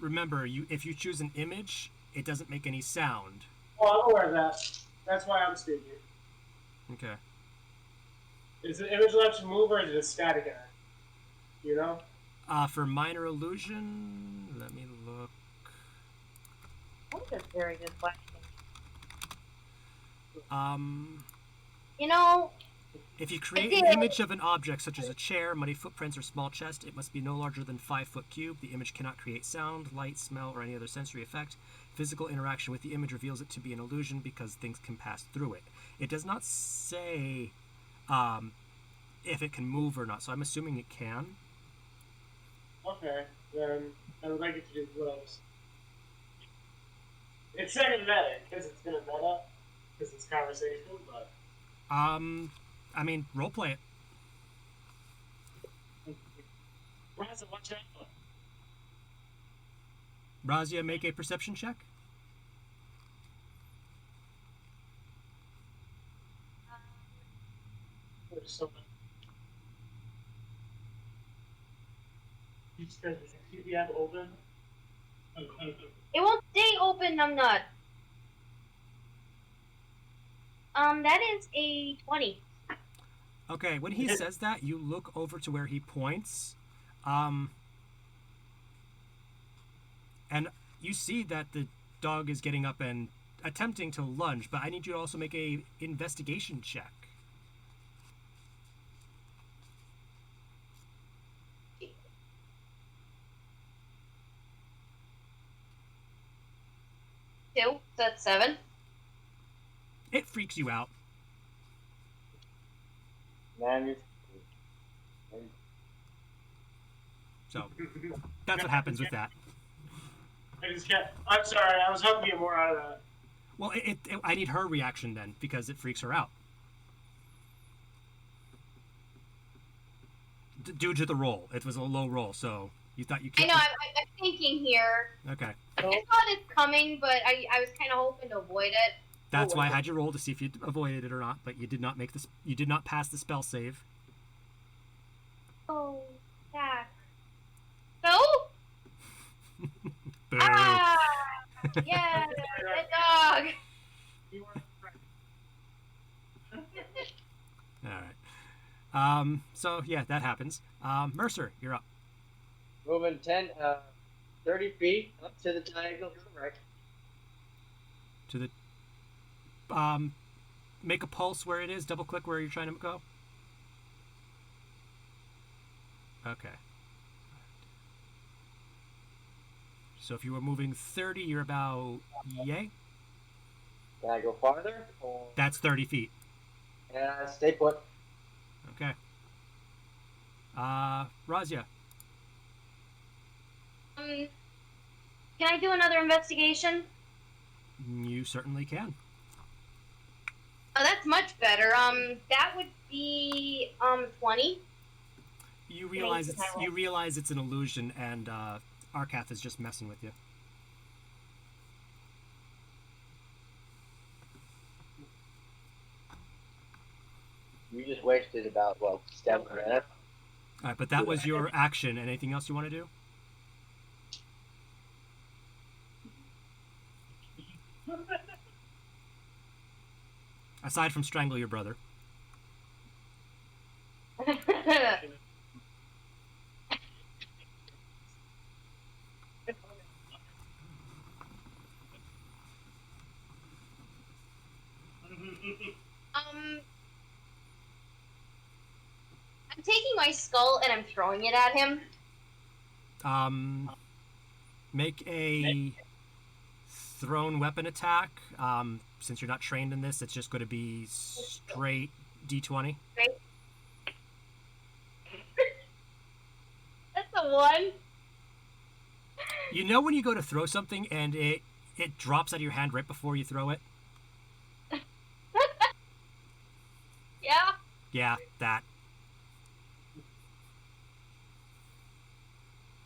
Remember, if you choose an image, it doesn't make any sound. Well, I'm aware of that. That's why I'm speaking. Okay. Is the image allowed to move or is it a static image? You know? For minor illusion, let me look. That's a very good question. Um. You know, If you create an image of an object such as a chair, muddy footprints, or small chest, it must be no larger than 5 foot cube. The image cannot create sound, light, smell, or any other sensory effect. Physical interaction with the image reveals it to be an illusion because things can pass through it. It does not say if it can move or not, so I'm assuming it can. Okay, then I would like it to do gloves. It's second meta, because it's gonna meta, because it's conversation, but... I mean, roleplay it. Raza, watch out. Razia, make a perception check. There's someone. You just guys, the app open? It won't stay open, numbnut. That is a 20. Okay, when he says that, you look over to where he points, and you see that the dog is getting up and attempting to lunge, but I need you to also make a investigation check. Two, that's 7. It freaks you out. Man, So, that's what happens with that. I just can't. I'm sorry, I was hoping to get more out of that. Well, I need her reaction then, because it freaks her out. Due to the roll. It was a low roll, so you thought you could... I know, I'm thinking here. Okay. I saw this coming, but I was kind of hoping to avoid it. That's why I had you roll to see if you avoided it or not, but you did not make this. You did not pass the spell save. Oh, yeah. So? Boo. Ah! Yeah, the dog! You weren't All right. So yeah, that happens. Mercer, you're up. moving 30 feet up to the diagonal to the right. To the. Make a pulse where it is. Double click where you're trying to go. Okay. So if you were moving 30, you're about yay. Can I go farther? Or... That's 30 feet. Stay put. Okay. Razia. Can I do another investigation? You certainly can. Oh, that's much better. That would be 20. You realize it's an illusion, and Arcath is just messing with you. You just wasted about 7 minutes. All right, but that was your action. Anything else you want to do? Aside from strangle your brother. I'm taking my skull and I'm throwing it at him. Make a thrown weapon attack. Since you're not trained in this, it's just going to be straight D20. Right? That's a 1. You know when you go to throw something and it drops out of your hand right before you throw it? Yeah? Yeah, that.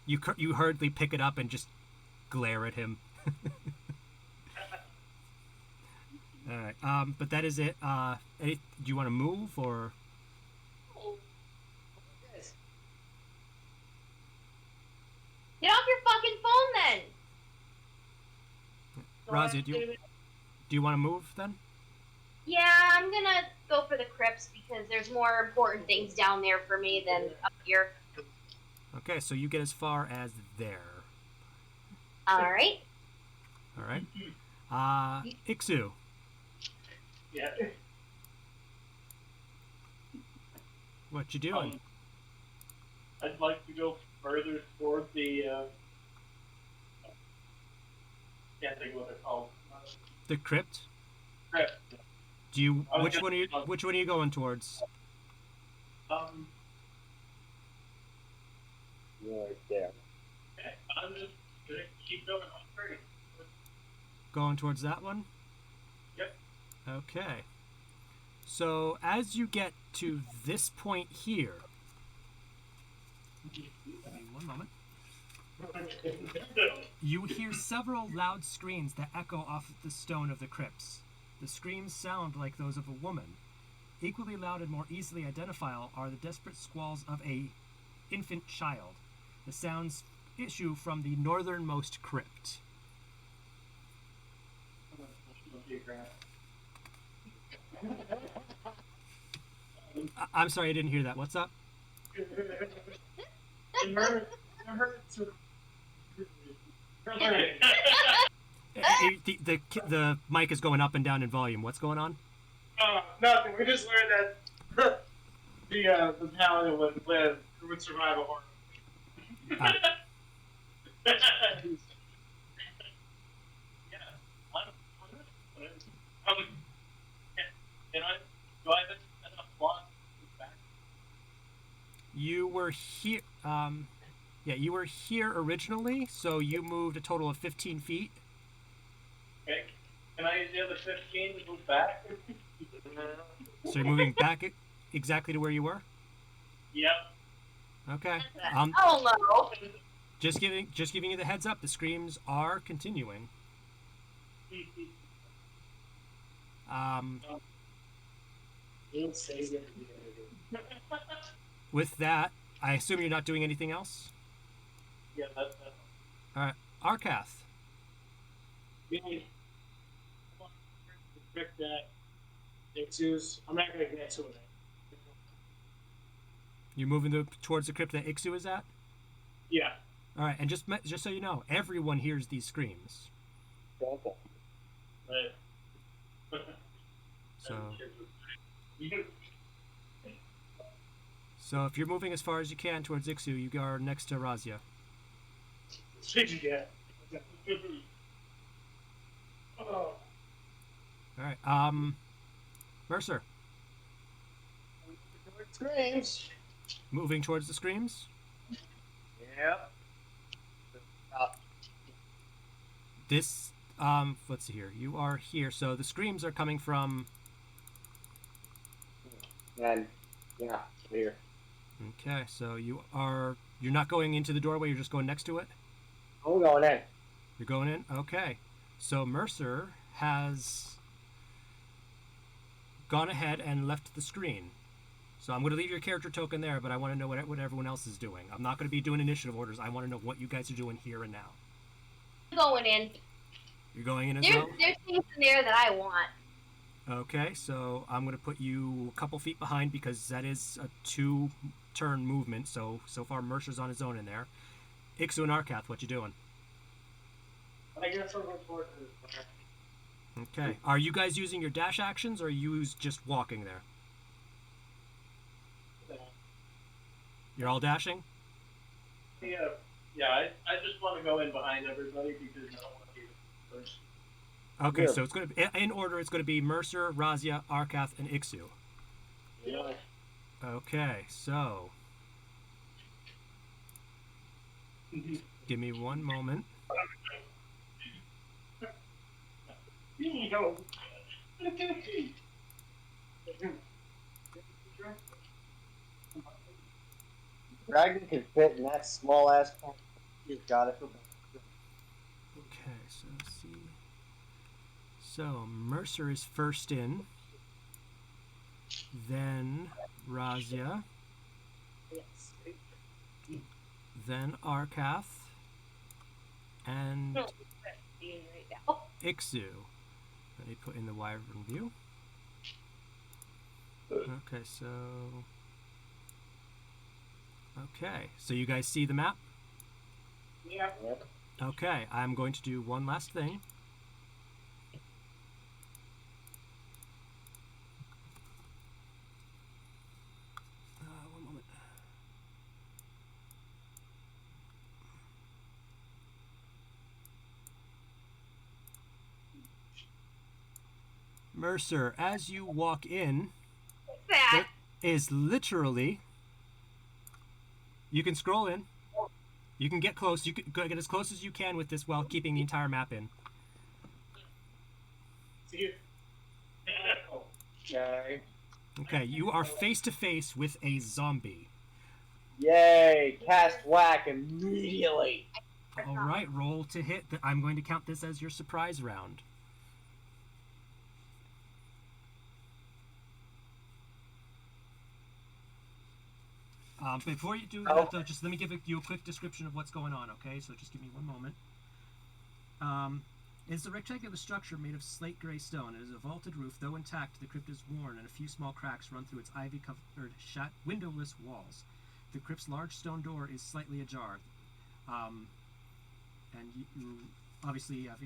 You hurriedly pick it up and just glare at him. All right. But that is it. Do you want to move or? Get off your fucking phone then! Razia, do you want to move then? Yeah, I'm gonna go for the crypts because there's more important things down there for me than up here. Okay, so you get as far as there. Alright. All right. Ixu. Yeah. What you doing? I'd like to go further toward the. Can't think of what they're called. The crypt? Crypt. Do you? Which one are you going towards? Right there. Okay, I'm just gonna keep going on straight. Going towards that one? Yep. Okay. So as you get to this point here, give me one moment. You hear several loud screams that echo off the stone of the crypts. The screams sound like those of a woman. Equally loud and more easily identifiable are the desperate squalls of a infant child. The sounds issue from the northernmost crypt. I'm sorry, I didn't hear that. What's up? The mic is going up and down in volume. What's going on? Nothing. We just learned that the paladin would survive a horror. Do I have enough block back? You were here. You were here originally, so you moved a total of 15 feet. Okay. Can I use the other 15 to move back? So you're moving back exactly to where you were. Yep. Okay. Oh no! Just giving you the heads up. The screams are continuing. With that, I assume you're not doing anything else. Yeah, that's All right, Arkath. I'm not going to get to it. You're moving towards the crypt that Ixu is at. Yeah. All right, and just so you know, everyone hears these screams. Okay. Right. So if you're moving as far as you can towards Ixu, you are next to Razia. Yeah. All right. Mercer. Screams. Moving towards the screams. Yep. This. Let's see here. You are here, so the screams are coming from. And yeah, here. Okay, so you're not going into the doorway. You're just going next to it. I'm going in. You're going in. Okay, so Mercer has gone ahead and left the screen. So I'm going to leave your character token there, but I want to know what everyone else is doing. I'm not going to be doing initiative orders. I want to know what you guys are doing here and now. I'm going in. You're going in as There's well? things in there that I want. Okay, so I'm going to put you a couple feet behind because that is a 2-turn movement. So far Mercer's on his own in there. Ixu and Arkath, what you doing? I guess I'm going forward. Okay. Are you guys using your dash actions or are you just walking there? You're all dashing? Yeah, I just want to go in behind everybody because I don't want to be first. Okay, Yeah. so it's going to be, in order, it's going to be Mercer, Razia, Arkath, and Ixu. Yeah. Okay, so give me one moment. Dragon can fit in that small ass pants. You got it for Okay, so let's see. So Mercer is first in, then Razia, then Arkath, and Ixu. Let me put in the wyvern view. Okay, so you guys see the map? Yeah. Okay, I'm going to do one last thing. Mercer, as you walk in, What's that? it is literally. You can scroll in. You can get close. You can get as close as you can with this while keeping the entire map in. See? Okay. Okay, you are face to face with a zombie. Yay! Cast whack immediately. All right, roll to hit. I'm going to count this as your surprise round. Before you do that, though, just let me give you a quick description of what's going on, okay? So just give me one moment. It's a rectangular structure made of slate gray stone. It has a vaulted roof. Though intact, the crypt is worn, and a few small cracks run through its ivy-covered, windowless walls. The crypt's large stone door is slightly ajar. And you obviously have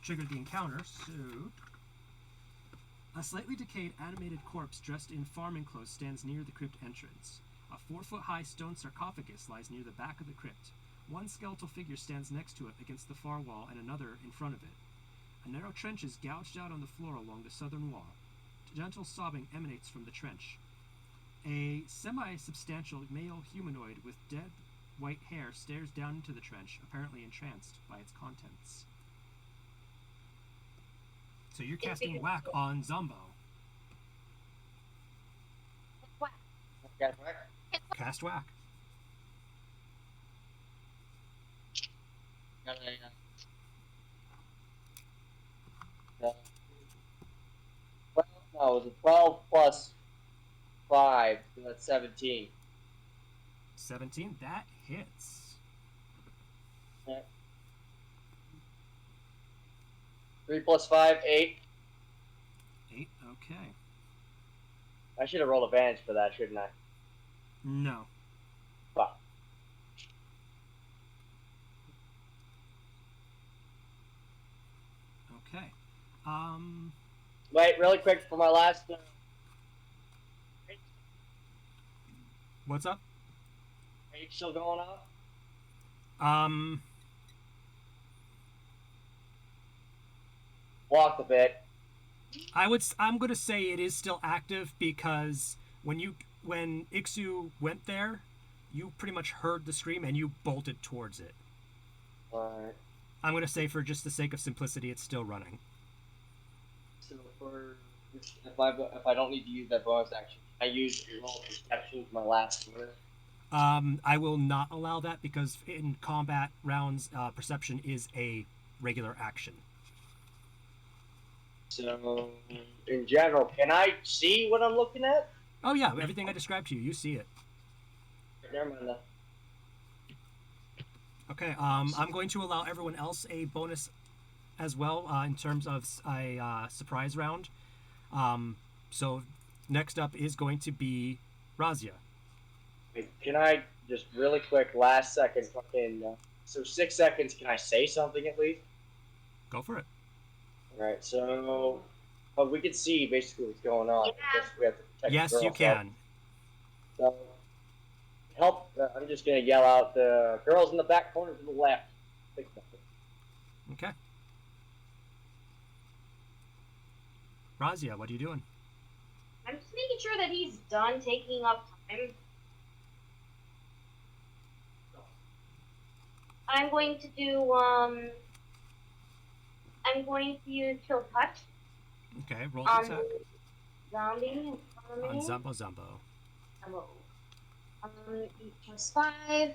triggered the encounter, so... A slightly decayed animated corpse dressed in farming clothes stands near the crypt entrance. A 4-foot-high stone sarcophagus lies near the back of the crypt. One skeletal figure stands next to it against the far wall and another in front of it. A narrow trench is gouged out on the floor along the southern wall. Gentle sobbing emanates from the trench. A semi-substantial male humanoid with dead white hair stares down into the trench, apparently entranced by its contents. So you're casting whack on Zombo. What? Cast whack. Cast whack. No, it was a 12 plus 5, so that's 17. 17, that hits. Yeah. 3 plus 5, 8. 8, okay. I should have rolled advantage for that, shouldn't I? No. Fuck. Okay. Wait, really quick for my last. What's up? Rage still going on? Walked a bit. I'm gonna say it is still active because when Ixu went there, you pretty much heard the scream and you bolted towards it. Alright. I'm gonna say for just the sake of simplicity, it's still running. So if I don't need to use that bonus action, I use roll perception for my last word. I will not allow that because in combat rounds, perception is a regular action. So, in general, can I see what I'm looking at? Oh yeah, everything I described to you, you see it. Never mind that. Okay, I'm going to allow everyone else a bonus as well in terms of a surprise round. So next up is going to be Razia. Wait, can I just really quick, last second, fucking. So 6 seconds, can I say something at least? Go for it. Alright, so. But we can see basically what's going on. Yeah. I guess we have to protect Yes, the girl, you can. So, help. I'm just gonna yell out the girls in the back corner to the left. Think nothing. Okay. Razia, what are you doing? I'm just making sure that he's done taking up time. I'm going to do, I'm going to use Chill Touch Okay, roll to on attack. zombie in front of On me. Zombo. Hello. 8 plus 5.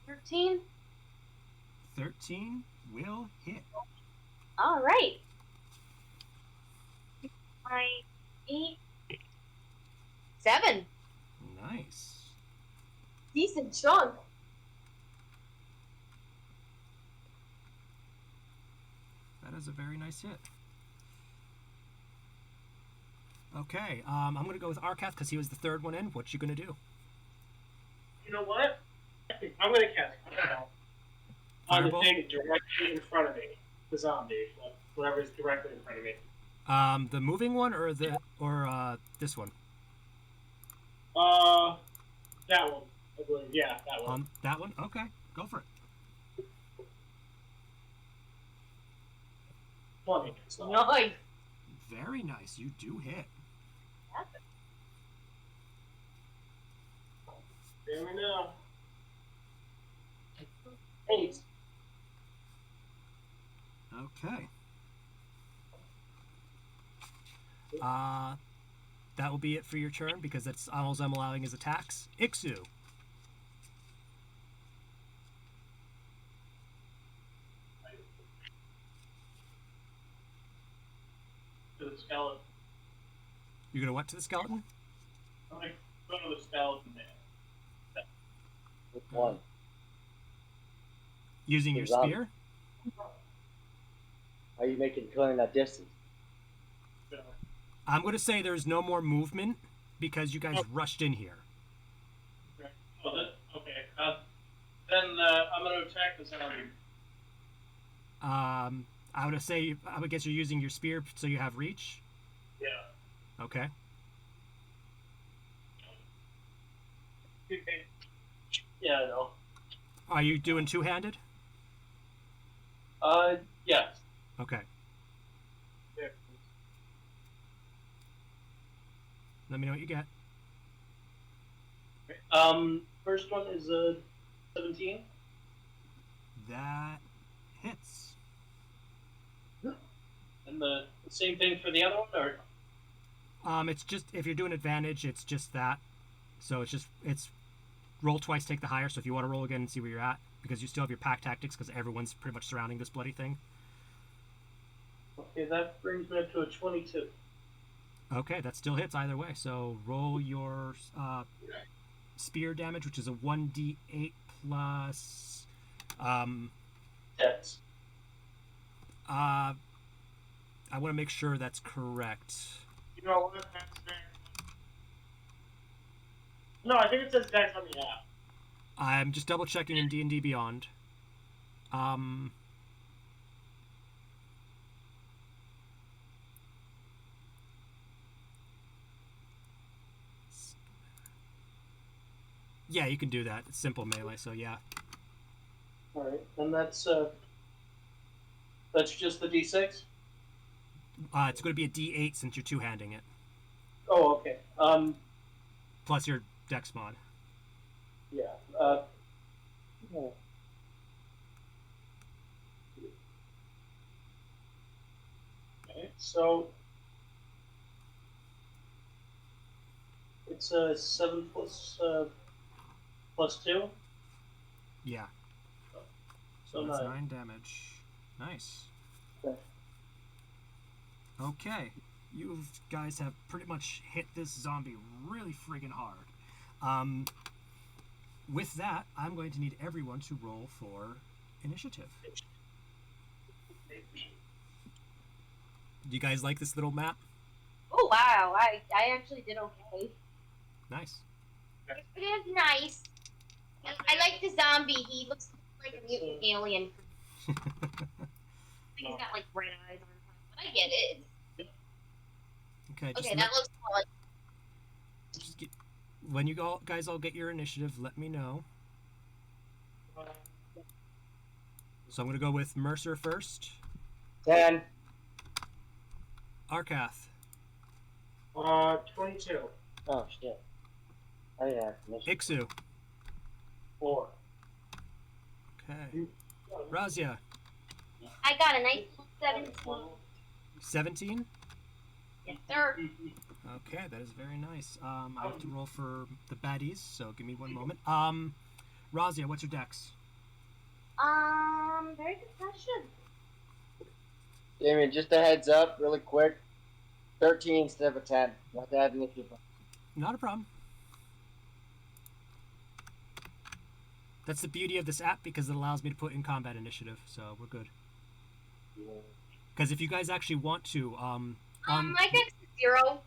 13. 13 will hit. Alright. 8. 7. Nice. Decent chunk. That is a very nice hit. Okay, I'm going to go with Arcath because he was the third one in. What you going to do? You know what? I'm gonna cast Fireball on the Fireball? thing directly in front of me. The zombie. Whatever's directly in front of me. The moving one or this one? That one. I believe. Yeah, that one. That one? Okay, go for it. 20. Nice. Very nice. You do hit. There we know. 8. Okay. That will be it for your turn because that's all I'm allowing is attacks. Ixu. To the skeleton. You're gonna what to the skeleton? I'm going to go to the skeleton there. Which one? Using your Zombie. spear? How are you clearing that distance? So, I'm gonna say there's no more movement because you guys rushed in here. okay. Then I'm going to attack the zombie. I would guess you're using your spear so you have reach. Yeah. Okay. Yeah, I know. Are you doing two-handed? Yes. Okay. Let me know what you get. First one is 17. That hits. And the same thing for the other one, or? It's just if you're doing advantage, it's just that. So it's roll twice, take the higher. So if you want to roll again and see where you're at, because you still have your pack tactics, because everyone's pretty much surrounding this bloody thing. Okay, that brings me up to a 22. Okay, that still hits either way. So roll your spear damage, which is a 1d8 plus. Yes. I want to make sure that's correct. You know what? That's fair. No, I think it says dex on the app. I'm just double checking in D&D Beyond. Yeah, you can do that. It's simple melee, so yeah. Alright, and that's just the d6? It's going to be a D8 since you're two-handing it. Oh, okay. Plus your dex mod. Yeah. Okay, so it's 7 plus 2. Yeah. So that's 9. 9 damage. Nice. Okay. Okay. You guys have pretty much hit this zombie really friggin' hard. With that, I'm going to need everyone to roll for initiative. Do you guys like this little map? Oh wow, I actually did okay. Nice. It is nice. I like the zombie. He looks like a mutant alien. I think he's got like red eyes on him, but I get it. Okay. Okay, that looks more like. When you guys all get your initiative, let me know. So I'm going to go with Mercer first. 10. Arcath. 22. Oh, shit. I didn't have initiative. Ixu. 4. Okay. Razia. I got a nice 17. 17? Yes, sir. Okay, that is very nice. I have to roll for the baddies, so give me one moment. Razia, what's your dex? Very good question. Damien, just a heads up, really quick. 13 instead of a 10. Not to have initiative. Not a problem. That's the beauty of this app because it allows me to put in combat initiative, so we're good. Because if you guys actually want to, My dex is 0.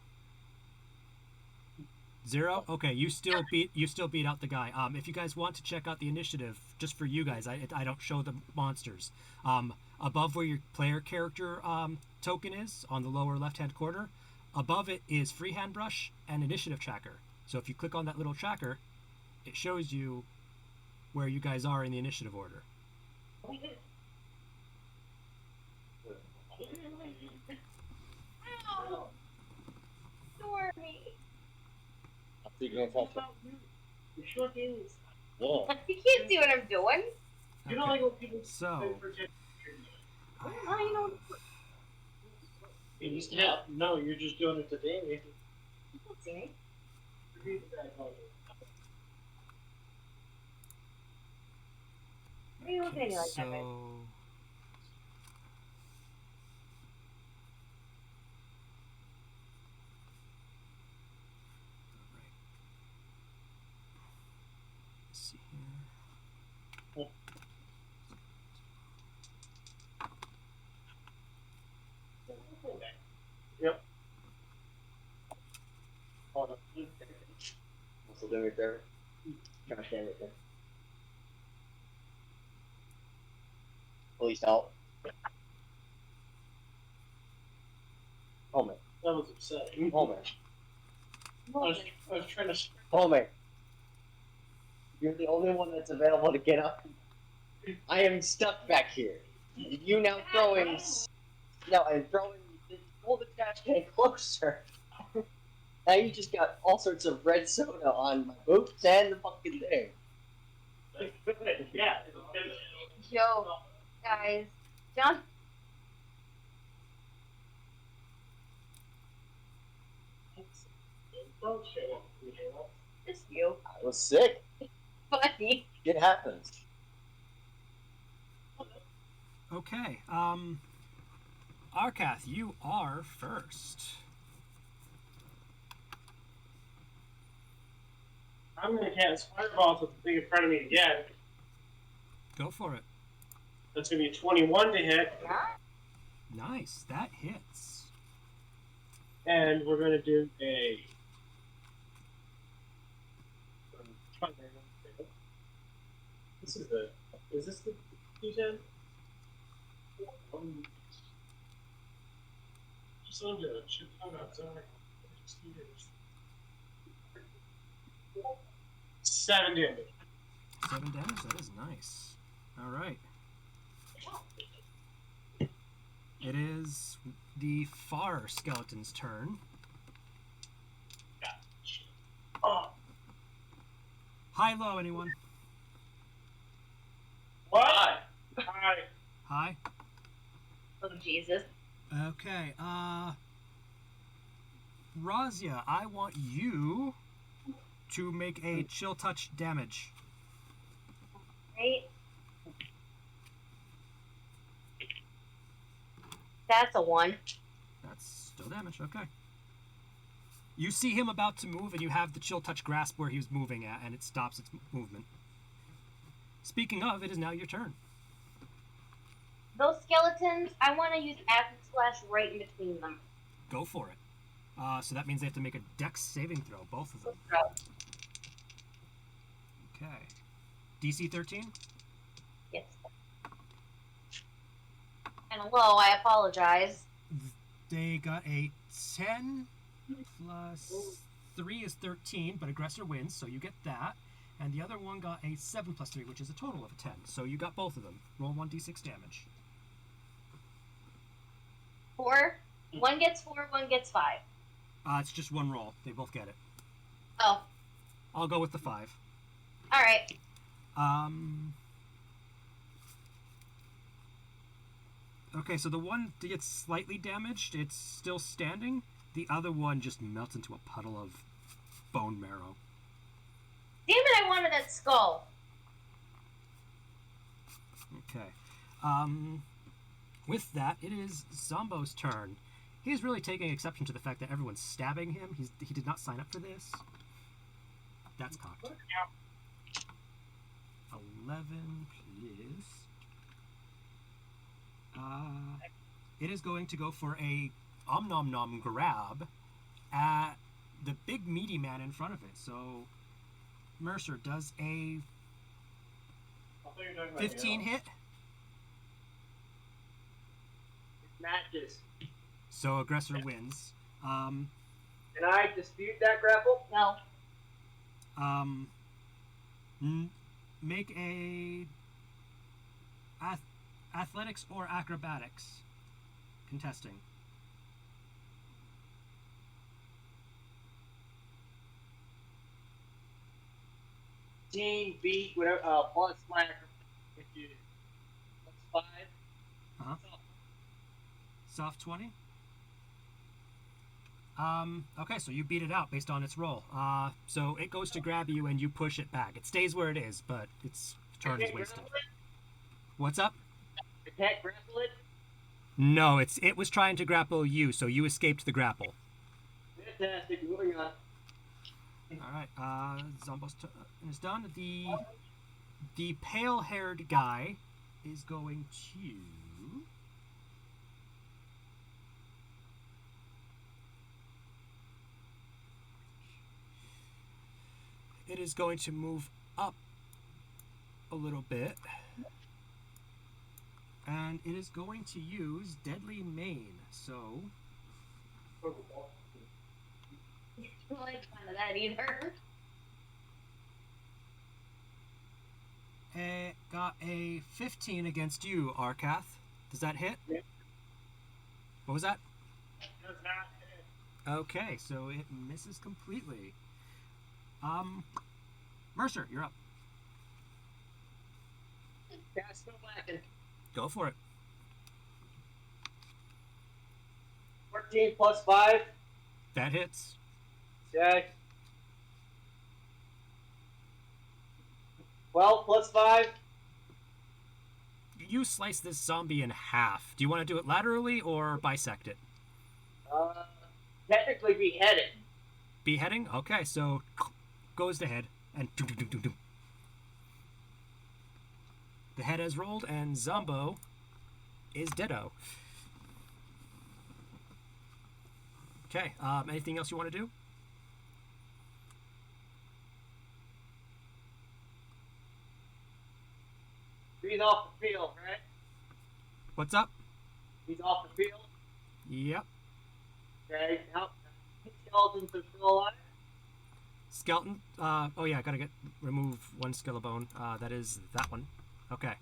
0? Okay, you still beat out the guy. If you guys want to check out the initiative, just for you guys, I don't show the monsters. Above where your player character token is, on the lower left-hand corner, above it is freehand brush and initiative tracker. So if you click on that little tracker, it shows you where you guys are in the initiative order. Speaking of helpful. You're short games. Whoa. You can't see what I'm doing. You don't like when people So, pretend. I Oh, you know. No, you're just doing it today. You can't see me. Why are you looking at me like that, man? Let's see here. Yep. Also doing it there. Trying to stand it there. Please help. Oh man. That was upsetting. Oh man. I was trying to. Oh man. You're the only one that's available to get up. I am stuck back here. You now throwing. No, I'm throwing. Pull the trash can closer. Now you just got all sorts of red soda on my boots and the fucking thing. Yeah. Yo, guys. John. Don't show up. Just you. I was sick. Funny. It happens. Okay. Arkath, you are first. I'm gonna cast fireballs with the thing in front of me again. Go for it. That's gonna be a 21 to hit, Nice. That hits. and we're gonna do a. This is the. Is this the D10? Just under it. Should come outside. 7 damage. 7 damage. That is nice. All right. It is the far skeleton's turn. Oh, High, low, anyone? what? Hi. High. Oh, Jesus. Okay. Razia, I want you to make a chill touch damage. Right? That's a 1. That's still damage. Okay. You see him about to move, and you have the chill touch grasp where he was moving at, and it stops its movement. Speaking of, it is now your turn. Those skeletons, I want to use acid slash right in between them. Go for it. So that means they have to make a dex saving throw, both of them. Okay. DC 13? Yes. And low, I apologize. They got a 10 plus 3 is 13, but aggressor wins, so you get that. And the other one got a 7 plus 3, which is a total of a 10. So you got both of them. Roll 1d6 damage. 4. One gets 4, one gets 5. It's just one roll. They both get it. Oh, I'll go with the 5. alright. Okay, so the one that gets slightly damaged, it's still standing. The other one just melts into a puddle of bone marrow. Damn it, I wanted that skull. Okay. With that, it is Zombo's turn. He's really taking exception to the fact that everyone's stabbing him. He did not sign up for this. That's cocked. 11, please. It is going to go for a om nom grab at the big meaty man in front of it. So Mercer does a 15 hit. Matches. So aggressor wins. Can I dispute that grapple? No. Make a athletics or acrobatics contesting. 14 beat whatever plus my if you plus 5. Uh-huh. Soft 20. Okay, so you beat it out based on its roll. So it goes to grab you and you push it back. It stays where it is, but its turn is wasted. What's up? I can't grapple it. No, it was trying to grapple you, so you escaped the grapple. Fantastic. Moving on. All right, Zombo's turn is done. The pale-haired guy is going to. It is going to move up a little bit. And it is going to use Deadly Main. So. I don't like fun of that either. It got a 15 against you, Arkath. Does that hit? Yeah. What was that? Does not hit. Okay, so it misses completely. Mercer, you're up. Cast no blackened. Go for it. 14 plus 5. That hits. Okay. 12 plus 5. You slice this zombie in half. Do you want to do it laterally or bisect it? Technically beheaded. Beheading? Okay, so goes the head and doom, doom, doom, doom, doom. The head has rolled and Zombo is deado. Okay, anything else you want to do? He's off the field, right? What's up? He's off the field. Yep. Okay. How skeletons are still alive? Skeleton. Oh yeah, I gotta remove one skeleton. That is that one. Okay.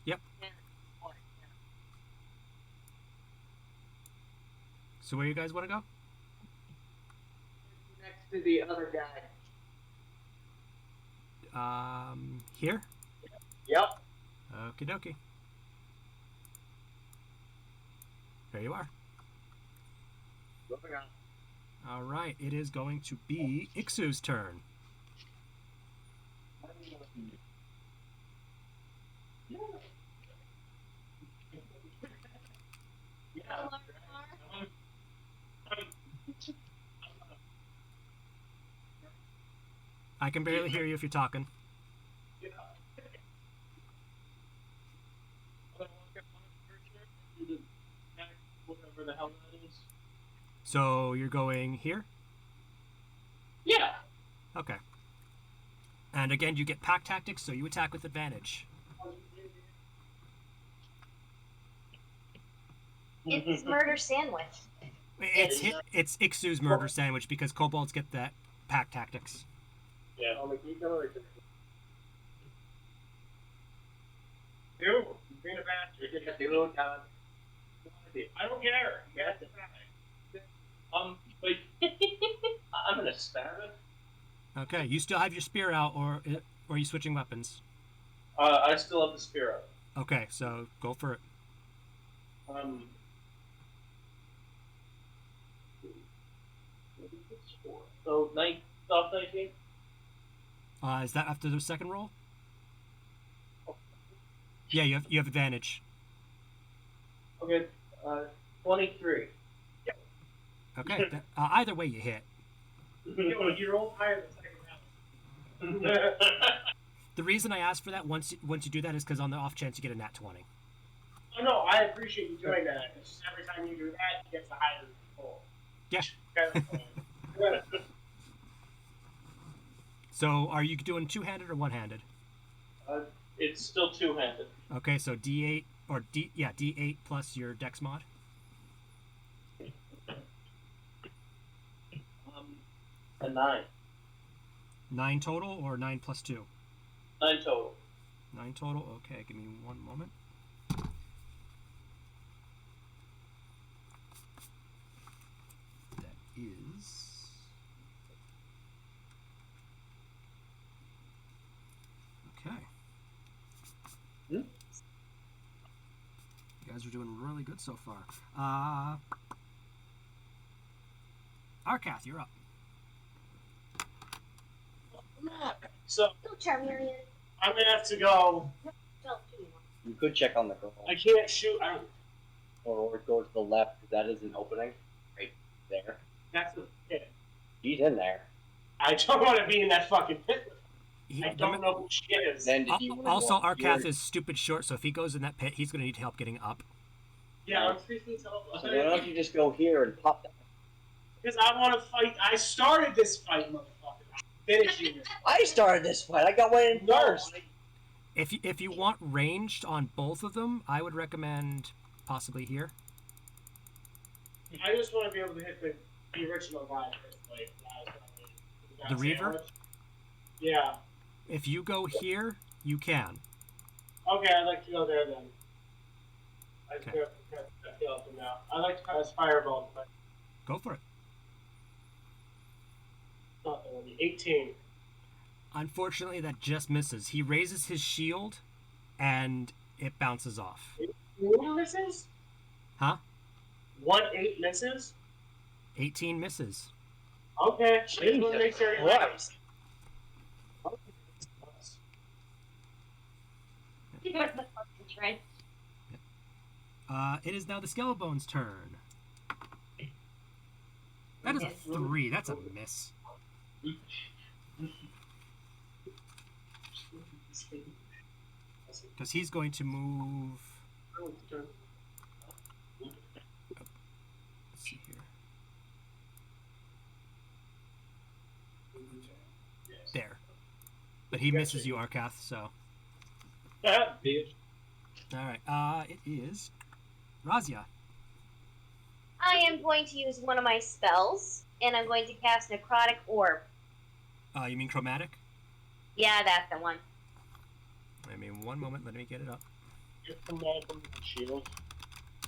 Yep. So where you guys want to go? Next to the other guy. Here? Yep. Okie dokie. There you are. Moving on. All right, it is going to be Ixu's turn. I can barely hear you if you're talking. Whatever the hell that is. So you're going here? Yeah. Okay. And again, you get pack tactics, so you attack with advantage. It's murder sandwich. It's Ixu's murder sandwich because kobolds get that pack tactics. Yeah. Dude, being a bastard. I don't care. You have to But I'm gonna stab it. Okay, you still have your spear out, or are you switching weapons? I still have the spear out. Okay, so go for it. So 19. Is that after the second roll? Yeah, you have advantage. Okay, 23. Okay, either way you hit. You rolled higher than second round. The reason I asked for that once you do that is because on the off chance you get a nat 20. Oh no, I appreciate you doing that. It's just every time you do that, it gets the higher roll. Yeah. So are you doing two-handed or one-handed? It's still two-handed. Okay, so D8 or D8 plus your dex mod. A 9. 9 total or 9 plus 2? 9 total. 9 total. Okay, give me one moment. That is guys are doing really good so far. Arcath, you're up. So Go, Charmeleon. I'm gonna have to go. Don't do one. You could check on the girl. I can't shoot. I don't. Or go to the left, because that is an opening. Right there. That's the pit. She's in there. I don't want to be in that fucking pit. He- I don't know who she is. Then did you Also, walk Arcath here? is stupid short, so if he goes in that pit, he's going to need help getting up. Yeah, I'm 3 feet tall. So why don't you just go here and pop that? Because I want to fight. I started this fight, motherfucker. I'm finishing it. I started this fight. I got way in first. If you want ranged on both of them, I would recommend possibly here. I just want to be able to hit the original guy first. Like, The Reaver? Yeah. If you go here, you can. Okay, I'd like to go there then. I Okay. feel up now. I'd like to cast Fireball. But Go for it. not that one. 18. Unfortunately, that just misses. He raises his shield, and it bounces off. 1 misses? Huh? 1-8 misses? 18 misses. Okay. I just want to make sure he likes. You were the fucking trench. It is now the Skellbone's turn. That is a 3. That's a miss. Because he's going to move... Let's see here. There. But he misses you, Arcath, so... Bitch. Alright, it is... Razia. I am going to use one of my spells, and I'm going to cast Necrotic Orb. You mean Chromatic? Yeah, that's the one. I mean, one moment, let me get it up. Shield.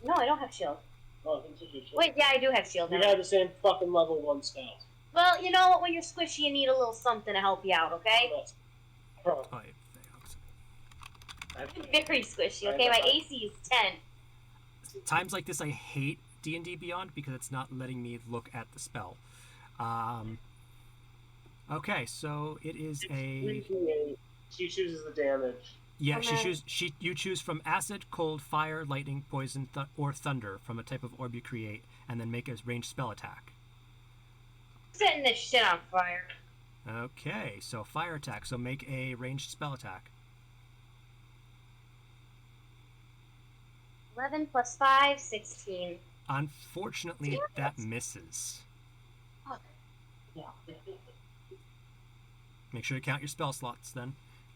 No, I don't have shield. Oh, it's a shield. Wait, yeah, I do have shield. We now. have the same fucking level 1 spells. Well, you know what? When you're squishy, you need a little something to help you out, okay? Oh, it fails. I'm very squishy, okay? My AC is 10. Times like this, I hate D&D Beyond because it's not letting me look at the spell. Okay, so it is a... She chooses the damage. Yeah, Okay. you choose from acid, cold, fire, lightning, poison, or thunder from a type of orb you create, and then make a ranged spell attack. Setting this shit on fire. Okay, so fire attack. So make a ranged spell attack. 11 plus 5, 16. Unfortunately, that misses. Make sure you count your spell slots then.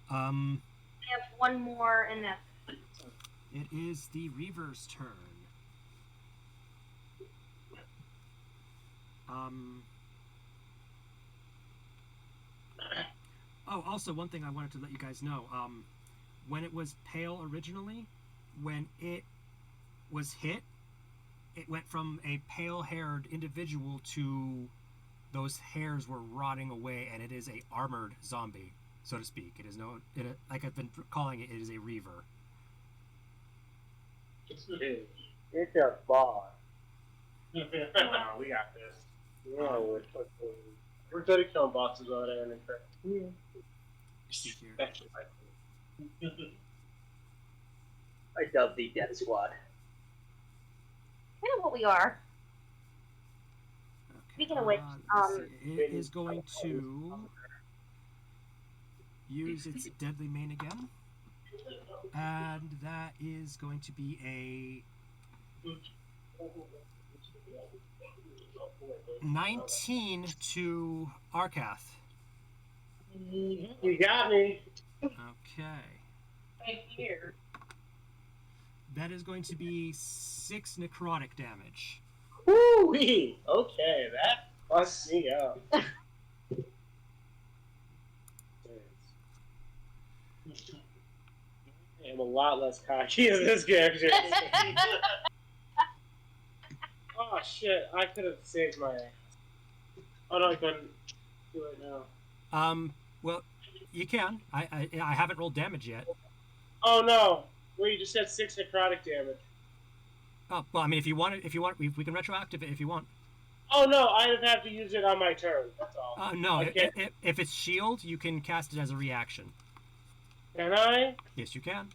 I have one more, and that. It is the Reaver's turn. Oh, also one thing I wanted to let you guys know. When it was pale originally, when it was hit, it went from a pale-haired individual to those hairs were rotting away, and it is a armored zombie, so to speak. It is like I've been calling it. It is a Reaver. It's a boss. We got this. Yeah, we're good at killing bosses over there, and See here. I dub the Death Squad. I know what we are. Okay, Speaking of which, let's see. It is going to use its deadly main again, and that is going to be a 19 to Arcath. You got me. Okay. Right here. That is going to be 6 necrotic damage. Woo-wee! Okay, that busts me up. I'm a lot less cocky as this character. Oh shit, I could have saved my ass. Oh no, I couldn't do it now. Well, you can. I haven't rolled damage yet. Oh no! Well, you just said 6 necrotic damage. Oh, well, I mean, if you want, we can retroactive it if you want. Oh no, I'd have to use it on my turn. That's all. No, Okay. if it's shield, you can cast it as a reaction. Can I? Yes, you can.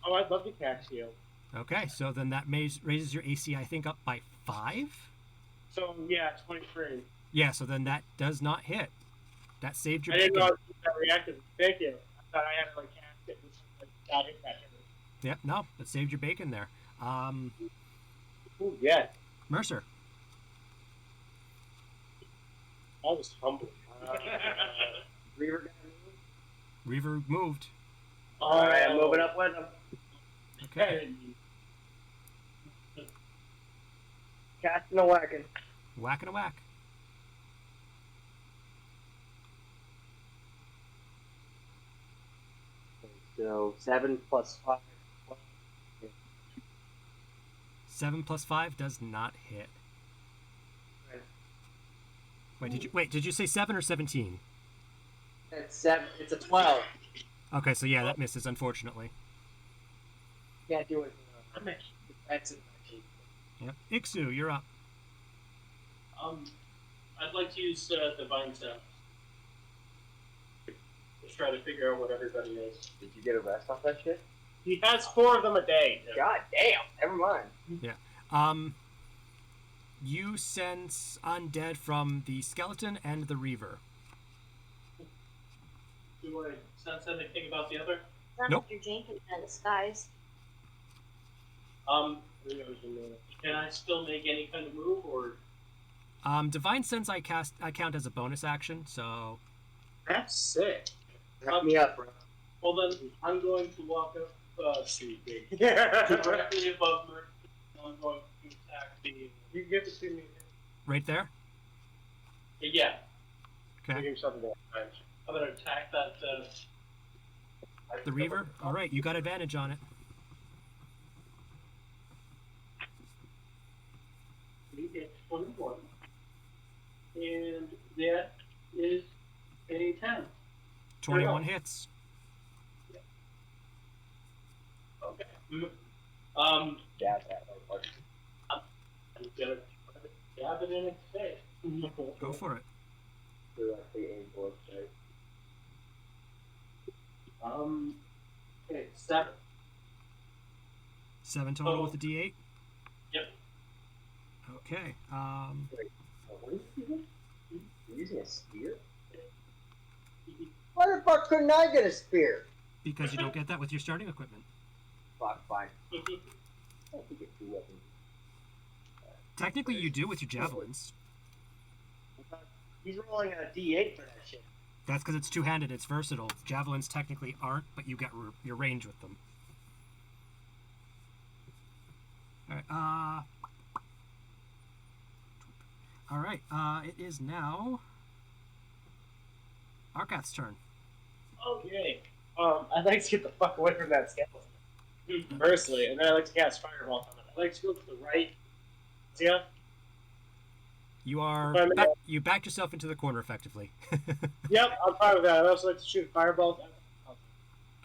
Oh, I'd love to cast shield. Okay, so then that raises your AC, I think, up by 5? So yeah, 23. Yeah, so then that does not hit. That saved your I didn't bacon. know I was that reactive. Thank you. I thought I had to like cast it and not hit that turn. Yep, no, that saved your bacon there. Ooh, yeah. Mercer. I was humble. Reaver gonna move? Reaver moved. Alright, I'm moving up with him. Okay. Casting a whacking. Whack and a whack. So 7 plus 5. 7 plus 5 does not hit. Did you say 7 or 17? It's 7. It's a 12. Okay, so yeah, that misses, unfortunately. Can't do it. Defensive. Yep. Ixu, you're up. I'd like to use Divine Sense. Just try to figure out what everybody is. Did you get a rest off that shit? He has 4 of them a day. God damn. Never mind. Yeah. You sense undead from the skeleton and the reaver. Do I sense anything about the other? Nope. Dr. Jenkins in disguise. Can I still make any kind of move, or? Divine sense I count as a bonus action, so That's sick. Help me up, bro. Well then, I'm going to walk up, Yeah. directly above her. I'm going to attack the. You can get to see me. right there. Yeah, Okay. Give something more time. I'm going to attack that. The reaver. All right, you got advantage on it. It's 21, and that is a 10. 21 hits. Okay. Jab that motherfucker. I'm gonna jab it in its face. Go for it. Directly aim for it, right? Okay, 7. 7 total with the D8. Yep. Okay. What are you doing? You're using a spear? Why the fuck couldn't I get a spear? Because you don't get that with your starting equipment. Fuck, fine. I don't think it's 2 weapons. Technically, you do with your javelins. He's rolling a D8 for that shit. That's because it's two-handed. It's versatile. Javelins technically aren't, but you get your range with them. All right. It is now Arkath's turn. Okay. I'd like to get the fuck away from that skeleton. Firstly, and then I'd like to cast Fireball on it. I'd like to go to the right. See ya? You are you backed yourself into the corner effectively. Yep, I'm fine with that. I'd also like to shoot Fireball.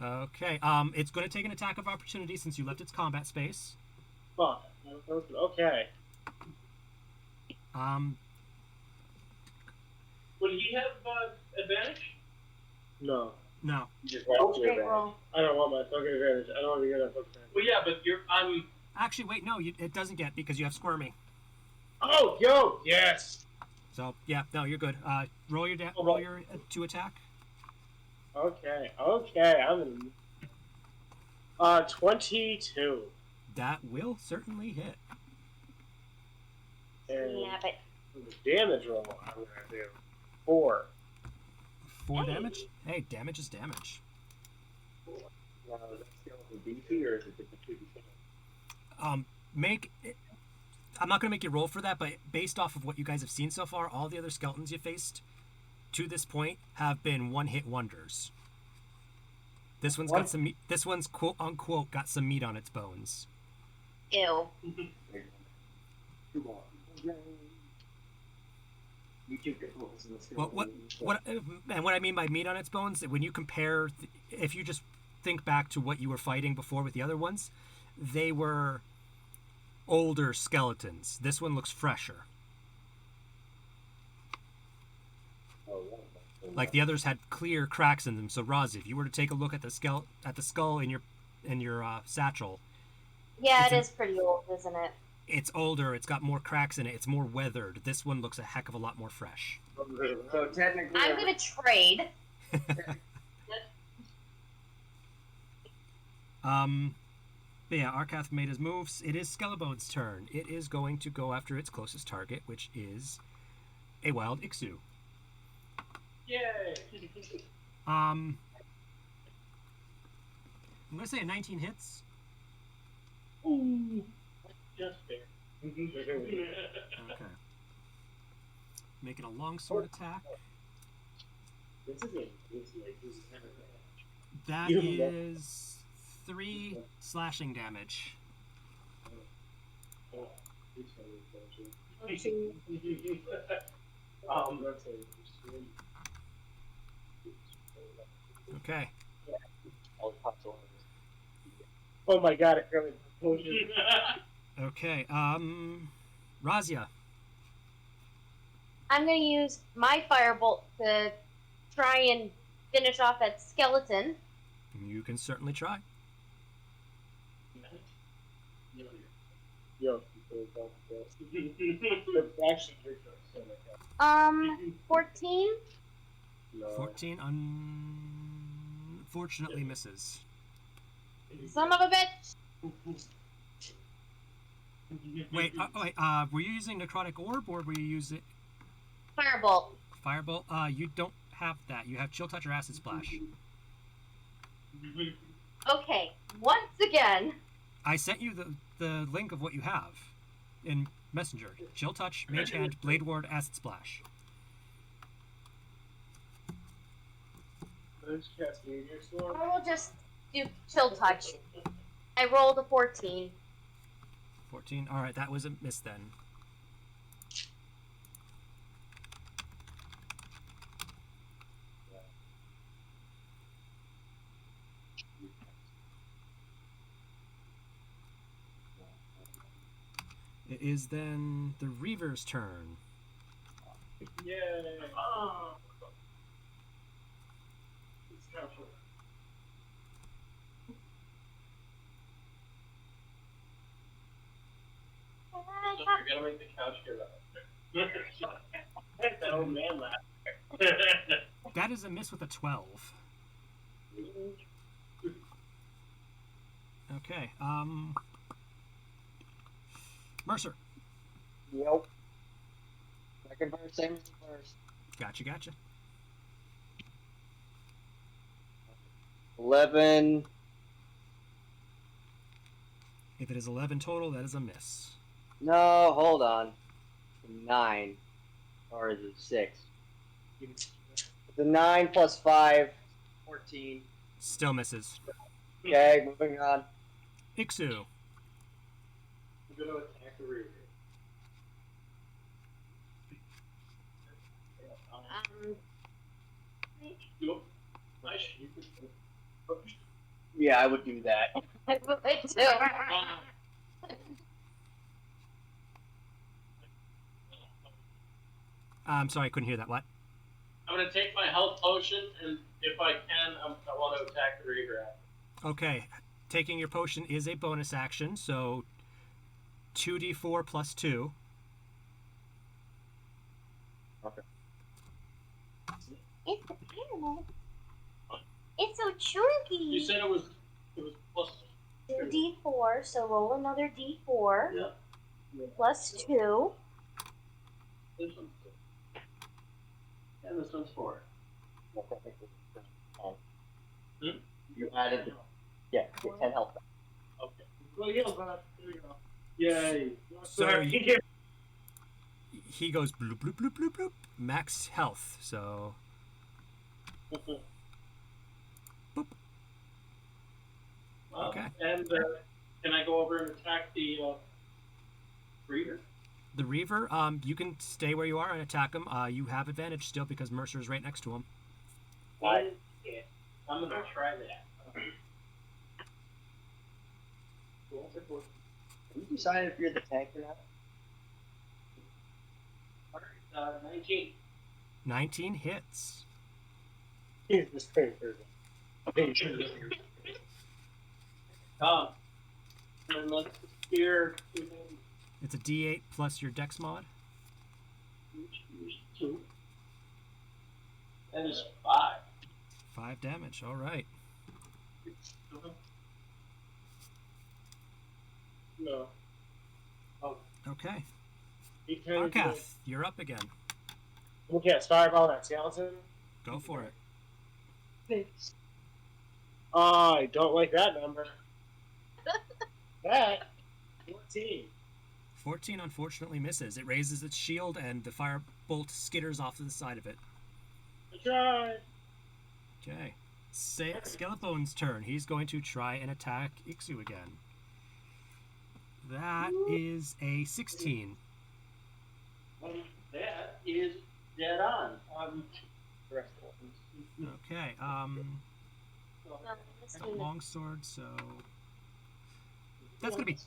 Okay. It's going to take an attack of opportunity since you left its combat space. Fuck. Okay. Would he have advantage? No. No. You just roll to your Okay, advantage. roll. I don't want my token advantage. I don't want to get that token advantage. Well, yeah, but I'm. Actually, wait. No, it doesn't get because you have squirmy. Oh, yo! Yes! So yeah, no, you're good. Roll your to attack. Okay, I'm in. 22. That will certainly hit. And Yeah, but the damage roll I'm gonna do 4. 4 damage. Hey, damage is damage. Now, is that skeleton beefy or is it just a 2d6? I'm not going to make you roll for that, but based off of what you guys have seen so far, all the other skeletons you faced to this point have been one-hit wonders. This one's got some. This one's quote unquote got some meat on its bones. ew. Come on. You two get rolls in the skeleton. What I mean by meat on its bones, when you compare, if you just think back to what you were fighting before with the other ones, they were older skeletons. This one looks fresher. Like the others had clear cracks in them. So Roz, if you were to take a look at the skull in your satchel, Yeah, it is pretty old, isn't it? it's older. It's got more cracks in it. It's more weathered. This one looks a heck of a lot more fresh. So technically, I'm gonna trade. But yeah, Arcath made his moves. It is Skelebone's turn. It is going to go after its closest target, which is a wild Ixu. Yay! I'm gonna say a 19 hits. Ooh. Just fair. Okay. Make it a longsword attack. This is it. This is That is 3 slashing damage. Okay. Oh my god, it really potion. Okay. Razia. I'm gonna use my firebolt to try and finish off that skeleton. You can certainly try. Yo, 14. 14 unfortunately misses. Son of a bitch. Wait, were you using Necrotic Orb or were you using Firebolt. Firebolt? You don't have that. You have Chill Touch or Acid Splash. Okay, once again. I sent you the link of what you have in Messenger. Chill Touch, Mage Hand, Blade Ward, Acid Splash. I will just do chill touch. I rolled a 14. 14. Alright, that was a miss then. It is then the Reaver's turn. Yay! Oh. It's captured. You're gonna make the couch get up. That old man laughed. That is a miss with a 12. Okay, Mercer. Yep. Second verse, same as the first. Gotcha. 11. If it is 11 total, that is a miss. No, hold on. 9. Or is it 6? It's a 9 plus 5. 14. Still misses. Okay, moving on. Ixu. I'm gonna attack the rear. Nope. Nice. Yeah, I would do that. I would too. I'm sorry, I couldn't hear that. What? I'm gonna take my health potion, and if I can, I want to attack the reaver. Okay, taking your potion is a bonus action, so 2d4 plus 2. Okay. It's the pyramid. It's so chunky. You said it was plus 2d4, so roll another d4. Yeah. Plus 2. This one's 2. And this one's 4. You added, yeah, get 10 health back. Okay. Well, yeah, but there you go. Yay. So he goes bloop, bloop, bloop, bloop, bloop. Max health, so... Boop. Okay. And can I go over and attack the reaver? The Reaver, you can stay where you are and attack him. You have advantage still because Mercer is right next to him. I'm gonna try that. you decide if you're the tank or not? Alright, 19. 19 hits. He's the straight person. Okay, you should have And let's spear to him. It's a D8 plus your Dex mod. Two. That is 5. 5 damage. All right. No. Okay. He turned into Arkath, you're up again. Okay, fireball that skeleton. Go for it. Thanks. Oh, I don't like that number. That 14. 14 unfortunately misses. It raises its shield and the firebolt skitters off to the side of it. I tried. Okay. Skelebone's turn. He's going to try and attack Ixu again. That is a 16. That is dead on. The rest of them. Okay. This Got a one- longsword, so that's gonna be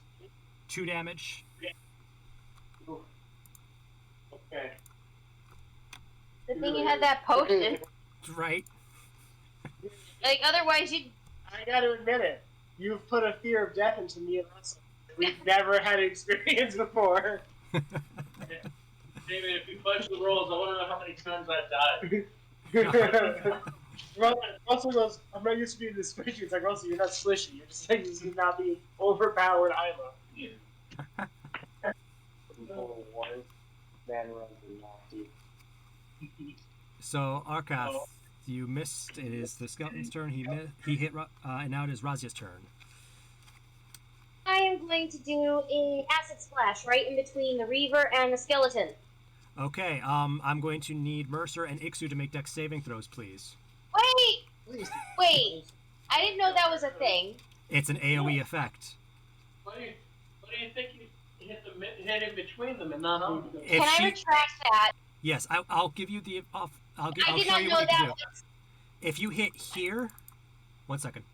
2 damage. Okay. Good thing you had that potion. Right. Like, otherwise you'd... I gotta admit it. You've put a fear of death into me and Russell. We've never had experience before. David, if you fudge the rolls, I want to know how many times I died. Russell goes, I'm not used to being this squishy. It's like, Russell, you're not squishy. You're just like, you not being overpowered Ima. Man runs in nasty. So Arkath, you missed. It is the skeleton's turn. He hit, and now it is Razia's turn. I am going to do a acid splash right in between the Reaver and the skeleton. Okay. I'm going to need Mercer and Ixu to make Dex saving throws, please. Wait. I didn't know that was a thing. It's an AOE effect. What do you think you hit in between them and not on them? If Can I she- retract that? Yes, I'll give you the. I'll I show did not you know what you can that do. was... If you hit here, 1 second.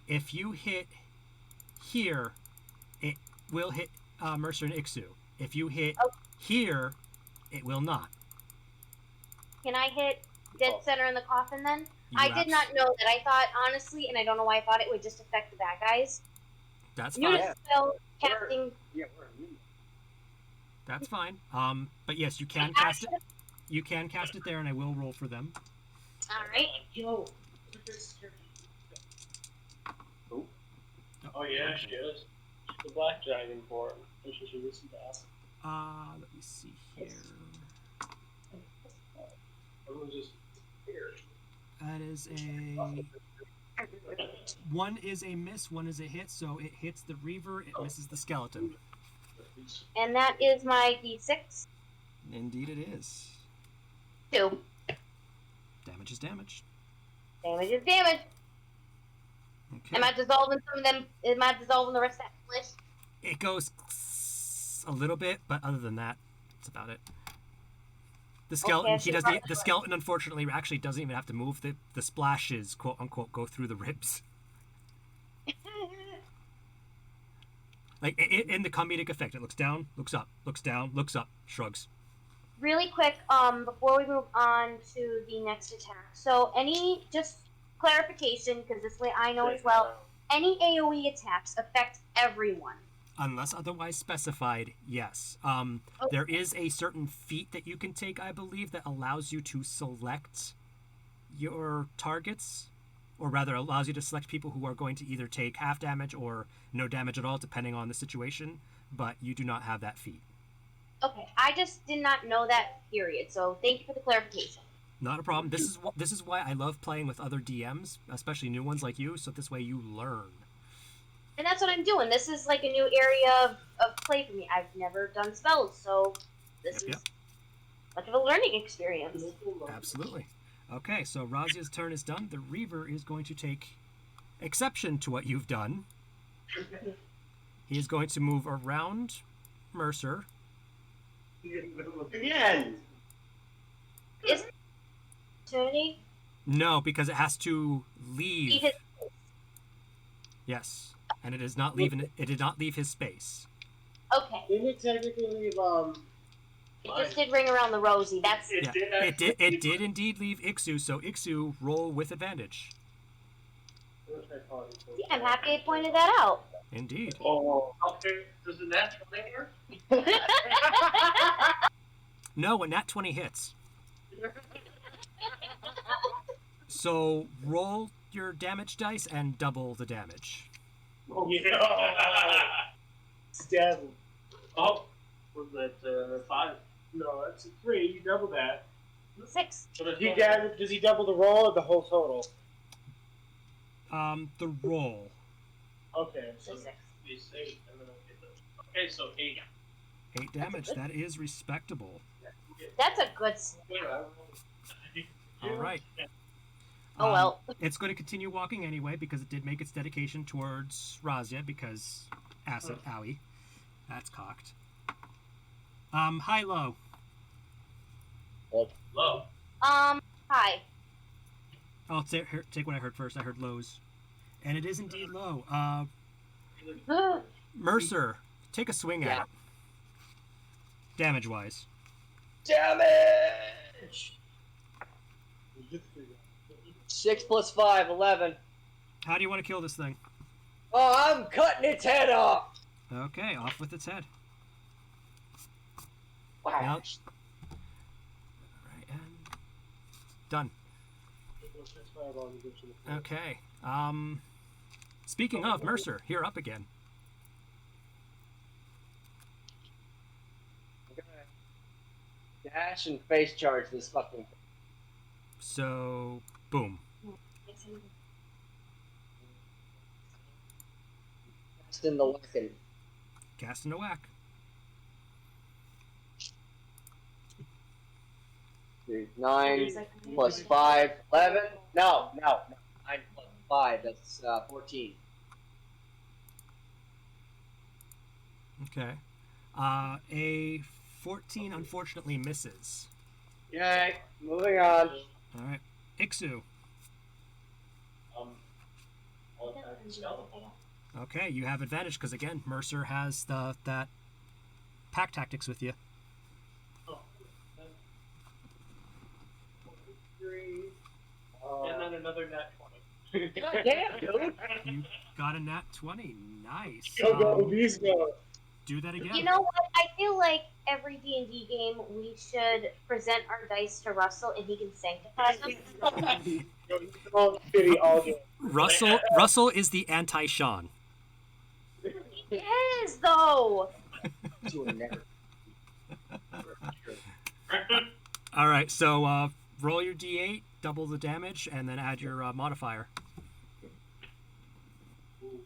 If you hit here, it will hit Mercer and Ixu. If you hit here, it will not. Can I hit dead center in the coffin then? You I did not know that. I thought, honestly, and I don't know why I thought it would just affect the bad guys. That's New fine. spell casting. Yeah, we're immune. That's fine. But yes, you can cast it. You can cast it there, and I will roll for them. Alright. Yo. Oh yeah, she is. She's the black dragon form. And she should listen to us. Let me see here. Everyone's just here. That is a. One is a miss, one is a hit, so it hits the Reaver, it misses the skeleton. And that is my d6. Indeed it is. 2. Damage is damage. Damage is damage. Okay. Am I dissolving some of them? Am I dissolving the rest of that flesh? It goes a little bit, but other than that, that's about it. The skeleton, Okay, he doesn't. The skeleton, unfortunately, actually doesn't even have to move. The splashes, quote unquote, go through the ribs. Like in the comedic effect, it looks down, looks up, looks down, looks up, shrugs. Really quick, before we move on to the next attack. So, any just clarification, because this way I know as well. Any AOE attacks affect everyone. Unless otherwise specified, yes. There is a certain feat that you can take, I believe, that allows you to select your targets, or rather allows you to select people who are going to either take half damage or no damage at all, depending on the situation, but you do not have that feat. Okay, I just did not know that, period. So, thank you for the clarification. Not a problem. This is why I love playing with other DMs, especially new ones like you, so this way you learn. And that's what I'm doing. This is like a new area of play for me. I've never done spells, so this Yep. is much of a learning experience. Absolutely. Okay, so Razia's turn is done. The Reaver is going to take exception to what you've done. He is going to move around Mercer. Again! Is it opportunity? No, because it has to leave. Eat his... Yes. And it does not leave. It did not leave his space. Okay. Didn't it technically leave, It just did ring around the rosy. That's It did indeed leave Ixu. So Ixu, roll with advantage. yeah, I'm happy I pointed that out. Indeed. Oh, okay. Does the nat 20 work? No, a nat 20 hits. So roll your damage dice and double the damage. Oh, yeah. Stab him. Oh, was that 5? No, that's a 3. You double that. 6. So that's Does he double the roll or the whole total? The roll. Okay. So 6. He's 8, and then I'll get those. Okay, so 8. 8 damage. That is respectable. That's a good snap. All right. Oh well. It's going to continue walking anyway because it did make its dedication towards Razia because acid owie. That's cocked. High low. Low. Hi. I'll take what I heard first. I heard lows. And it is indeed low. Mercer, take a swing at it. Damage wise. Damage! 6 + 5, 11. How do you want to kill this thing? Oh, I'm cutting its head off! Okay, off with its head. Wow. Now, right, and done. Okay. Speaking of Mercer, you're up again. I'm gonna dash and face charge this fucking thing. So, boom. Just in the weapon. Cast into whack. 9 + 5, 11. No. 9 + 5, that's 14. Okay. A 14 unfortunately misses. Yay, moving on. All right. Ixu. I'll attack the skeleton. Okay, you have advantage because again, Mercer has that pack tactics with you. And then another nat 20. God damn, dude. You got a nat 20. Nice. Go, these go. Do that again. You know what? I feel like every D&D game we should present our dice to Russell and he can sanctify them. All shitty all game. Russell is the anti-Sean. He is, though. All right, so roll your d8, double the damage, and then add your modifier.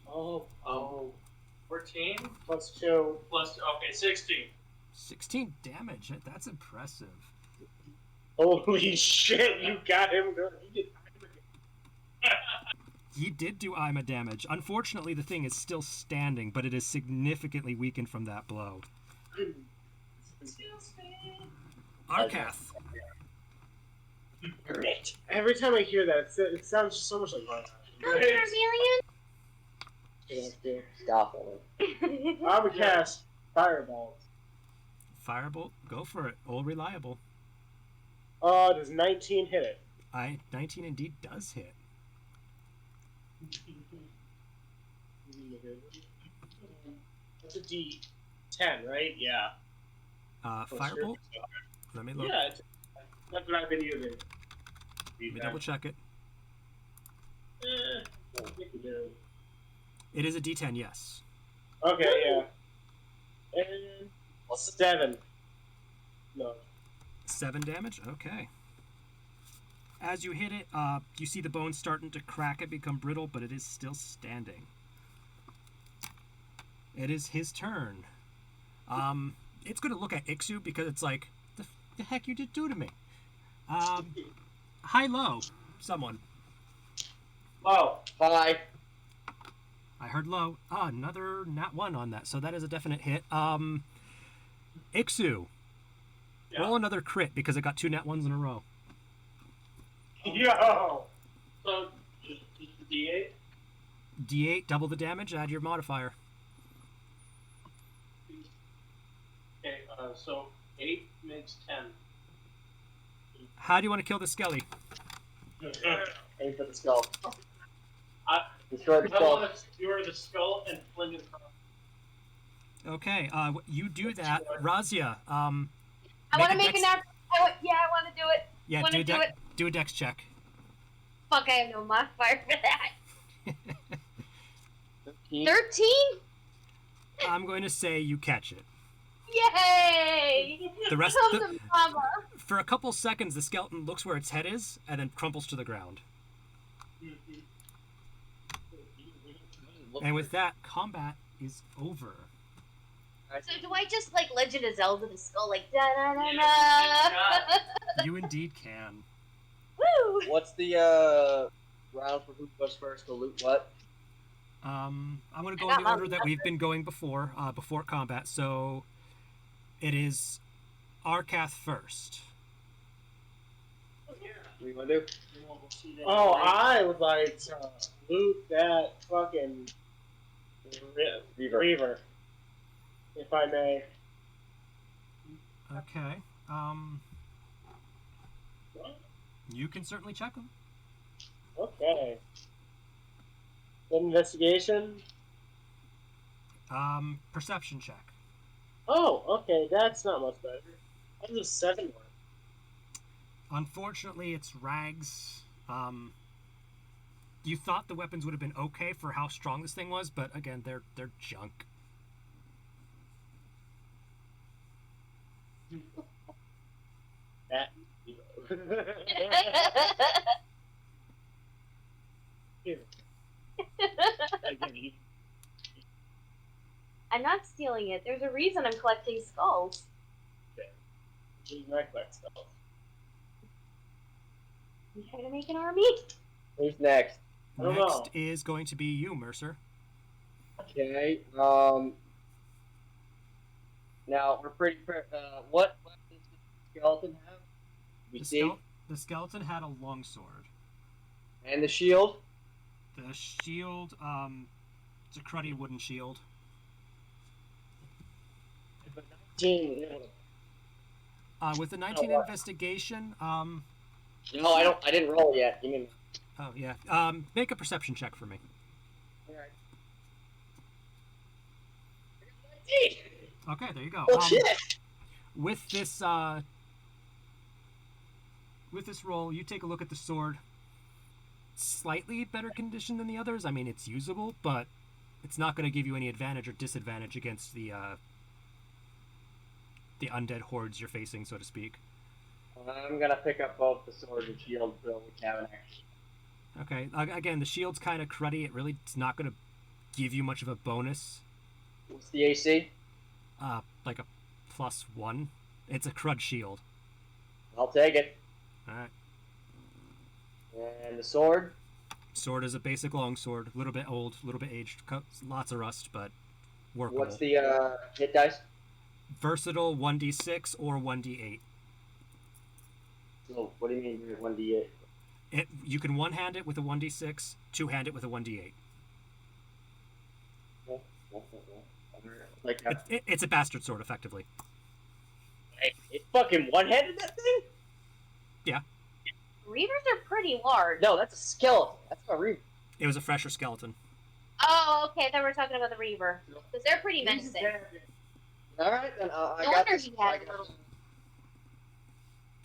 Oh, 14 +2. plus, okay, 16. 16 damage. That's impressive. Holy shit, you got him good. He did do Ima damage. Unfortunately, the thing is still standing, but it is significantly weakened from that blow. Arcath. Great. Every time I hear that, it sounds so much like mine. Come here, Stop it. Amelia. I would cast Fireballs. Firebolt, go for it. All reliable. Does 19 hit it? 19 indeed does hit. That's a D10, right? Yeah. Firebolt? Let me look. Yeah, that's what I've been using. Let me double check it. I think we do. It is a D10, yes. Okay, yeah. And 7. No. 7 damage? Okay. As you hit it, you see the bones starting to crack and become brittle, but it is still standing. It is his turn. It's going to look at Ixu because it's like, the heck you did do to me? High-low, someone. Low. Bye. I heard low. Another nat 1 on that, so that is a definite hit. Ixu. Yeah. Roll another crit because it got 2 nat 1s in a row. Yo! So, just the D8? D8, double the damage, add your modifier. Okay, so 8 makes 10. How do you want to kill the skelly? Aim for the skull. I Destroy the skull. want to secure the skull and fling it across. Okay, you do that. Razia, I want to make dex- an act. I want to do it. Yeah, Wanna do it? do a dex check. Fuck, I have no modifier for that. 13. 13? I'm going to say you catch it. Yay! The rest- Comes the- the mama. For a couple seconds, the skeleton looks where its head is and then crumples to the ground. And with that, combat is over. So do I just like Legend of Zelda the skull like da da da da? You indeed can. Woo! What's the round for who goes first to loot what? I'm going to go I in the got order that we've been going before combat. So it is Arcath first. What do you want to do? Oh, I would like to loot that fucking Reaver, if I may. Okay. You can certainly check them. Okay. Investigation. Perception check. Oh, okay, that's not much better. That was a 7 one. Unfortunately, it's rags. You thought the weapons would have been okay for how strong this thing was, but again, they're junk. That. I'm not stealing it. There's a reason I'm collecting skulls. You trying to make an army? Who's next? I don't Next know. is going to be you, Mercer. Okay. Now we're pretty. What weapons does the skeleton have? We see. The skeleton had a longsword. And the shield. The shield, it's a cruddy wooden shield. With the 19 investigation, No, I didn't roll yet. Give me. oh yeah, make a perception check for me. Alright. Okay, there you go. Oh shit! With this roll, you take a look at the sword. Slightly better condition than the others. I mean, it's usable, but it's not going to give you any advantage or disadvantage against the undead hordes you're facing, so to speak. I'm gonna pick up both the sword and shield so we have an action. Okay. Again, the shield's kind of cruddy. It's not going to give you much of a bonus. What's the AC? Like a +1. It's a crud shield. I'll take it. All right. And the sword? Sword is a basic longsword. A little bit old, a little bit aged. Lots of rust, but workable. What's the hit dice? Versatile 1d6 or 1d8. So, what do you mean 1d8? You can one-hand it with a 1d6, two-hand it with a 1d8. Like It's a bastard sword, effectively. it fucking one-handed that thing? Yeah. Reavers are pretty large. No, that's a skeleton. That's not a reaver. It was a fresher skeleton. Oh, okay. I thought we were talking about the Reaver. Because they're pretty menacing. All right, then I No got wonder this. he had a little...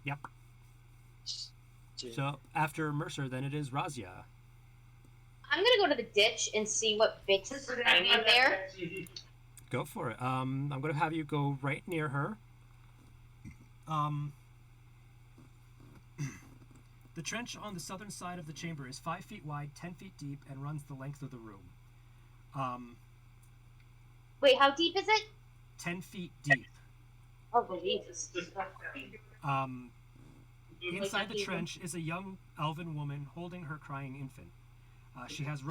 Yep. So after Mercer, then it is Razia. I'm gonna go to the ditch and see what bits is hanging in there. Go for it. I'm going to have you go right near her. The trench on the southern side of the chamber is 5 feet wide, 10 feet deep, and runs the length of the room. Wait, how deep is it? 10 feet deep. Oh, Jesus. Inside the trench is a young elven woman holding her crying infant. She has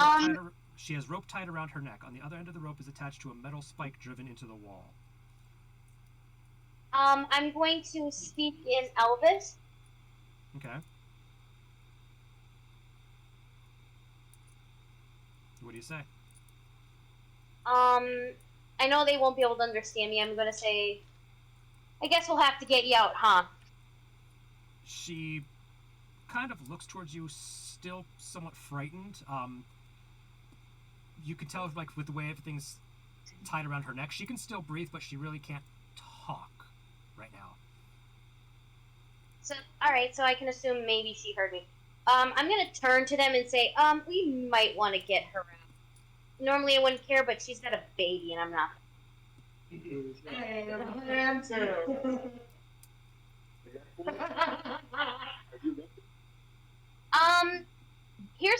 rope tied around her neck. On the other end of the rope is attached to a metal spike driven into the wall. I'm going to speak in Elvis. Okay. What do you say? I know they won't be able to understand me. I'm gonna say, I guess we'll have to get you out, huh? She kind of looks towards you, still somewhat frightened. You can tell, like, with the way everything's tied around her neck, she can still breathe, but she really can't talk right now. So, all right. So I can assume maybe she heard me. I'm gonna turn to them and say, we might want to get her out. Normally I wouldn't care, but she's got a baby, and I'm not. Here's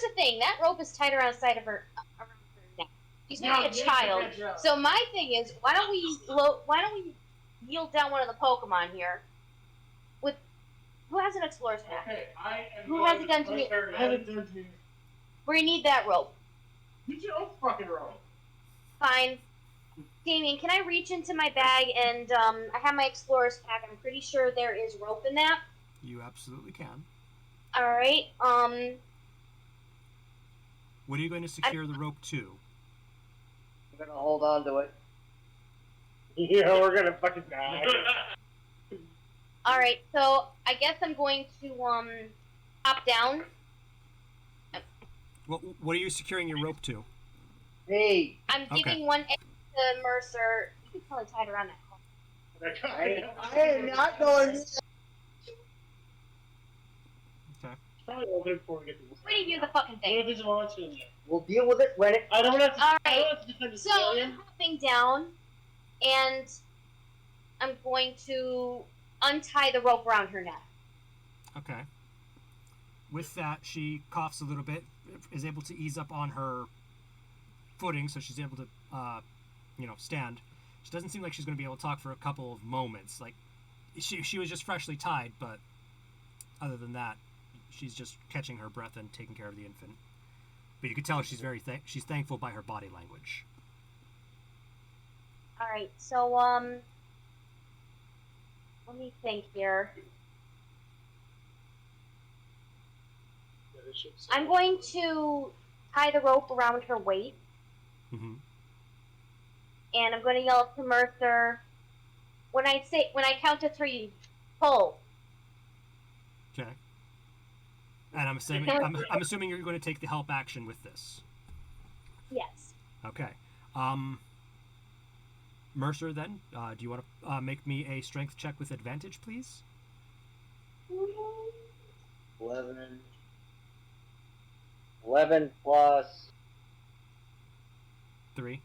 the thing. That rope is tied around the side of her, around her neck. She's not a child. So my thing is, why don't we yield down one of the Pokemon here? With who has an explorer's pack? Okay, I am. Who has a gun to me? I have a gun to you. We need that rope. Get your own fucking rope. Fine. Damien, can I reach into my bag and I have my explorer's pack. I'm pretty sure there is rope in that. You absolutely can. All right. What are you going to secure the rope to? I'm gonna hold on to it. Yeah, we're gonna fucking die. All right. So I guess I'm going to hop down. What are you securing your rope to? Hey, I'm giving one end to Mercer. You can probably tie it around that hole. I am not going. Okay. Probably open it before we get to this. Where do you do the fucking What thing? if there's a monster in there? We'll deal with it when it. I don't have to. All I right. don't have to defend the So civilian. I'm hopping down, and I'm going to untie the rope around her neck. Okay. With that, she coughs a little bit, is able to ease up on her footing, so she's able to, stand. She doesn't seem like she's going to be able to talk for a couple of moments. Like, she was just freshly tied, but other than that, she's just catching her breath and taking care of the infant. But you can tell she's she's thankful by her body language. All right. So let me think here. I'm going to tie the rope around her waist, Mm-hmm. and I'm going to yell to Mercer. When I count to 3, pull. Okay. And I'm assuming you're going to take the help action with this. Yes. Okay. Mercer, then, do you want to make me a strength check with advantage, please? 11 plus. 3.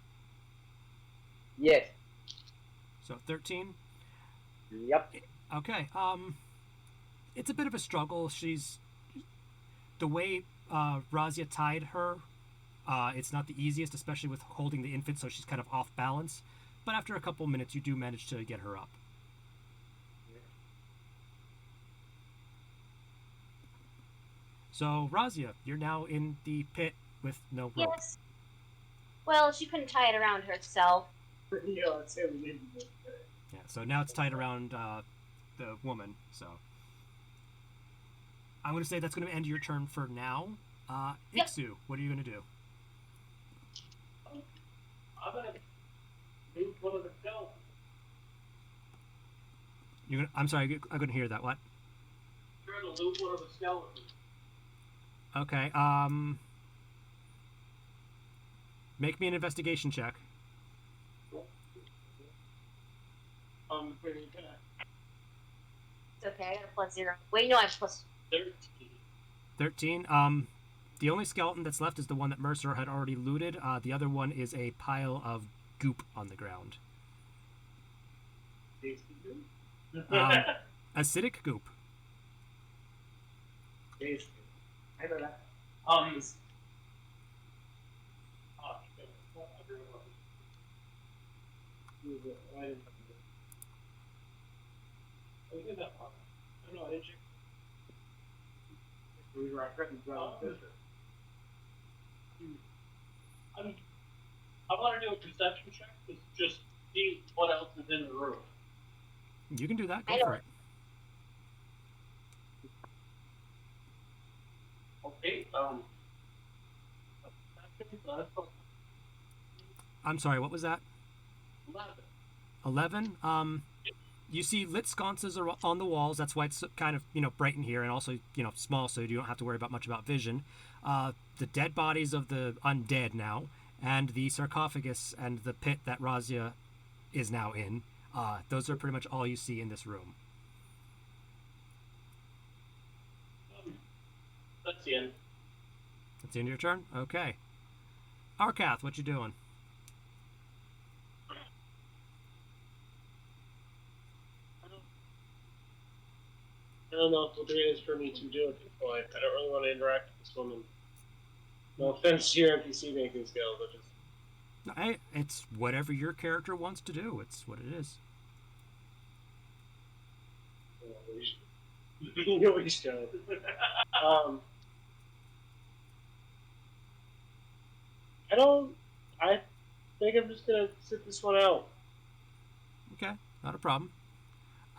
Yes. So 13. Yep. Okay. It's a bit of a struggle. The way Razia tied her. It's not the easiest, especially with holding the infant, so she's kind of off balance. But after a couple minutes, you do manage to get her up. So, Razia, you're now in the pit with no rope. Yes. Well, she couldn't tie it around herself. Yeah, let's say we need to. Yeah, so now it's tied around the woman, so... I'm going to say that's going to end your turn for now. Yep. Iksu, what are you going to do? I'm gonna move one of the skeletons. I'm sorry, I couldn't hear that. What? You're gonna loot one of the skeletons. Okay, make me an investigation check. Pretty good. It's okay. I got a +0. Wait, no, I have +. 13. The only skeleton that's left is the one that Mercer had already looted. The other one is a pile of goop on the ground. Acidic goop. Tasty. I know that. I want to do a perception check to just see what else is in the room. You can do that. Go I for know. it. Okay, I'm sorry, what was that? 11. 11. You see lit sconces are on the walls. That's why it's kind of, bright in here, and also, small, so you don't have to worry about much about vision. The dead bodies of the undead now, and the sarcophagus and the pit that Razia is now in. Those are pretty much all you see in this room. That's the end. That's the end of your turn? Okay. Arkath, what you doing? I don't know if the dream is for me to do at this point. I don't really want to interact with this woman. No offense to your NPC making skills, but just... It's whatever your character wants to do. It's what it is. You always should. I think I'm just gonna sit this one out. Okay, not a problem.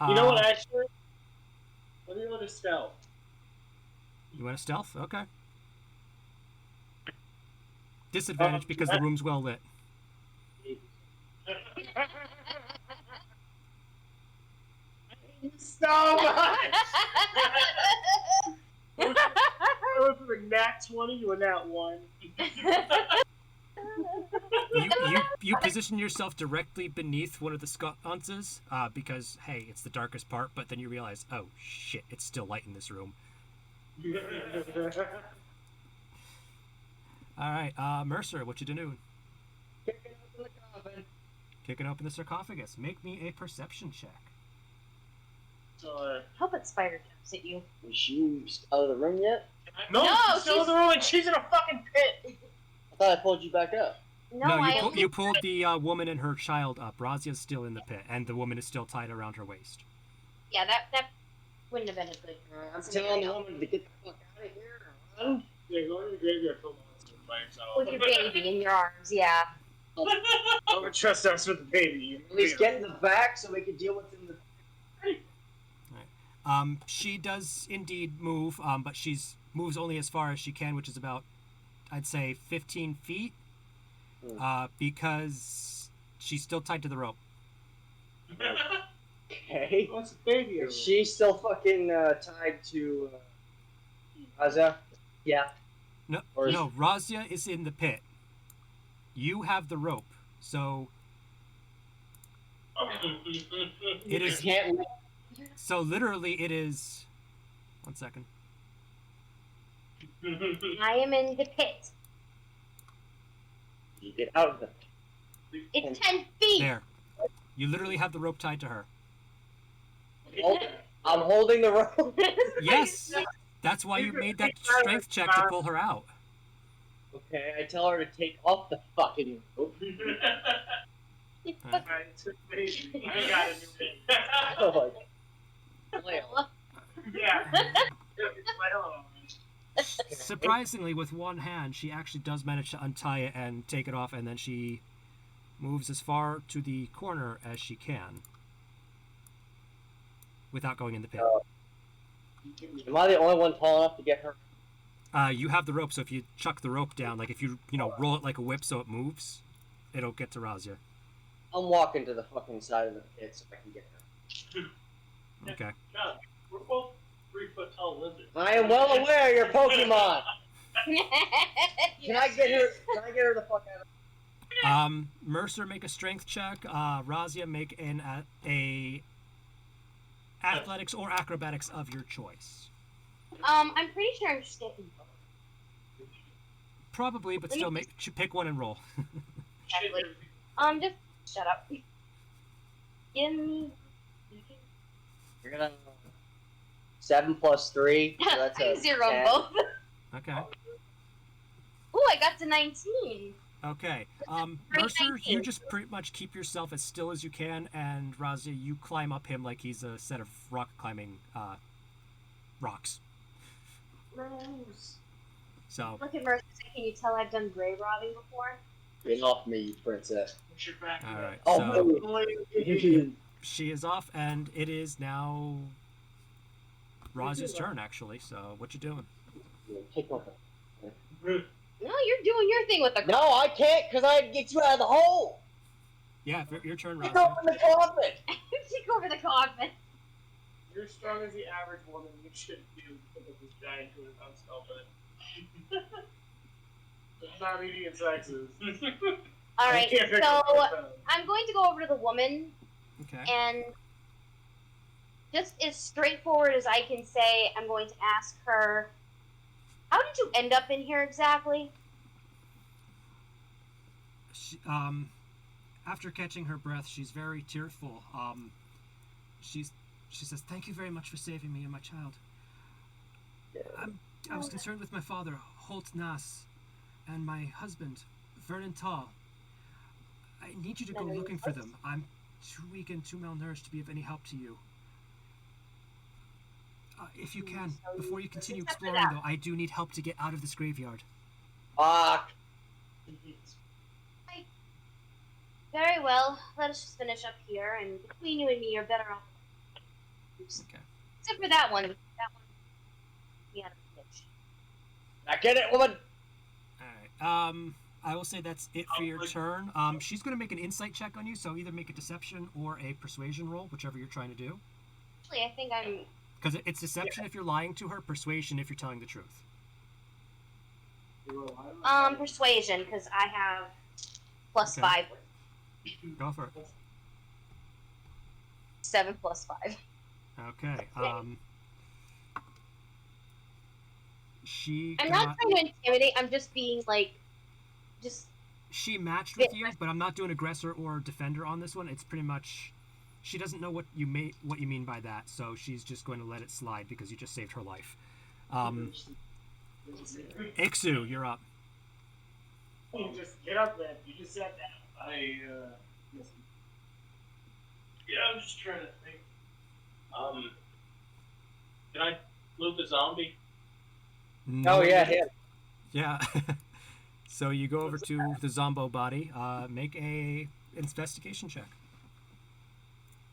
You know what, actually? Let me go to stealth. You want a stealth? Okay. Disadvantage because the room's well lit. So much! I went from a nat 20 to a nat 1. You position yourself directly beneath one of the sconces because, hey, it's the darkest part, but then you realize, oh, shit, it's still light in this room. All right, Mercer, what you doing? Kicking open the coffin. Kicking open the sarcophagus. Make me a perception check. Hope it spider jumps at you. Is she out of the room yet? No, No, she's still in the room and she's in a fucking pit! I thought I pulled you back up. No, you pulled the woman and her child up. Razia's still in the pit, and the woman is still tied around her waist. Yeah, that wouldn't have been a good. I'm telling the woman to get the fuck out of here. Run. Yeah, go to the graveyard for monster by yourself. With your baby in your arms, yeah. Don't trust us with the baby. At least get in the back so we can deal with in the. She does indeed move, but moves only as far as she can, which is about, I'd say, 15 feet, because she's still tied to the rope. Okay. What's the baby? Is she still fucking tied to Raza? Yeah. No, Or is- no, Razia is in the pit. You have the rope, so it is. Can't. So literally, it is. 1 second. I am in the pit. You get out of the. It's 10 feet. There. You literally have the rope tied to her. I'm holding the rope. Yes, that's why you made that strength check to pull her out. Okay, I tell her to take off the fucking rope. Alright, it's a baby. I got a new baby. Oh my God. Yeah. It's my own. Surprisingly, with one hand, she actually does manage to untie it and take it off, and then she moves as far to the corner as she can without going in the pit. Am I the only one tall enough to get her? You have the rope, so if you chuck the rope down, like if you roll it like a whip so it moves, it'll get to Razia. I'm walking to the fucking side of the pit so I can get her. Okay. No, we're both 3-foot tall lizards. I am well aware you're Pokemon. Can I get her? Can I get her the fuck out of? Mercer, make a strength check. Razia, make a athletics or acrobatics of your choice. I'm pretty sure I'm just getting both. Probably, but still, pick one and roll. Exactly. Just shut up. Give me. You're gonna 7 + 3. So that's a 0 10. both. Okay. Ooh, I got to 19. Okay. Mercer, you just pretty much keep yourself as still as you can, and Razia, you climb up him like he's a set of rock climbing rocks. Gross. So. Look at Mercy. Can you tell I've done grave robbing before? Get off me, you princess. Push your back. All right. Oh, So no. she is off, and it is now Razia's turn, actually. So what you doing? Take off. No, you're doing your thing with the No, I can't, because I'd get you out of the hole. Yeah, your turn, Pick Rossi. open the coffin. Take over the coffin. You're strong as the average woman. You should do pick up this giant 200-pound skeleton. It's not median sexes. All right, I can't pick so up 200 pounds. I'm going to go over to the woman Okay. and just as straightforward as I can say, I'm going to ask her, how did you end up in here exactly? She, after catching her breath, she's very tearful. She says, "Thank you very much for saving me and my child. I was concerned with my father, Holt Nass, and my husband, Vernon Tall. I need you to go looking for them. I'm too weak and too malnourished to be of any help to you. If you can, before you continue exploring, though, I do need help to get out of this graveyard." Fuck. Very well, let us just finish up here, and between you and me, you're better off. Okay. Except for that one. That one, we had a pitch. Now get it, woman. All right. I will say that's it for your turn. She's going to make an insight check on you, so either make a deception or a persuasion roll, whichever you're trying to do. Actually, I think I'm... Because it's deception if you're lying to her, persuasion if you're telling the truth. Persuasion, because I have plus Okay. 5. Go for it. 7 plus 5. Okay. She I'm got... not trying to intimidate, I'm just being, like, just... She matched with you, but I'm not doing aggressor or defender on this one. It's pretty much... She doesn't know what you mean by that, so she's just going to let it slide because you just saved her life. Ixu, you're up. You just get up, man. You just sat down. Listen. Yeah, I'm just trying to think. Can I loot the zombie? Oh yeah, yeah. Yeah. So you go over to the Zombo body. Make a investigation check.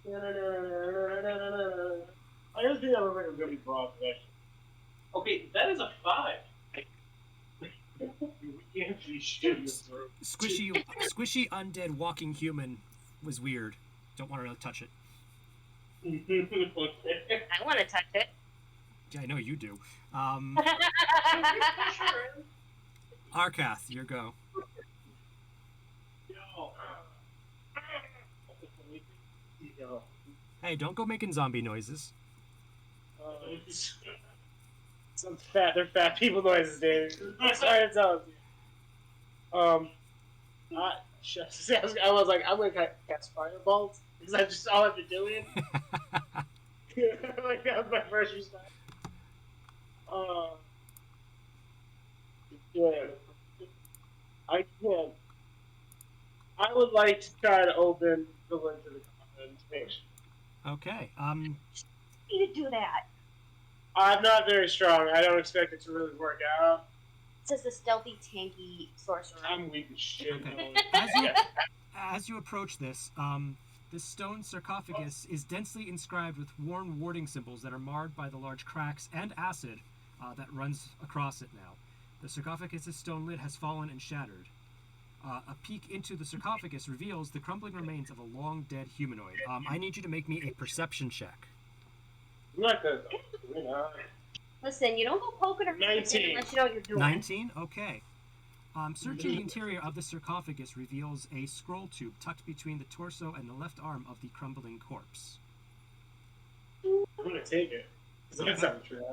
I just think that looks like a really broad question. Okay, that is a 5. We can't be shit this room. Squishy undead walking human was weird. Don't want to touch it. I want to touch it. Yeah, I know you do. Arkath, your go. Hey, don't go making zombie noises. They're fat people noises, Dave. I'm sorry to tell you. I was like, I'm gonna cast fireballs because that's just all I've been doing. Like that was my first response. Yeah. I can't. I would like to try to open the lid to the coffin to make sure. Okay. You do that. I'm not very strong. I don't expect it to really work out. It says the stealthy, tanky sorcerer. I'm weak as shit. Okay. As you approach this, this stone sarcophagus is densely inscribed with worn warding symbols that are marred by the large cracks and acid that runs across it now. The sarcophagus's stone lid has fallen and shattered. A peek into the sarcophagus reveals the crumbling remains of a long dead humanoid. I need you to make me a perception check. I'm not good. Listen, you don't go poking around 19. unless you know what you're doing. 19? Okay. Searching the interior of the sarcophagus reveals a scroll tube tucked between the torso and the left arm of the crumbling corpse. I'm gonna take it. That's not true.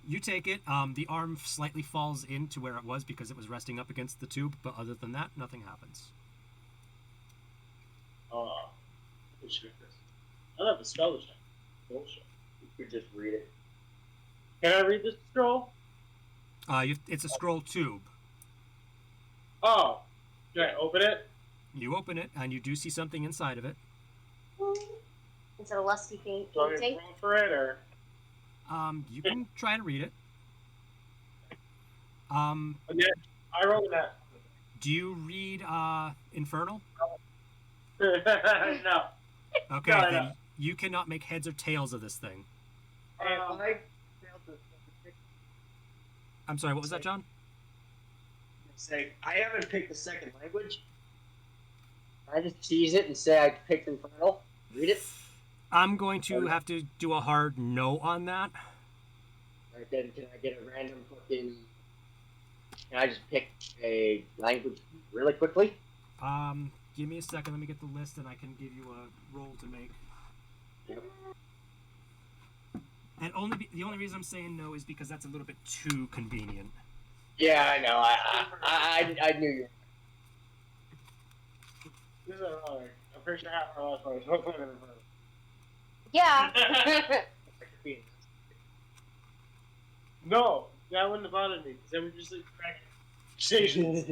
You take it. The arm slightly falls into where it was because it was resting up against the tube, but other than that, nothing happens. Oh, I have a spell check. Bullshit. You could just read it. Can I read this scroll? It's a scroll tube. Oh, can I open it? You open it, and you do see something inside of it. Is it a lusty Do I painting? roll for it, or? You can try to read it. Okay, I rolled that. Do you read Infernal? No. Okay, No, then no. you cannot make heads or tails of this thing. I I'm sorry, what was that, John? say, I haven't picked the second language. Can I just tease it and say I picked Infernal? Read it? I'm going to have to do a hard no on that. Alright, then can I get a random fucking... Can I just pick a language really quickly? Give me a second. Let me get the list, and I can give you a roll to make. Yep. And the only reason I'm saying no is because that's a little bit too convenient. Yeah, I know. I knew you. This is wrong. I'm pretty sure half our last one is hopefully in front. Yeah. No, that wouldn't have bothered me, because then we just like crack conversations.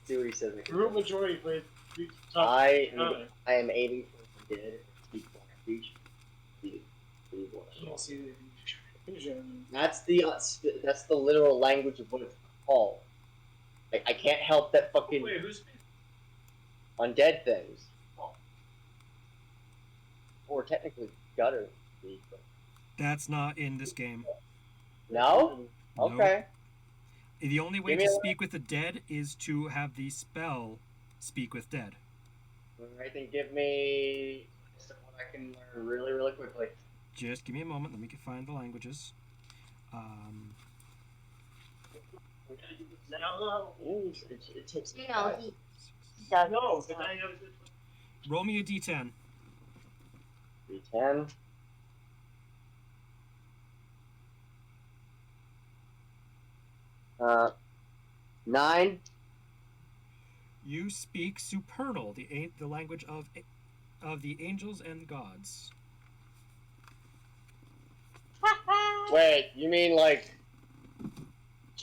See what he says. Group majority played. I am aiming for dead. Speak black speech. Can't see the vision. That's the literal language of what it's called. I can't help that fucking Wait, who's speaking? undead things. Oh. Or technically gutter speak. But... That's not in this game. No? Nope. Okay. The only way Give me to a- speak with the dead is to have the spell speak with dead. Alright, then give me what I can learn really, really quickly. Just give me a moment. Let me find the languages. Ooh, it takes You know, he does. No, this but stuff. I have a good Roll me a d10. D10. Uh, 9. You speak supernal, the language of the angels and gods. Wait, you mean like...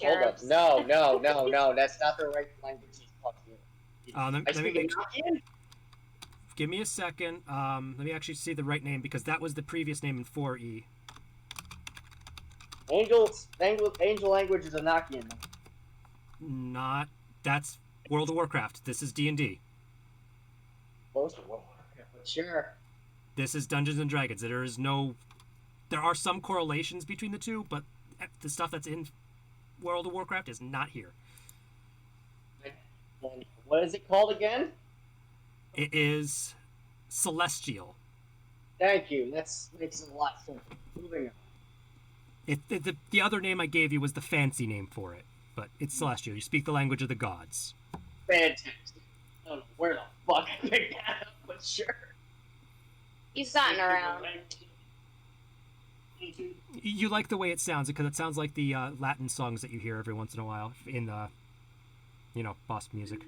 Hold up. Cherubs. No. That's not the right language he's talking about. Let I me speak Enochian? give me a second. Let me actually see the right name because that was the previous name in 4E. Angel language is Enochian. Not that's World of Warcraft. This is D&D. Close to what? But sure. This is Dungeons and Dragons. There are some correlations between the two, but the stuff that's in World of Warcraft is not here. And what is it called again? It is Celestial. Thank you. That makes a lot sense. Moving on. The other name I gave you was the fancy name for it, but it's Celestial. You speak the language of the gods. Fantastic. I don't know where the fuck I picked that up, but sure. He's gotten around. You like the way it sounds because it sounds like the Latin songs that you hear every once in a while in boss music.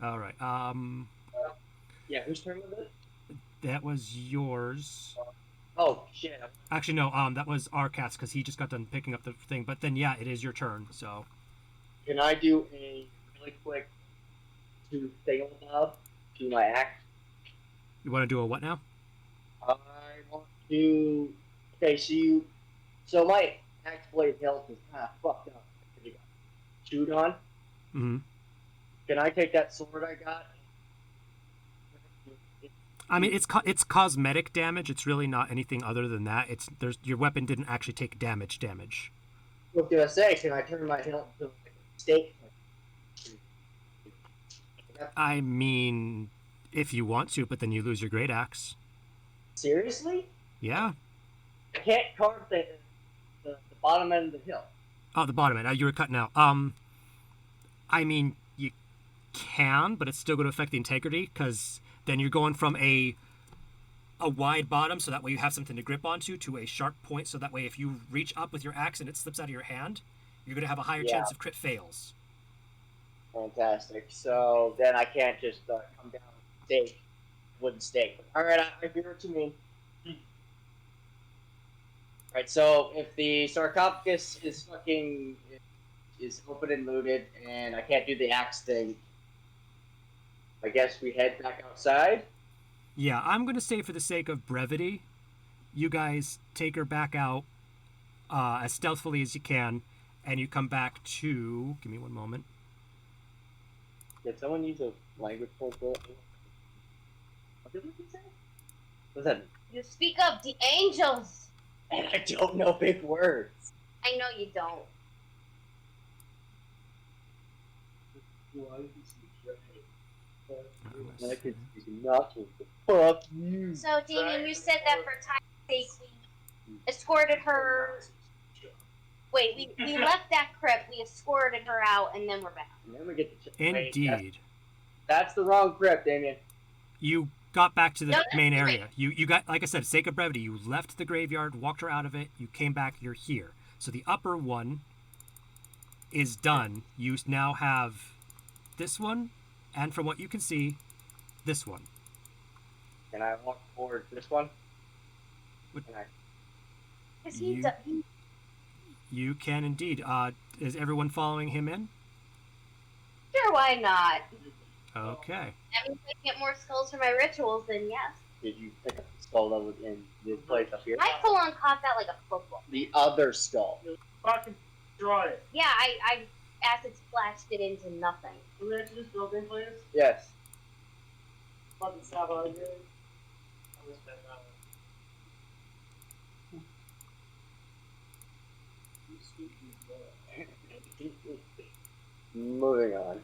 All right. Yeah, whose turn was it? That was yours. Oh shit. Actually, no. That was our cat's because he just got done picking up the thing. But then, yeah, it is your turn. So. Can I do a really quick thingamabob to my axe? You want to do a what now? I want to. Okay, so my axe blade health is kind of fucked up. It got chewed on. Mm-hmm. Can I take that sword I got? I mean, it's cosmetic damage. It's really not anything other than that. Your weapon didn't actually take damage. What did I say? Can I turn my health to like a steak? I mean, if you want to, but then you lose your great axe. Seriously? Yeah. I can't carve the bottom end of the hill. Oh, the bottom end. You were cutting out. I mean, you can, but it's still going to affect the integrity because then you're going from a wide bottom, so that way you have something to grip onto, to a sharp point, so that way if you reach up with your axe and it slips out of your hand, you're going to have a higher chance of crit fails. Fantastic. So then I can't just come down and wooden stake. All right, I hear what you mean. All right, so if the sarcophagus is open and looted, and I can't do the axe thing, I guess we head back outside. Yeah, I'm going to say for the sake of brevity, you guys take her back out as stealthily as you can, and you come back to... Give me one moment. Did someone use a language for it? What did we say? What's that? You speak up, the angels. And I don't know big words. I know you don't. I could speak nothing. Fuck you. So, Damien, you said that for time's sake we escorted her. Wait, we left that crypt, we escorted her out, and then we're back. And then we get to Indeed. That's the wrong crypt, Damien. You got back to the No, main that's area. You got, like I said, sake of brevity, you left the graveyard, walked her out of it, you came back, you're here. So the upper one is done. You now have this one, and from what you can see, this one. Can I walk forward this one? What- Can I? Because You can indeed. Is everyone following him in? Sure, why not? Okay. I mean, if I get more skulls for my rituals, then yes. Did you pick up the skull that was in this place up here? I full on caught that like a football. The other skull. Fucking draw it. Yeah, I acid splashed it into nothing. Can we actually just build in, please? Yes. Fucking stop out of here. I'm gonna spend that Moving on.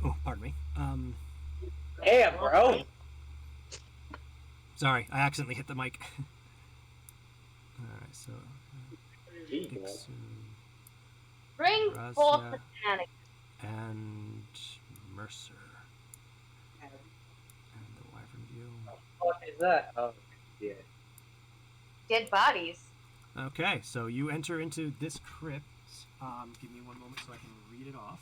Oh, pardon me. Damn, bro. Sorry, I accidentally hit the mic. Alright, so... Jesus. Dixon Bring Razia. forth the panic. and Mercer. And the Wyvern View. What is that? Oh, yeah. Dead bodies. Okay, so you enter into this crypt. Give me one moment so I can read it off.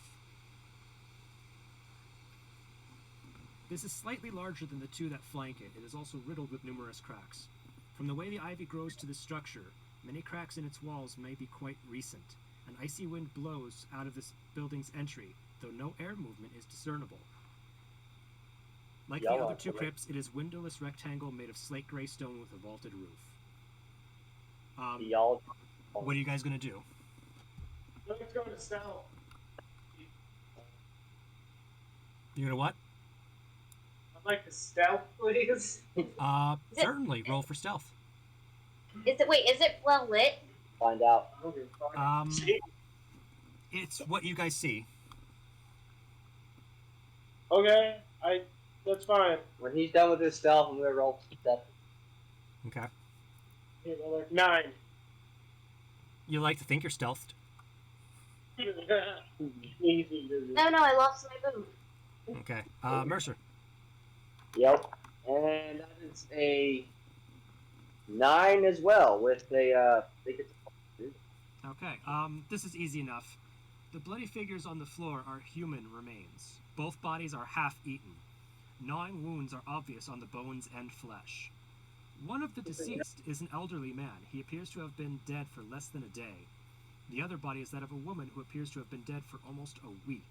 This is slightly larger than the two that flank it. It is also riddled with numerous cracks. From the way the ivy grows to this structure, many cracks in its walls may be quite recent. An icy wind blows out of this building's entry, though no air movement is discernible. Like the other two crypts, it is windowless rectangle made of slate gray stone with a vaulted roof. Y'all. What are you guys gonna do? Let's go to stealth. You're gonna what? I'd like to stealth, please. Certainly. Roll for stealth. Is it well lit? Find out. It's what you guys see. Okay, that's fine. When he's done with his stealth, I'm gonna roll step. Okay. Yeah, well, like 9. You like to think you're stealthed. Easy. No, I lost my boot. Okay. Mercer. Yep. And that is a 9 as well with a Okay. This is easy enough. The bloody figures on the floor are human remains. Both bodies are half-eaten. Gnawing wounds are obvious on the bones and flesh. One of the deceased is an elderly man. He appears to have been dead for less than a day. The other body is that of a woman who appears to have been dead for almost a week.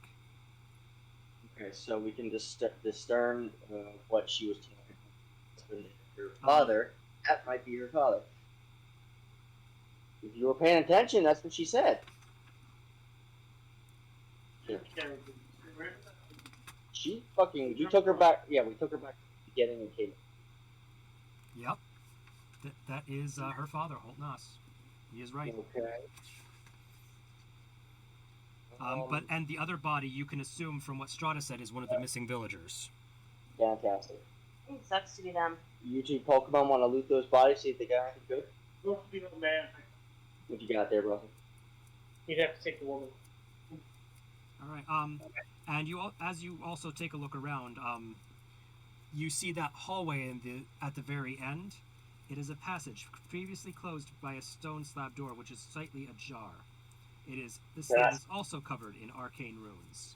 Okay, so we can discern what she was telling her father. That might be her father. If you were paying attention, that's what she said. She fucking. We took her back. Yeah, we took her back to the beginning and came. Yep. That is her father, Holtnas. He is right. Okay. And the other body, you can assume from what Strata said, is one of the missing villagers. Fantastic. It sucks to be them. You two Pokemon want to loot those bodies, see if they got anything good? Man, What you got there, brother? you'd have to take the woman. All right. And as you also take a look around, you see that hallway at the very end. It is a passage previously closed by a stone slab door, which is slightly ajar. This slab is also covered in arcane runes.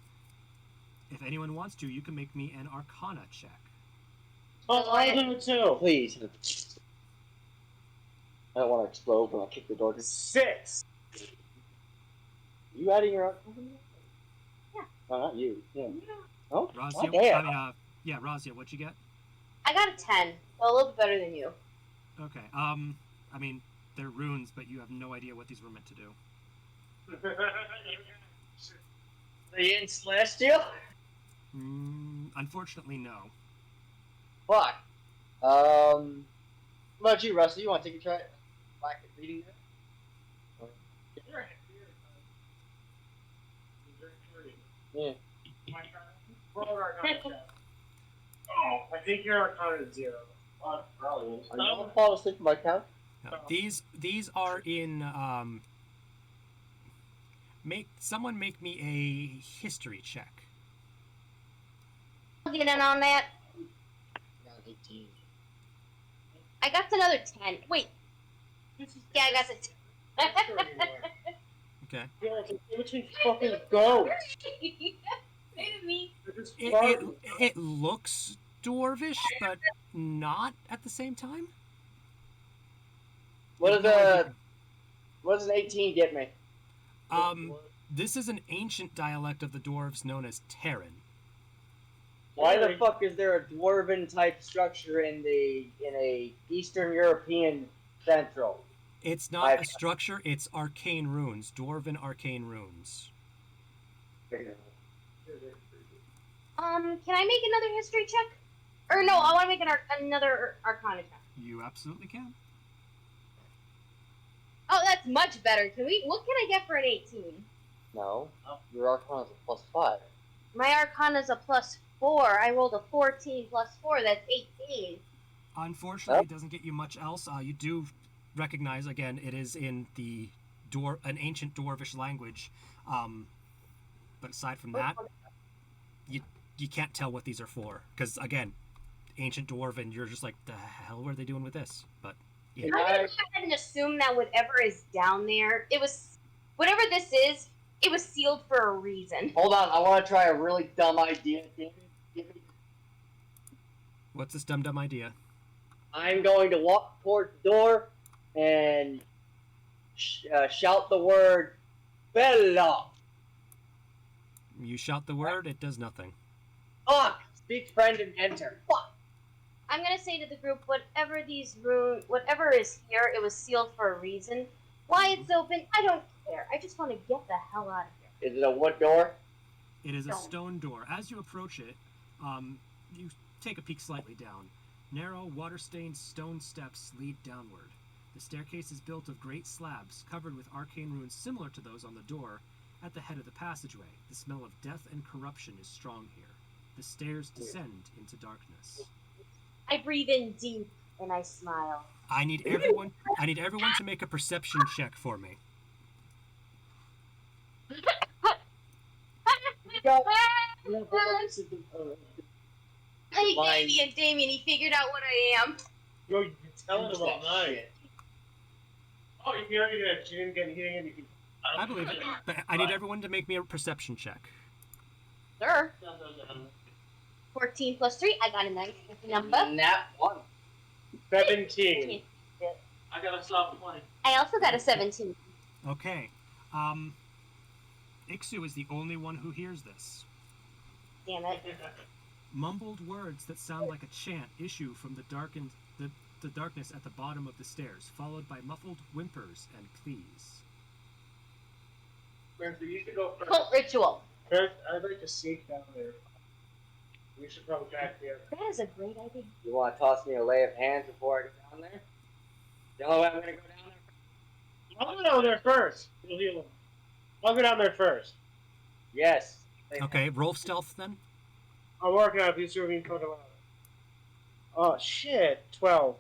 If anyone wants to, you can make me an Arcana check. Oh, I'll do it too. Please. I don't want to explode when I kick the door. 6. You adding your own? Yeah. Oh, not you. Yeah. Oh, Razia, damn. Razia, what'd you get? I got a 10, so a little bit better than you. Okay. They're runes, but you have no idea what these were meant to do. They didn't slash you? Unfortunately, no. Fuck. What about you, Rusty? You want to take a try back at reading that? Yeah. Roll an Arcana check. Oh, I think your Arcana is 0. Probably is. Are you going to fall asleep on my couch? No, these are in someone make me a history check. I'll get in on that. Got 18. I got another 10. Wait. Yeah, I got the 10. Okay. Yeah, it's in fucking go. It looks dwarvish, but not at the same time. What does an 18 get me? This is an ancient dialect of the dwarves known as Terran. Why the fuck is there a dwarven type structure in a Eastern European central? It's not a structure, it's arcane runes, dwarven arcane runes. Can I make another history check? Or no, I want to make another Arcana check. You absolutely can. Oh, that's much better. What can I get for an 18? No, your Arcana's a +5. My Arcana's a +4. I rolled a 14 +4. That's 18. Unfortunately, it doesn't get you much else. You do recognize, again, it is in the an ancient dwarvish language. But aside from that, you can't tell what these are for. Because, again, ancient dwarven, you're just like, the hell were they doing with this? But yeah. I'm going to go ahead and assume that whatever is down there, whatever this is, it was sealed for a reason. Hold on, I want to try a really dumb idea, David. What's this dumb idea? I'm going to walk toward the door and shout the word Bella. You shout the word, it does nothing. Fuck! Speak friend and enter. Fuck! I'm going to say to the group, whatever is here, it was sealed for a reason. Why it's open, I don't care. I just want to get the hell out of here. Is it a wood door? It is a stone door. As you approach it, you take a peek slightly down. Narrow, water-stained stone steps lead downward. The staircase is built of great slabs, covered with arcane runes similar to those on the door. At the head of the passageway, the smell of death and corruption is strong here. The stairs descend into darkness. I breathe in deep and I smile. I need everyone to make a perception check for me. Hey, Damien, he figured out what I am. Yo, you can tell him about mine. Oh, you didn't get anything. I believe it. But I need everyone to make me a perception check. Sure. 14 + 3, I got a nice number. Nat 1. 17. I got a solid 20. I also got a 17. Okay. Ixu is the only one who hears this. Damn it. Mumbled words that sound like a chant issue from the darkness at the bottom of the stairs, followed by muffled whimpers and pleas. Spencer, you should go first. Cult ritual. First, I'd like to sneak down there. We should probably back there. That is a great idea. You want to toss me a lay of hands before I go down there? The only way I'm going to go down there? I'll go down there first. You'll heal him. I'll go down there first. Yes. Okay, roll stealth then. I'm working on it. Please do me photo out. Oh, shit. 12.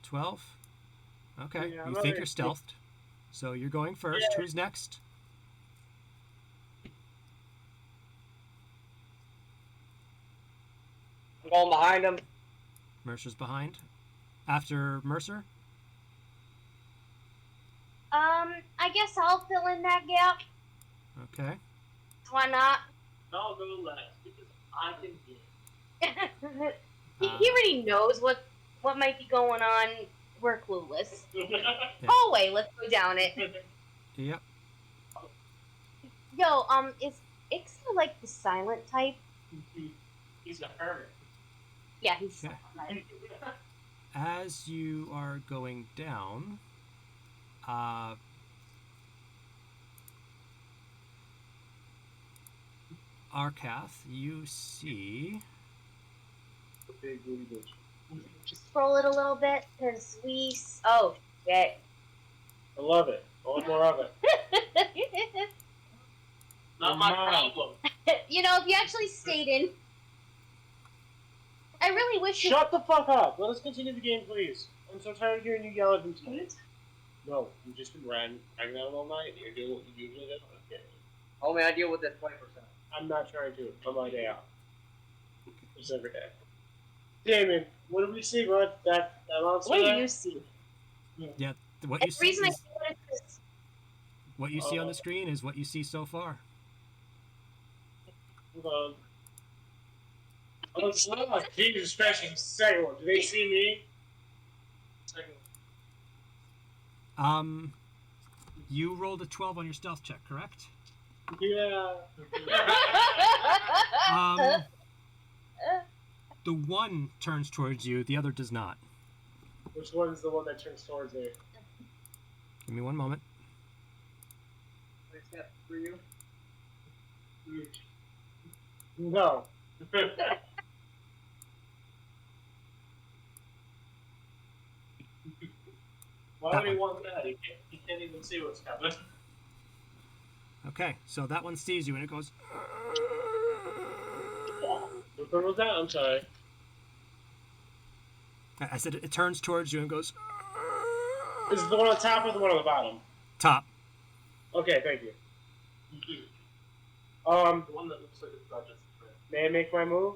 12? Okay, Yeah, you think you're stealthed. So you're going first. Yeah. Who's next? I'm going behind him. Mercer's behind. After Mercer? I guess I'll fill in that gap. Okay. Why not? I'll go left because I can get. He already knows what might be going on. We're clueless. Yeah. Hallway, let's go down it. Yep. Yo, is Ixu like the silent type? He's a hermit. Yeah, he's Okay. silent. As you are going down, Arcath, you see Big booty bitch. Scroll it a little bit, because oh, shit. I love it. I want more of it. Not my problem. You know, if you actually stayed in... I really wish Shut the fuck up. Let us continue the game, please. I'm so tired of hearing you yell at me tonight. No, you've just been hanging out all night. You're doing what you usually do. Okay. Homie, I deal with this 20%. I'm not trying to. On my day off. It's every day. Damon, what do we see, bud? That monster? What do you see? Yeah, what you The see reason I is, see this... what you see on the screen is what you see so far. Hold on. Oh, Jesus Christ, second one. Do they see me? Second one. You rolled a 12 on your stealth check, correct? one. Yeah. The one turns towards you, the other does not. Which one is the one that turns towards me? Give me one moment. Next step for you. No. Why would he want that? He can't even see what's coming. Okay, so that one sees you and it goes... Which one was that? I'm sorry. I said it turns towards you and goes... Is it the one on top or the one on the bottom? Top. Okay, thank you. The one that looks like it's not just a trip. May I make my move?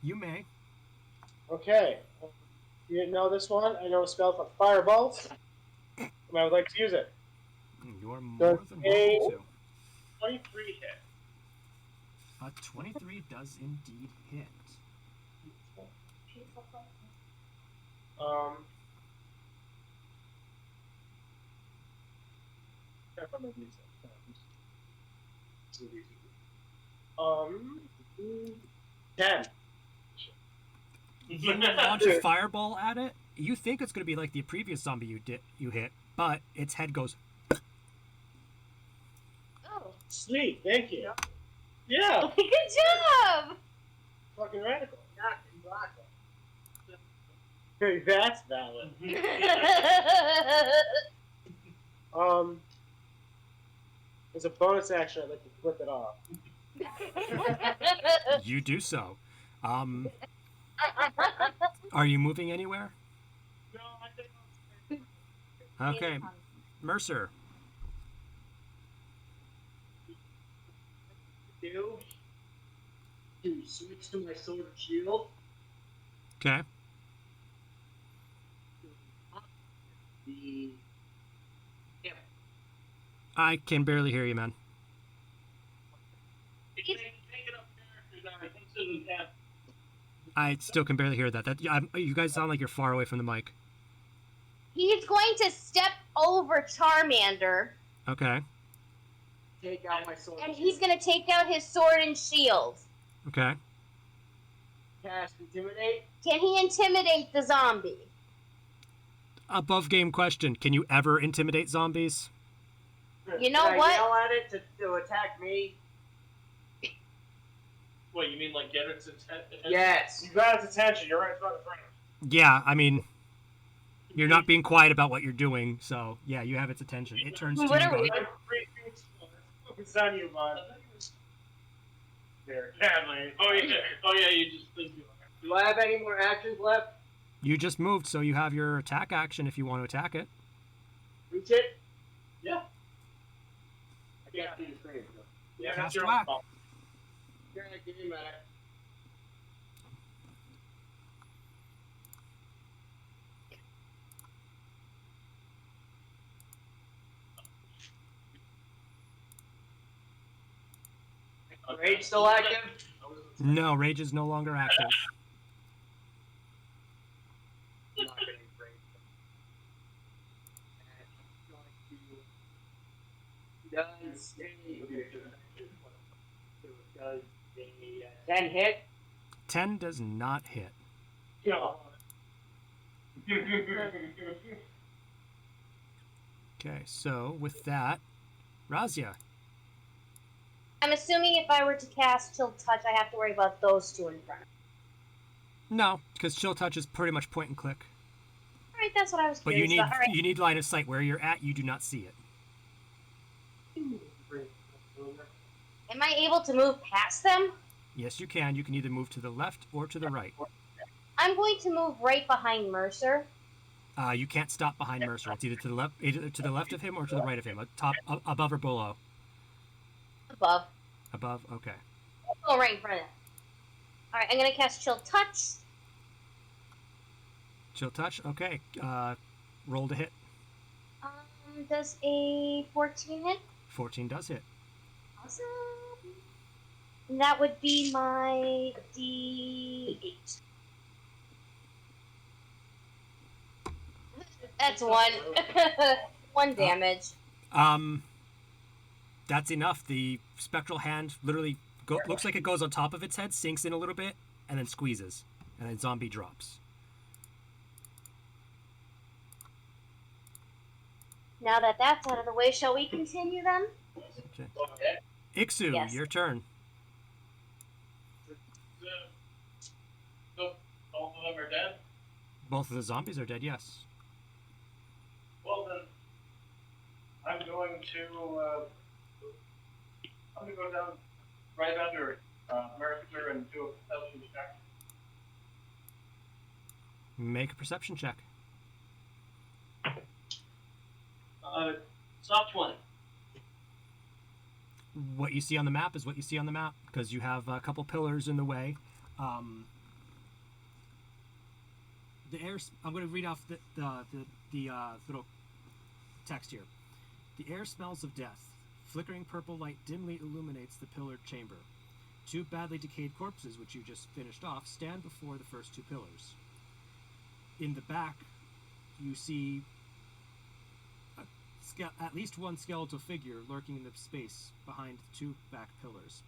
You may. Okay. You didn't know this one? I know a spell called Firebolt. And I would like to use it. You're more Does than welcome to. 23 hit. 23 does indeed hit. Um, 10. You launch a fireball at it. You think it's going to be like the previous zombie you hit, but its head goes... Oh. Sweet, thank you. Yeah, Good job! fucking radical. Not in black. Hey, that's valid. As a bonus action, I'd like to flip it off. You do so. Are you moving anywhere? No, I think Okay. Mercer. To switch to my sword and shield. Okay. The I can barely hear you, man. I still can barely hear that. You guys sound like you're far away from the mic. He's going to step over Charmander, Okay. take out my sword. and he's going to take out his sword and shield. Okay. Cast intimidate. Can he intimidate the zombie? Above game question. Can you ever intimidate zombies? You know Can I what? yell at it to attack me? What, you mean like get its attention? Yes. You got its attention, you're right in front of frame. Yeah, I mean, you're not being quiet about what you're doing, so yeah, you have its attention. It turns to you What and are we- goes, It's on you, bud. There, Hadley. Oh yeah, you just think you are. Do I have any more actions left? you just moved, so you have your attack action if you want to attack it. Reach it? Yeah. I can't see the screen. Yeah, Cast that's your whack. fault. You're gonna give me that. Rage still active? No, rage is no longer active. I'm not getting rage. And I'm going to does a 10 hit? 10 does not hit. Yeah. Okay, so with that, Razia. I'm assuming if I were to cast Chill Touch, I have to worry about those two in front. No, because chill touch is pretty much point and click. All right, that's what I was But curious about. All right. you need line of sight. Where you're at, you do not see it. Am I able to move past them? Yes, you can. You can either move to the left or to the right. I'm going to move right behind Mercer. You can't stop behind Mercer. It's either to the left of him or to the right of him. Above or below. Above. Above. Okay. Oh, right in front of them. All right, I'm gonna cast Chill Touch. Chill touch. Okay. Roll to hit. Does a 14 hit? 14 does hit. Awesome. And that would be my D8. That's one. One damage. That's enough. The spectral hand literally looks like it goes on top of its head, sinks in a little bit, and then squeezes, and then zombie drops. Now that that's out of the way, shall we continue then? Okay. Ixu, Yes. your turn. So, both of them are dead? Both of the zombies are dead, yes. Well then, I'm going to go down right under Mercer and do a perception check. Make a perception check. Stop 20. What you see on the map is what you see on the map, because you have a couple pillars in the way. The air. I'm going to read off the little text here. The air smells of death. Flickering purple light dimly illuminates the pillared chamber. Two badly decayed corpses, which you just finished off, stand before the first two pillars. In the back, you see at least one skeletal figure lurking in the space behind the two back pillars.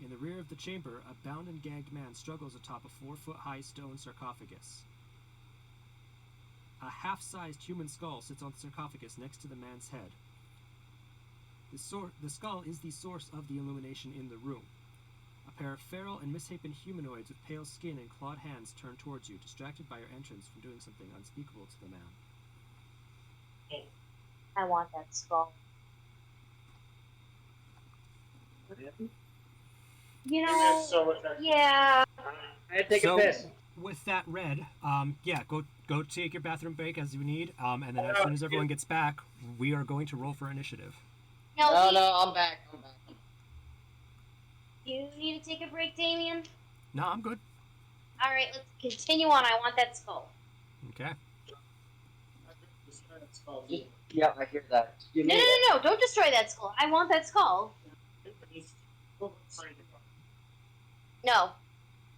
In the rear of the chamber, a bound and gagged man struggles atop a 4-foot-high stone sarcophagus. A half-sized human skull sits on the sarcophagus next to the man's head. The skull is the source of the illumination in the room. A pair of feral and misshapen humanoids with pale skin and clawed hands turn towards you, distracted by your entrance from doing something unspeakable to the man. I want that skull. You know, So much yeah. I had to take a piss. With that read, go take your bathroom break as you need, and then as soon as everyone gets back, we are going to roll for initiative. No, I'm back. You need to take a break, Damien? No, I'm good. All right, let's continue on. I want that skull. Okay. Yeah, I hear that. No, don't destroy that skull. I want that skull. No.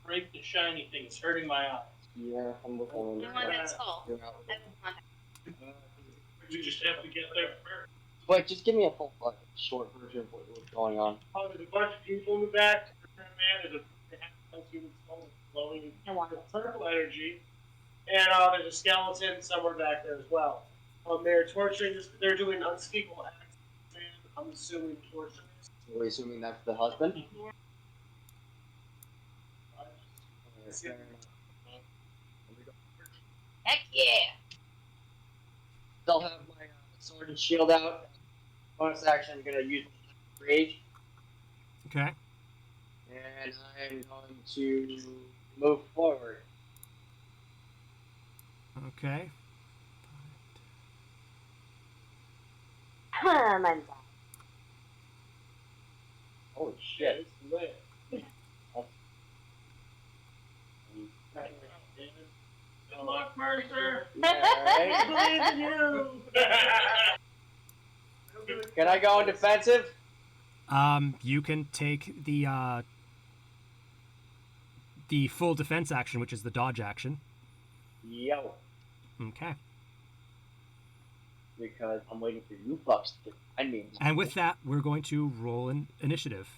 Break the shiny thing. It's hurting my eyes. Yeah, I'm looking. I want that skull. I want that. We just have to get there first. But just give me a full short version of what's going on. Oh, there's a bunch of people in the back. Man, there's a human skull glowing I want it. purple energy. And there's a skeleton somewhere back there as well. They're torturing, they're doing unspeakable acts. And I'm assuming torture. Are we assuming that's the husband? Heck yeah. Still have my sword and shield out. Bonus action, I'm gonna use rage, Okay. and I'm going to move forward. Okay. I'm done. Holy shit! It's lit. Good luck, Mercer. Alright. Believe in you. Can I go in defensive? You can take the full defense action, which is the dodge action. Yo. Okay. Because I'm waiting for you fucks to defend me. And with that, we're going to roll an initiative.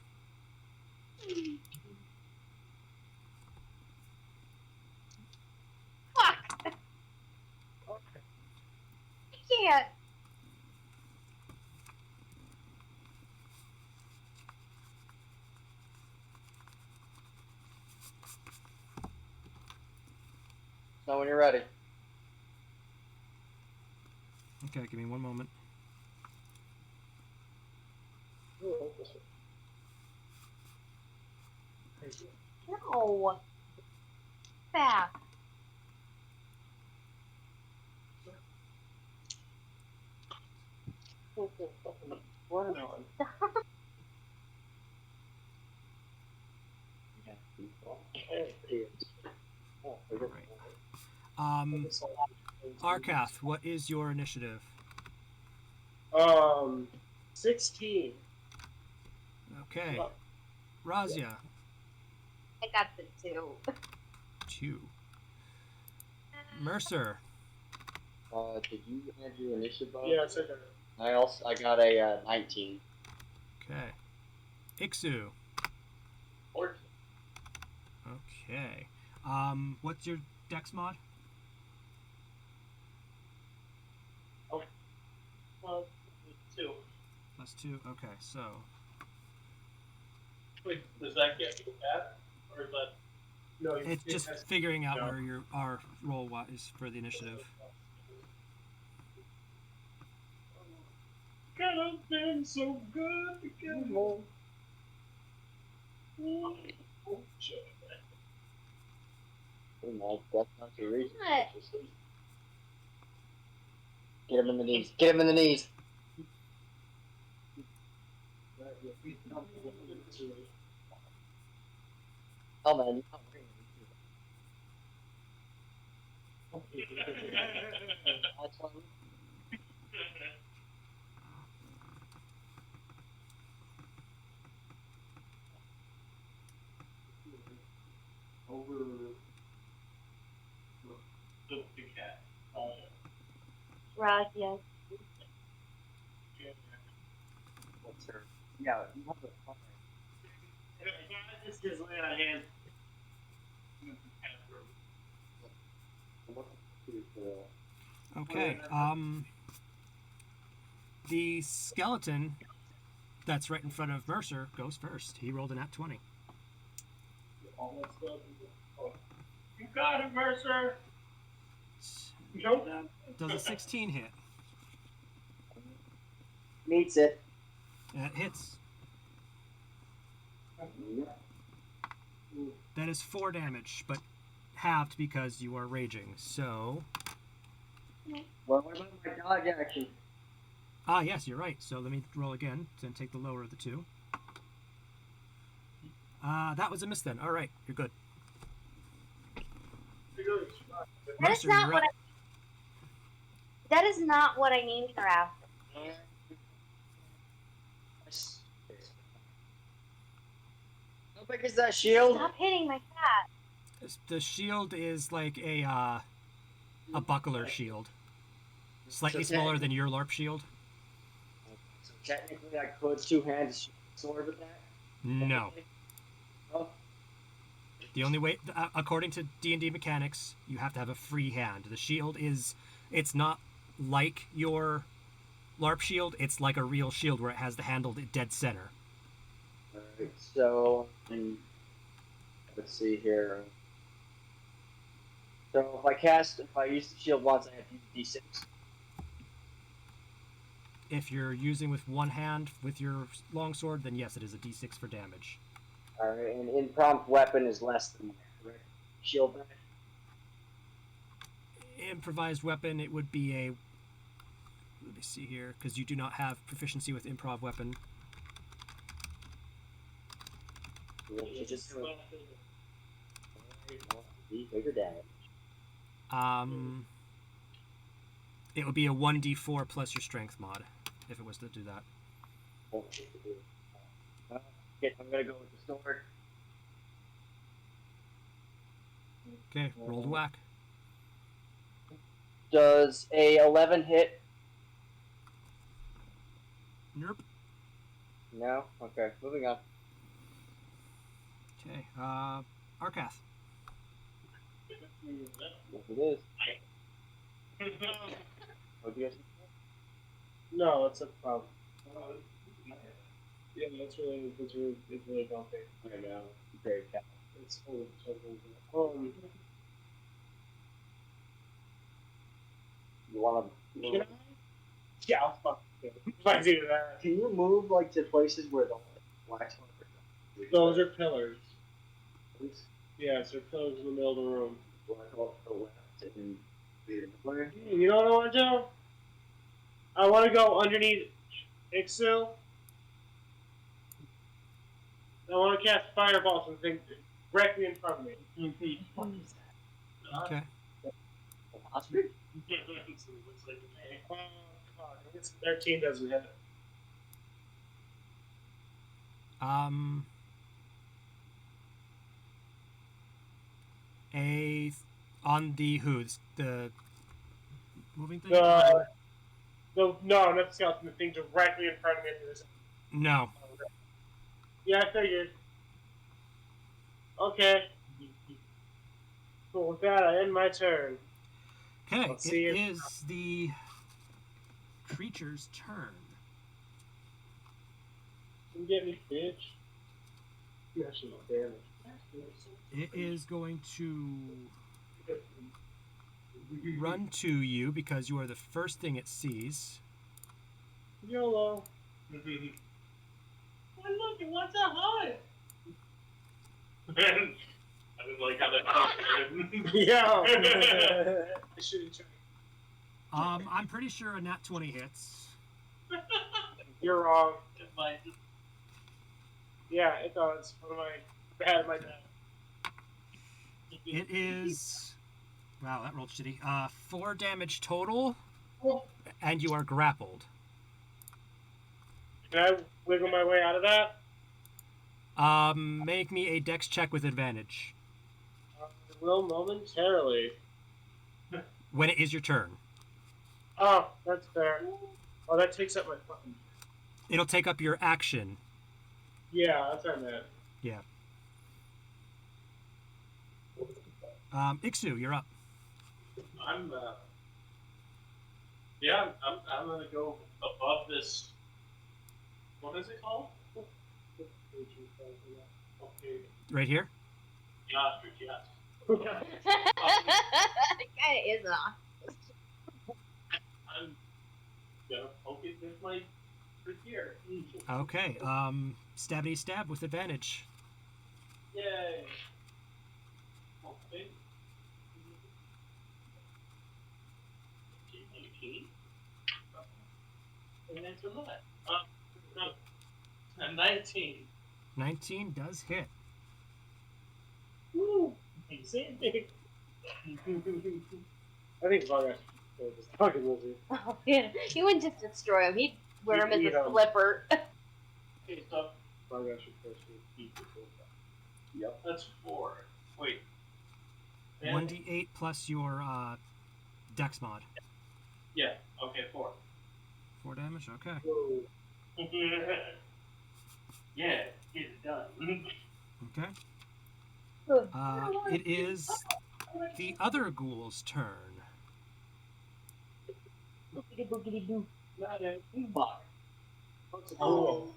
Fuck. I can't. Know when you're ready. Okay, give me one moment. No. Back. Watermelon. Right. Arkath, what is your initiative? 16. Okay. Razia, I got the 2. 2. Mercer, Did you add your initiative? Yeah, it's okay. I got a 19. okay. Ixu, 14. okay. What's your dex mod? Well, 2. +2. Okay, so Wait, does that get you that? Or is that. No, it's just figuring out where your our roll is for the initiative. Could have been so good together. That's not your reason. What? Get him in the knees. Get him in the knees. Oh man. That's fun. Over the cat. Rod, yes. What's her? Yeah, you have the fire. This is laying on hands. Okay. The skeleton that's right in front of Mercer goes first. He rolled an at 20. You got it, Mercer. Nope. Does a 16 hit? Meets it. That hits. That is 4 damage, but halved because you are raging. So. Well, what about my dodge action? Ah, yes, you're right. So let me roll again and take the lower of the 2. That was a miss then. All right, you're good. That is not what that is not what I named her after. How big is that shield? Stop hitting my cat. The shield is like a buckler shield. Slightly smaller than your LARP shield. So technically I could two-hand sword with that? No. Oh. The only way, according to D&D mechanics, you have to have a free hand. The shield it's not like your LARP shield. It's like a real shield where it has the handle dead center. Alright, so let's see here. So if I use the shield once, I have to use D6. If you're using with one hand with your longsword, then yes, it is a D6 for damage. Alright, and impromptu weapon is less than that, correct? Shield back? Improvised weapon, it would be a... Let me see here, because you do not have proficiency with improv weapon. You just do bigger damage. It would be a 1d4 plus your strength mod, if it was to do that. Okay, I'm gonna go with the sword. Okay, roll to whack. Does a 11 hit? Nope. No? Okay, moving on. Okay, Arkath. Yes, it is. What do you guys think? No, it's a problem. Yeah, it's really bumpy right now. Very cat. It's full of trouble. You want to Can move? I? Yeah, I'll fucking do it. If I do that. Can you move like to places where the wax Those are pillars. Yeah, so pillars in the middle of the room. Do I go up to the left and be the player? You know what I want to do? I want to go underneath Ixu. I want to cast fireball something directly in front of me. What is that? Okay. Ostrich? Oh, fuck. I guess 13 doesn't hit. On the who's the moving thing? No, not the skeleton. The thing directly in front of me. No. Yeah, I figured. Okay. Cool. With that, I end my turn. Okay, I'll it see you. is the creature's turn. You get me, bitch. You actually no damage. It is going to run to you because you are the first thing it sees. YOLO. Hey, look, it wants a hug. I didn't like how that happened. Yeah. I should have tried. I'm pretty sure a nat 20 hits. You're wrong. It might. Yeah, it does. What am I bad at my dad? It is... Wow, that rolled shitty. 4 damage total, and you are grappled. Can I wiggle my way out of that? Make me a dex check with advantage. I will momentarily. When it is your turn. Oh, that's fair. Oh, that takes up my fucking... It'll take up your action. Yeah, that's what I meant. Yeah. Ixu, you're up. I'm gonna go above this. What is it called? Okay. Right here? The ostrich, yes. It kind of is off. I'm gonna poke it with my here. Okay, stabby stab with advantage. Yay! Okay. 19. And that's a lot. No. 19. 19 does hit. Woo! Same thing. I think Vargas is fucking lizard. Oh, yeah. He wouldn't just destroy him. He'd wear him as He'd a slipper. Okay, so Vargas should first eat the full. yep, that's 4. Wait. 1d8 plus your dex mod. Yeah, okay, 4. 4 damage, okay. Yeah, get it done. Okay. It is the other ghoul's turn. Boogity boogity boo. Not a bug. Oh.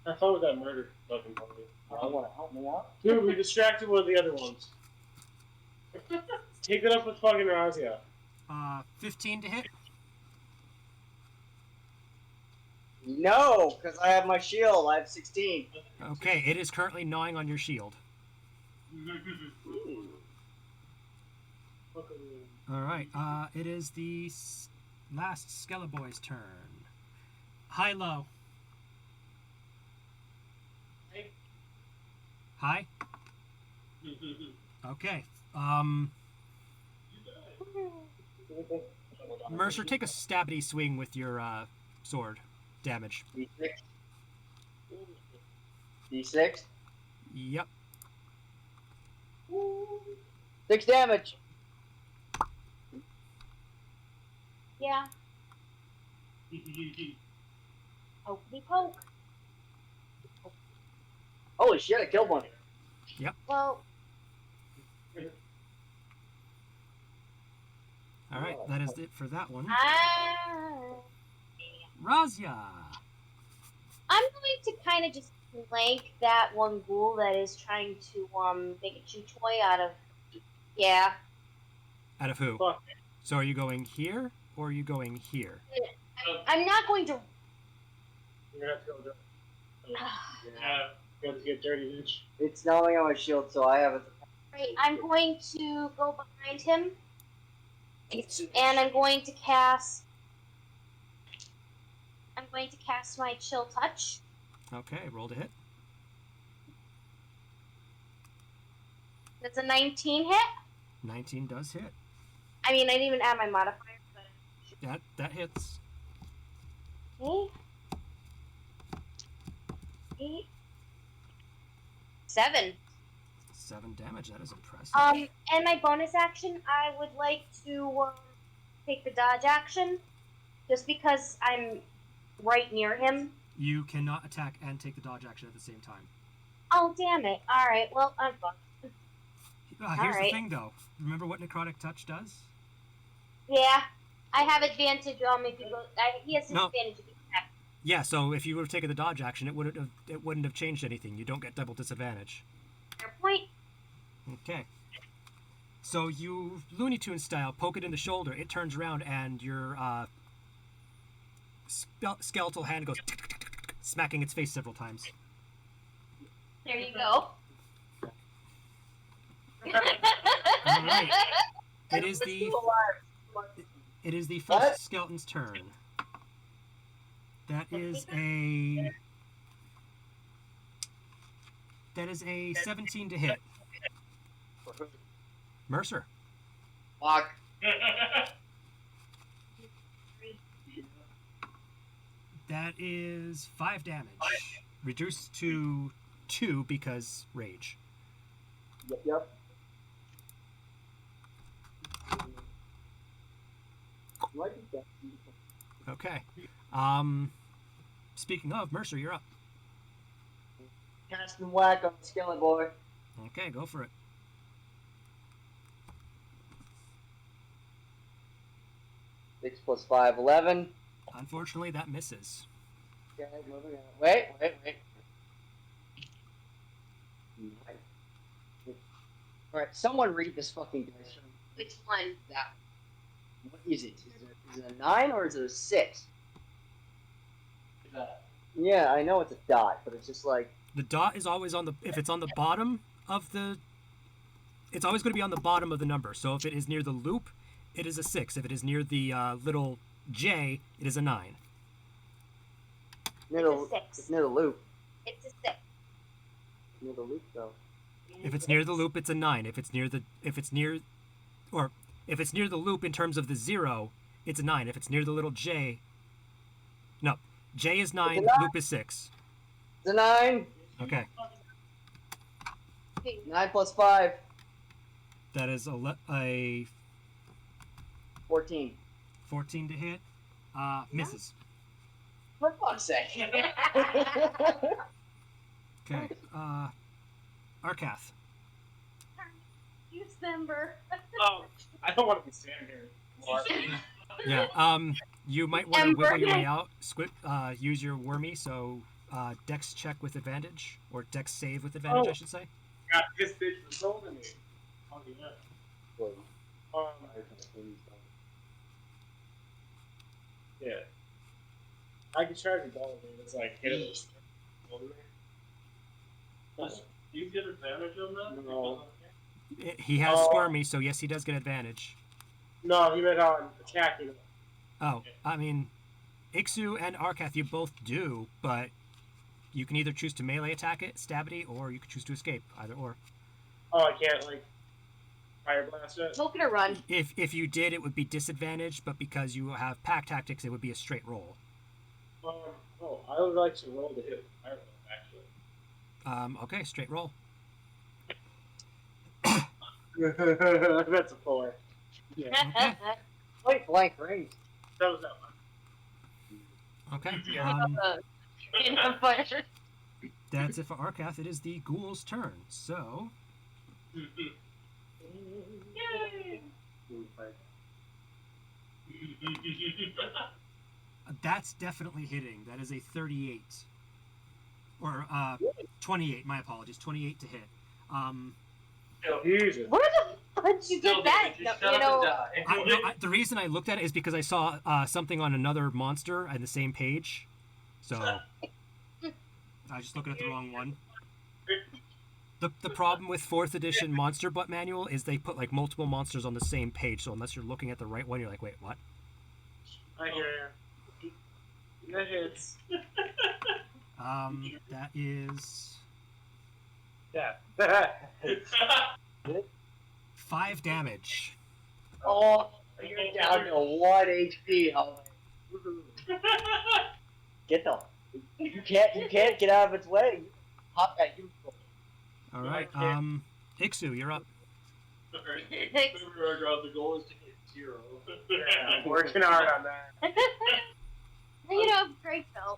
I thought with that murder fucking party. I want to help me out. Dude, we distracted one of the other ones. Take it up with fucking Razia. 15 to hit. No, because I have my shield. I have 16. Okay, it is currently gnawing on your shield. Alright, it is the last Skelebor's turn. High-low. High? Okay. Mercer, take a stabby swing with your sword. Damage. D6. D6. Yep. 6 damage. Yeah. Pokey poke. Holy shit, I killed one. Well, Alright, that is it for that one. Razia! I'm going to kind of just flank that one ghoul that is trying to make a chew toy out of. Yeah. Out of who? Fuck. So are you going here or are you going here? I'm not going to. You're gonna have to go dirty. Yeah. You have to get dirty, bitch. It's not like on my shield, so I have a. Right, I'm going to go behind him, and I'm going to cast. I'm going to cast my Chill Touch. Okay, roll to hit. That's a 19 hit. 19 does hit. I mean, I didn't even add my modifier. But... That hits. Okay. 8. 7. 7 damage. That is impressive. And my bonus action, I would like to take the dodge action, just because I'm right near him. You cannot attack and take the dodge action at the same time. Oh, damn it. Alright, well, I'm fucked. Here's the thing, though. Remember what Necrotic Touch does? Yeah. I have advantage if you go... he has disadvantage if you attack. Yeah, so if you would have taken the dodge action, it wouldn't have changed anything. You don't get double disadvantage. Fair point. Okay. So you, Looney Tunes style, poke it in the shoulder. It turns around and your skeletal hand goes smacking its face several times. There you go. All right. It is the first skeleton's turn. That is a 17 to hit. Mercer. Fuck. That is 5 damage. Reduced to 2 because rage. Yep. Okay. Speaking of, Mercer, you're up. Cast and whack on the skeleton boy. Okay, go for it. 6 + 5, 11. Unfortunately, that misses. Okay, moving on. Wait. Alright, someone read this fucking dice. Which one? That. What is it? Is it a 9 or is it a 6? Yeah, I know it's a dot, but it's just like... The dot is always on the... If it's on the bottom of the... It's always going to be on the bottom of the number. So if it is near the loop, it is a 6. If it is near the little J, it is a 9. Near the, 6. It's near the loop. It's a 6. Near the loop, though. If it's near the loop, it's a 9. If it's near the loop in terms of the 0, it's a 9. If it's near the little J... No. J is 9, loop is 6. It's a 9. Okay. 9 + 5. That is a 14. 14 to hit. Misses. For fuck's sake. Okay. Arcath. Use member. Oh, I don't want to be standing here. Yeah. You might want to wiggle your way out. Use your wormy. So, Dex check with advantage, or Dex save with advantage, I should say. God, this bitch was holding me. Oh, yeah. Yeah. I can charge a ball, dude. It's like, hit it. Do you get advantage on that? No. He has squirmy, so yes, he does get advantage. No, he meant on attacking. Oh, I mean, Ixu and Arcath, you both do, but you can either choose to melee attack it, stab it, or you can choose to escape. Either or. Oh, I can't, like, fire blast it? Poke it or run. If you did, it would be disadvantaged, but because you have pack tactics, it would be a straight roll. I would like to roll to hit fire blast, actually. Okay, straight roll. That's a 4. Yeah. Okay. Point blank range. That was that one. Okay. That's it for Arcath. It is the ghoul's turn. So. That's definitely hitting. That is a 38. Or 28, my apologies. 28 to hit. Jesus. Where the But you Still, did that, David, just you shut know. up and die. The reason I looked at it is because I saw something on another monster on the same page. So I was just looking at the wrong one. The problem with 4th edition Monster Butt Manual is they put like multiple monsters on the same page. So unless you're looking at the right one, you're like, wait, what? I hear you. That hits. That is Yeah. 5 damage. Oh, you're down to 1 HP. Oh, get them. You can't get out of its way. Hop that you. All right. Ixu, you're up. Remember, the goal is to hit 0. Yeah, working hard on that. You know, great Phil.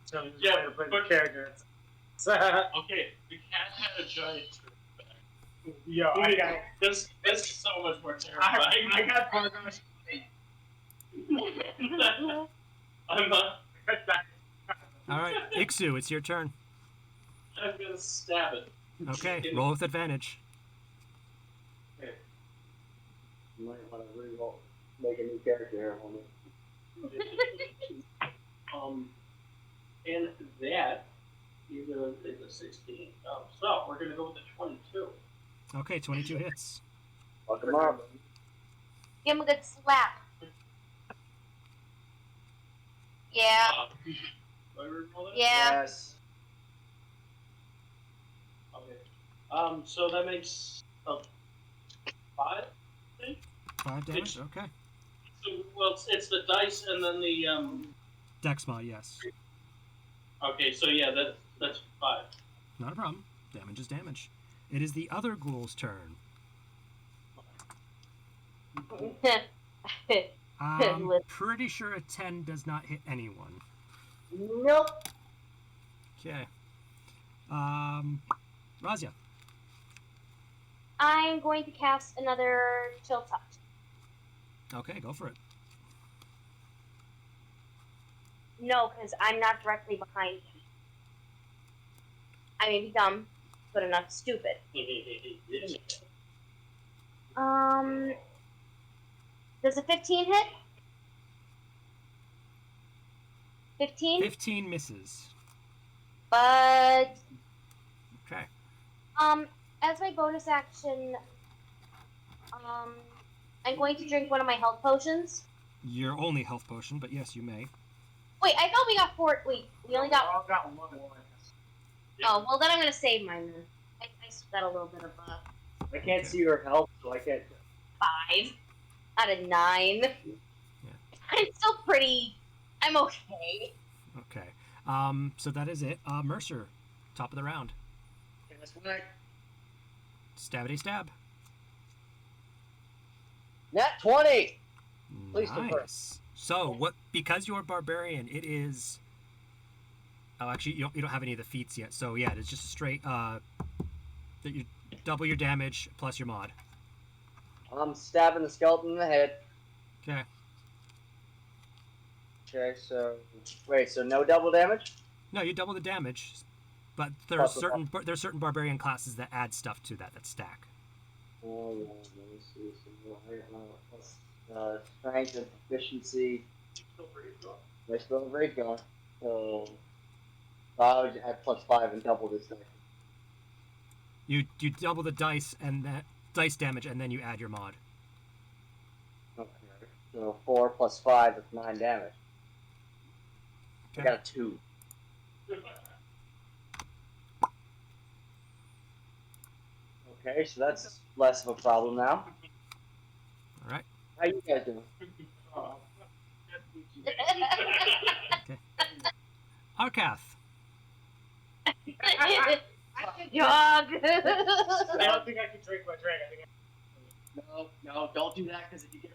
So I'm just Yeah, trying to play but- the character. Okay, the cat had a giant turtle. Yo, I got This is so much more terrifying. I got progress. I'm not. All right, Ixu, it's your turn. I'm gonna stab it. Okay, roll with advantage. You might want to make a new character here, homie. And that either is a 16. So we're gonna go with the 22. Okay, 22 hits. Fuck him up. Give him a good slap. Yeah. Do I recall that? Yeah. Yes. Okay. So that makes 5. I think. 5 damage. Okay. So, well, it's the dice and then the Dex mod, yes. Okay, so yeah, that's 5. Not a problem. Damage is damage. It is the other ghoul's turn. I'm pretty sure a 10 does not hit anyone. Nope. Okay. Razia. I'm going to cast another chill touch. Okay, go for it. No, because I'm not directly behind him. I may be dumb, but enough stupid. Does a 15 hit? 15? 15 misses. But Okay. as my bonus action, I'm going to drink one of my health potions. Your only health potion, but yes, you may. Wait, I thought we got 4. Wait, we only got. all got one. Oh, well then I'm gonna save mine then. I still got a little bit of I can't see your health, so I can't. 5 out of 9. Yeah. I'm still pretty. I'm okay. Okay. So that is it. Mercer, top of the round. That's right. Stabity stab. Nat 20. Please confirm. Nice. So what? Because you're barbarian, it is. Oh, actually, you don't have any of the feats yet. So yeah, it's just a straight. That you double your damage plus your mod. I'm stabbing the skeleton in the head. Okay. Okay, so wait, so no double damage? No, you double the damage, but there's Plus the certain barbarian classes that add stuff to that stack. Oh, yeah, let me see. Strength and proficiency. My spell of rage going. So I would add +5 and double this thing. You double the dice and that dice damage, and then you add your mod. Okay. So 4 + 5 is 9 damage. I Okay. got a 2. Okay, so that's less of a problem now. All right. How you guys doing? Arkath. Jog. I don't think I can drink my drink. I think No, don't do that because if you get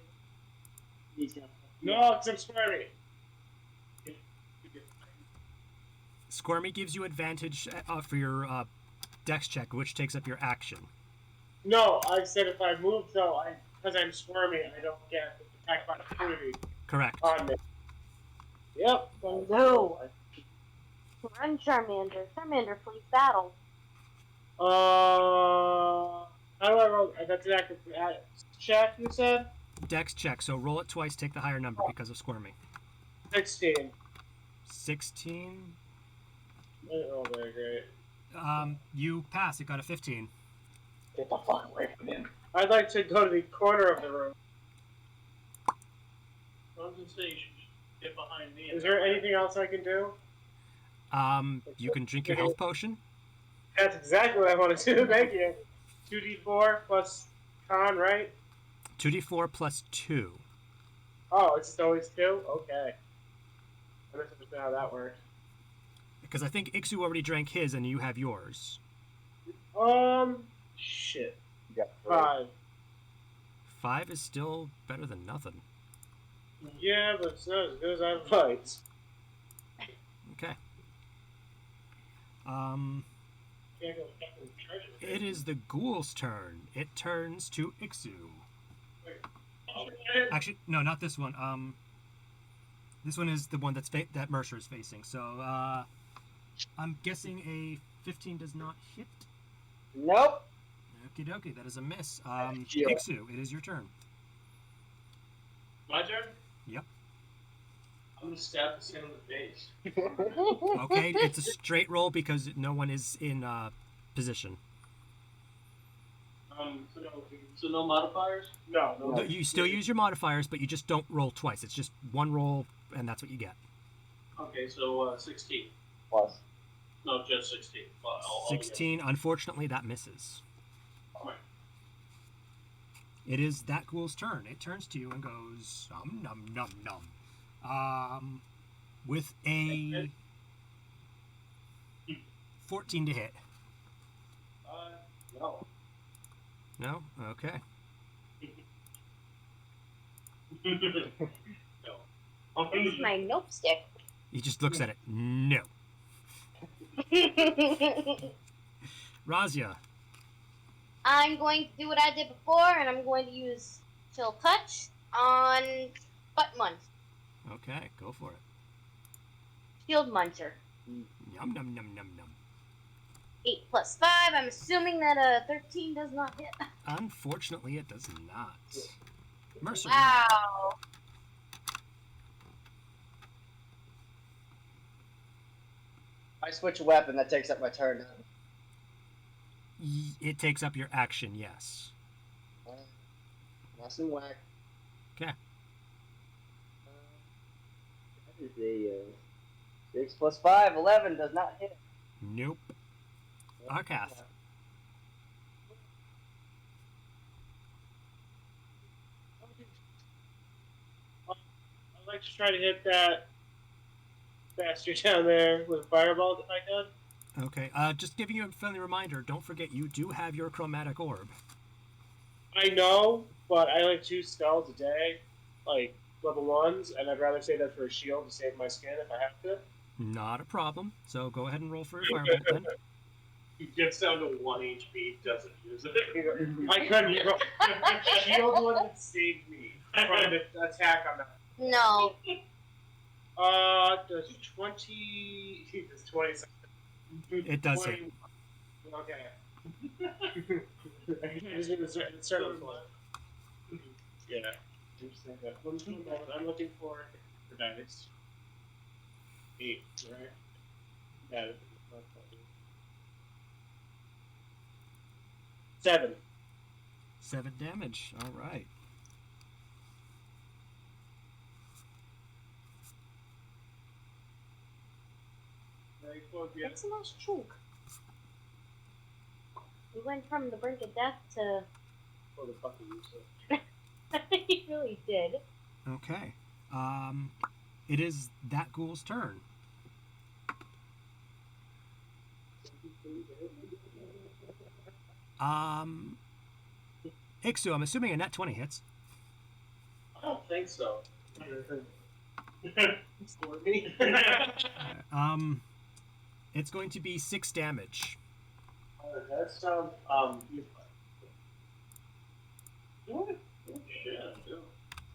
he's gonna. no, it's squirmy. Squirmy gives you advantage for your dex check, which takes up your action. No, I said if I move though, because I'm squirmy, I don't get attack by opportunity Correct. on me. Yep. No. Run, Charmander. Charmander, please battle. How do I roll? That's an active check, you said? Dex check. So roll it twice. Take the higher number because of squirming. 16. 16. Oh, very great. You pass. It got a 15. Get the fuck away from him. I'd like to go to the corner of the room. I was gonna say you should get behind me. Is there anything else I can do? You can drink your health potion. That's exactly what I want to do. Thank you. 2d4 plus con, right? 2d4 plus 2. Oh, it's always 2? Okay. I don't understand how that works. Because I think Ixu already drank his and you have yours. Shit. You got 5. 5 is still better than nothing. Yeah, but it's not as good as I liked. Okay. Can't go back and charge it. It is the ghoul's turn. It turns to Ixu. Actually, no, not this one. This one is the one that Mercer is facing. So, I'm guessing a 15 does not hit. Nope. Okie dokie, that is a miss. Shield. Ixu, it is your turn. My turn? Yep. I'm gonna stab this guy in the face. Okay, it's a straight roll because no one is in position. So no modifiers? No. You still use your modifiers, but you just don't roll twice. It's just one roll, and that's what you get. Okay, so 16. Plus. No, just 16. Well, I'll 16, unfortunately, that misses. Alright. It is that ghoul's turn. It turns to you and goes, num num num. With a 14 to hit. No. No? Okay. No. This is my nope stick. He just looks at it. No. Razia. I'm going to do what I did before, and I'm going to use Chill Touch on Butt Munch. Okay, go for it. Shield Muncher. Yum num num num num. 8 plus 5. I'm assuming that a 13 does not hit. Unfortunately, it does not. Mercer. Wow. I switch a weapon, that takes up my turn. It takes up your action, yes. Nice and whack. Okay. That is a 6 plus 5, 11, does not hit. Nope. Arcath. I'd like to try to hit that bastard down there with a fireball if I could. Okay, just giving you a friendly reminder, don't forget you do have your chromatic orb. I know, but I like 2 spells a day, like level 1s, and I'd rather save that for a shield to save my skin if I have to. Not a problem. So go ahead and roll for your firebolt then. He gets down to 1 HP, doesn't use it. I couldn't. Shield wouldn't save me from the attack on that. No. Does 20. It's 20 seconds. It does hit. Okay. I just need to start with one. Yeah. I'm looking for dice. 8, right? Yeah. 7. 7 damage. All right. That's a nice chunk. We went from the brink of death to. Oh, the fucking use. He really did. Okay. It is that ghoul's turn. Ixu, I'm assuming a net 20 hits. I don't think so. It's going to be 6 damage. That sounds, what? Shit,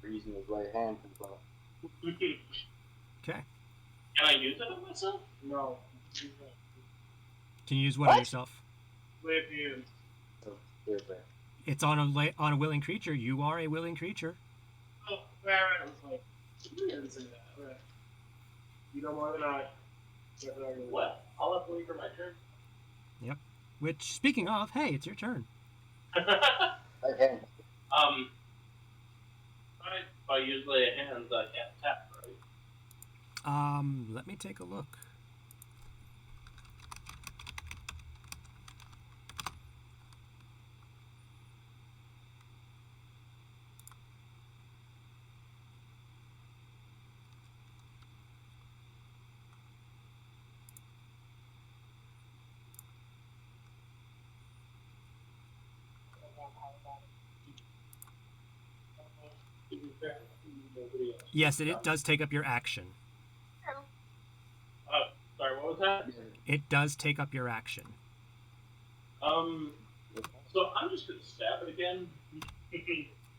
Freezing his right hand comes off. Okay. Can I use it on myself? No. Can you use what on yourself? With you. So, there's that. It's on on a willing creature. You are a willing creature. Oh, right. I was like, you didn't say that. Right. You don't want to not. What? I'll have to wait for my turn. Yep. Which, speaking of, hey, it's your turn. Okay. I use lay of hands, I can't tap, right? Let me take a look. Yes, it does take up your action. Sorry, what was that? It does take up your action. So I'm just gonna stab it again.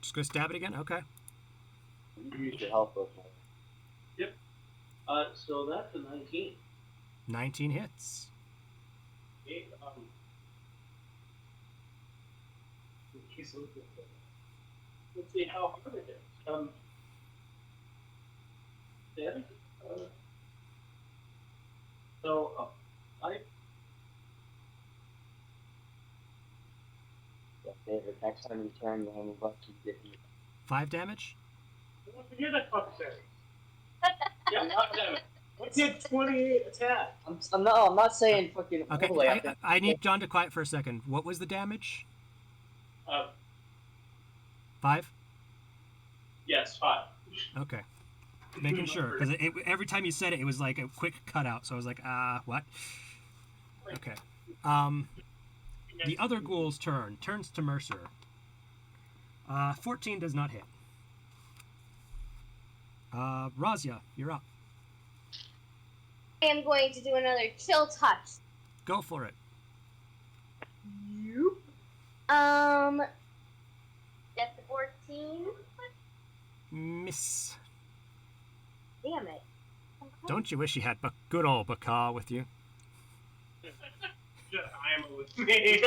Just gonna stab it again? Okay. You use your health potion. Yep. So that's a 19. 19 hits. Okay, let's see how hard it is. Damage. David, next time you turn the hand left, you get you. 5 damage? Forget that fucking thing. Yeah, damage. What's it? 28 attack. I'm not saying fucking. Okay, overlay. I need John to quiet for a second. What was the damage? 5? Yes, 5. Okay. Making sure, because every time you said it, it was like a quick cutout. So I was like, what? Okay. The other ghoul's turns to Mercer. 14 does not hit. Razia, you're up. I am going to do another chill touch. Go for it. That's 14. Miss. Damn it. Don't you wish you had good old Bakar with you? Just I am with me.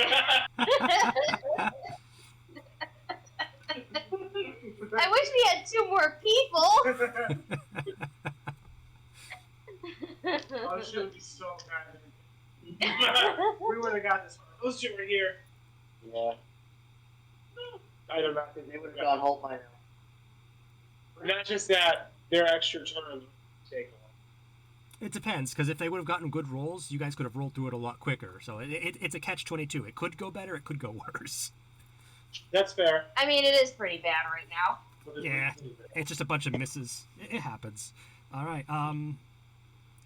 I wish we had 2 more people. Oh, this should be so bad. We would have got this one. Those 2 were here. Yeah. I don't know. They would have Gone got hold my. Not just that, their extra turn would take long. It depends, because if they would have gotten good rolls, you guys could have rolled through it a lot quicker. So it's a catch-22. It could go better, it could go worse. That's fair. I mean, it is pretty bad right now. Yeah, it's just a bunch of misses. It happens. All right.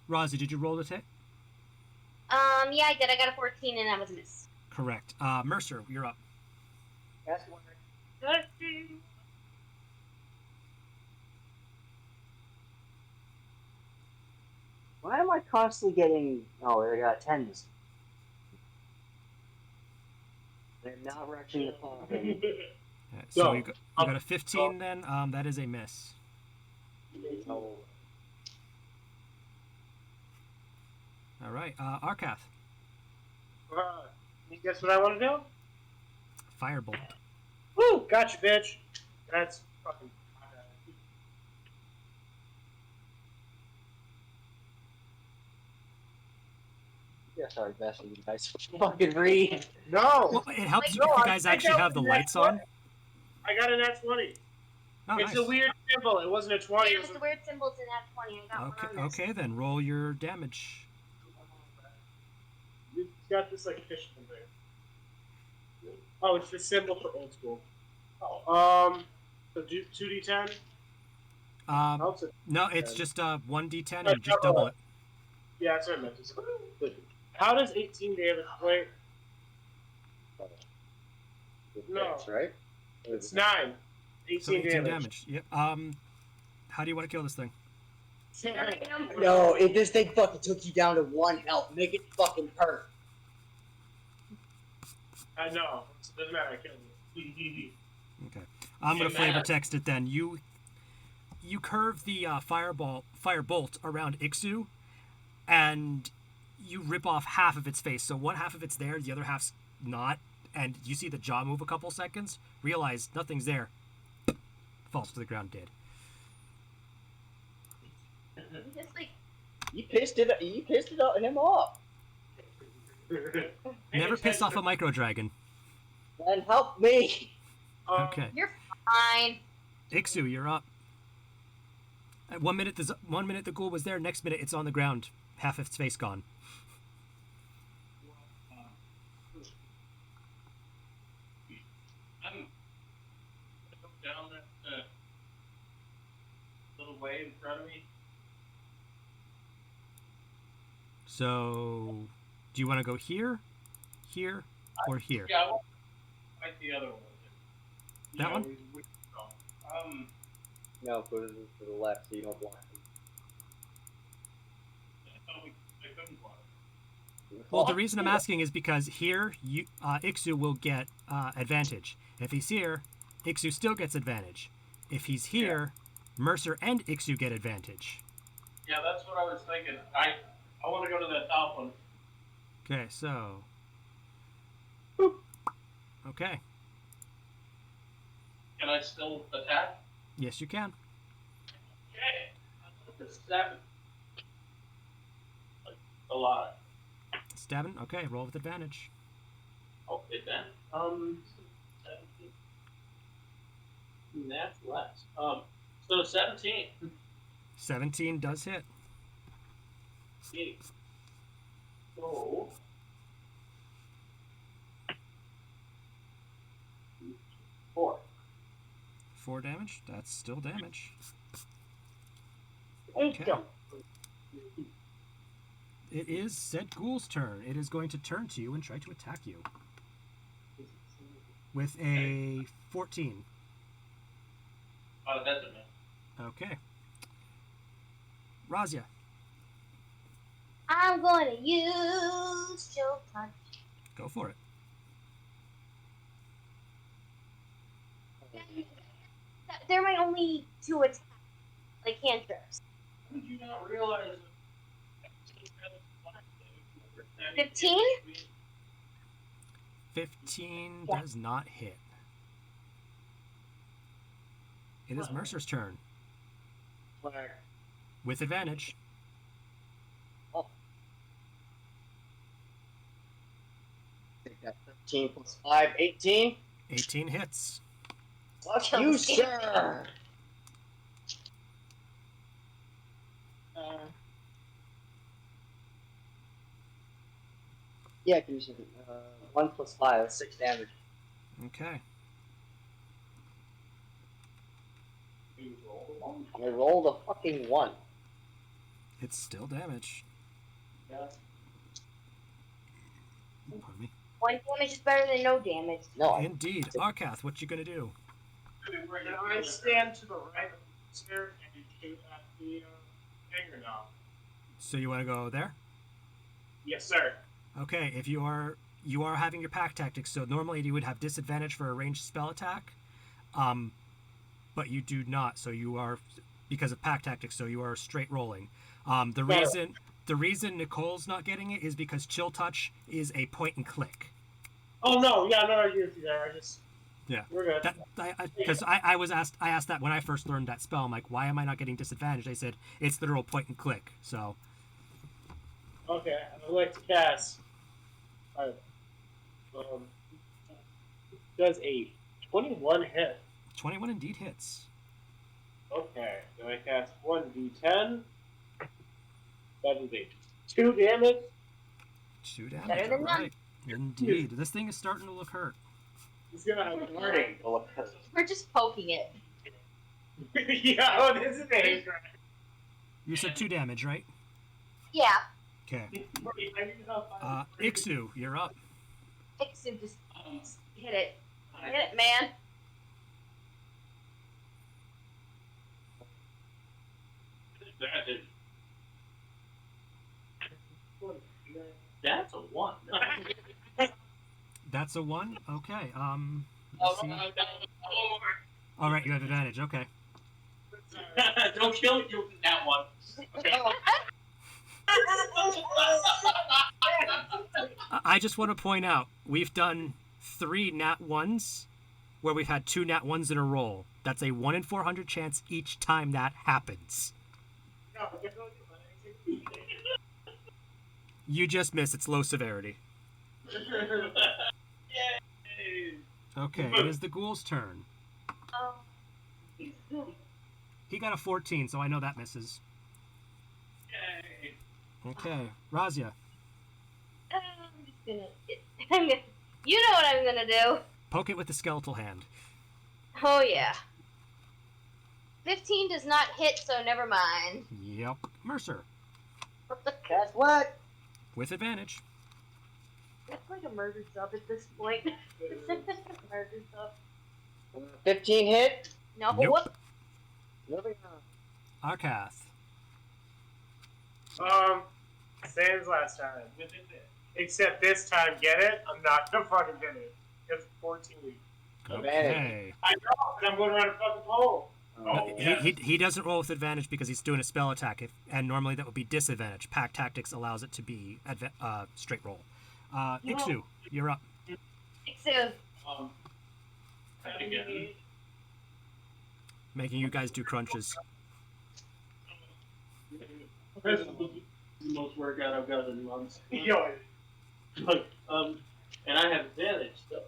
Rozzy, did you roll the hit? Yeah, I did. I got a 14 and that was a miss. Correct. Mercer, you're up. That's one. Why am I constantly getting? Oh, I got 10s. I'm not rushing the clock. So you got a 15 then? That is a miss. No. All right. Arkath, You guess what I want to do? Firebolt. Woo! Gotcha, bitch. That's fucking. Yeah, sorry, best you guys fucking read. No! Well, it helps you No, if you I guys think actually that have the was lights that on. I got an at 20. Oh, It's nice. a weird symbol. It wasn't a 20. Yeah, It was it's a weird symbol to have 20. I got Okay, one on this. okay, then roll your damage. It's got this like fish thing there. Oh, it's the symbol for old school. Oh, so do 2d10. Oh, so, No, it's just 1d10 and just double it. yeah, that's what I meant to say. How does 18 damage? Wait, no, That's right. it's 9. 18, So 18 damage. damage. Yep. How do you want to kill this thing? No, this thing fucking took you down to 1 health. Make it fucking hurt. I know. It doesn't matter. I killed you. Okay. I'm gonna flavor text it then. You curve the firebolt around Ixu, and you rip off half of its face. So one half of it's there, the other half's not, and you see the jaw move a couple seconds, realize nothing's there, falls to the ground dead. It's like, You pissed him off. Never piss off a micro dragon. Then help me. Okay. you're fine. Ixu, you're up. At 1 minute, the ghoul was there. Next minute, it's on the ground. Half its face gone. I'm down that little way in front of me. So, do you want to go here, or here? Yeah, I want to fight the other one. That one? No, go to the left so you don't block him. I couldn't block it. Well, the reason I'm asking is because here, Ixu will get advantage. If he's here, Ixu still gets advantage. If he's here, Mercer and Ixu get advantage. Yeah, that's what I was thinking. I want to go to that top one. Okay, so... Okay. Can I still attack? Yes, you can. Okay. That's 7. Like, a lot. Stabbing? Okay, roll with advantage. Oh, it then. 17. That's less. So 17. 17 does hit. So 4. 4 damage? That's still damage. Okay. It is said ghoul's turn. It is going to turn to you and try to attack you. With a 14. Oh, that's a miss. Okay. Razia. I'm going to use Chill Touch. Go for it. They're my only 2 attacks, like cantrips. How did you not realize? 15? 15 does not hit. It is Mercer's turn. With advantage. Oh. Take that 13 plus 5, 18. 18 hits. Fuck you, sir. Yeah, can you see 1 plus 5, that's 6 damage. Okay. I rolled a fucking 1. It's still damage. Yeah. Pardon me. 1 damage is better than no damage. No, Indeed. Arkath, what you gonna do? Can I stand to the right of the chair and shoot at the hanger now? So you want to go there? Yes, sir. Okay, if you are having your pack tactics, so normally you would have disadvantage for a ranged spell attack, but you do not. So you are, because of pack tactics, so you are straight rolling. The reason Nicole's not getting it is because Chill Touch is a point and click. Oh no, yeah, no, I agree with you there. Yeah. We're good. Because I asked that when I first learned that spell. I'm like, why am I not getting disadvantage? They said it's literal point and click. So. Okay, I'd like to cast. Does a 21 hit? 21 indeed hits. Okay, then I cast 1d10. That is a 2 damage. 2 damage. Better than All right. Indeed. This thing is starting to look hurt. It's gonna have a warning. We're just poking it. Yeah, oh, this is a You said 2 damage, right? Yeah. Okay. Ixu, you're up. Ixu, just hit it. Hit it, man. That's a 1. That's a 1? Okay. Oh, Let's see. no, one more. All right, you have advantage. Okay. Don't kill you in that one. Okay. I just want to point out, we've done 3 nat 1s where we've had 2 nat 1s in a roll. That's a 1 in 400 chance each time that happens. You just miss. It's low severity. Yay! Okay, it is the ghoul's turn. Oh. He got a 14, so I know that misses. Yay! Okay, Razia. You know what I'm gonna do. Poke it with the skeletal hand. Oh yeah. 15 does not hit, so never mind. Yep. Mercer. That's what? With advantage. That's like a murder sub at this point. Murder sub. 15 hit. No. Nope. Moving on. Arcath. Same as last time. Except this time, get it? I'm not gonna fucking get it. It's 14. Okay. I know, because I'm going around a fucking pole. Oh, He doesn't roll with advantage because he's doing a spell attack, and normally that would be disadvantage. Pack Tactics allows it to be straight roll. Ixu, you're up. Ixu. Again. Making you guys do crunches. This is the most workout I've got in months. Yo, And I have advantage, so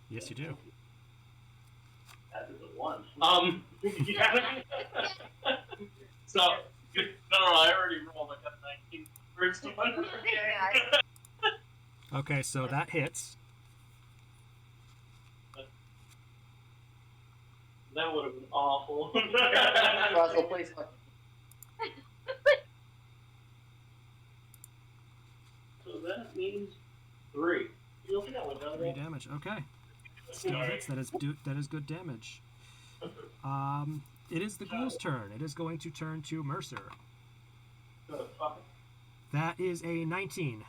Yes, you do. that is a 1. yeah. So, no, I already rolled. I got 19 first one. Okay, so that hits. That would have been awful. Russell, please. So that means 3. You don't think I went down 3 there? damage. Okay. Still hits. That is good damage. It is the ghoul's turn. It is going to turn to Mercer. Fuck. That is a 19.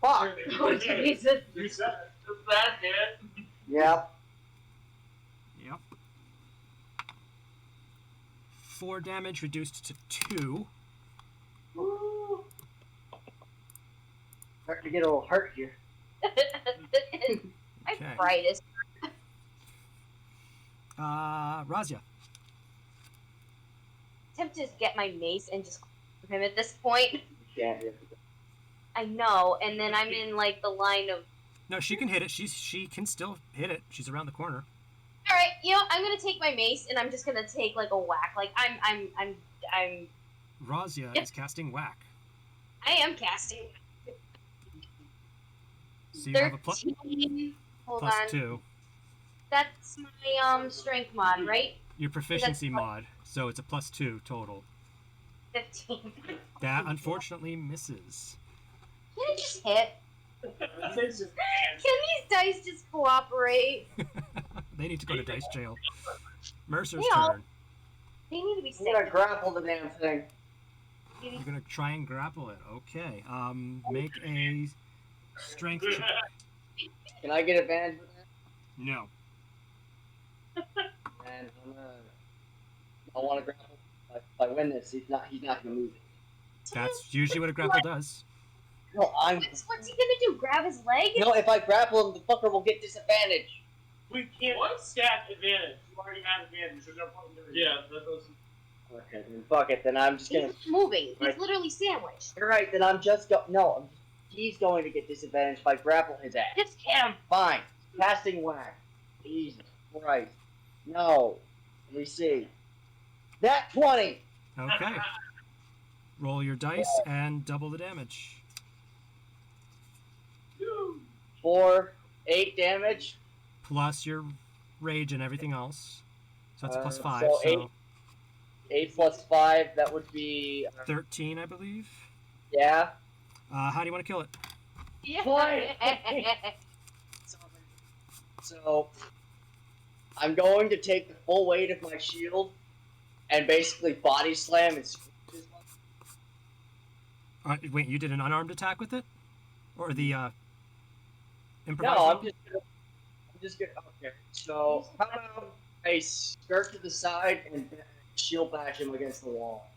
Fuck. Oh, Jesus. You said it. Does that hit? Yep. Yep. 4 damage reduced to 2. Woo. Starting to get a little hurt here. Okay. Brightest. Razia. Tempted to get my mace and just him at this point. Can't. I know, and then I'm in like the line of. No, she can hit it. She can still hit it. She's around the corner. All right, I'm gonna take my mace and I'm just gonna take like a whack. Like I'm. Razia Yep. is casting whack. I am casting. So you have a plus 13. Hold plus on. 2. That's my strength mod, right? Your proficiency mod. So it's a plus 2 total. 15. That unfortunately misses. Can I just hit? Can these dice just cooperate? They need to go to dice jail. Mercer's They all- turn. They need to be I'm gonna sick. grapple the damn thing. You're gonna try and grapple it. Okay. Make a strength check. Can I get advantage with that? No. And I want to grapple. If I win this, he's not gonna move it. That's usually what a grapple does. No, What's he gonna do? Grab his leg? No, if I grapple him, the fucker will get disadvantage. We can't stack advantage. You already have advantage. There's no point in doing it. Yeah, that doesn't. Okay, then fuck it. Then I'm just gonna. He's not moving. He's Right. literally sandwiched. You're right. Then I'm just go. No, he's going to get disadvantage if I grapple his ass. Just hit him. Fine. Casting whack. Jesus Christ. No. Let me see. That 20. Okay. Roll your dice and double the damage. 4, 8 damage. Plus your rage and everything else. So that's plus 5. so So 8 plus 5. That would be. 13, I believe. Yeah. How do you want to kill it? Yeah. So I'm going to take the full weight of my shield and basically body slam and squeeze his Wait, you did an unarmed attack with it? Or the No, improvised I'm weapon? just gonna. Okay. So how about I skirt to the side and shield bash him against the wall?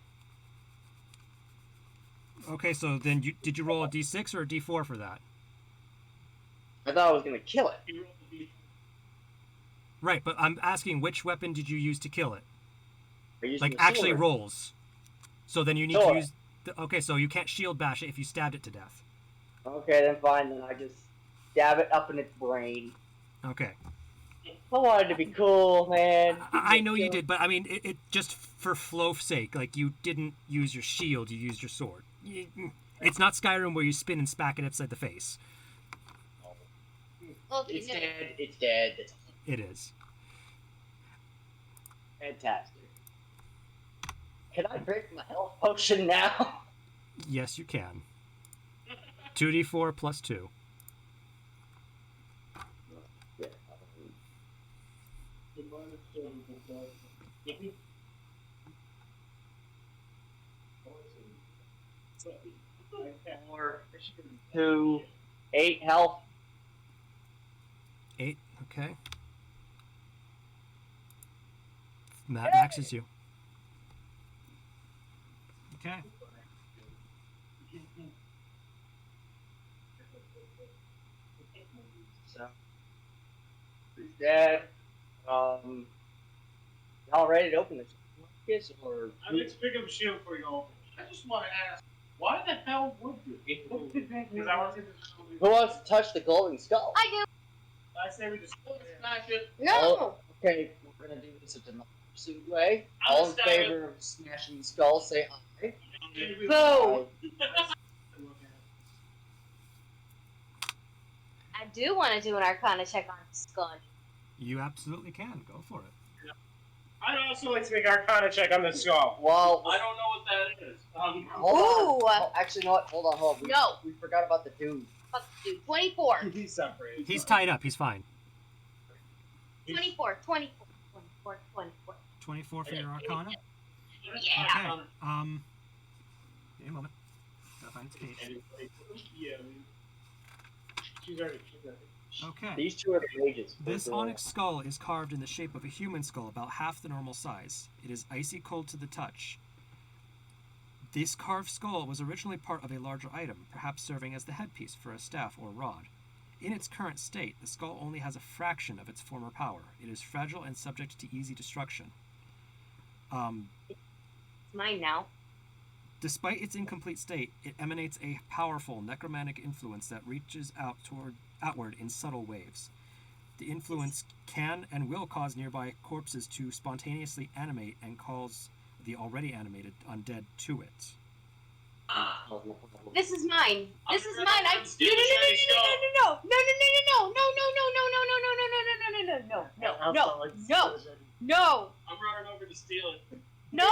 Okay, so then did you roll a d6 or a d4 for that? I thought I was gonna kill it. He rolled the d20. Right, but I'm asking which weapon did you use to kill it? I used Like the actually sword. rolls. So then you need Sword. to use. Okay, so you can't shield bash it if you stabbed it to death. Okay, then fine. Then I just stab it up in its brain. Okay. I wanted to be cool, man. I know you did, but I mean, it just for flow's sake, like you didn't use your shield, you used your sword. It's not Skyrim where you spin and smack it upside the face. Okay, It's no. dead. It's dead. It's It is. fantastic. Can I drink my health potion now? Yes, you can. 2d4 plus 2. Yeah. Four, 2, 8 health. 8, okay. That maxes you. Okay. So he's dead. Y'all ready to open this? Marcus, or I'm going to pick up a shield for you all. I just want to ask, why the hell would you? Because I want to see this. who wants to touch the golden skull? I do. I say we just Smash it. No. Oh, okay, we're gonna do this a democracy way. I'm All in gonna stab favor of smashing the skull, say aye. Boo. Aye. I do want to do an Arcana check on Skull. You absolutely can. Go for it. I'd also like to make Arcana check on the skull. Well, I don't know what that is. hold on. Ooh. Oh, actually, no. Hold on, hold on. No. We forgot about the dude. Fuck you. 24. He's separated. He's tied up. He's fine. 24. 24. 24. 24. 24 for your Arcana? Yeah. Okay. Give me a moment. Gotta find its page. Yeah. She's already. Okay. These two are the mages. This onyx skull is carved in the shape of a human skull, about half the normal size. It is icy cold to the touch. This carved skull was originally part of a larger item, perhaps serving as the headpiece for a staff or rod. In its current state, the skull only has a fraction of its former power. It is fragile and subject to easy destruction. It's mine now. Despite its incomplete state, it emanates a powerful necromantic influence that reaches outward in subtle waves. The influence can and will cause nearby corpses to spontaneously animate and calls the already animated undead to it. This is mine. This is I'm mine. gonna steal the shiny skull. No. No. I'm running over to steal it. No.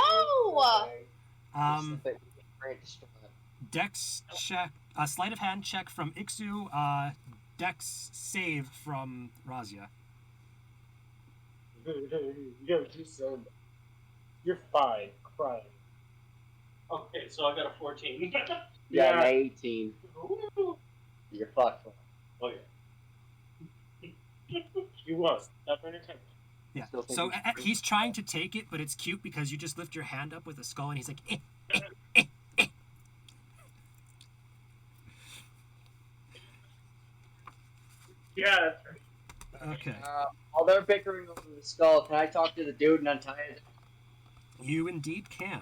Dex check, sleight of hand check from Ixu, Dex save from Razia. You're fine. Crying. Okay, so I got a 14. Yeah, an 18. You're fucked. Oh yeah. You was. Not for entertainment. Yeah. Still think So he's he's trying to take it, but it's cute because you just lift your hand up with a skull, and he's like, Yeah. Okay. While they're bickering over the skull, can I talk to the dude and untie it? You indeed can.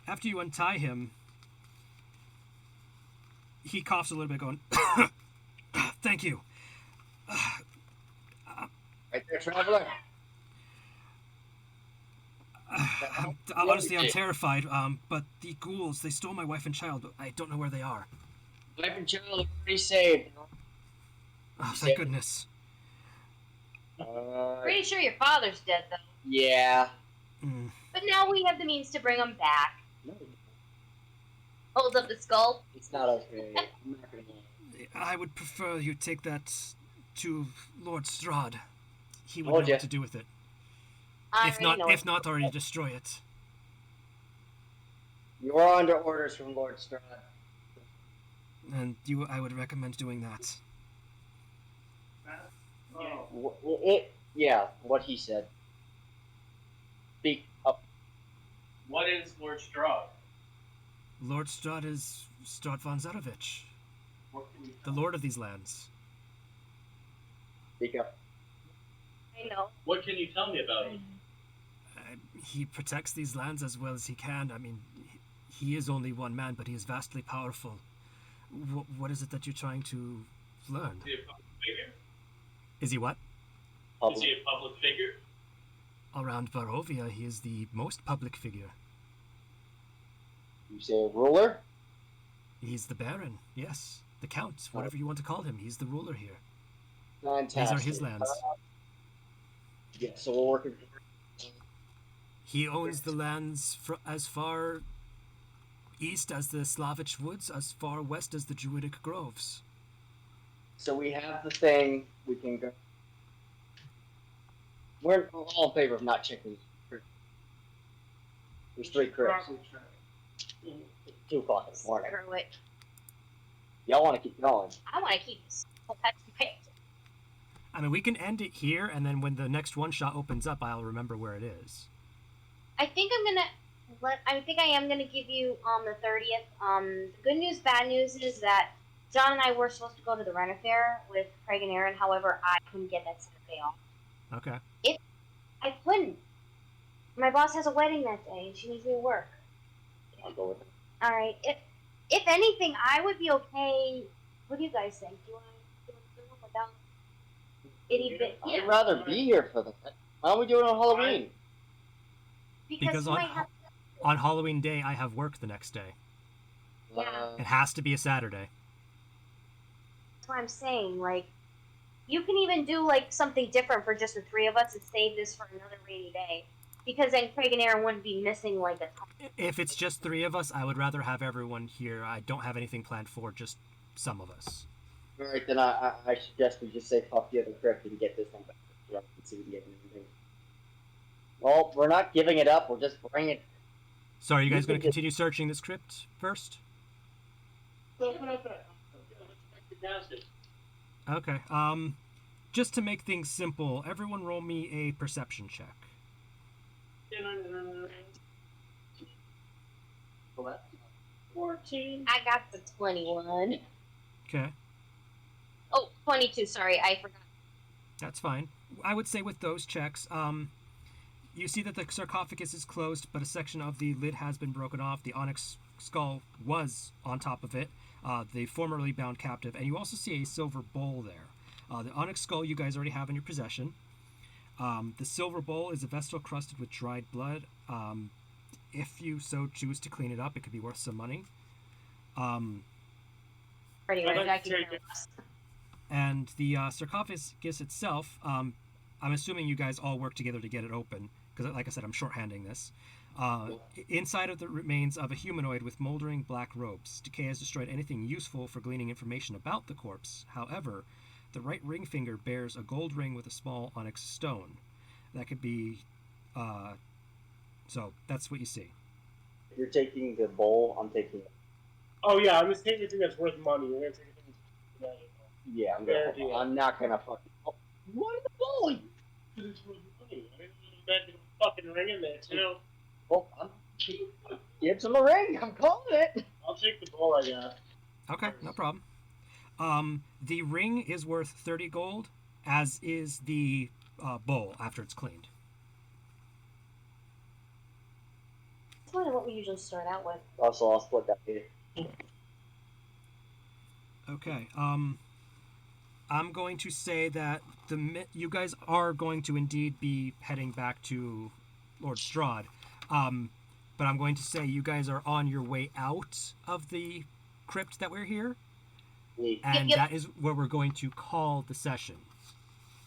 After you untie him, he coughs a little bit, going, "Thank you." Right there, traveler. Honestly, I'm terrified. But the ghouls, they stole my wife and child, but I don't know where they are. Wife and child are already saved. Oh, thank goodness. Pretty sure your father's dead though. Yeah. Mm. But now we have the means to bring him back. No, Holds up the skull. it's not okay. I'm not gonna lie. I would prefer you take that to Lord Strahd. He would Told know ya. what to do with it. I If already not, know if not, already destroy it. You are under orders from Lord Strahd. And I would recommend doing that. Yeah, what he said. Speak up. What is Lord Strahd? Lord Strahd is Strahd von Zarovich. What can you The lord of these lands. Speak up. I know. What can you tell me about him? He protects these lands as well as he can. I mean, he is only one man, but he is vastly powerful. What is it that you're trying to learn? Is he a public figure? Is he what? Is he a public figure? Around Barovia, he is the most public figure. You say ruler? He's the Baron, yes. The Count, whatever you want to call him. He's the ruler here. Fantastic. These are his lands. Yeah, so we're working. He owns the lands as far east as the Slavich Woods, as far west as the Druidic Groves. So we have the thing. We can go. We're all in favor of not checking. There's 3 crypts. 2 o'clock in the morning. Screw it. Y'all want to keep going? I want to keep this. That's my. I mean, we can end it here, and then when the next one-shot opens up, I'll remember where it is. I think I am gonna give you the 30th. The good news, bad news is that John and I were supposed to go to the Ren Affair with Craig and Aaron. However, I couldn't get that Saturday off. Okay. I couldn't. My boss has a wedding that day, and she needs me to work. I'll go with it. All right. If anything, I would be okay. What do you guys think? Do you want to do it without itty bit? I'd rather be here for that. Why don't we do it on Halloween? Because you might have. on Halloween Day, I have work the next day. Yeah. It has to be a Saturday. That's what I'm saying. Like, you can even do like something different for just the 3 of us and save this for another rainy day. Because then Craig and Aaron wouldn't be missing like a ton. If it's just 3 of us, I would rather have everyone here. I don't have anything planned for just some of us. All right, then I suggest we just say fuck the other crypt and get this thing back. And see if we can get anything. Well, we're not giving it up. We're just bringing it. So are you guys going to continue searching this crypt first? Okay. Just to make things simple, everyone roll me a perception check. 14. I got the 21. Okay. Oh, 22. Sorry, I forgot. That's fine. I would say with those checks, you see that the sarcophagus is closed, but a section of the lid has been broken off. The onyx skull was on top of it, the formerly bound captive, and you also see a silver bowl there. The onyx skull you guys already have in your possession. The silver bowl is a vessel crusted with dried blood. If you so choose to clean it up, it could be worth some money. Pretty much, I can care less. And the sarcophagus itself, I'm assuming you guys all work together to get it open, because like I said, I'm shorthanding this. Inside of the remains of a humanoid with moldering black robes. Decay has destroyed anything useful for gleaning information about the corpse. However, the right ring finger bears a gold ring with a small onyx stone. That could be... so, that's what you see. If you're taking the bowl, I'm taking it. Oh yeah, I'm just taking the thing that's worth money. We're gonna take the thing that's Yeah, Fair deal. I'm not gonna fucking. Oh, what is the bowl? because it's worth money. I didn't imagine a fucking ring in there too. Well, give him a ring. I'm calling it. I'll take the bowl I got. Okay, no problem. The ring is worth 30 gold, as is the bowl after it's cleaned. That's kind of what we usually start out with. Also, I'll split that here. Okay, I'm going to say that you guys are going to indeed be heading back to Lord Strahd, but I'm going to say you guys are on your way out of the crypt that we're here, and that is where we're going to call the session.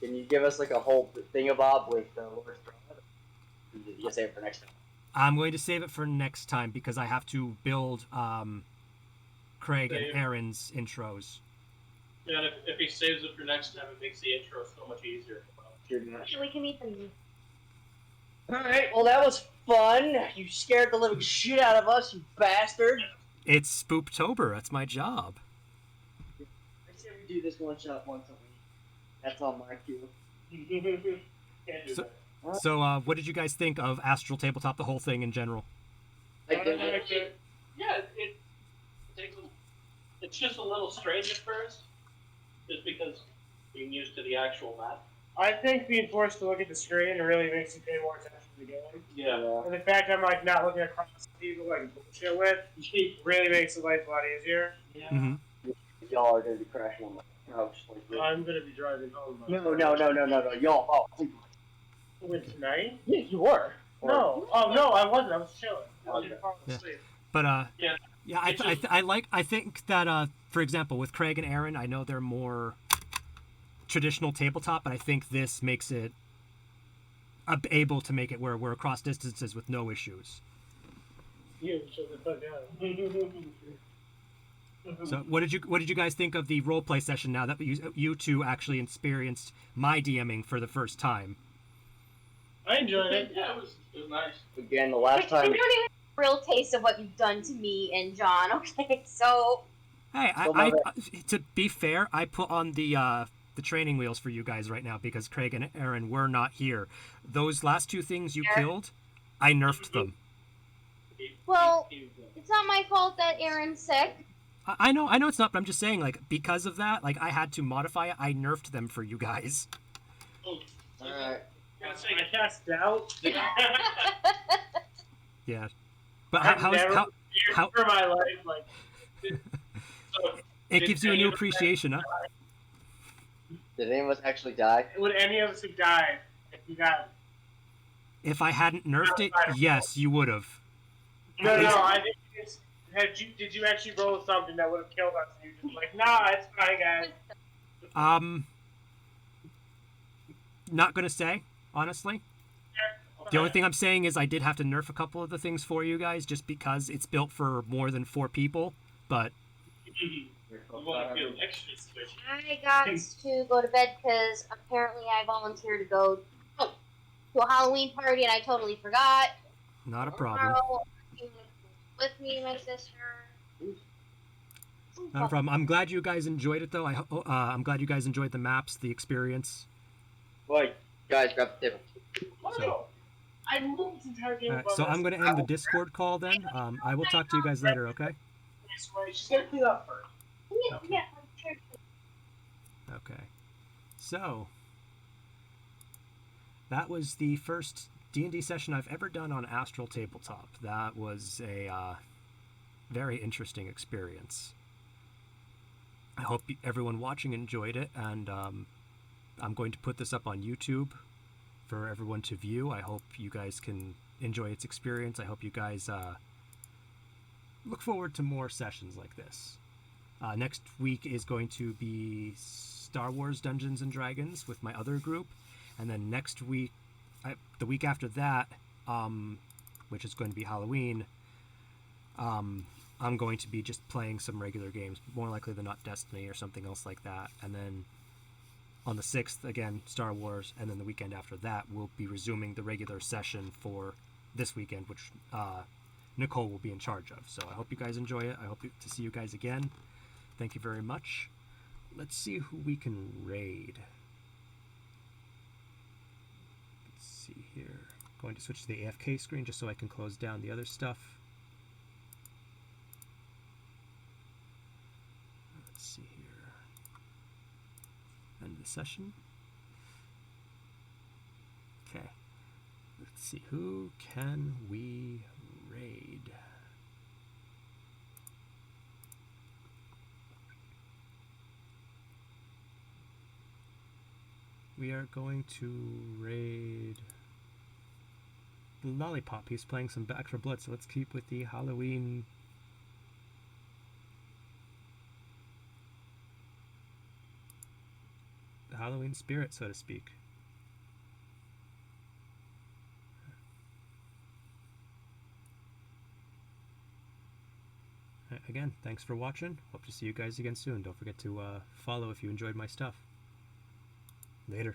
Can you give us like a whole thingamabob with Lord Strahd? You save it for next time. I'm going to save it for next time because I have to build Craig and Aaron's intros. Yeah, and if he saves it for next time, it makes the intro so much easier. We can meet them. Alright, well that was fun. You scared the living shit out of us, you bastard. It's Spooktober. That's my job. I say we do this one shot once a week. That's on my cue. Can't do So- that. So, what did you guys think of Astral Tabletop, the whole thing in general? I did it. Yeah, it takes a It's just a little strange at first, just because being used to the actual map. I think being forced to look at the screen really makes you pay more attention to the game. Yeah. And the fact I'm like not looking across people like bullshit with really makes the life a lot easier. Yeah. Mm-hmm. Y'all are gonna be crashing on my couch like this. I'm gonna be driving home. No. Y'all. Oh, With tonight? yeah, you were. No. Oh no, I wasn't. I was chilling. I was Okay. falling asleep. But Yeah. yeah, I think that for example, with Craig and Aaron, I know they're more traditional tabletop, but I think this makes it able to make it where we're across distances with no issues. You shut the fuck up. So what did you guys think of the role play session now that you two actually experienced my DMing for the first time? I enjoyed it. Yeah, it was nice. Again, the last You time. don't even have a real taste of what you've done to me and John, okay? So... Hey, So to be fair, I put on the training wheels for you guys right now because Craig and Aaron were not here. Those last two things you killed, I nerfed them. Well, it's not my fault that Aaron's sick. I know it's not, but I'm just saying, like, because of that, like, I had to modify it. I nerfed them for you guys. Alright. I cast doubt. Yeah, but I've how never feared for my life like. So, it gives you a new appreciation, huh? Did any of us actually die? Would any of us have died if you got? If I hadn't nerfed it, yes, you would have. No. I think it's. Did you actually roll something that would have killed us? And you just like, nah, it's fine, guys. Not gonna say, honestly. The only thing I'm saying is I did have to nerf a couple of the things for you guys just because it's built for more than 4 people, but... you want to feel extra special. I got to go to bed because apparently I volunteered to go to a Halloween party and I totally forgot. Not a problem. Tomorrow, with me, my sister. Not a problem. I'm glad you guys enjoyed it, though. I'm glad you guys enjoyed the maps, the experience. Boy, guys, grab the table. So, I moved this entire game. so I'm going to end the Discord call then. I will talk to you guys later, okay? She's gonna clean up first. Yeah. Okay. So, that was the first D&D session I've ever done on Astral Tabletop. That was a very interesting experience. I hope everyone watching enjoyed it, and I'm going to put this up on YouTube for everyone to view. I hope you guys can enjoy its experience. I hope you guys look forward to more sessions like this. Next week is going to be Star Wars Dungeons and Dragons with my other group, and then next week, the week after that, which is going to be Halloween, I'm going to be just playing some regular games, more likely than not Destiny or something else like that. And then on the 6th, again, Star Wars, and then the weekend after that, we'll be resuming the regular session for this weekend, which Nicole will be in charge of. So I hope you guys enjoy it. I hope to see you guys again. Thank you very much. Let's see who we can raid. Let's see here. Going to switch to the AFK screen just so I can close down the other stuff. Let's see here. End the session. Okay. Let's see. Who can we raid? We are going to raid Lollipop. He's playing some Back for Blood, so let's keep with the Halloween. The Halloween spirit, so to speak. Again, thanks for watching. Hope to see you guys again soon. Don't forget to follow if you enjoyed my stuff. Later.